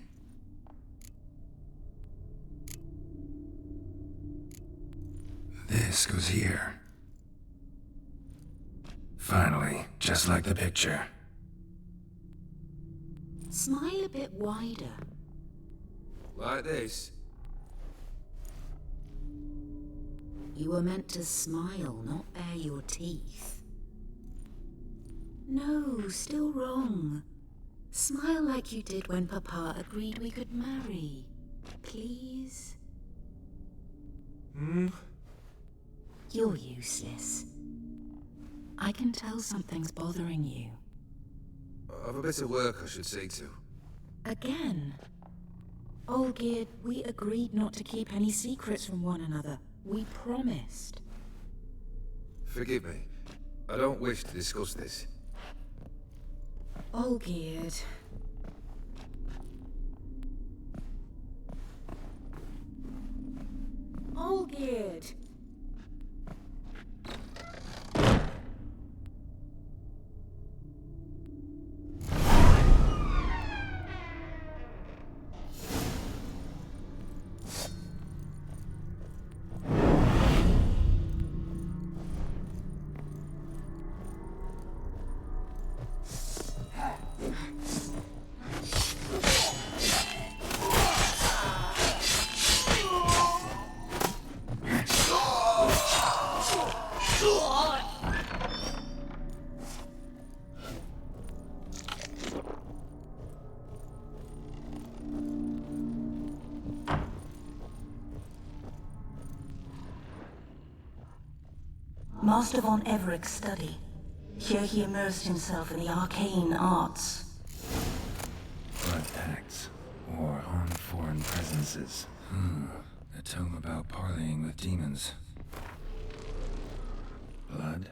This goes here. Finally, just like the picture. Smile a bit wider. Like this? You were meant to smile, not bare your teeth. No, still wrong. Smile like you did when Papa agreed we could marry. Please? You're useless. I can tell something's bothering you. I've a bit of work I should see to. Again? Olgierd, we agreed not to keep any secrets from one another. We promised. Forgive me. I don't wish to discuss this. Olgierd. Olgierd! Master von Everek's study. Here he immersed himself in the arcane arts. Blood pacts, or on foreign presences. A tome about parleying with demons. Blood?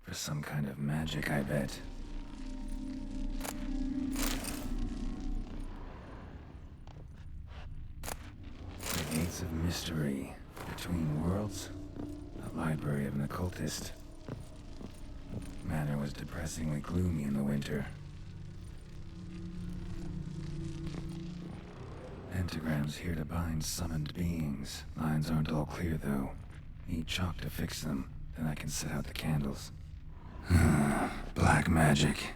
For some kind of magic, I bet. The Gates of Mystery. Between Worlds? A library of an occultist. Manor was depressingly gloomy in the winter. Pentagrams here to bind summoned beings. Lines aren't all clear, though. Need chalk to fix them, then I can set out the candles. Black magic.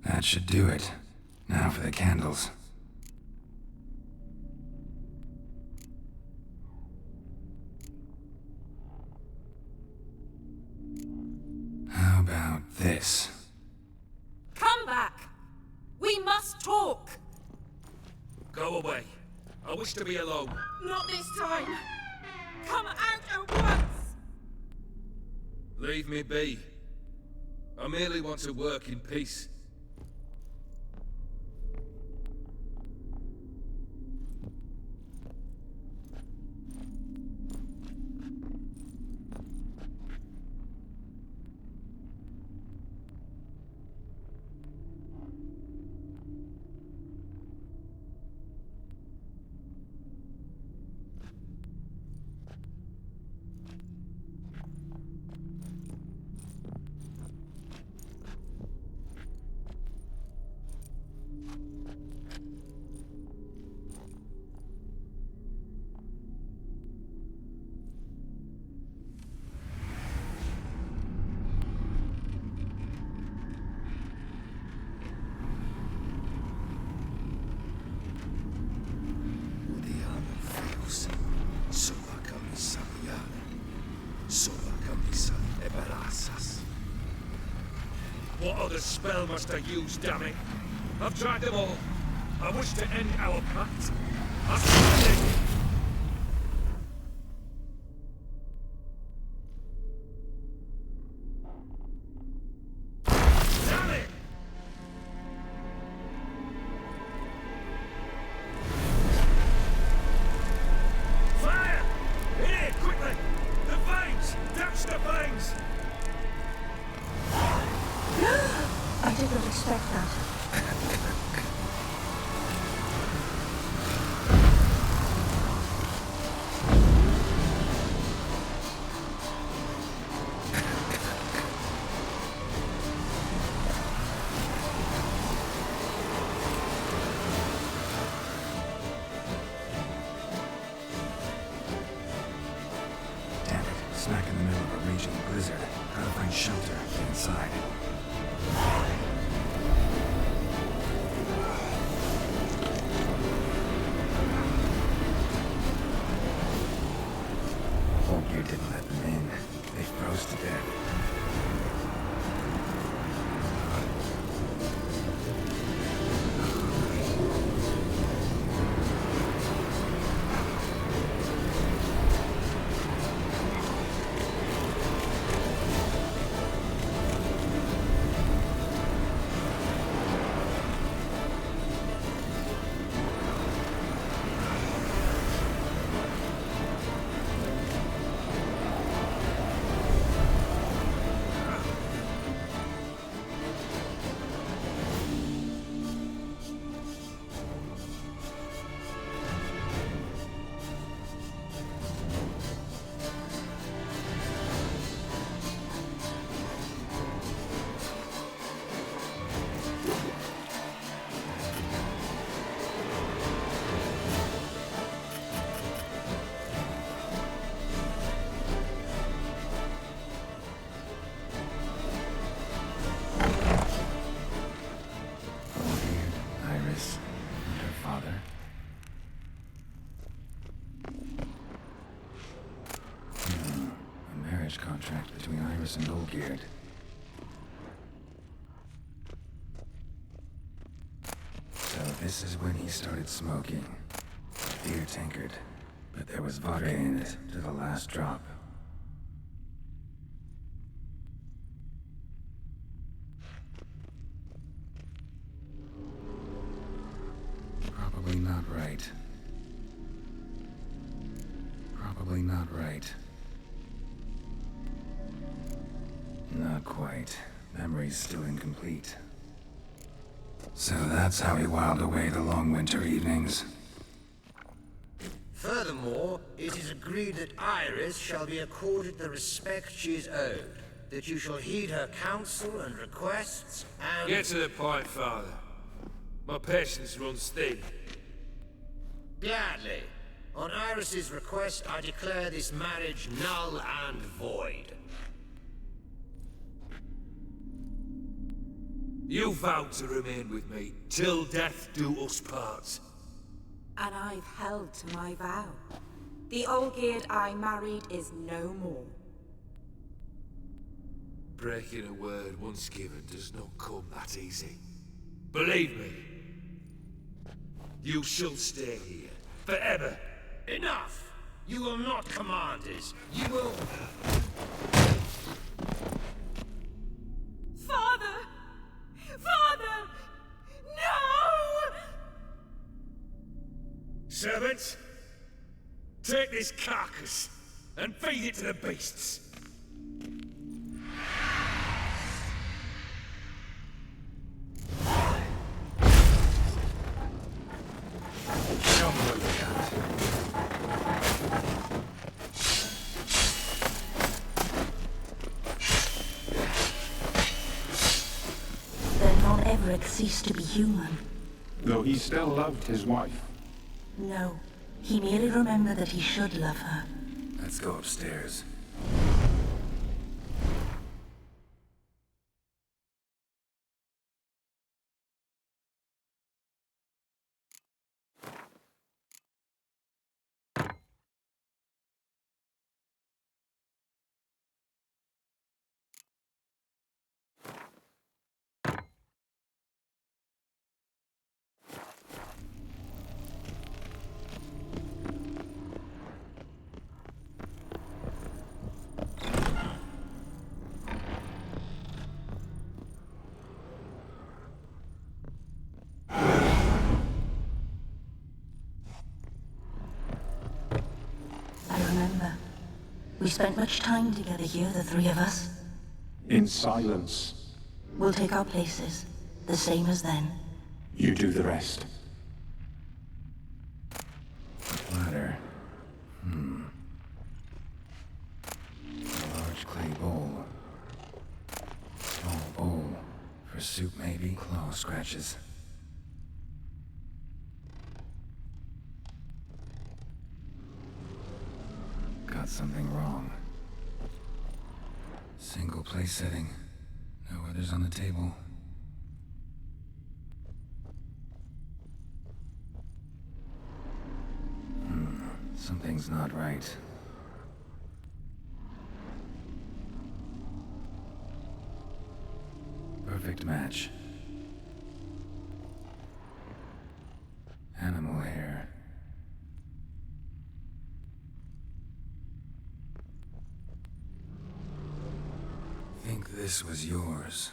That should do it. Now for the candles. How about this? Come back! We must talk! Go away. I wish to be alone. Not this time! Come out at once! Leave me be. I merely want to work in peace. What other spell must I use, damn it? I've tried them all. I wish to end our pact. I've tried it. Damn it! Fire! In here, quickly! The veins! Damage the veins! I did not expect that. Damn it, smack in the middle of a raging blizzard. Gotta find shelter inside. Olgeir didn't let them in. They froze to death. Contract between Iris and Olgeir. So this is when he started smoking. Beer tankard, but there was vodka in it to the last drop. Probably not right. Probably not right. Not quite. Memory's still incomplete. So that's how he whiled away the long winter evenings. Furthermore, it is agreed that Iris shall be accorded the respect she is owed. that you shall heed her counsel and requests, and... Get to the point, Father. My patience runs thin. Gladly. On Iris's request, I declare this marriage null and void. You vowed to remain with me, till death do us part. And I've held to my vow. The Olgierd I married is no more. Breaking a word once given does not come that easy. Believe me, you shall stay here, forever. Enough! You will not command us. You will... Father! Father! No! Servants, take this carcass and feed it to the beasts. Then Von Everett ceased to be human. Though he still loved his wife. No, he merely remembered that he should love her. Let's go upstairs. We spent much time together here, the three of us. In silence. We'll take our places, the same as then. You do the rest. Ladder. A large clay bowl. Small bowl. For soup, maybe? Claw scratches. Got something wrong. Single place setting. No others on the table. Something's not right. Perfect match. Animal hair. Think this was yours.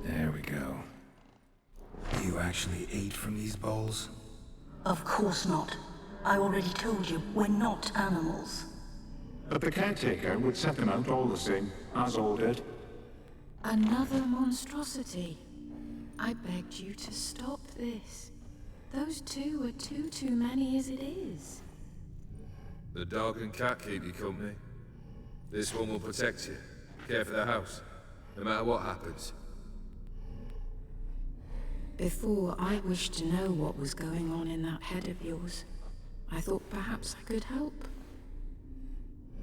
There we go. You actually ate from these bowls? Of course not. I already told you, we're not animals. But the caretaker would set them out all the same, as ordered. Another monstrosity. I begged you to stop this. Those two are too many as it is. The dog and cat keep you company. This one will protect you, care for the house, no matter what happens. Before, I wished to know what was going on in that head of yours. I thought perhaps I could help.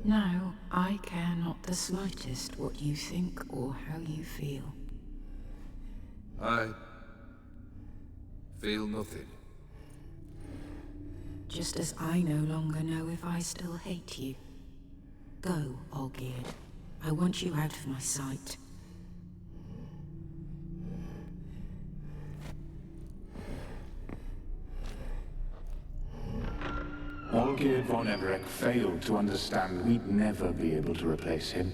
Now, I care not the slightest what you think or how you feel. I feel nothing. Just as I no longer know if I still hate you. Go, Olgierd. I want you out of my sight. Olgierd von Everett failed to understand we'd never be able to replace him.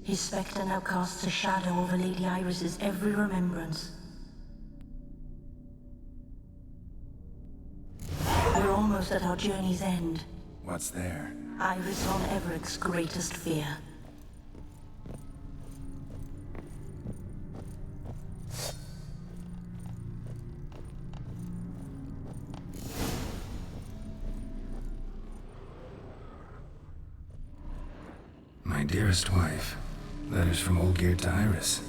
His spectre now casts a shadow over Lady Iris's every remembrance. We're almost at our journey's end. What's there? Iris von Everett's greatest fear. dearest wife. Letters from Olgierd to Iris.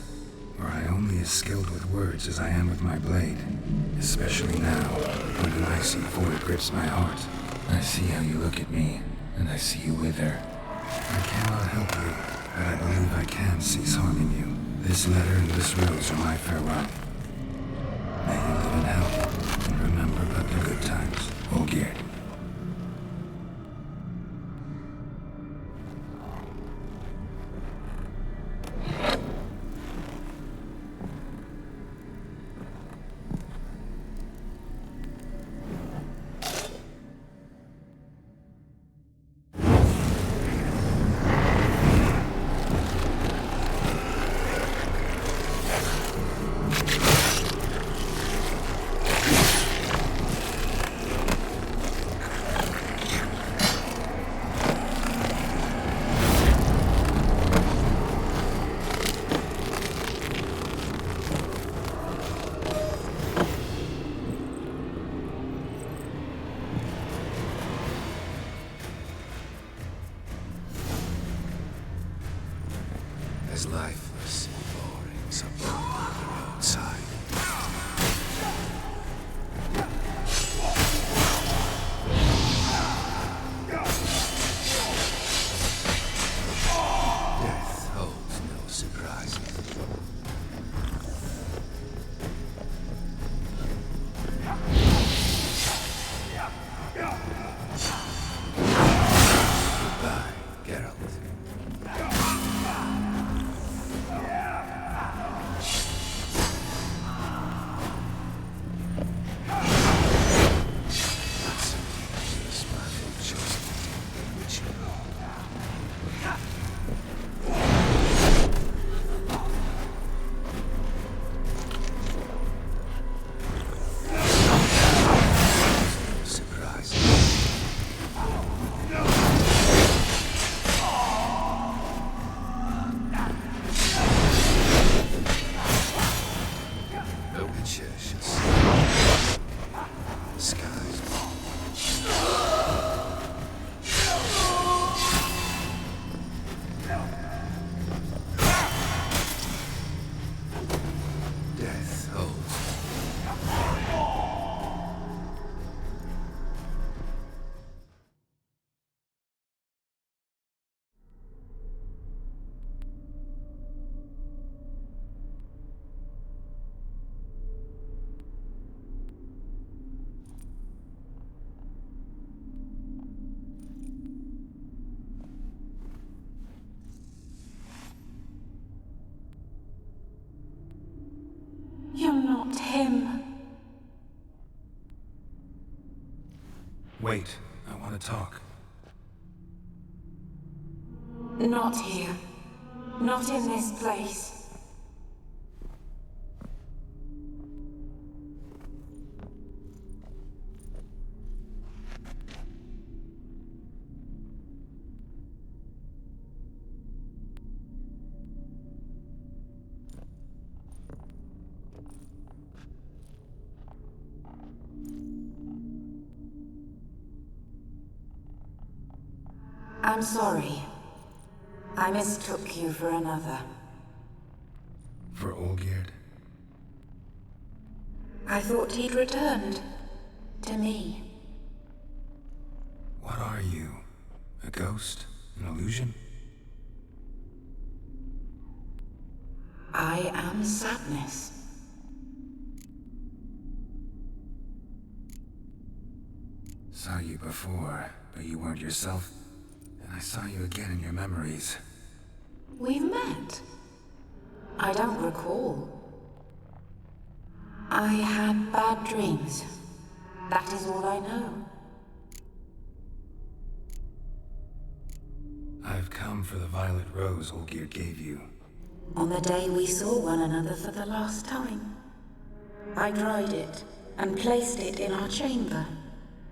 Were I only as skilled with words as I am with my blade. Especially now, when an icy void grips my heart. I see how you look at me, and I see you wither. I cannot help you, but I believe I can cease harming you. This letter and this rose are my farewell. May you live in health, and remember but the good times. Olgierd. As lifeless and boring as a bump on the roadside. Death holds no surprises. Goodbye, Geralt. You're not him. Wait, I want to talk. Not here. Not in this place. I'm sorry. I mistook you for another. For Olgierd? I thought he'd returned. To me. What are you? A ghost? An illusion? I am sadness. Saw you before, but you weren't yourself. And I saw you again in your memories. We've met? I don't recall. I had bad dreams. That is all I know. I've come for the violet rose Olgierd gave you. On the day we saw one another for the last time. I dried it and placed it in our chamber,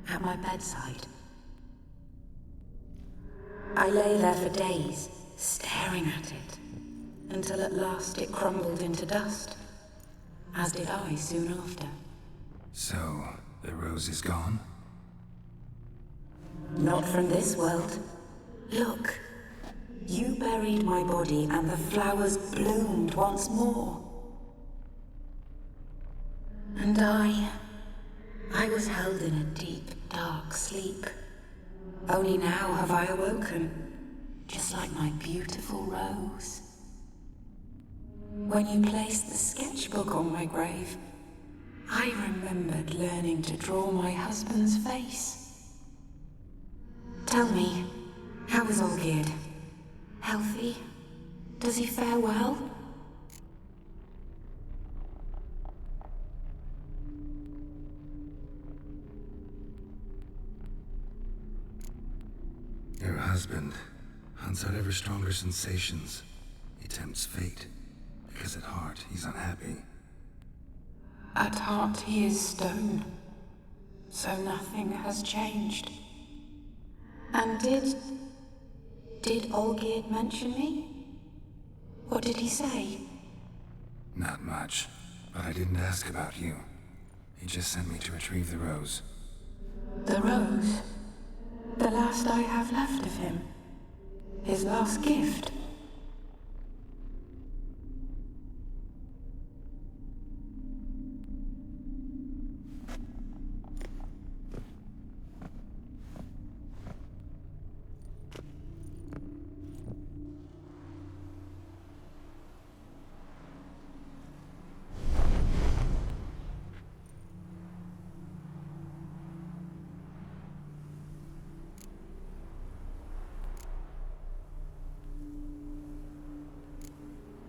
at my bedside. I lay there for days, staring at it, until at last it crumbled into dust, as did I soon after. So, the rose is gone? Not from this world. Look, You buried my body and the flowers bloomed once more. And I was held in a deep, dark sleep. Only now have I awoken, just like my beautiful rose. When you placed the sketchbook on my grave, I remembered learning to draw my husband's face. Tell me, how is Olgierd? Healthy? Does he fare well? Your husband hunts out ever stronger sensations. He tempts fate, because at heart he's unhappy. At heart he is stone, so nothing has changed. And did Olgierd mention me? What did he say? Not much, but I didn't ask about you. He just sent me to retrieve the rose. The rose? The last I have left of him? His last gift?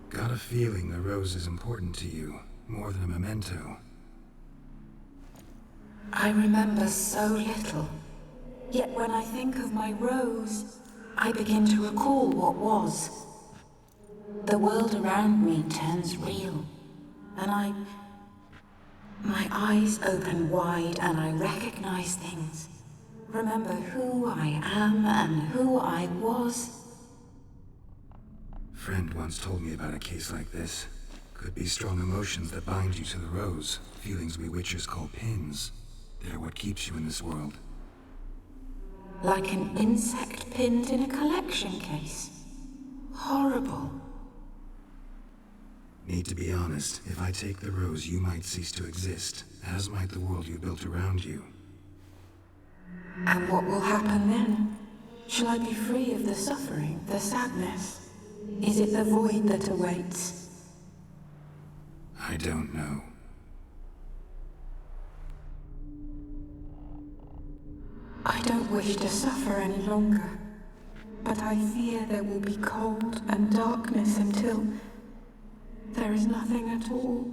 Got a feeling the rose is important to you, more than a memento. I remember so little. Yet when I think of my rose, I begin to recall what was. The world around me turns real, and my eyes open wide and I recognize things. Remember who I am and who I was. Friend once told me about a case like this. Could be strong emotions that bind you to the rose. Feelings we witchers call pins. They're what keeps you in this world. Like an insect pinned in a collection case. Horrible. Need to be honest, if I take the rose, you might cease to exist, as might the world you built around you. And what will happen then? Shall I be free of the suffering, the sadness? Is it the void that awaits? I don't know. I don't wish to suffer any longer, but I fear there will be cold and darkness until there is nothing at all.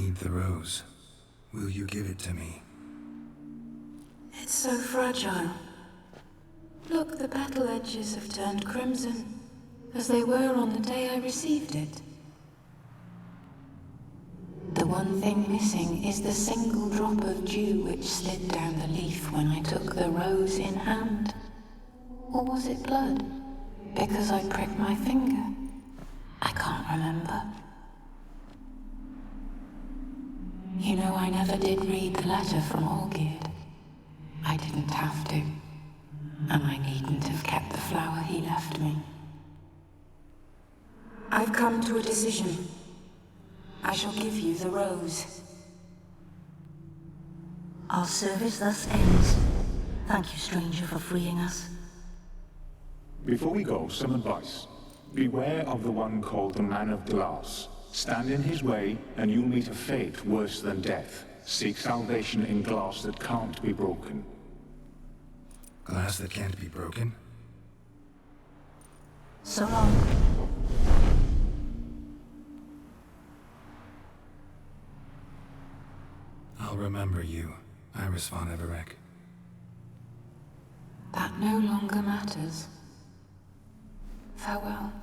need the rose. Will you give it to me? It's so fragile. Look, the petal edges have turned crimson, as they were on the day I received it. The one thing missing is the single drop of dew which slid down the leaf when I took the rose in hand. Or was it blood? Because I pricked my finger? I can't remember. You know, I never did read the letter from Olgierd. I didn't have to. And I needn't have kept the flower he left me. I've come to a decision. I shall give you the rose. Our service thus ends. Thank you, stranger, for freeing us. Before we go, some advice. Beware of the one called the Man of Glass. Stand in his way, and you'll meet a fate worse than death. Seek salvation in glass that can't be broken. Glass that can't be broken? So long. I'll remember you, Iris von Everec. That no longer matters. Farewell.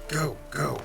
Go, go.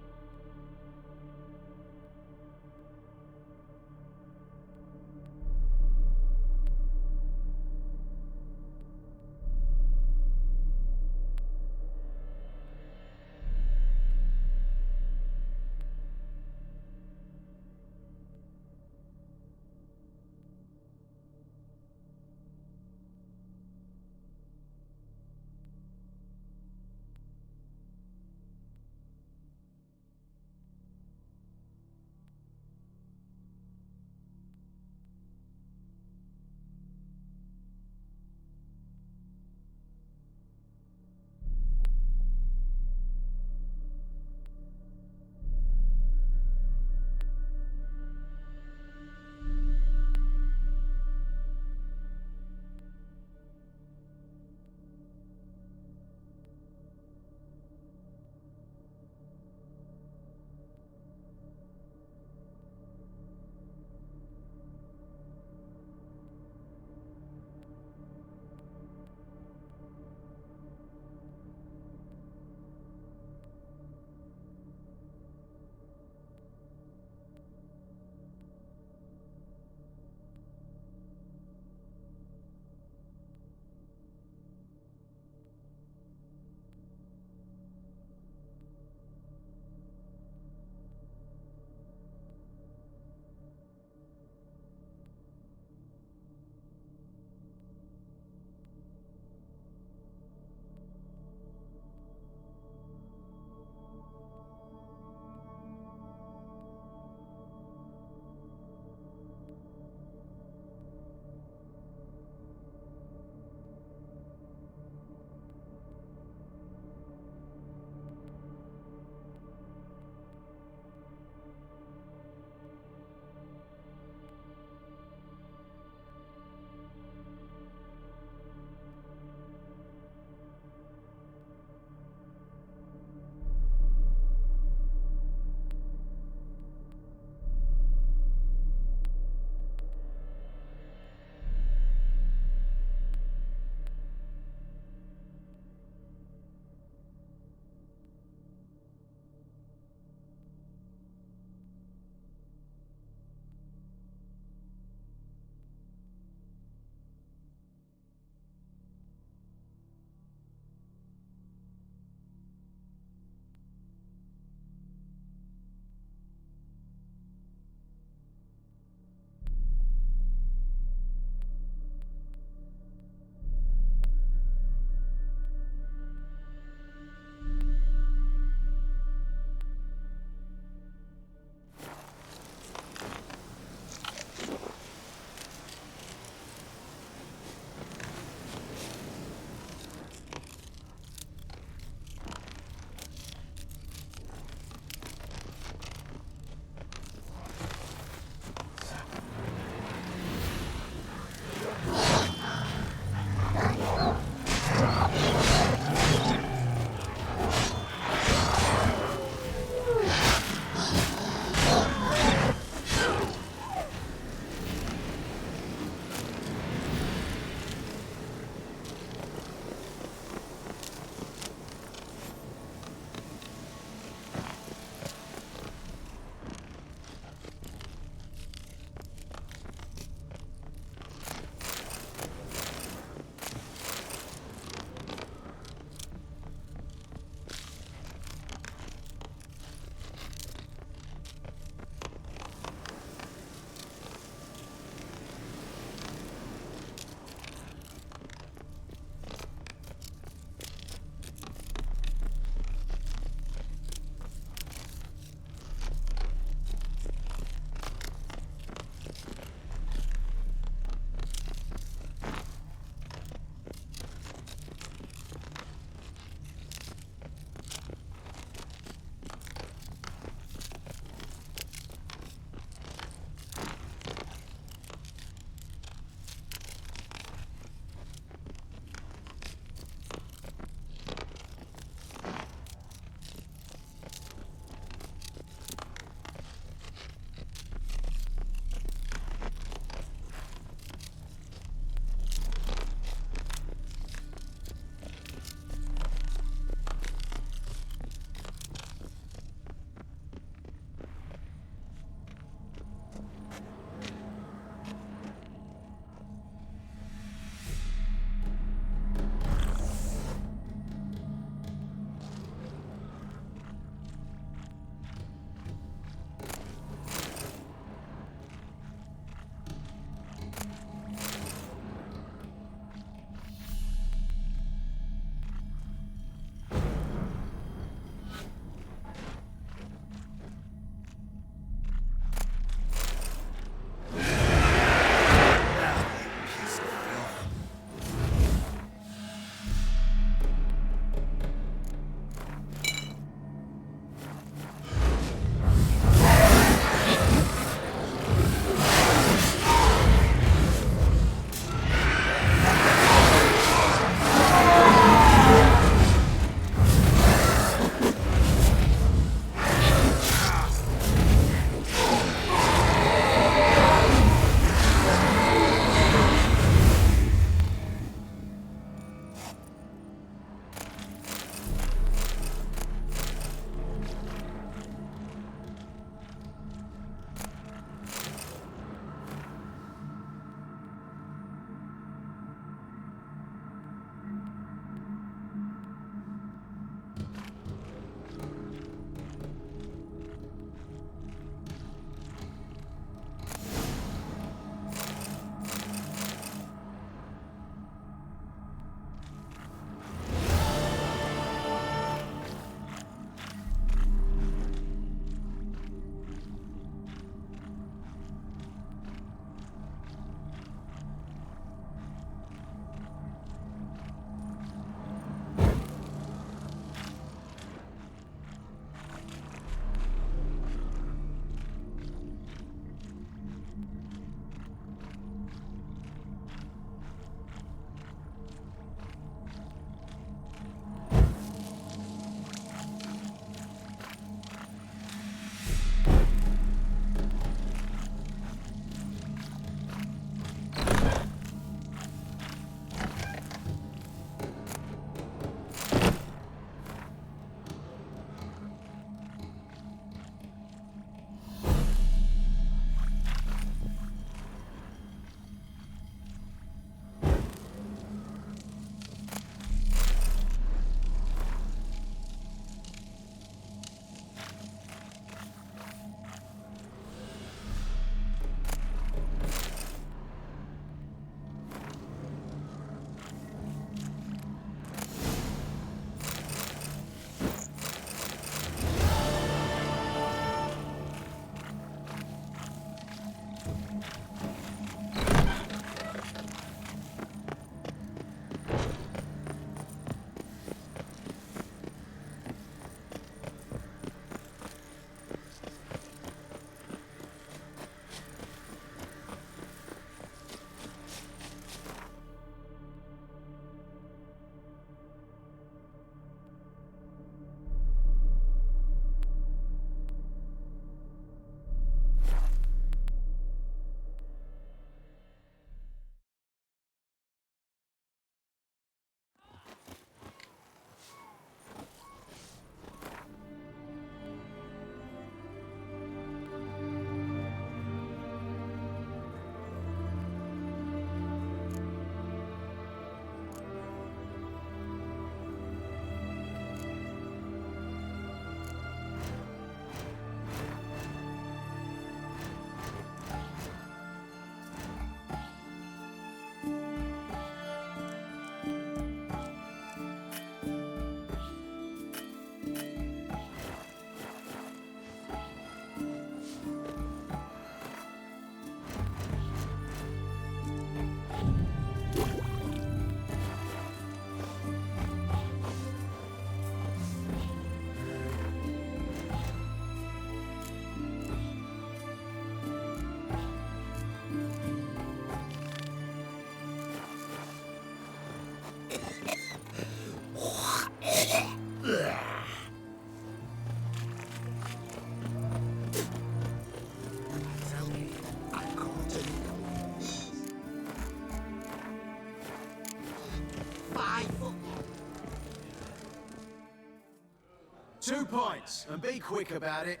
2 pints, and be quick about it.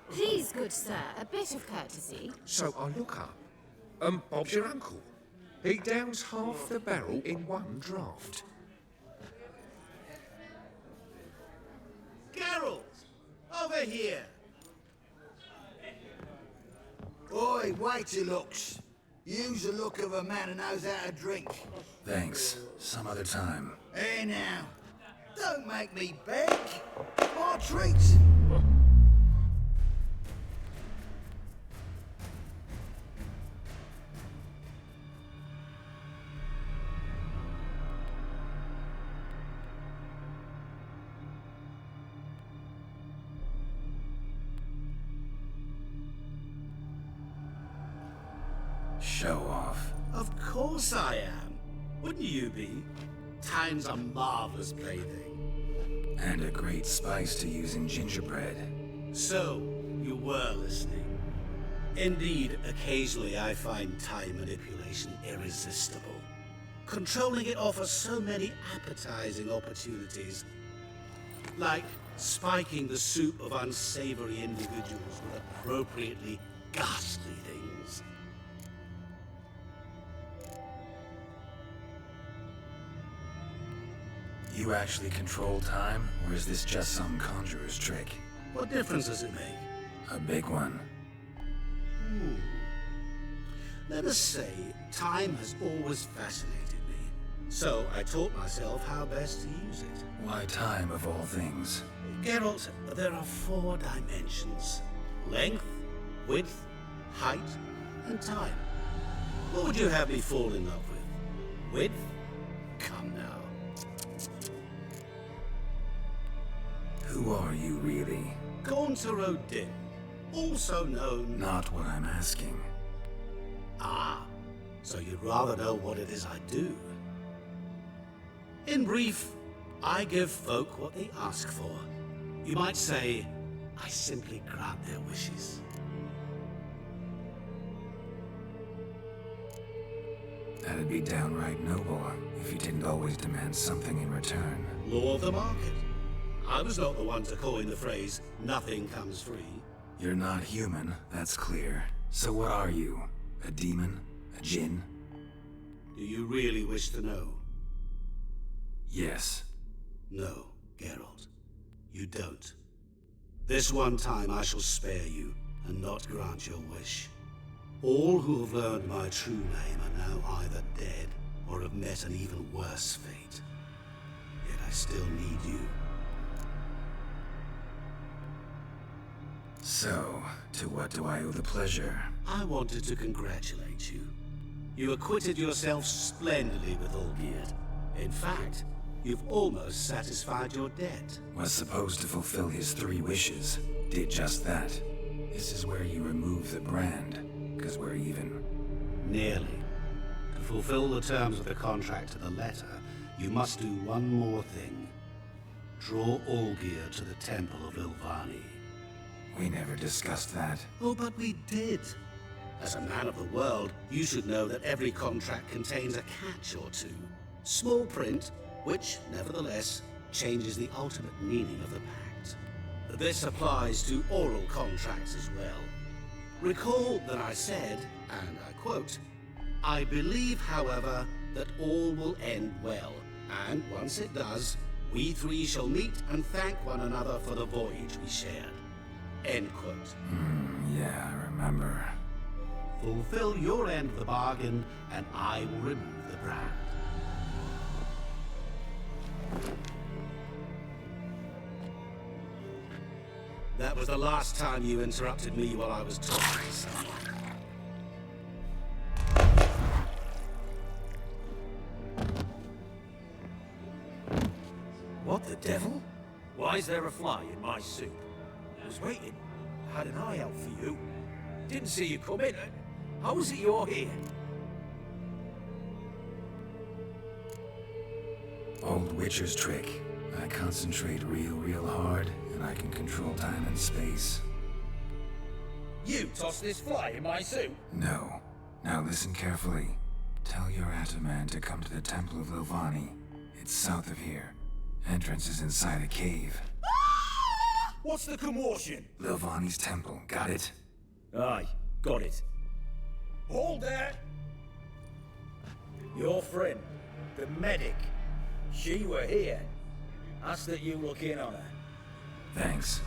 Please, good sir, a bit of courtesy. So I look up, and Bob's your uncle. He downs half the barrel in one draught. Geralt! Over here! Oi, waiter looks. Use the look of a man who knows how to drink. Thanks. Some other time. Hey now, don't make me beg. My treat. Show off. Of course I am. Wouldn't you be? Time's a marvelous plaything. And a great spice to use in gingerbread. So, you were listening. Indeed, occasionally I find time manipulation irresistible. Controlling it offers so many appetizing opportunities. Like spiking the soup of unsavory individuals with appropriately ghastly things. You actually control time, or is this just some conjurer's trick? What difference does it make? A big one. Let us say, time has always fascinated me. So I taught myself how best to use it. Why time, of all things? Geralt, there are 4 dimensions. Length, width, height, and time. What would you have me fall in love with? Width? Come now. Who are you, really? Gaunter O'Din, also known... Not what I'm asking. Ah, so you'd rather know what it is I do. In brief, I give folk what they ask for. You might say, I simply grant their wishes. That'd be downright noble, if you didn't always demand something in return. Law of the market. I was not the one to coin the phrase, nothing comes free. You're not human, that's clear. So what are you? A demon? A djinn? Do you really wish to know? Yes. No, Geralt. You don't. This one time I shall spare you, and not grant your wish. All who have learned my true name are now either dead, or have met an even worse fate. Yet I still need you. So, to what do I owe the pleasure? I wanted to congratulate you. You acquitted yourself splendidly with Olgierd. In fact, you've almost satisfied your debt. Was supposed to fulfill his 3 wishes. Did just that. This is where you remove the brand, because we're even. Nearly. To fulfill the terms of the contract to the letter, you must do one more thing. Draw Olgierd to the Temple of Ilvani. We never discussed that. Oh, but we did. As a man of the world, you should know that every contract contains a catch or two. Small print, which, nevertheless, changes the ultimate meaning of the pact. This applies to oral contracts as well. Recall that I said, and I quote, I believe, however, that all will end well, and once it does, we 3 shall meet and thank one another for the voyage we shared. End quote. Yeah, I remember. Fulfill your end of the bargain, and I will remove the brand. That was the last time you interrupted me while I was talking to someone. What the devil? Why is there a fly in my soup? I was waiting. I had an eye out for you. Didn't see you come in. How is it you're here? Old Witcher's trick. I concentrate real hard, and I can control time and space. You tossed this fly in my soup? No. Now listen carefully. Tell your Ataman to come to the Temple of Ilvani. It's south of here. Entrance is inside a cave. What's the commotion? Lilvani's temple, got it? Aye, got it. Hold that! Your friend, the medic. She were here. Ask that you look in on her. Thanks.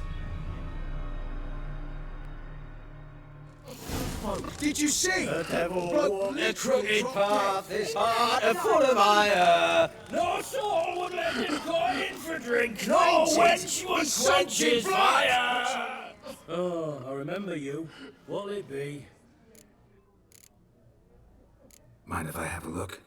Did you see? The devil Blood walked the literally crooked dropped path, dead. his heart full of ire. No soul would let him go in for drink. No wench would quench his fire. Oh, I remember you. What'll it be? Mind if I have a look?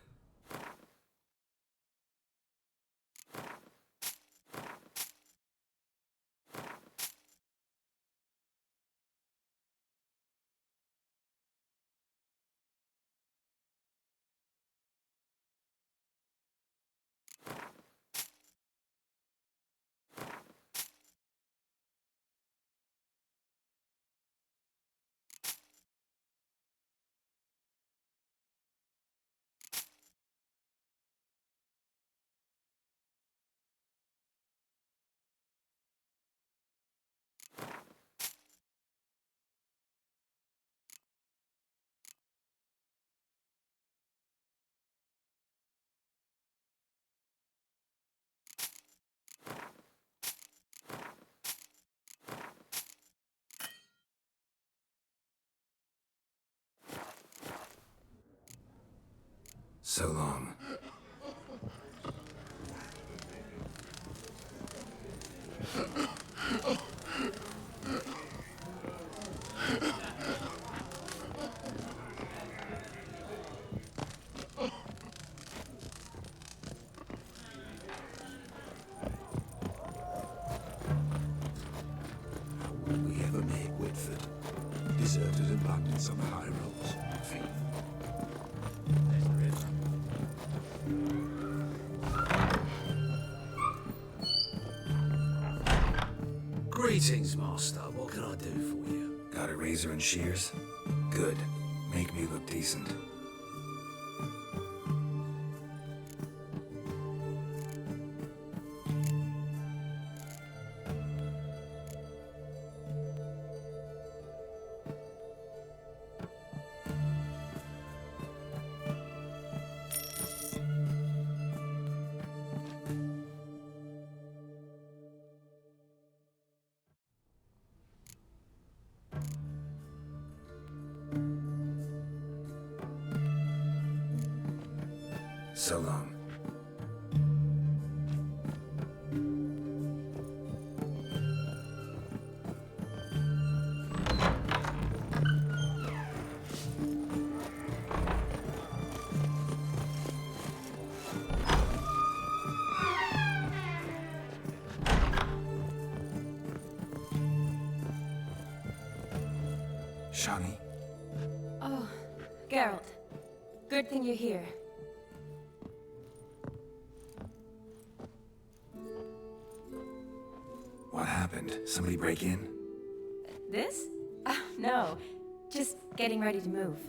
So long. Will we ever make Whitford? Deserted and abandoned on the high roads. Greetings, Master. What can I do for you? Got a razor and shears? Good. Make me look decent. So long. Shani? Oh, Geralt. Good thing you're here. What happened? Somebody break in? This? No. Just getting ready to move.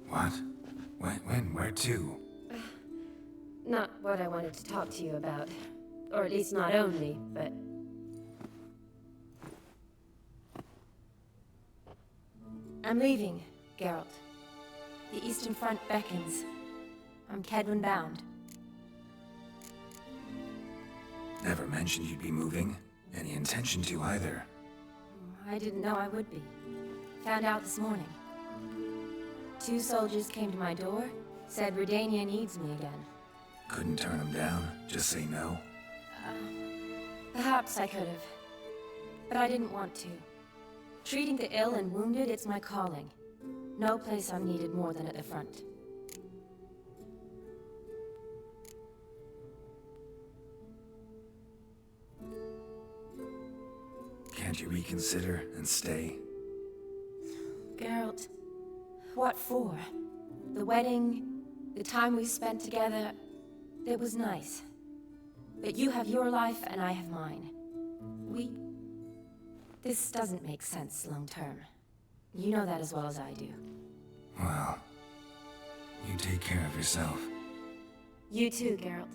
What? When? Where to? Not what I wanted to talk to you about. Or at least not only, but... I'm leaving, Geralt. The Eastern Front beckons. I'm Kedwin bound. Never mentioned you'd be moving. Any intention to either. I didn't know I would be. Found out this morning. 2 soldiers came to my door, said Redania needs me again. Couldn't turn them down? Just say no? Perhaps I could have. But I didn't want to. Treating the ill and wounded, it's my calling. No place I'm needed more than at the front. Can't you reconsider and stay? Geralt, what for? The wedding, the time we spent together, it was nice. But you have your life and I have mine. This doesn't make sense long term. You know that as well as I do. Well, you take care of yourself. You too, Geralt.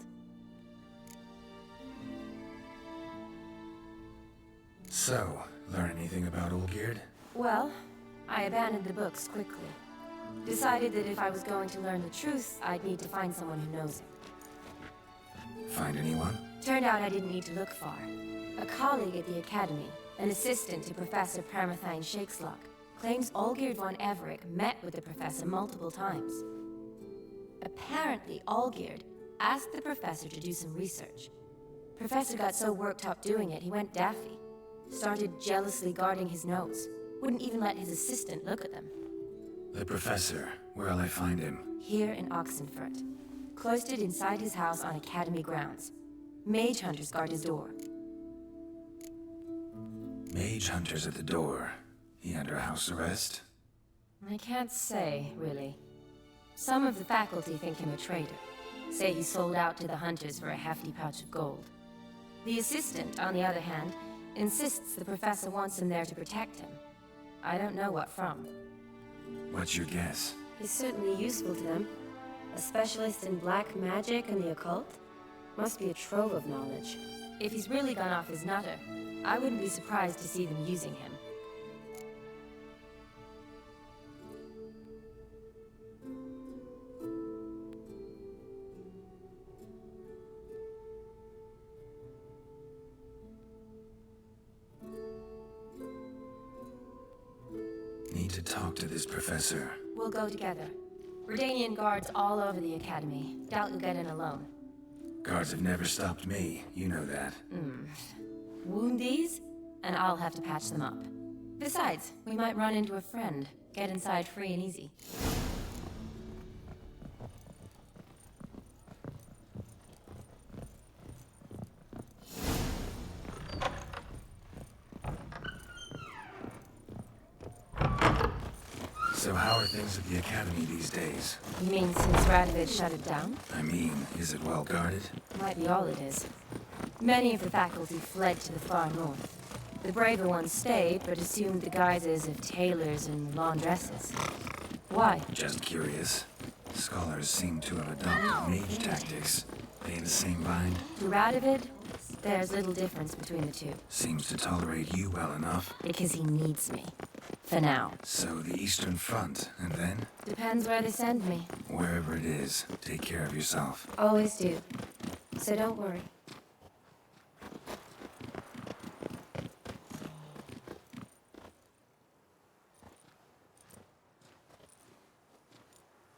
So, learn anything about Olgierd? Well, I abandoned the books quickly. Decided that if I was going to learn the truth, I'd need to find someone who knows it. Find anyone? Turned out I didn't need to look far. A colleague at the Academy, an assistant to Professor Paramathine Shakeslock, claims Olgierd von Everec met with the professor multiple times. Apparently, Olgierd asked the professor to do some research. Professor got so worked up doing it, he went daffy. Started jealously guarding his notes. Wouldn't even let his assistant look at them. The professor. Where'll I find him? Here in Oxenfurt. Cloistered inside his house on Academy grounds. Mage hunters guard his door. Mage hunters at the door. He under house arrest? I can't say, really. Some of the faculty think him a traitor. Say he sold out to the hunters for a hefty pouch of gold. The assistant, on the other hand, insists the professor wants him there to protect him. I don't know what from. What's your guess? He's certainly useful to them. A specialist in black magic and the occult? Must be a trove of knowledge. If he's really gone off his nutter, I wouldn't be surprised to see them using him. Need to talk to this professor. We'll go together. Redanian guards all over the Academy. Doubt you'll get in alone. Guards have never stopped me, you know that. Wound these, and I'll have to patch them up. Besides, we might run into a friend. Get inside free and easy. So how are things at the Academy these days? You mean since Radovid shut it down? I mean, is it well guarded? Might be all it is. Many of the faculty fled to the far north. The braver ones stayed, but assumed the guises of tailors and laundresses. Why? Just curious. Scholars seem to have adopted mage tactics. They in the same bind? To Radovid, there's little difference between the two. Seems to tolerate you well enough. Because he needs me. For now. So the Eastern Front, and then? Depends where they send me. Wherever it is, take care of yourself. Always do. So don't worry.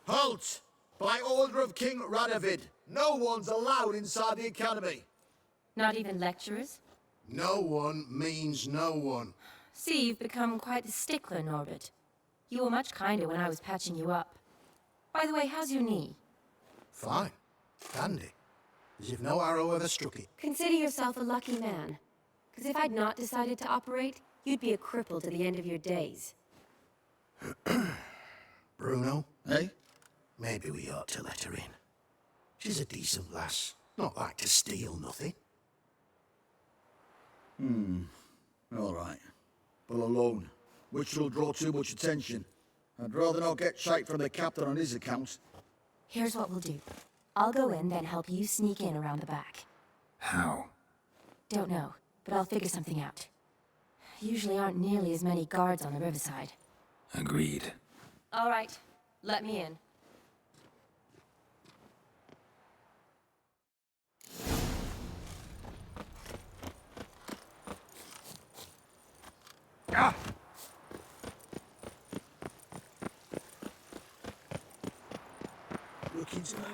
Halt! By order of King Radovid, no one's allowed inside the Academy. Not even lecturers? No one means no one. See, you've become quite the stickler, Norbert. You were much kinder when I was patching you up. By the way, how's your knee? Fine. Dandy. As if no arrow ever struck it. Consider yourself a lucky man. Because if I'd not decided to operate, you'd be a cripple to the end of your days. Bruno, eh? Maybe we ought to let her in. She's a decent lass. Not like to steal nothing. All right. But alone, which will draw too much attention. I'd rather not get shite from the captain on his account. Here's what we'll do. I'll go in, then help you sneak in around the back. How? Don't know, but I'll figure something out. Usually aren't nearly as many guards on the riverside. Agreed. All right, let me in. Ah! Looking to move?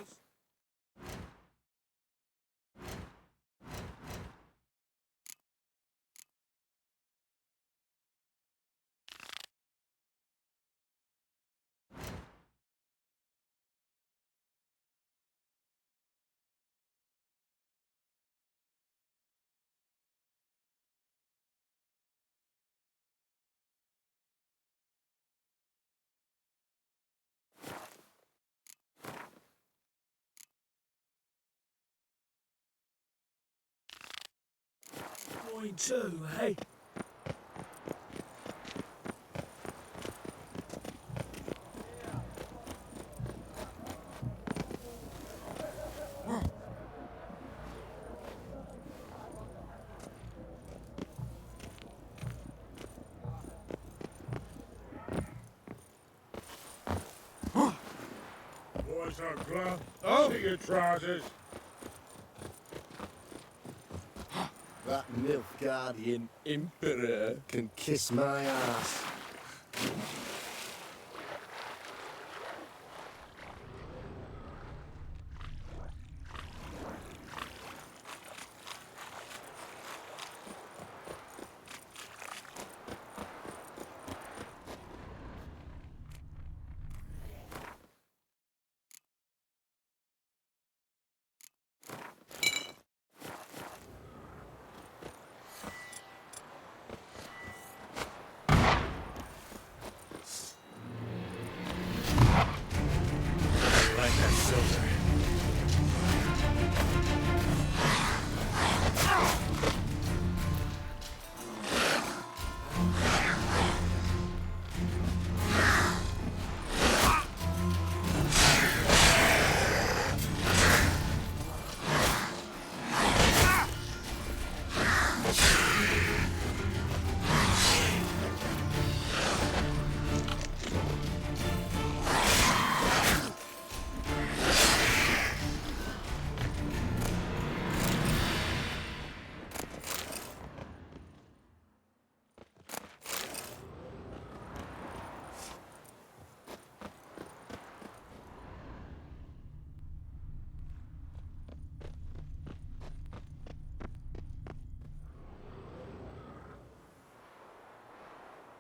Point two, hey? Officer Glum. Oh, your trousers. That Nilfgaardian Emperor can kiss my ass. Like that silver.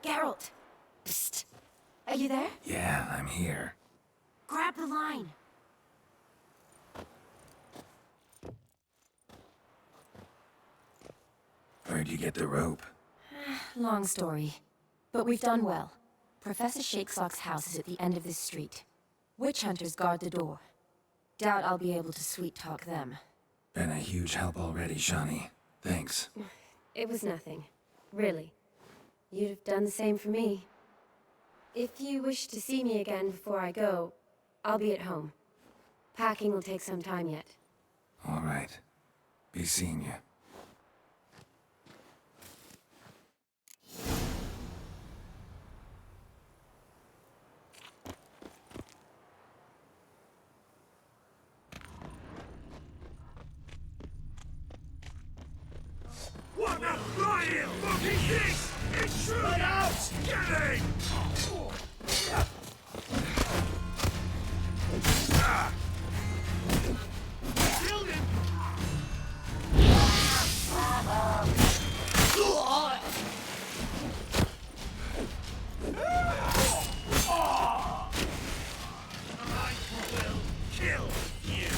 Geralt! Psst! Are you there? Yeah, I'm here. Grab the line! Where'd you get the rope? Long story. But we've done well. Professor Shakesock's house is at the end of this street. Witch hunters guard the door. Doubt I'll be able to sweet-talk them. Been a huge help already, Shani. Thanks. It was nothing. Really. You'd have done the same for me. If you wish to see me again before I go, I'll be at home. Packing will take some time yet. All right. Be seeing you. What the flying fucking thing? It's true! Get out! Get in! Killed him! I will kill you!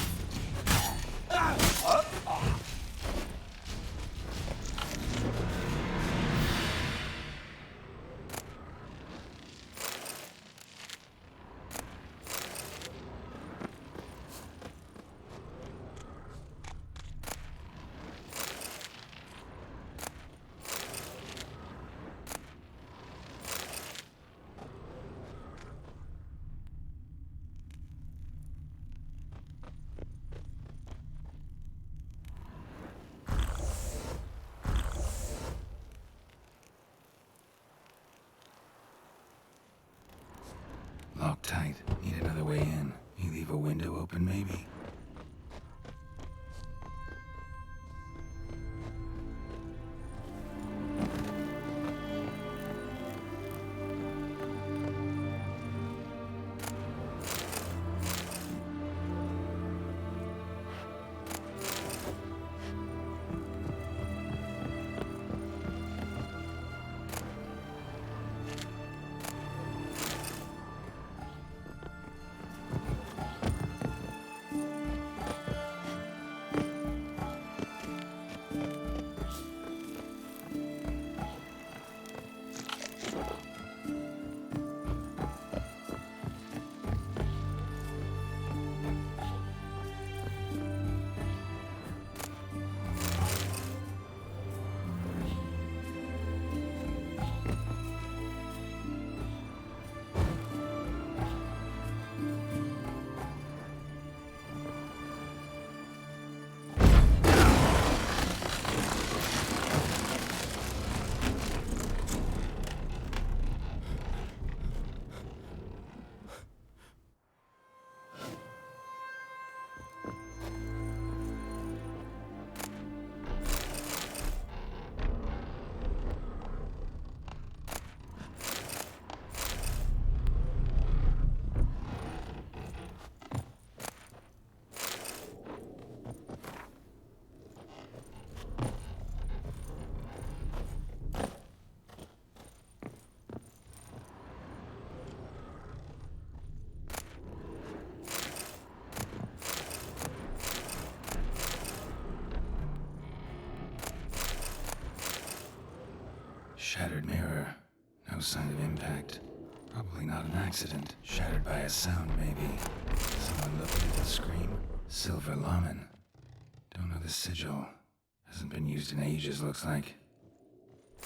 Shattered mirror. No sign of impact. Probably not an accident. Shattered by a sound, maybe. Someone looked at the scream. Silver Lamen. Don't know the sigil. Hasn't been used in ages, looks like.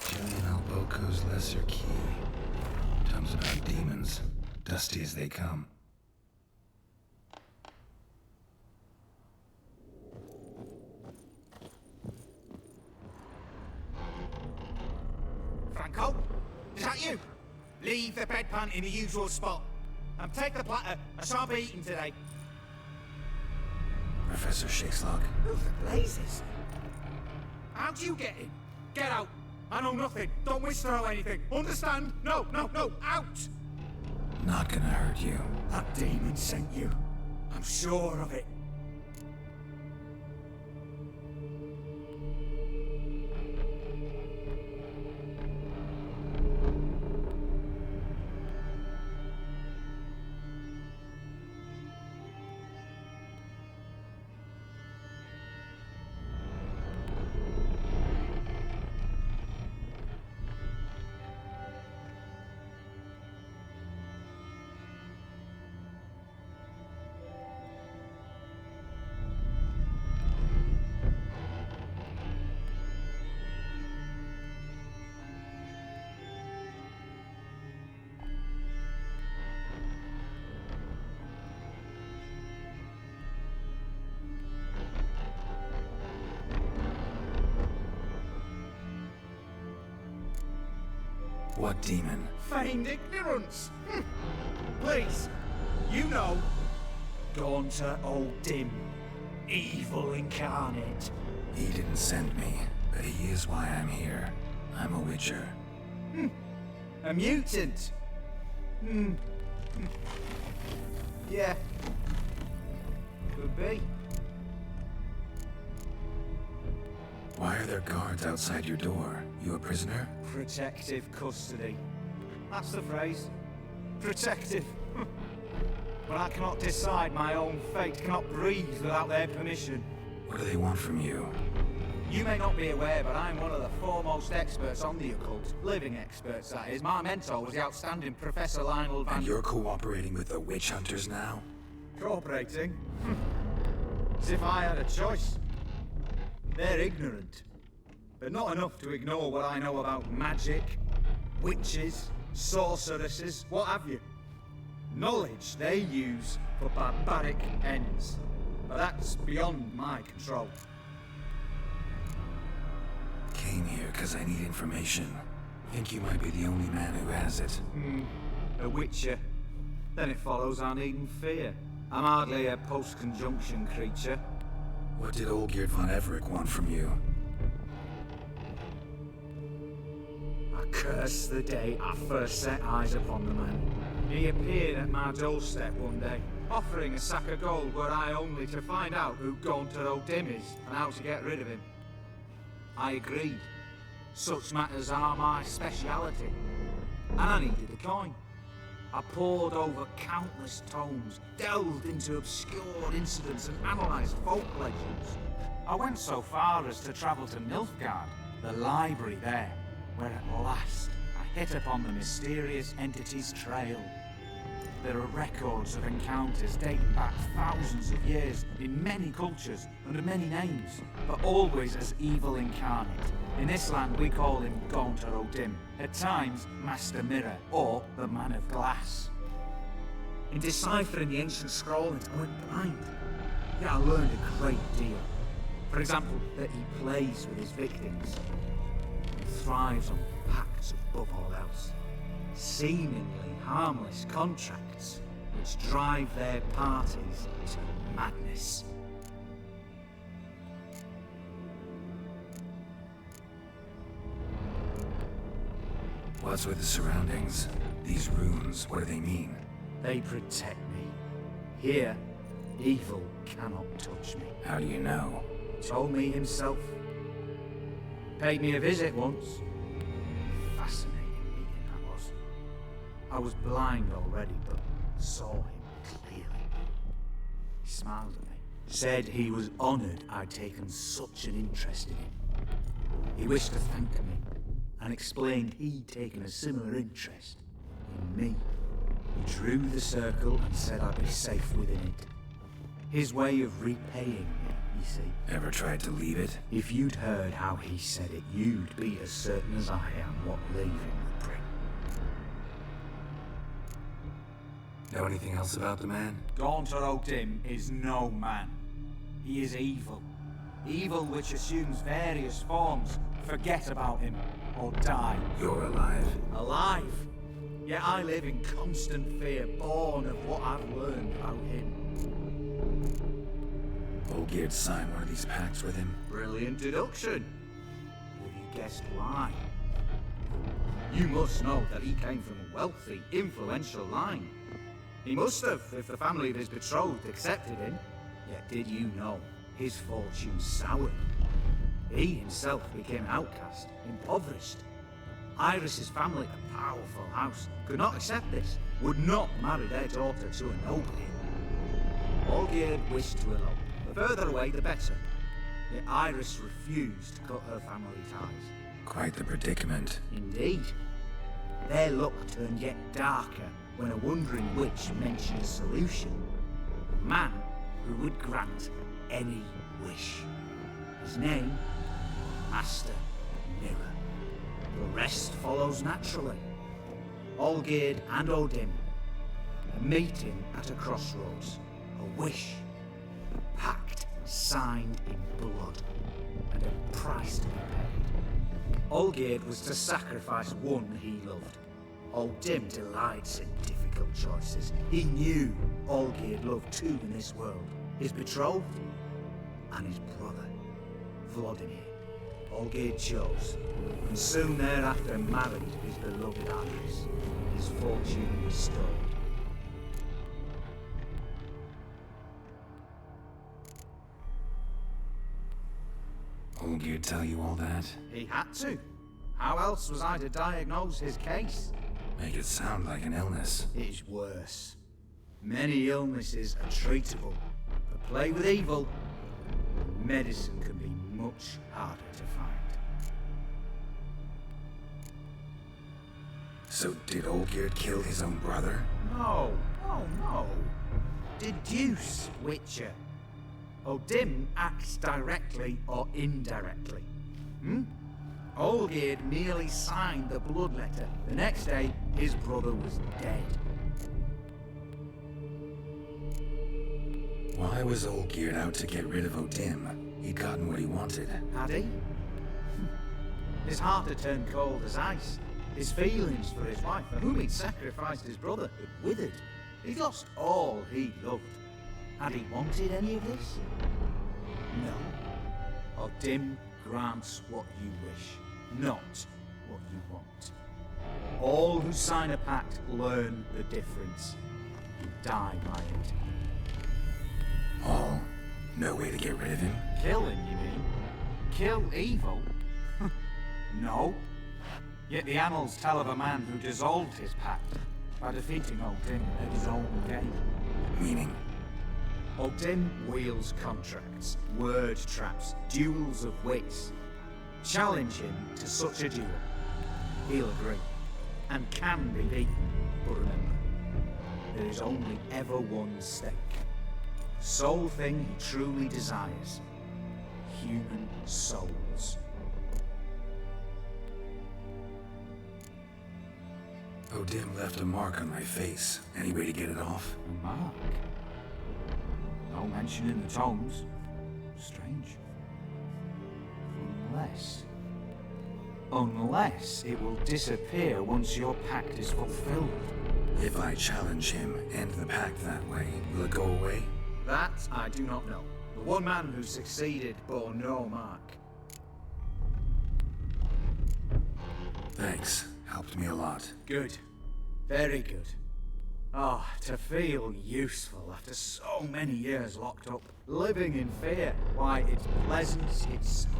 Julian Alboco's Lesser Key. Tomes about demons. Dusty as they come. Franco? Is that you? Leave the bedpan in the usual spot. And take the platter. I shan't be eating today. Professor Shakeslock. Who the blazes? How'd you get in? Get out. I know nothing. Don't whisper or anything. Understand? No, no, no. Out! Not gonna hurt you. That demon sent you. I'm sure of it. What demon? Feigned ignorance. Please, you know. Gaunter Old Dim. Evil incarnate. He didn't send me, but he is why I'm here. I'm a witcher. A mutant. Yeah. Could be. Why are there guards outside your door? You a prisoner? Protective custody. That's the phrase. Protective. But I cannot decide my own fate, cannot breathe without their permission. What do they want from you? You may not be aware, but I'm one of the foremost experts on the occult. Living experts, that is. My mentor was the outstanding Professor Lionel Van... And you're cooperating with the witch hunters now? Cooperating? As if I had a choice. They're ignorant. But not enough to ignore what I know about magic, witches, sorceresses, what have you. Knowledge they use for barbaric ends. But that's beyond my control. Came here because I need information. Think you might be the only man who has it. A witcher. Then it follows I needn't fear. I'm hardly a post-conjunction creature. What did Olgierd von Everec want from you? I curse the day I first set eyes upon the man. He appeared at my doorstep one day, offering a sack of gold were I only to find out who Gaunter O'Dim is and how to get rid of him. I agreed. Such matters are my speciality. And I needed the coin. I pored over countless tomes, delved into obscure incidents and analysed folk legends. I went so far as to travel to Nilfgaard, the library there, where at last I hit upon the mysterious entity's trail. There are records of encounters dating back thousands of years in many cultures under many names, but always as evil incarnate. In this land we call him Gaunter O'Dim, at times Master Mirror or the Man of Glass. In deciphering the ancient scrollings I went blind, yet I learned a great deal. For example, that he plays with his victims and thrives on pacts above all else. Seemingly harmless contracts which drive their parties to madness. What's with the surroundings? These runes, what do they mean? They protect me. Here, evil cannot touch me. How do you know? Told me himself. Paid me a visit once. Fascinating meeting that was. I was blind already, but saw him clearly. He smiled at me. Said he was honoured I'd taken such an interest in him. He wished to thank me, and explained he'd taken a similar interest in me. He drew the circle and said I'd be safe within it. His way of repaying me, you see. Ever tried to leave it? If you'd heard how he said it, you'd be as certain as I am what leaving would bring. Know anything else about the man? Gaunter O'Dim is no man. He is evil. Evil which assumes various forms. Forget about him, or die. You're alive. Alive? Yet I live in constant fear, born of what I've learned about him. Olgierd signed one of these pacts with him. Brilliant deduction. Have you guessed why? You must know that he came from a wealthy, influential line. He must have, if the family of his betrothed accepted him. Yet did you know his fortune soured? He himself became an outcast, impoverished. Iris's family, a powerful house, could not accept this, would not marry their daughter to a nobody. Olgierd wished to elope. The further away, the better. Yet Iris refused to cut her family ties. Quite the predicament. Indeed. Their luck turned yet darker when a wandering witch mentioned a solution. A man who would grant any wish. His name, Master Mirror. The rest follows naturally. Olgierd and O'Dim, a meeting at a crossroads, a wish, a pact signed in blood, and a price to be paid. Olgierd was to sacrifice one he loved. O'Dim delights in difficult choices. He knew Olgierd loved two in this world, his betrothed and his brother, Vladimir. Olgierd chose, and soon thereafter married his beloved Iris, his fortune restored. Olgierd tell you all that? He had to. How else was I to diagnose his case? Make it sound like an illness. It is worse. Many illnesses are treatable, but play with evil, medicine can be much harder to find. So did Olgierd kill his own brother? No. Deduce, Witcher. O'Dim acts directly or indirectly. Olgierd merely signed the bloodletter. The next day, his brother was dead. Why was Olgierd out to get rid of O'Dim? He'd gotten what he wanted. Had he? His heart had turned cold as ice. His feelings for his wife, for whom he'd sacrificed his brother, had withered. He'd lost all he loved. Had he wanted any of this? No. O'Dim grants what you wish, not what you want. All who sign a pact learn the difference. You die by it. All? No way to get rid of him? Kill him, you mean? Kill evil? No. Yet the annals tell of a man who dissolved his pact by defeating O'Dim at his own game. Meaning? O'Dim wields contracts, word traps, duels of wits. Challenge him to such a duel. He'll agree, and can be beaten. But remember, there is only ever one stake. Sole thing he truly desires. Human souls. O'Dim left a mark on my face. Any way to get it off? A mark? No mention in the tomes. Strange. Unless it will disappear once your pact is fulfilled. If I challenge him, end the pact that way, will it go away? That I do not know. The one man who succeeded bore no mark. Thanks. Helped me a lot. Good. Very good. Oh, to feel useful after so many years locked up, living in fear. Why, it's pleasance itself.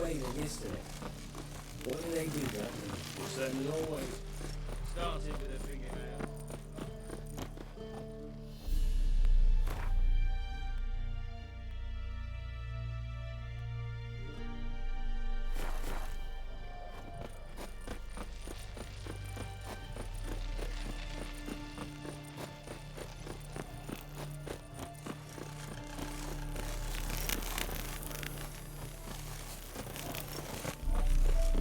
way than yesterday. What do they do that mean? Certainly always. Started with a fingernail.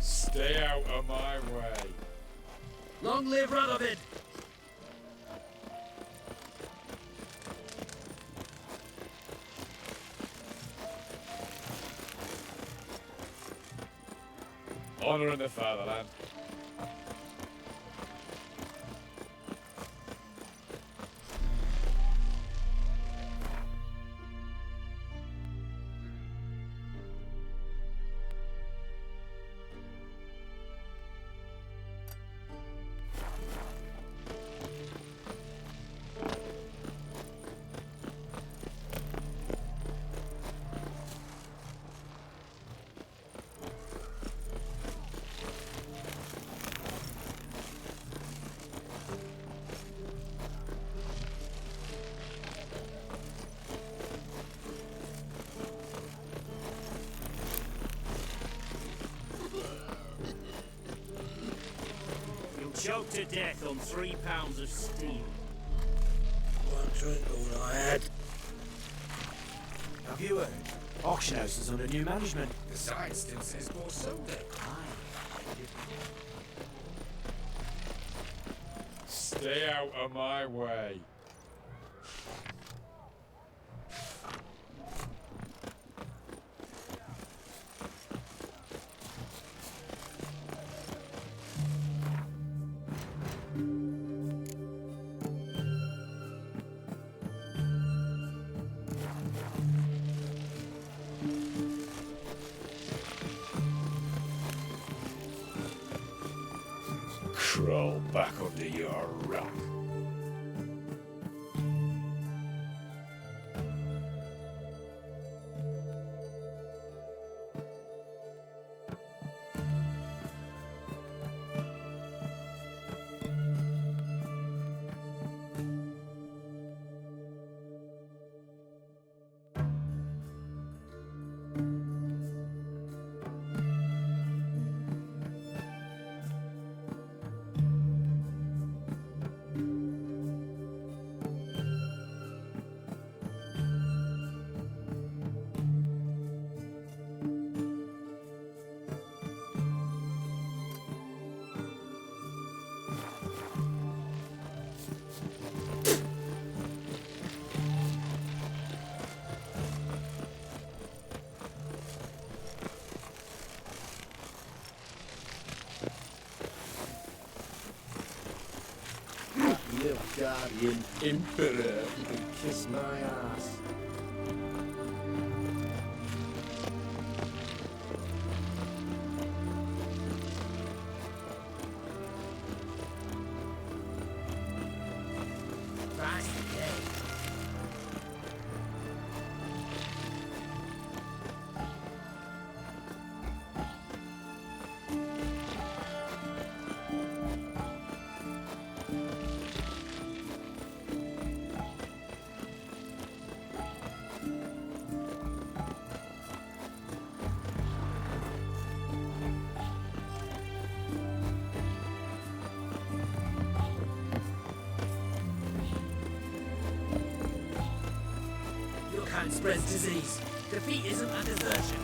Stay out of my way. Long live Radovid! Honor in the fatherland. Choked to death on 3 pounds of steel. One drink all I had. Have you heard? Auction House is under new management. The sign still says more soda. Stay out of my way. Crawl back under your rock. Little guardian emperor, you can kiss my ass. Your kind spreads disease. Defeat isn't a desertion.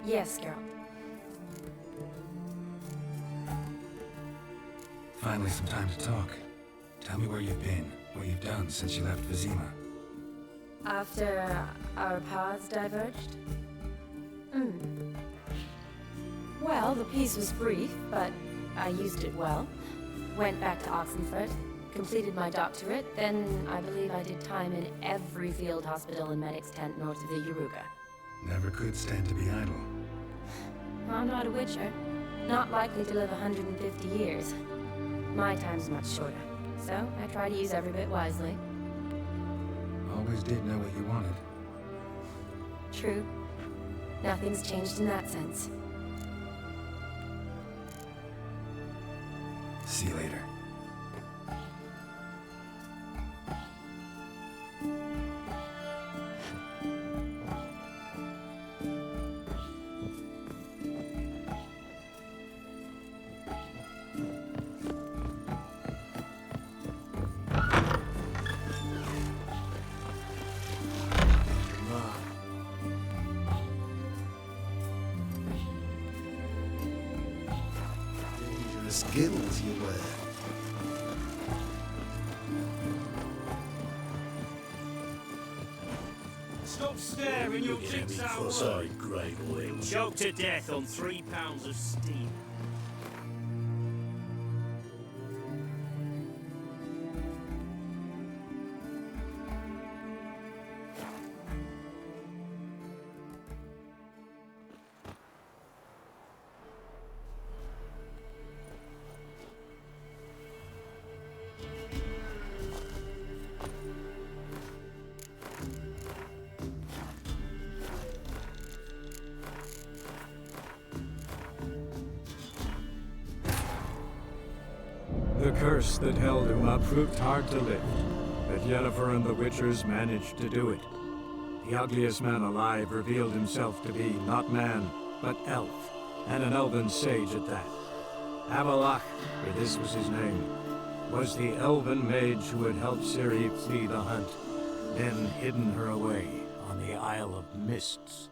Yes, Geralt. Finally, some time to talk. Tell me where you've been, what you've done since you left Vizima. After our paths diverged? Well, the peace was brief, but I used it well. Went back to Oxenford, completed my doctorate, then I believe I did time in every field hospital and medic's tent north of the Yaruga. Never could stand to be idle. I'm not a witcher. Not likely to live 150 years. My time's much shorter, so I try to use every bit wisely. Always did know what you wanted. True. Nothing's changed in that sense. See you later. Dangerous gills you wear. Stop staring, you'll jinx our work. Cross-eyed grey oil. Choked to death on 3 pounds of steam. The curse that held him up proved hard to lift, but Yennefer and the Witchers managed to do it. The ugliest man alive revealed himself to be not man, but elf, and an elven sage at that. Avalach, for this was his name, was the elven mage who had helped Ciri flee the hunt, then hidden her away on the Isle of Mists.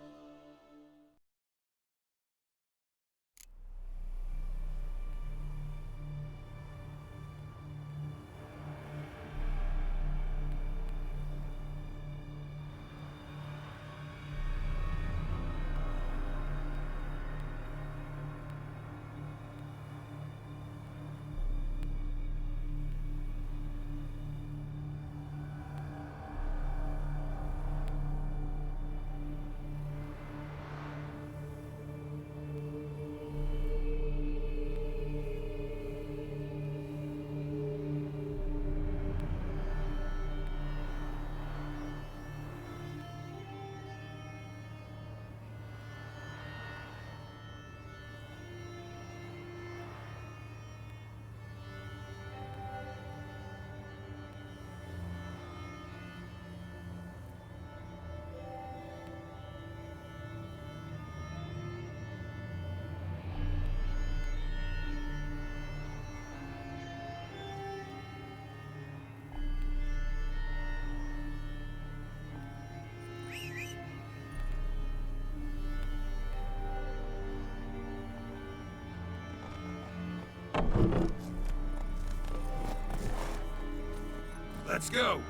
Let's go!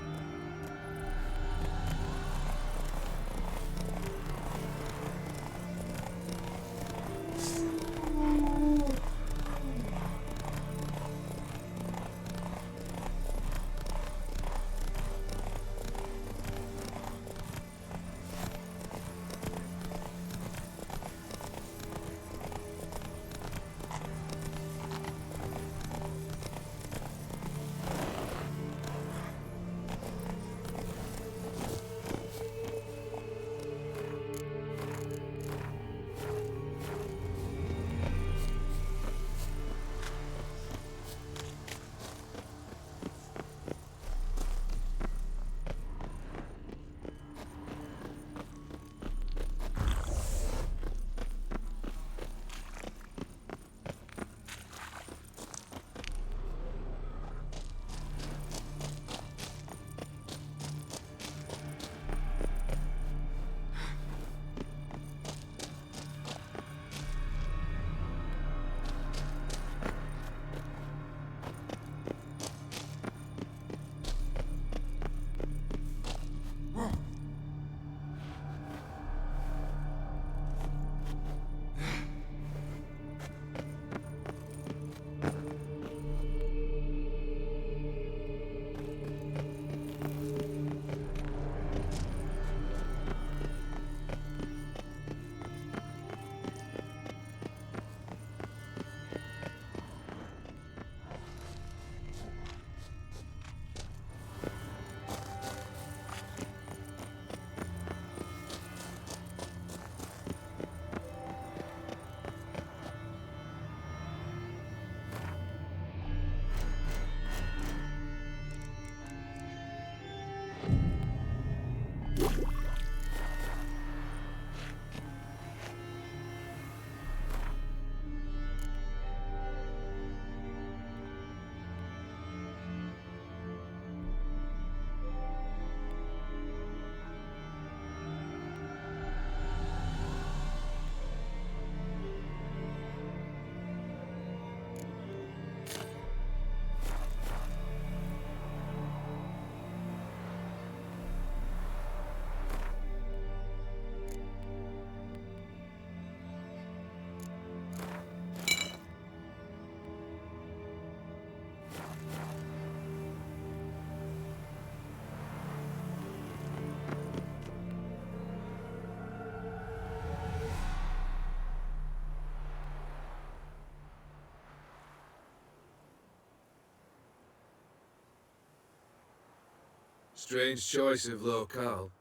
Strange choice of locale.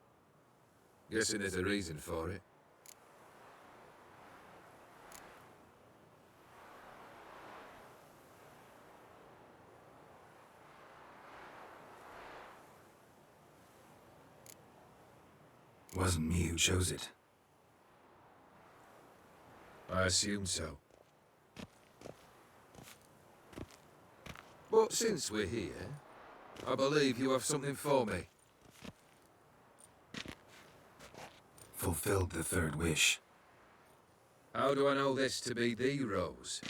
Guessing there's a reason for it. Wasn't me who chose it. I assumed so. But since we're here, I believe you have something for me. Fulfilled the third wish. How do I know this to be the rose?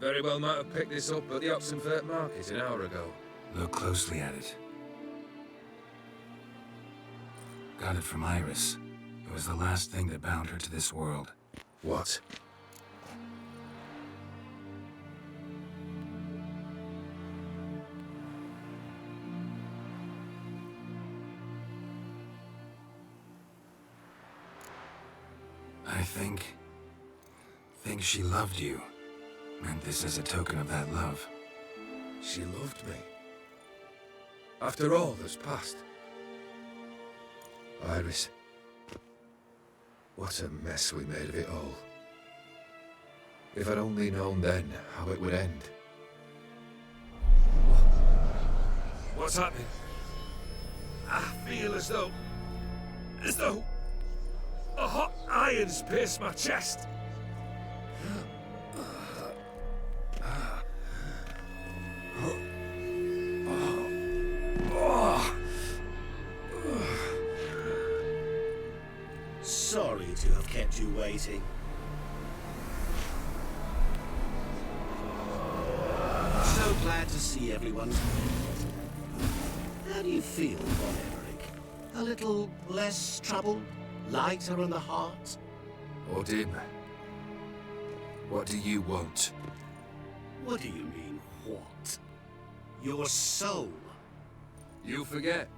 Very well might have picked this up at the Oxenfurt market an hour ago. Look closely at it. Got it from Iris. It was the last thing that bound her to this world. What? I think she loved you. Meant this as a token of that love. She loved me. After all that's passed. Iris. What a mess we made of it all. If I'd only known then how it would end. What's happening? I feel as though a hot iron's pierced my chest. Sorry to have kept you waiting. So glad to see everyone. How do you feel, Von Everett? A little less troubled? Lighter in the heart? Odin, what do you want? What do you mean, what? Your soul. You forget.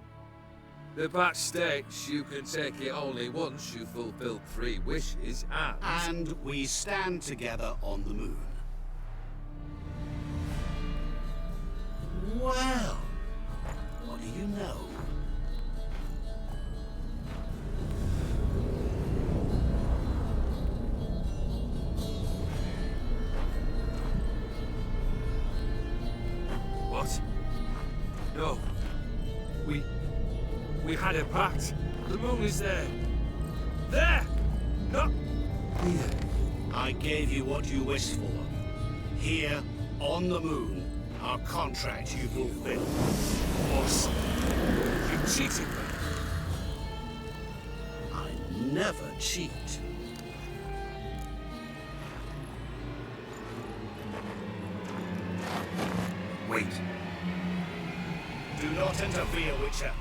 The patch states you can take it only once you fulfill 3 wishes And we stand together on the moon. Well, what do you know? What? No. We had a pact. The moon is there. There! Not here. I gave you what you wished for. Here, on the moon, our contract you fulfilled. Boss, you cheated me. I never cheat. Wait. Do not interfere, Witcher.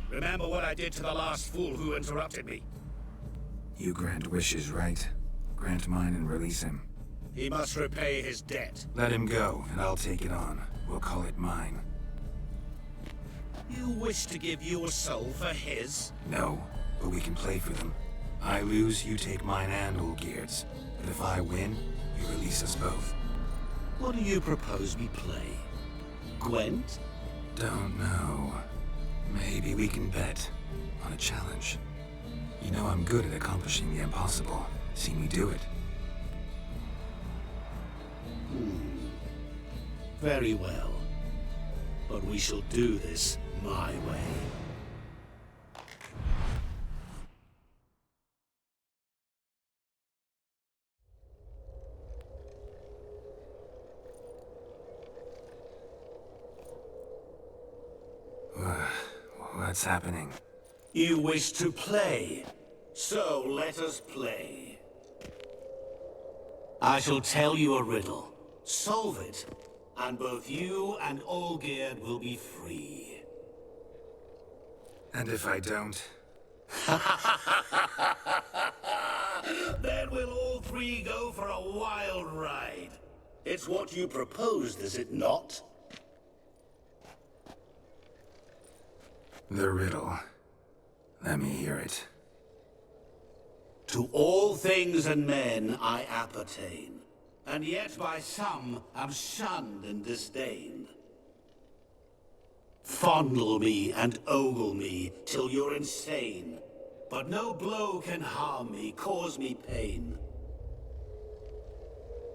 Remember what I did to the last fool who interrupted me. You grant wishes, right? Grant mine and release him. He must repay his debt. Let him go, and I'll take it on. We'll call it mine. You wish to give your soul for his? No, but we can play for them. I lose, you take mine and Olgierd's. But if I win, you release us both. What do you propose we play? Gwent? Don't know. Maybe we can bet on a challenge. You know I'm good at accomplishing the impossible. See me do it. Very well. But we shall do this my way. What's happening? You wish to play, so let us play. I shall tell you a riddle. Solve it, and both you and Olgierd will be free. And if I don't? Then we'll all 3 go for a wild ride. It's what you proposed, is it not? The riddle. Let me hear it. To all things and men I appertain, and yet by some am shunned and disdained. Fondle me and ogle me till you're insane. But no blow can harm me, cause me pain.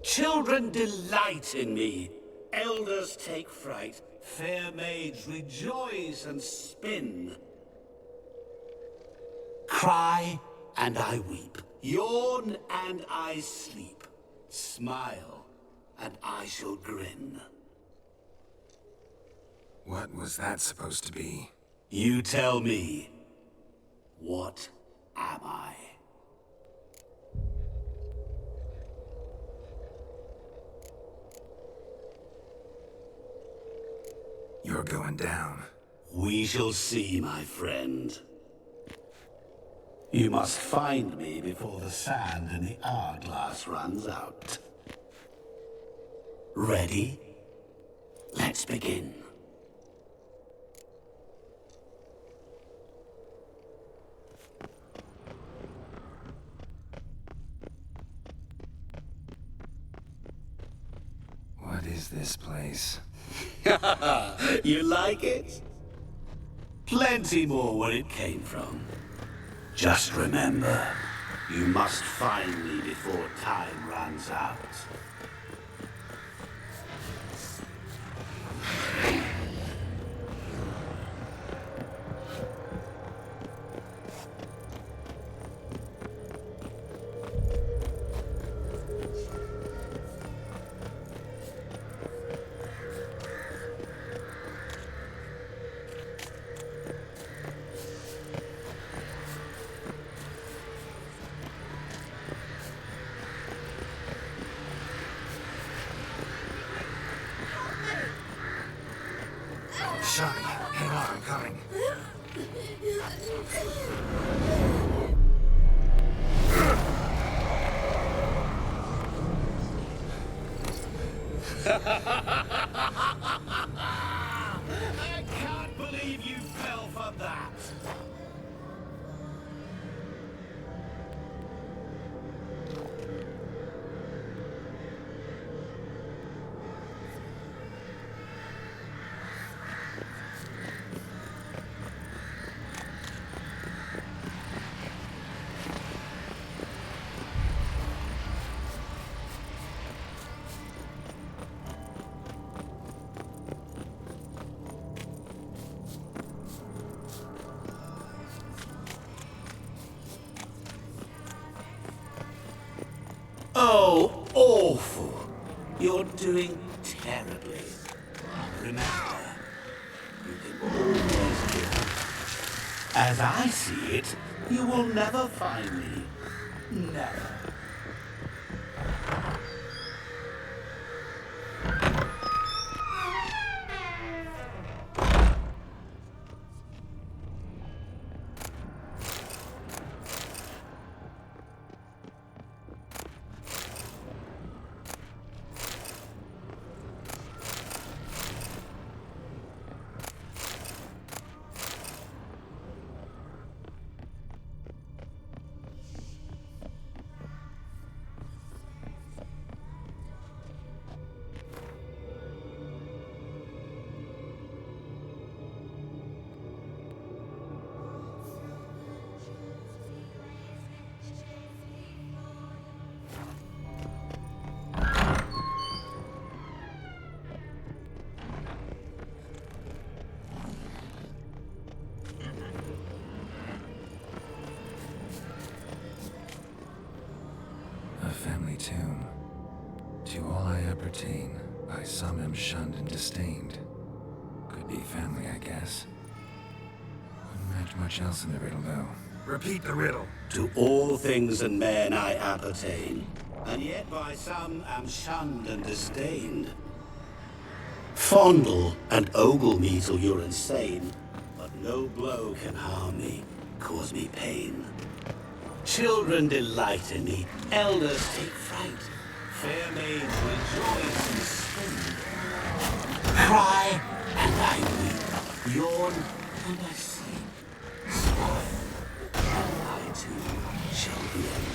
Children delight in me, elders take fright, fair maids rejoice and spin. Cry and I weep, yawn and I sleep, smile and I shall grin. What was that supposed to be? You tell me, what am I? You're going down. We shall see, my friend. You must find me before the sand in the hourglass runs out. Ready? Let's begin. What is this place? You like it? Plenty more where it came from. Just remember, you must find me before time runs out. Shani, hang on, I'm coming. I can't believe you fell for that. Oh, awful. You're doing terribly. Remember, you can always give up. As I see it, you will never find me. Never. A family tomb. To all I appertain, by some am shunned and disdained. Could be family, I guess. Wouldn't match much else in the riddle, though. Repeat the riddle. To all things and men I appertain, and yet by some am shunned and disdained. Fondle and ogle me till you're insane, but no blow can harm me, cause me pain. Children delight in me, elders take fright, fair maids rejoice and spin. Cry and I weep, yawn and I sleep, smile and I too shall grin.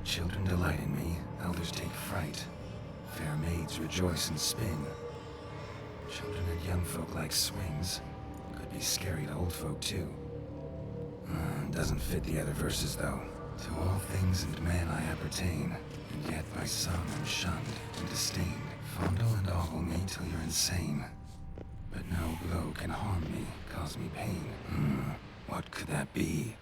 Children delight in me, elders take fright. Fair maids rejoice and spin. Children and young folk like swings. Could be scary to old folk too. Doesn't fit the other verses though. To all things and men I appertain, and yet by some am shunned and disdained. Fondle and ogle me till you're insane. But no blow can harm me, cause me pain. What could that be?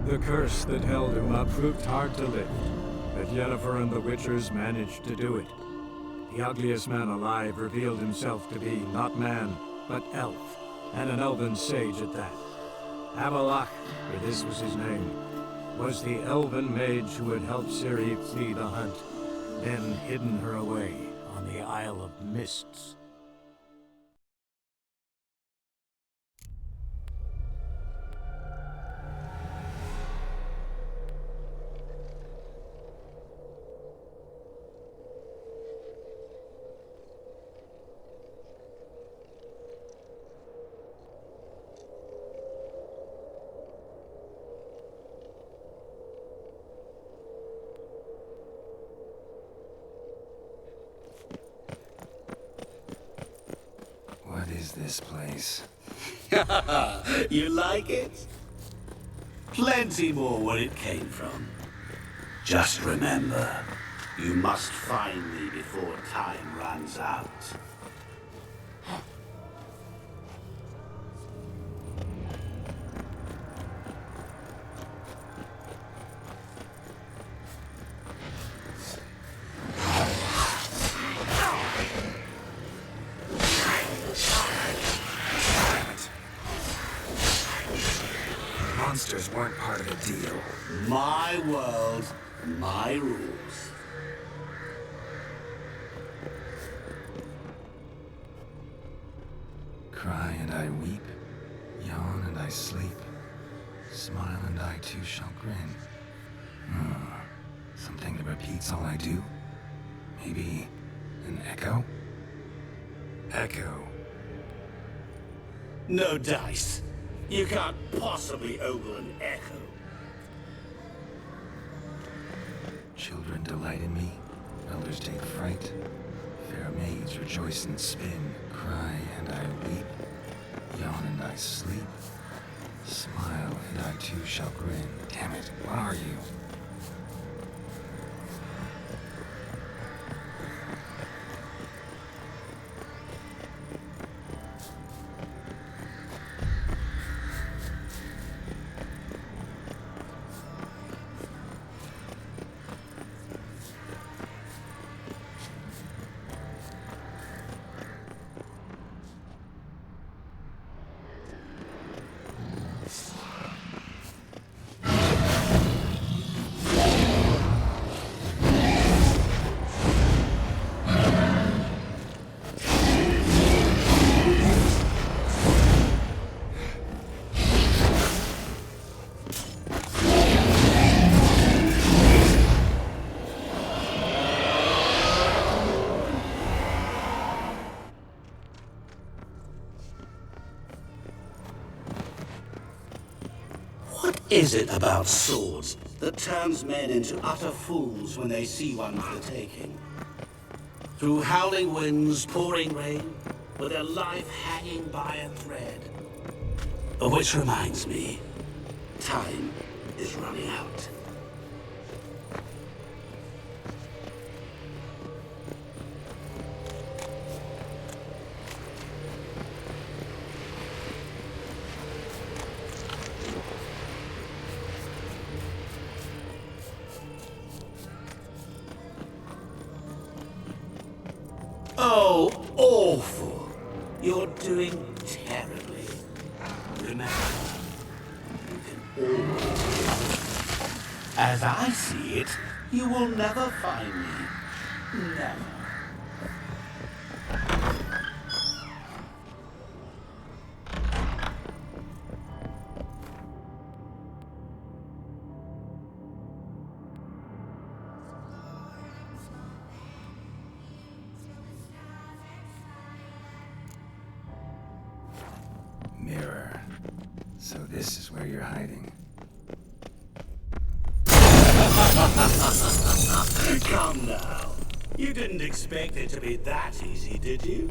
The curse that held Uma proved hard to lift, but Yennefer and the Witchers managed to do it. The ugliest man alive revealed himself to be not man, but elf, and an elven sage at that. Avallac'h, for this was his name, was the elven mage who had helped Ciri flee the hunt, then hidden her away on the Isle of Mists. What is this place? You like it? Plenty more where it came from. Just remember, you must find me before time runs out. Monsters weren't part of the deal. My world, my rules. Cry and I weep, yawn and I sleep, smile and I too shall grin. Something that repeats all I do? Maybe an echo? Echo. No dice. You can't possibly ogle an echo. Children delight in me, elders take fright. Fair maids rejoice and spin, cry and I weep, yawn and I sleep, smile and I too shall grin. Damn it, what are you? What is it about swords that turns men into utter fools when they see one for the taking? Through howling winds, pouring rain, with their life hanging by a thread. Which reminds me, time is running out. Oh, awful. You're doing terribly. Remember, you can always... As I see it, you will never find me. Never. So this is where you're hiding. Come now. You didn't expect it to be that easy, did you?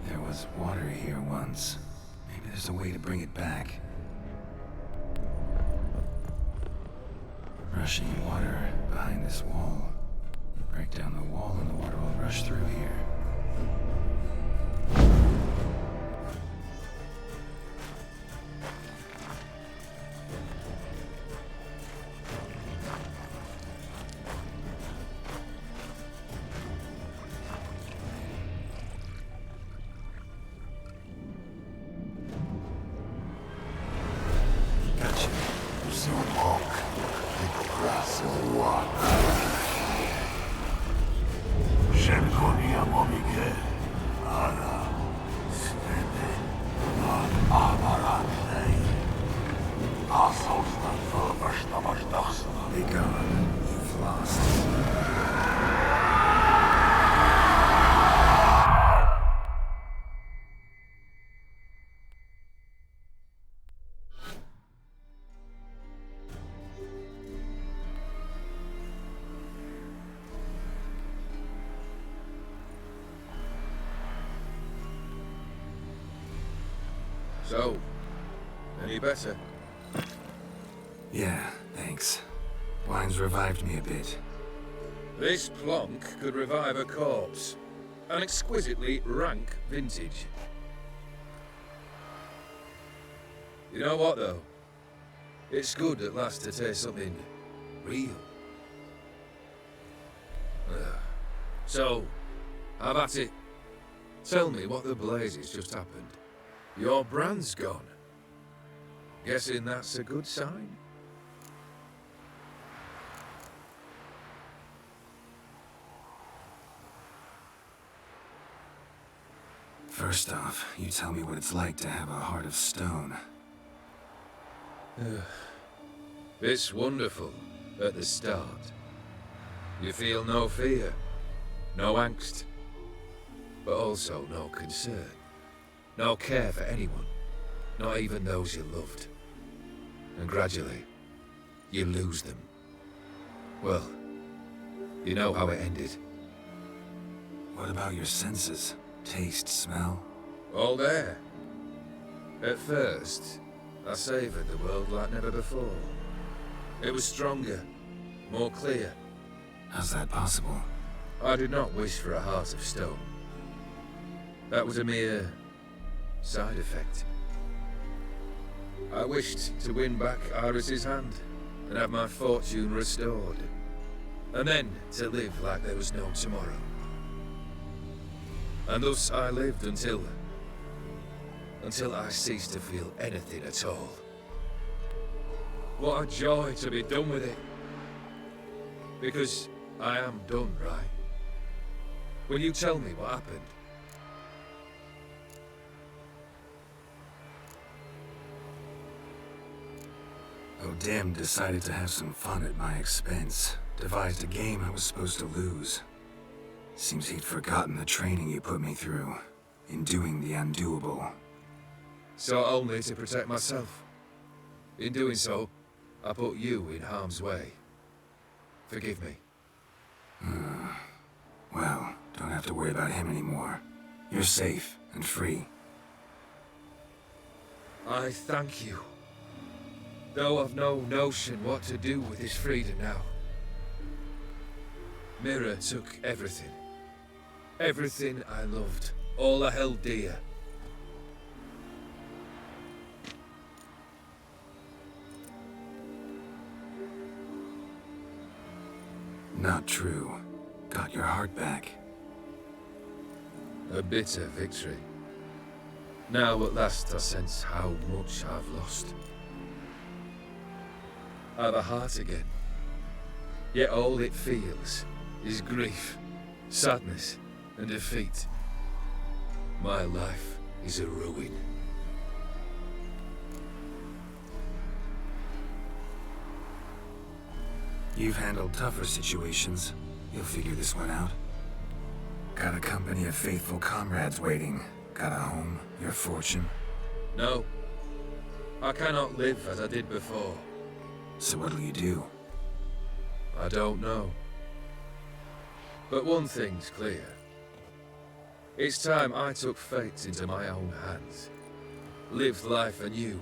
There was water here once. Maybe there's a way to bring it back. Rushing water behind this wall. Break down the wall and the water will rush through here. Gotcha. Be gone. You've lost. So, any better? Yeah, thanks. Wine's revived me a bit. This plonk could revive a corpse. An exquisitely rank vintage. You know what, though? It's good at last to taste something real. So, have at it. Tell me what the blazes just happened. Your brand's gone. Guessing that's a good sign? First off, you tell me what it's like to have a heart of stone. It's wonderful at the start. You feel no fear, no angst, but also no concern, no care for anyone, not even those you loved. And gradually, you lose them. Well, you know how it ended. What about your senses? Taste, smell? All there. At first, I savoured the world like never before. It was stronger, more clear. How's that possible? I did not wish for a heart of stone. That was a mere side effect. I wished to win back Iris's hand and have my fortune restored. And then to live like there was no tomorrow. And thus I lived until I ceased to feel anything at all. What a joy to be done with it. Because I am done, right? Will you tell me what happened? O'Dim decided to have some fun at my expense. Devised a game I was supposed to lose. Seems he'd forgotten the training you put me through in doing the undoable. So only to protect myself. In doing so, I put you in harm's way. Forgive me. Well, don't have to worry about him anymore. You're safe and free. I thank you. Though I've no notion what to do with his freedom now. Mira took everything. Everything I loved. All I held dear. Not true. Got your heart back. A bitter victory. Now at last I sense how much I've lost. I've a heart again. Yet all it feels is grief, sadness, and defeat. My life is a ruin. You've handled tougher situations. You'll figure this one out. Got a company of faithful comrades waiting. Got a home, your fortune. No. I cannot live as I did before. So what'll you do? I don't know. But one thing's clear. It's time I took fate into my own hands. Lived life anew.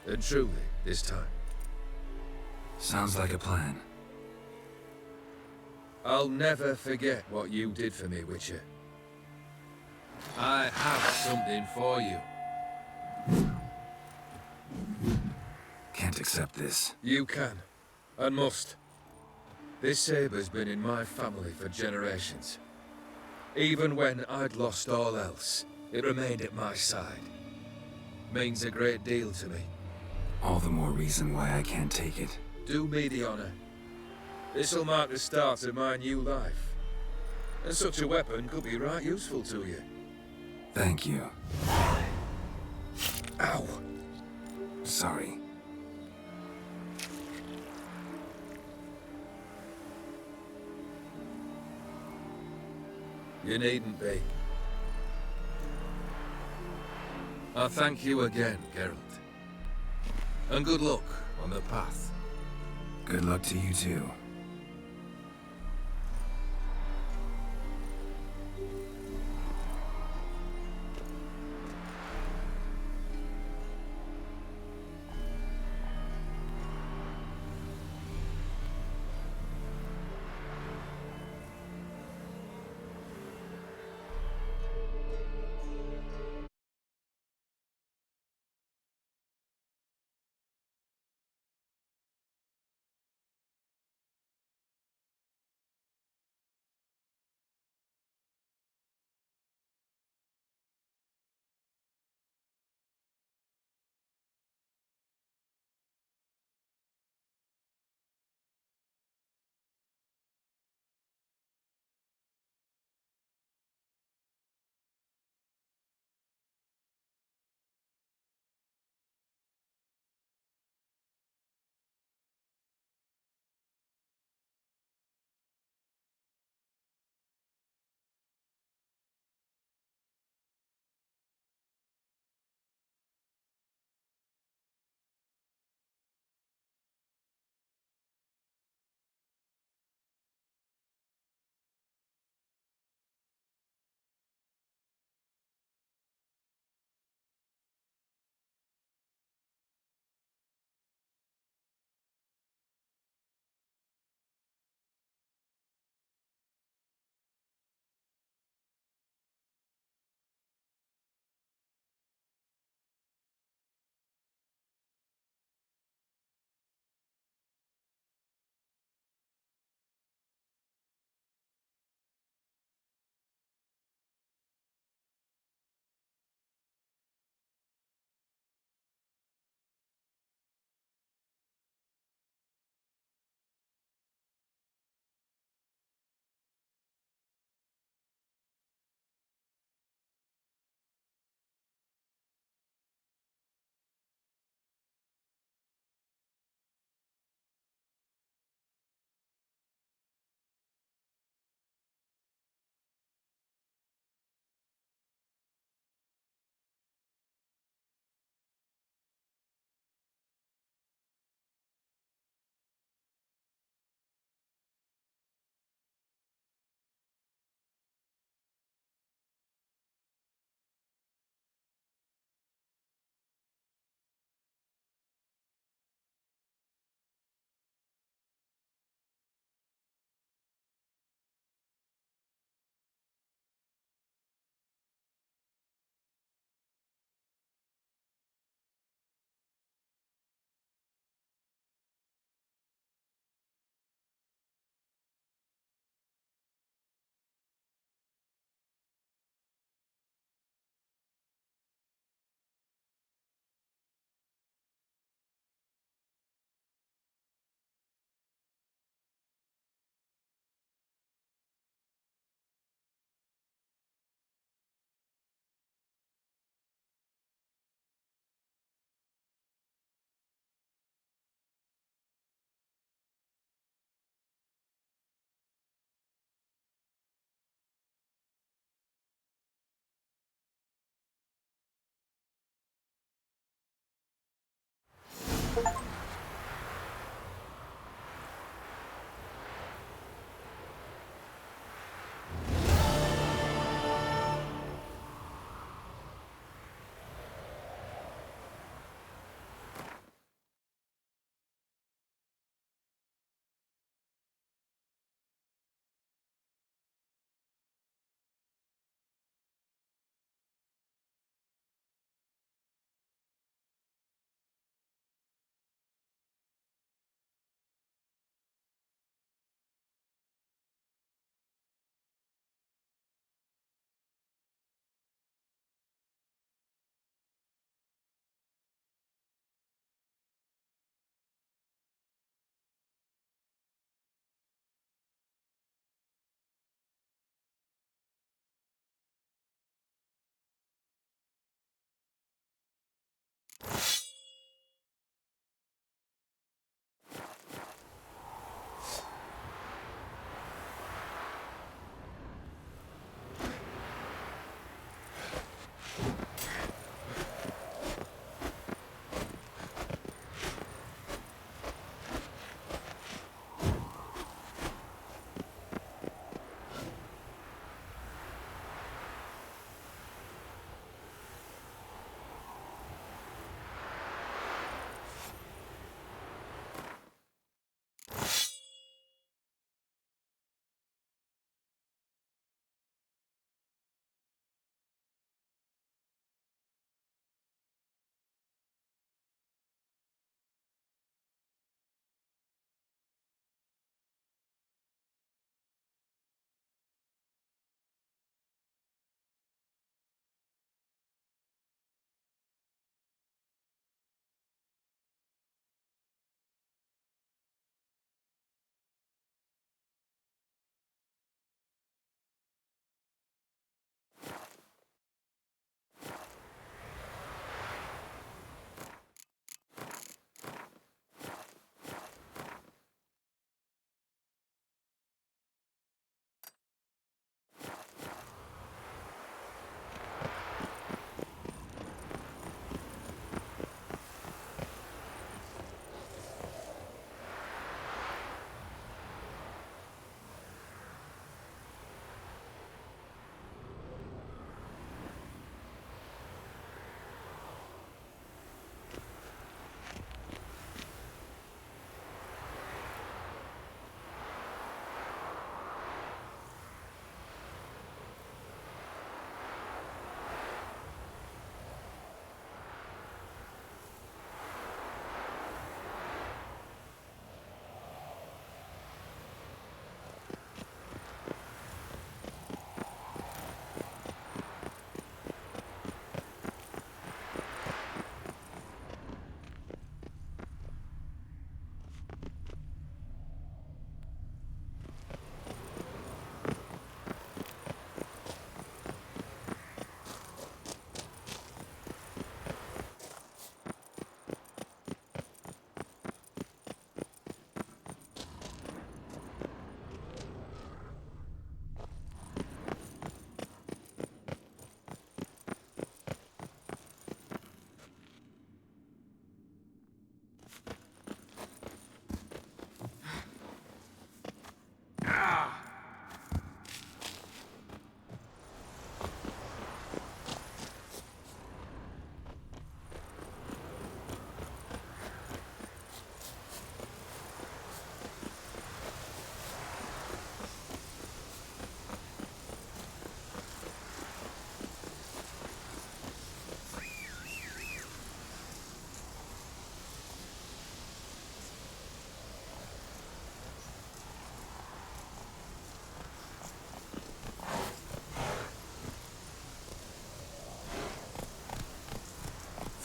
And truly, this time. Sounds like a plan. I'll never forget what you did for me, Witcher. I have something for you. Can't accept this. You can, and must. This sabre's been in my family for generations. Even when I'd lost all else, it remained at my side. Means a great deal to me. All the more reason why I can't take it. Do me the honor. This'll mark the start of my new life. And such a weapon could be right useful to you. Thank you. Ow! Sorry. You needn't be. I thank you again, Geralt. And good luck on the path. Good luck to you too.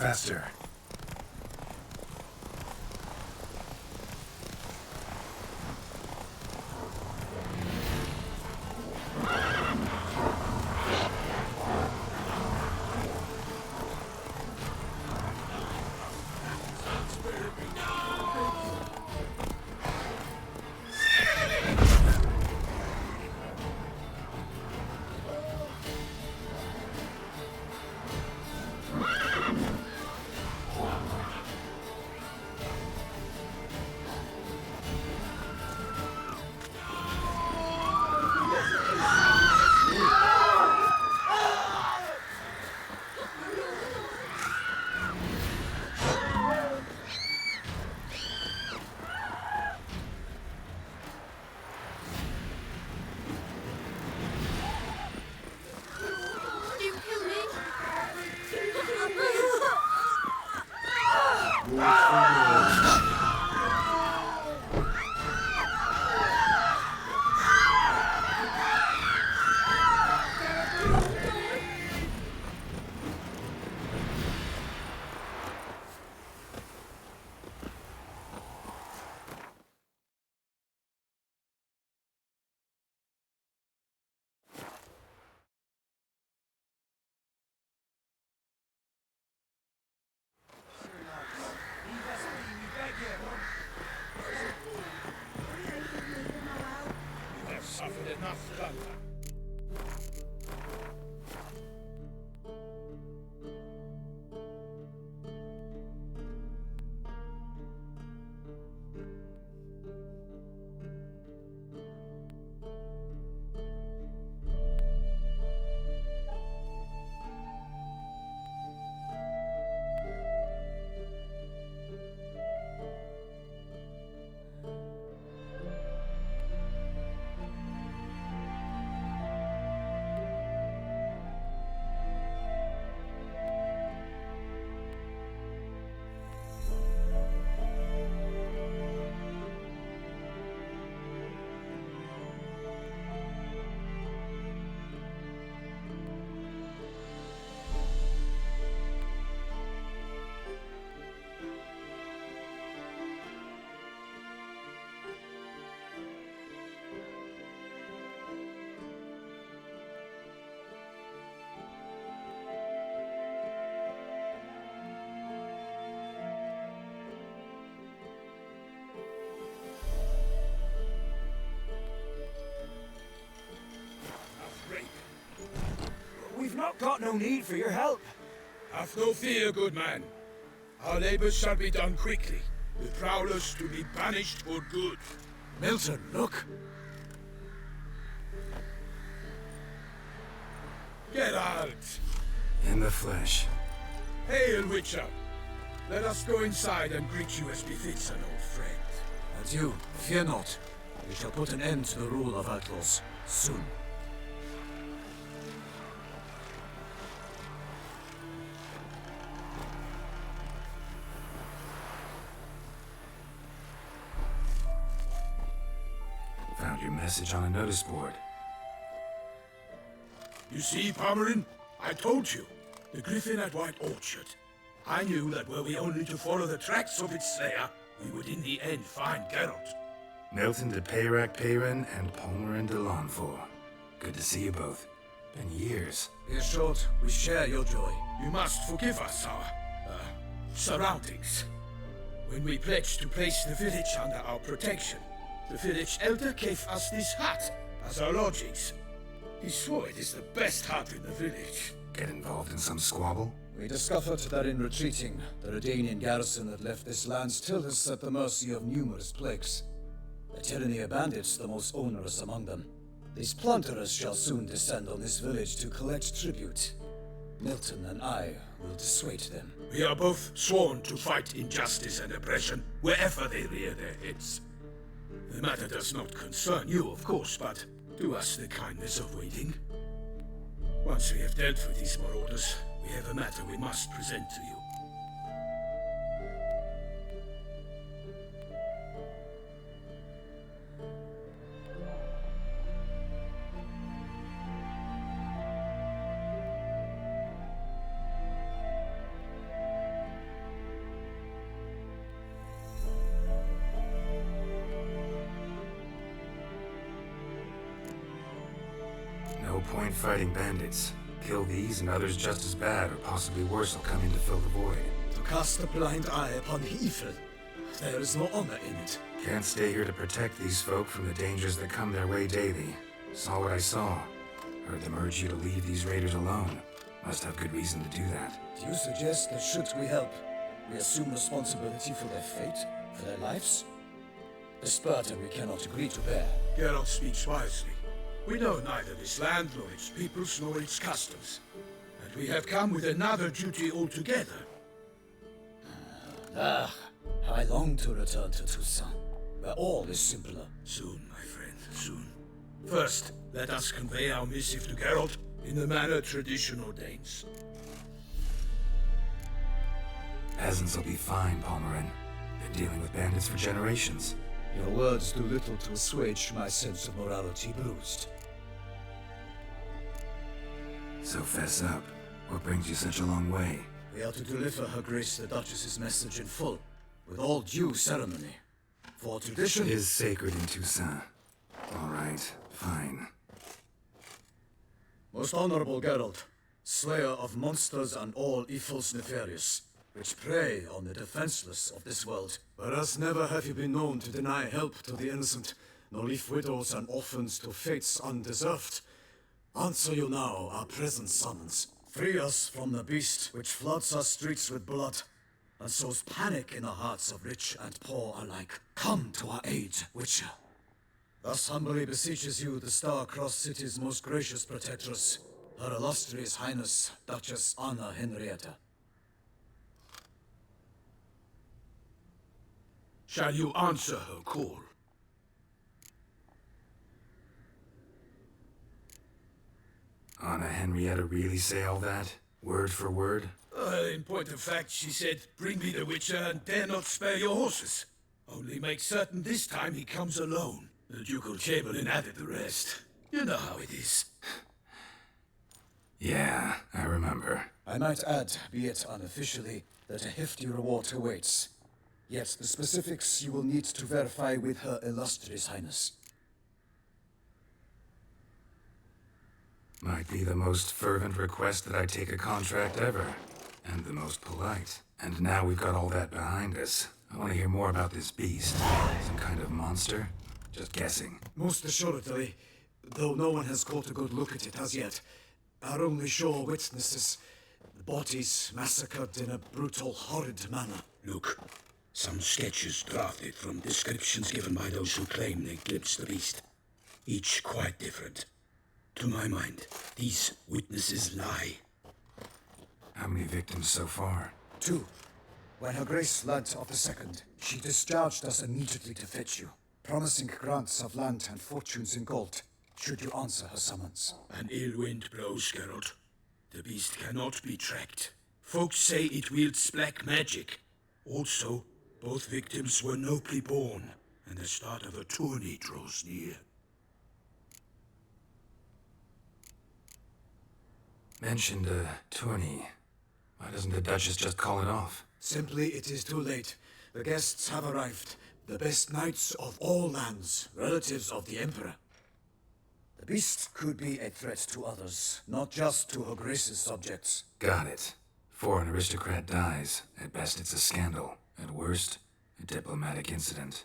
Faster. We've not got no need for your help. Have no fear, good man. Our labors shall be done quickly. The prowlers to be banished for good. Milton, look. Get out! In the flesh. Hail, Witcher! Let us go inside and greet you as befits an old friend. And you, fear not. We shall put an end to the rule of outlaws soon. Found your message on a notice board. You see, Pomerin? I told you. The Griffin at White Orchard. I knew that were we only to follow the tracks of its slayer, we would in the end find Geralt. Milton de Peyrac Peyran and Pomerin de Lawnfor. Good to see you both. Been years. Be short, we share your joy. You must forgive us our, surroundings. When we pledged to place the village under our protection, the village elder gave us this hut as our lodgings. He swore it is the best hut in the village. Get involved in some squabble? We discovered that in retreating, the Redanian garrison that left this land still is at the mercy of numerous plagues. The Tyranny bandits, the most onerous among them. These plunderers shall soon descend on this village to collect tribute. Milton and I will dissuade them. We are both sworn to fight injustice and oppression wherever they rear their heads. The matter does not concern you, of course, but do us the kindness of waiting. Once we have dealt with these marauders, we have a matter we must present to you. No point fighting bandits. Kill these and others just as bad or possibly worse will come in to fill the void. To cast a blind eye upon evil, there is no honor in it. Can't stay here to protect these folk from the dangers that come their way daily. Saw what I saw. Heard them urge you to leave these raiders alone. Must have good reason to do that. Do you suggest that should we help, we assume responsibility for their fate, for their lives? This burden we cannot agree to bear. Geralt speaks wisely. We know neither this land, nor its peoples, nor its customs. And we have come with another duty altogether. How I long to return to Toussaint, where all is simpler. Soon, my friend, soon. First, let us convey our missive to Geralt in the manner tradition ordains. Peasants will be fine, Pomerin. Been dealing with bandits for generations. Your words do little to assuage my sense of morality bruised. So fess up. What brings you such a long way? We are to deliver Her Grace the Duchess's message in full, with all due ceremony. For tradition is sacred in Toussaint. All right, fine. Most honorable Geralt, slayer of monsters and all evils nefarious, which prey on the defenseless of this world. Whereas never have you been known to deny help to the innocent, nor leave widows and orphans to fates undeserved. Answer you now our present summons. Free us from the beast which floods our streets with blood, and sows panic in the hearts of rich and poor alike. Come to our aid, Witcher. Thus humbly beseeches you the Star-Crossed City's most gracious protectress, Her Illustrious Highness, Duchess Anna Henrietta. Shall you answer her call? Anna Henrietta really say all that? Word for word? In point of fact, she said, bring me the Witcher and dare not spare your horses. Only make certain this time he comes alone. The Ducal Chamberlain added the rest. You know how it is. Yeah, I remember. I might add, be it unofficially, that a hefty reward awaits. Yet the specifics you will need to verify with Her Illustrious Highness. Might be the most fervent request that I take a contract ever. And the most polite. And now we've got all that behind us. I want to hear more about this beast. Some kind of monster? Just guessing. Most assuredly, though no one has caught a good look at it as yet. Our only sure witnesses, the bodies massacred in a brutal, horrid manner. Look, some sketches drafted from descriptions given by those who claim they glimpsed the beast. Each quite different. To my mind, these witnesses lie. How many victims so far? 2. When Her Grace learnt of the second, she discharged us immediately to fetch you, promising grants of land and fortunes in gold, should you answer her summons. An ill wind blows, Geralt. The beast cannot be tracked. Folks say it wields black magic. Also, both victims were nobly born, and the start of a tourney draws near. Mentioned a tourney. Why doesn't the Duchess just call it off? Simply, it is too late. The guests have arrived. The best knights of all lands, relatives of the Emperor. The beast could be a threat to others, not just to Her Grace's subjects. Got it. Before an aristocrat dies, at best it's a scandal. At worst, a diplomatic incident.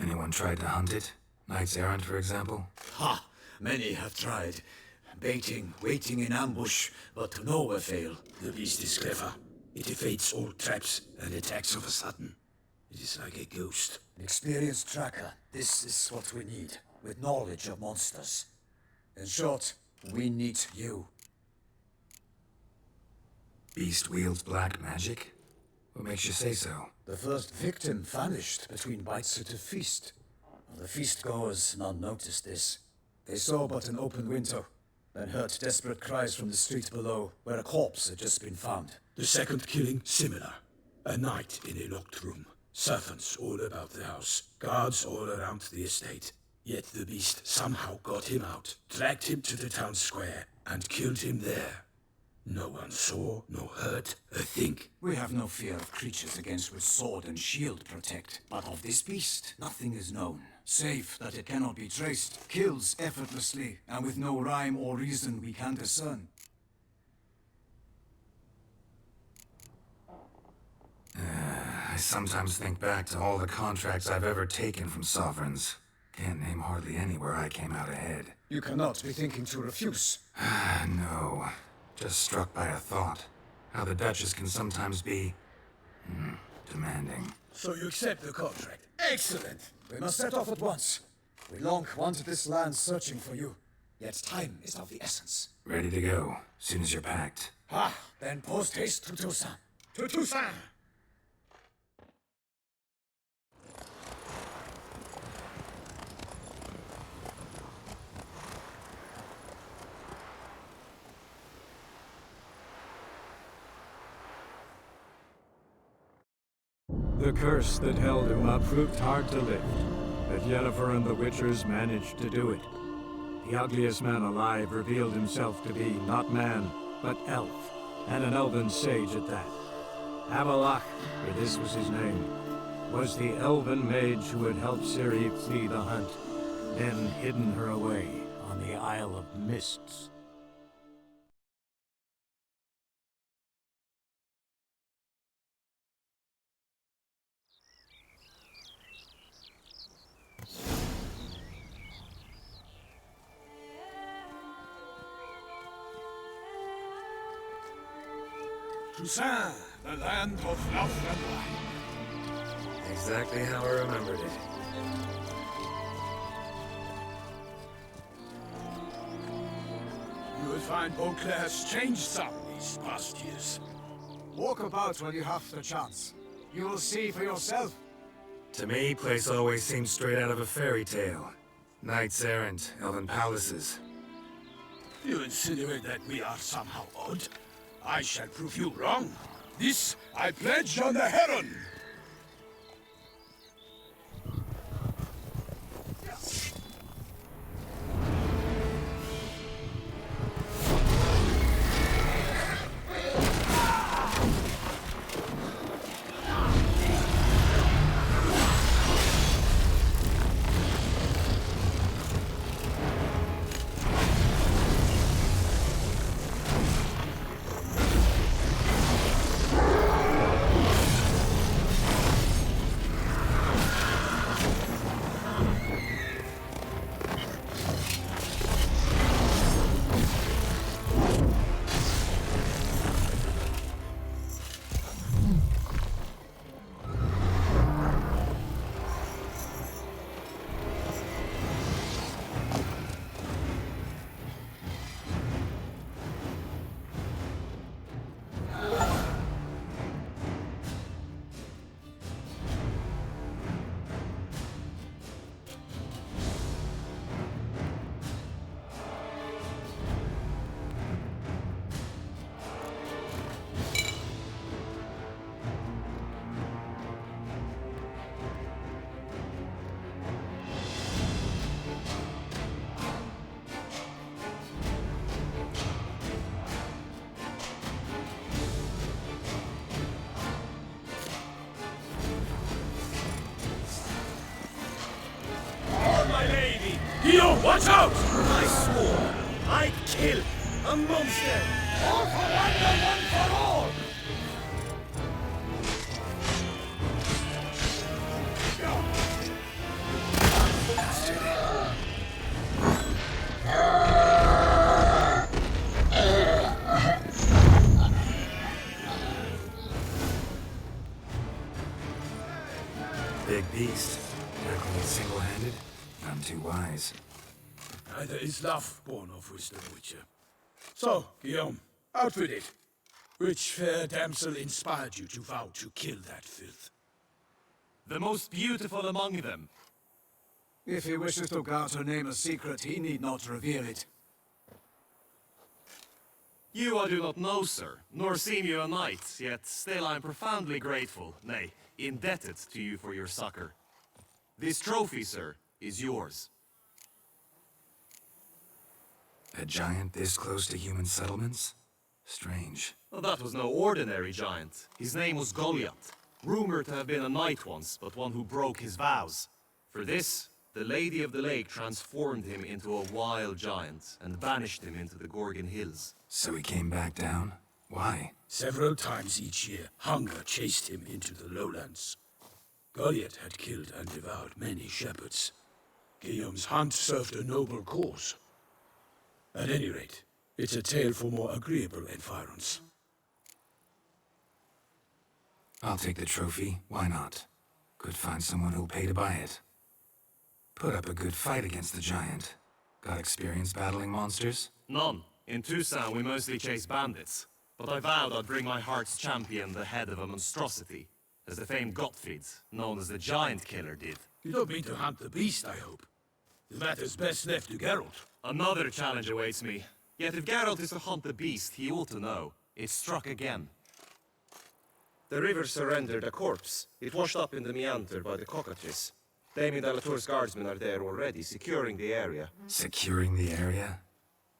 Anyone tried to hunt it? Knights errant, for example? Ha! Many have tried. Baiting, waiting in ambush, but to no avail. The beast is clever. It evades all traps and attacks of a sudden. It is like a ghost. An experienced tracker. This is what we need, with knowledge of monsters. In short, we need you. Beast wields black magic? What makes you say so? The first victim vanished between bites at a feast. The feast-goers none noticed this. They saw but an open window, then heard desperate cries from the street below, where a corpse had just been found. The second killing, similar. A night in a locked room. Servants all about the house. Guards all around the estate. Yet the beast somehow got him out, dragged him to the town square, and killed him there. No one saw, nor heard a thing. We have no fear of creatures against which sword and shield protect. But of this beast, nothing is known. Save that it cannot be traced, kills effortlessly, and with no rhyme or reason we can discern. I sometimes think back to all the contracts I've ever taken from sovereigns. Can't name hardly any where I came out ahead. You cannot be thinking to refuse. No. Just struck by a thought. How the Duchess can sometimes be... demanding. So you accept the contract. Excellent! We must set off at once. We long wanted this land searching for you. Yet time is of the essence. Ready to go, soon as you're packed. Ah, then post haste to Toussaint. To Toussaint! The curse that held Uma proved hard to lift, but Yennefer and the Witchers managed to do it. The ugliest man alive revealed himself to be not man, but elf, and an elven sage at that. Avallac'h, for this was his name, was the elven mage who had helped Ciri flee the hunt, then hidden her away on the Isle of Mists. Toussaint, the land of love and wine. Exactly how I remembered it. You will find Beauclair's changed some these past years. Walk about when you have the chance. You will see for yourself. To me, place always seemed straight out of a fairy tale. Knights errant, elven palaces. You insinuate that we are somehow odd? I shall prove you wrong. This I pledge on the Heron. Guillaume, watch out! I swore I'd kill a monster! All for one and one for all! Big beast. Tackling it single-handed? None too wise. Neither is love born of wisdom, Witcher. So, Guillaume, out with it. Which fair damsel inspired you to vow to kill that filth? The most beautiful among them. If he wishes to guard her name a secret, he need not reveal it. You I do not know, sir, nor seem you a knight, yet still I am profoundly grateful, nay, indebted to you for your succor. This trophy, sir, is yours. A giant this close to human settlements? Strange. Well, that was no ordinary giant. His name was Goliath. Rumored to have been a knight once, but one who broke his vows. For this, the Lady of the Lake transformed him into a wild giant and banished him into the Gorgon Hills. So he came back down? Why? Several times each year, hunger chased him into the lowlands. Goliath had killed and devoured many shepherds. Guillaume's hunt served a noble cause. At any rate, it's a tale for more agreeable environs. I'll take the trophy. Why not? Could find someone who'll pay to buy it. Put up a good fight against the giant. Got experience battling monsters? None. In Toussaint, we mostly chase bandits. But I vowed I'd bring my heart's champion the head of a monstrosity, as the famed Gottfried, known as the Giant Killer, did. You don't mean to hunt the beast, I hope. The matter's best left to Geralt. Another challenge awaits me. Yet if Geralt is to hunt the beast, he ought to know. It struck again. The river surrendered a corpse. It washed up in the meander by the cockatrice. Damien Delatour's guardsmen are there already, securing the area. Securing the area?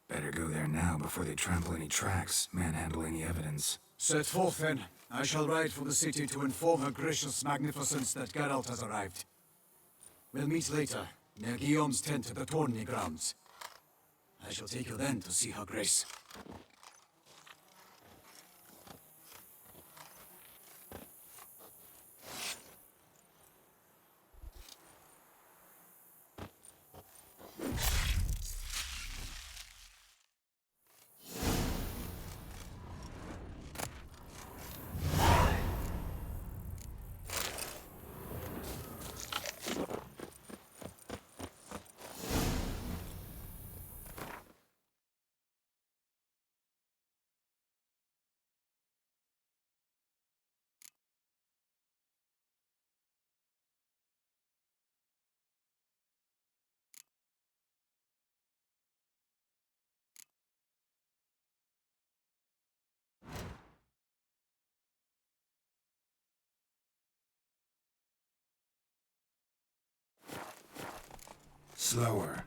Better go there now before they trample any tracks, manhandle any evidence. Set forth then. I shall ride for the city to inform her gracious magnificence that Geralt has arrived. We'll meet later, near Guillaume's tent at the tourney grounds. I shall take you then to see her grace. Slower.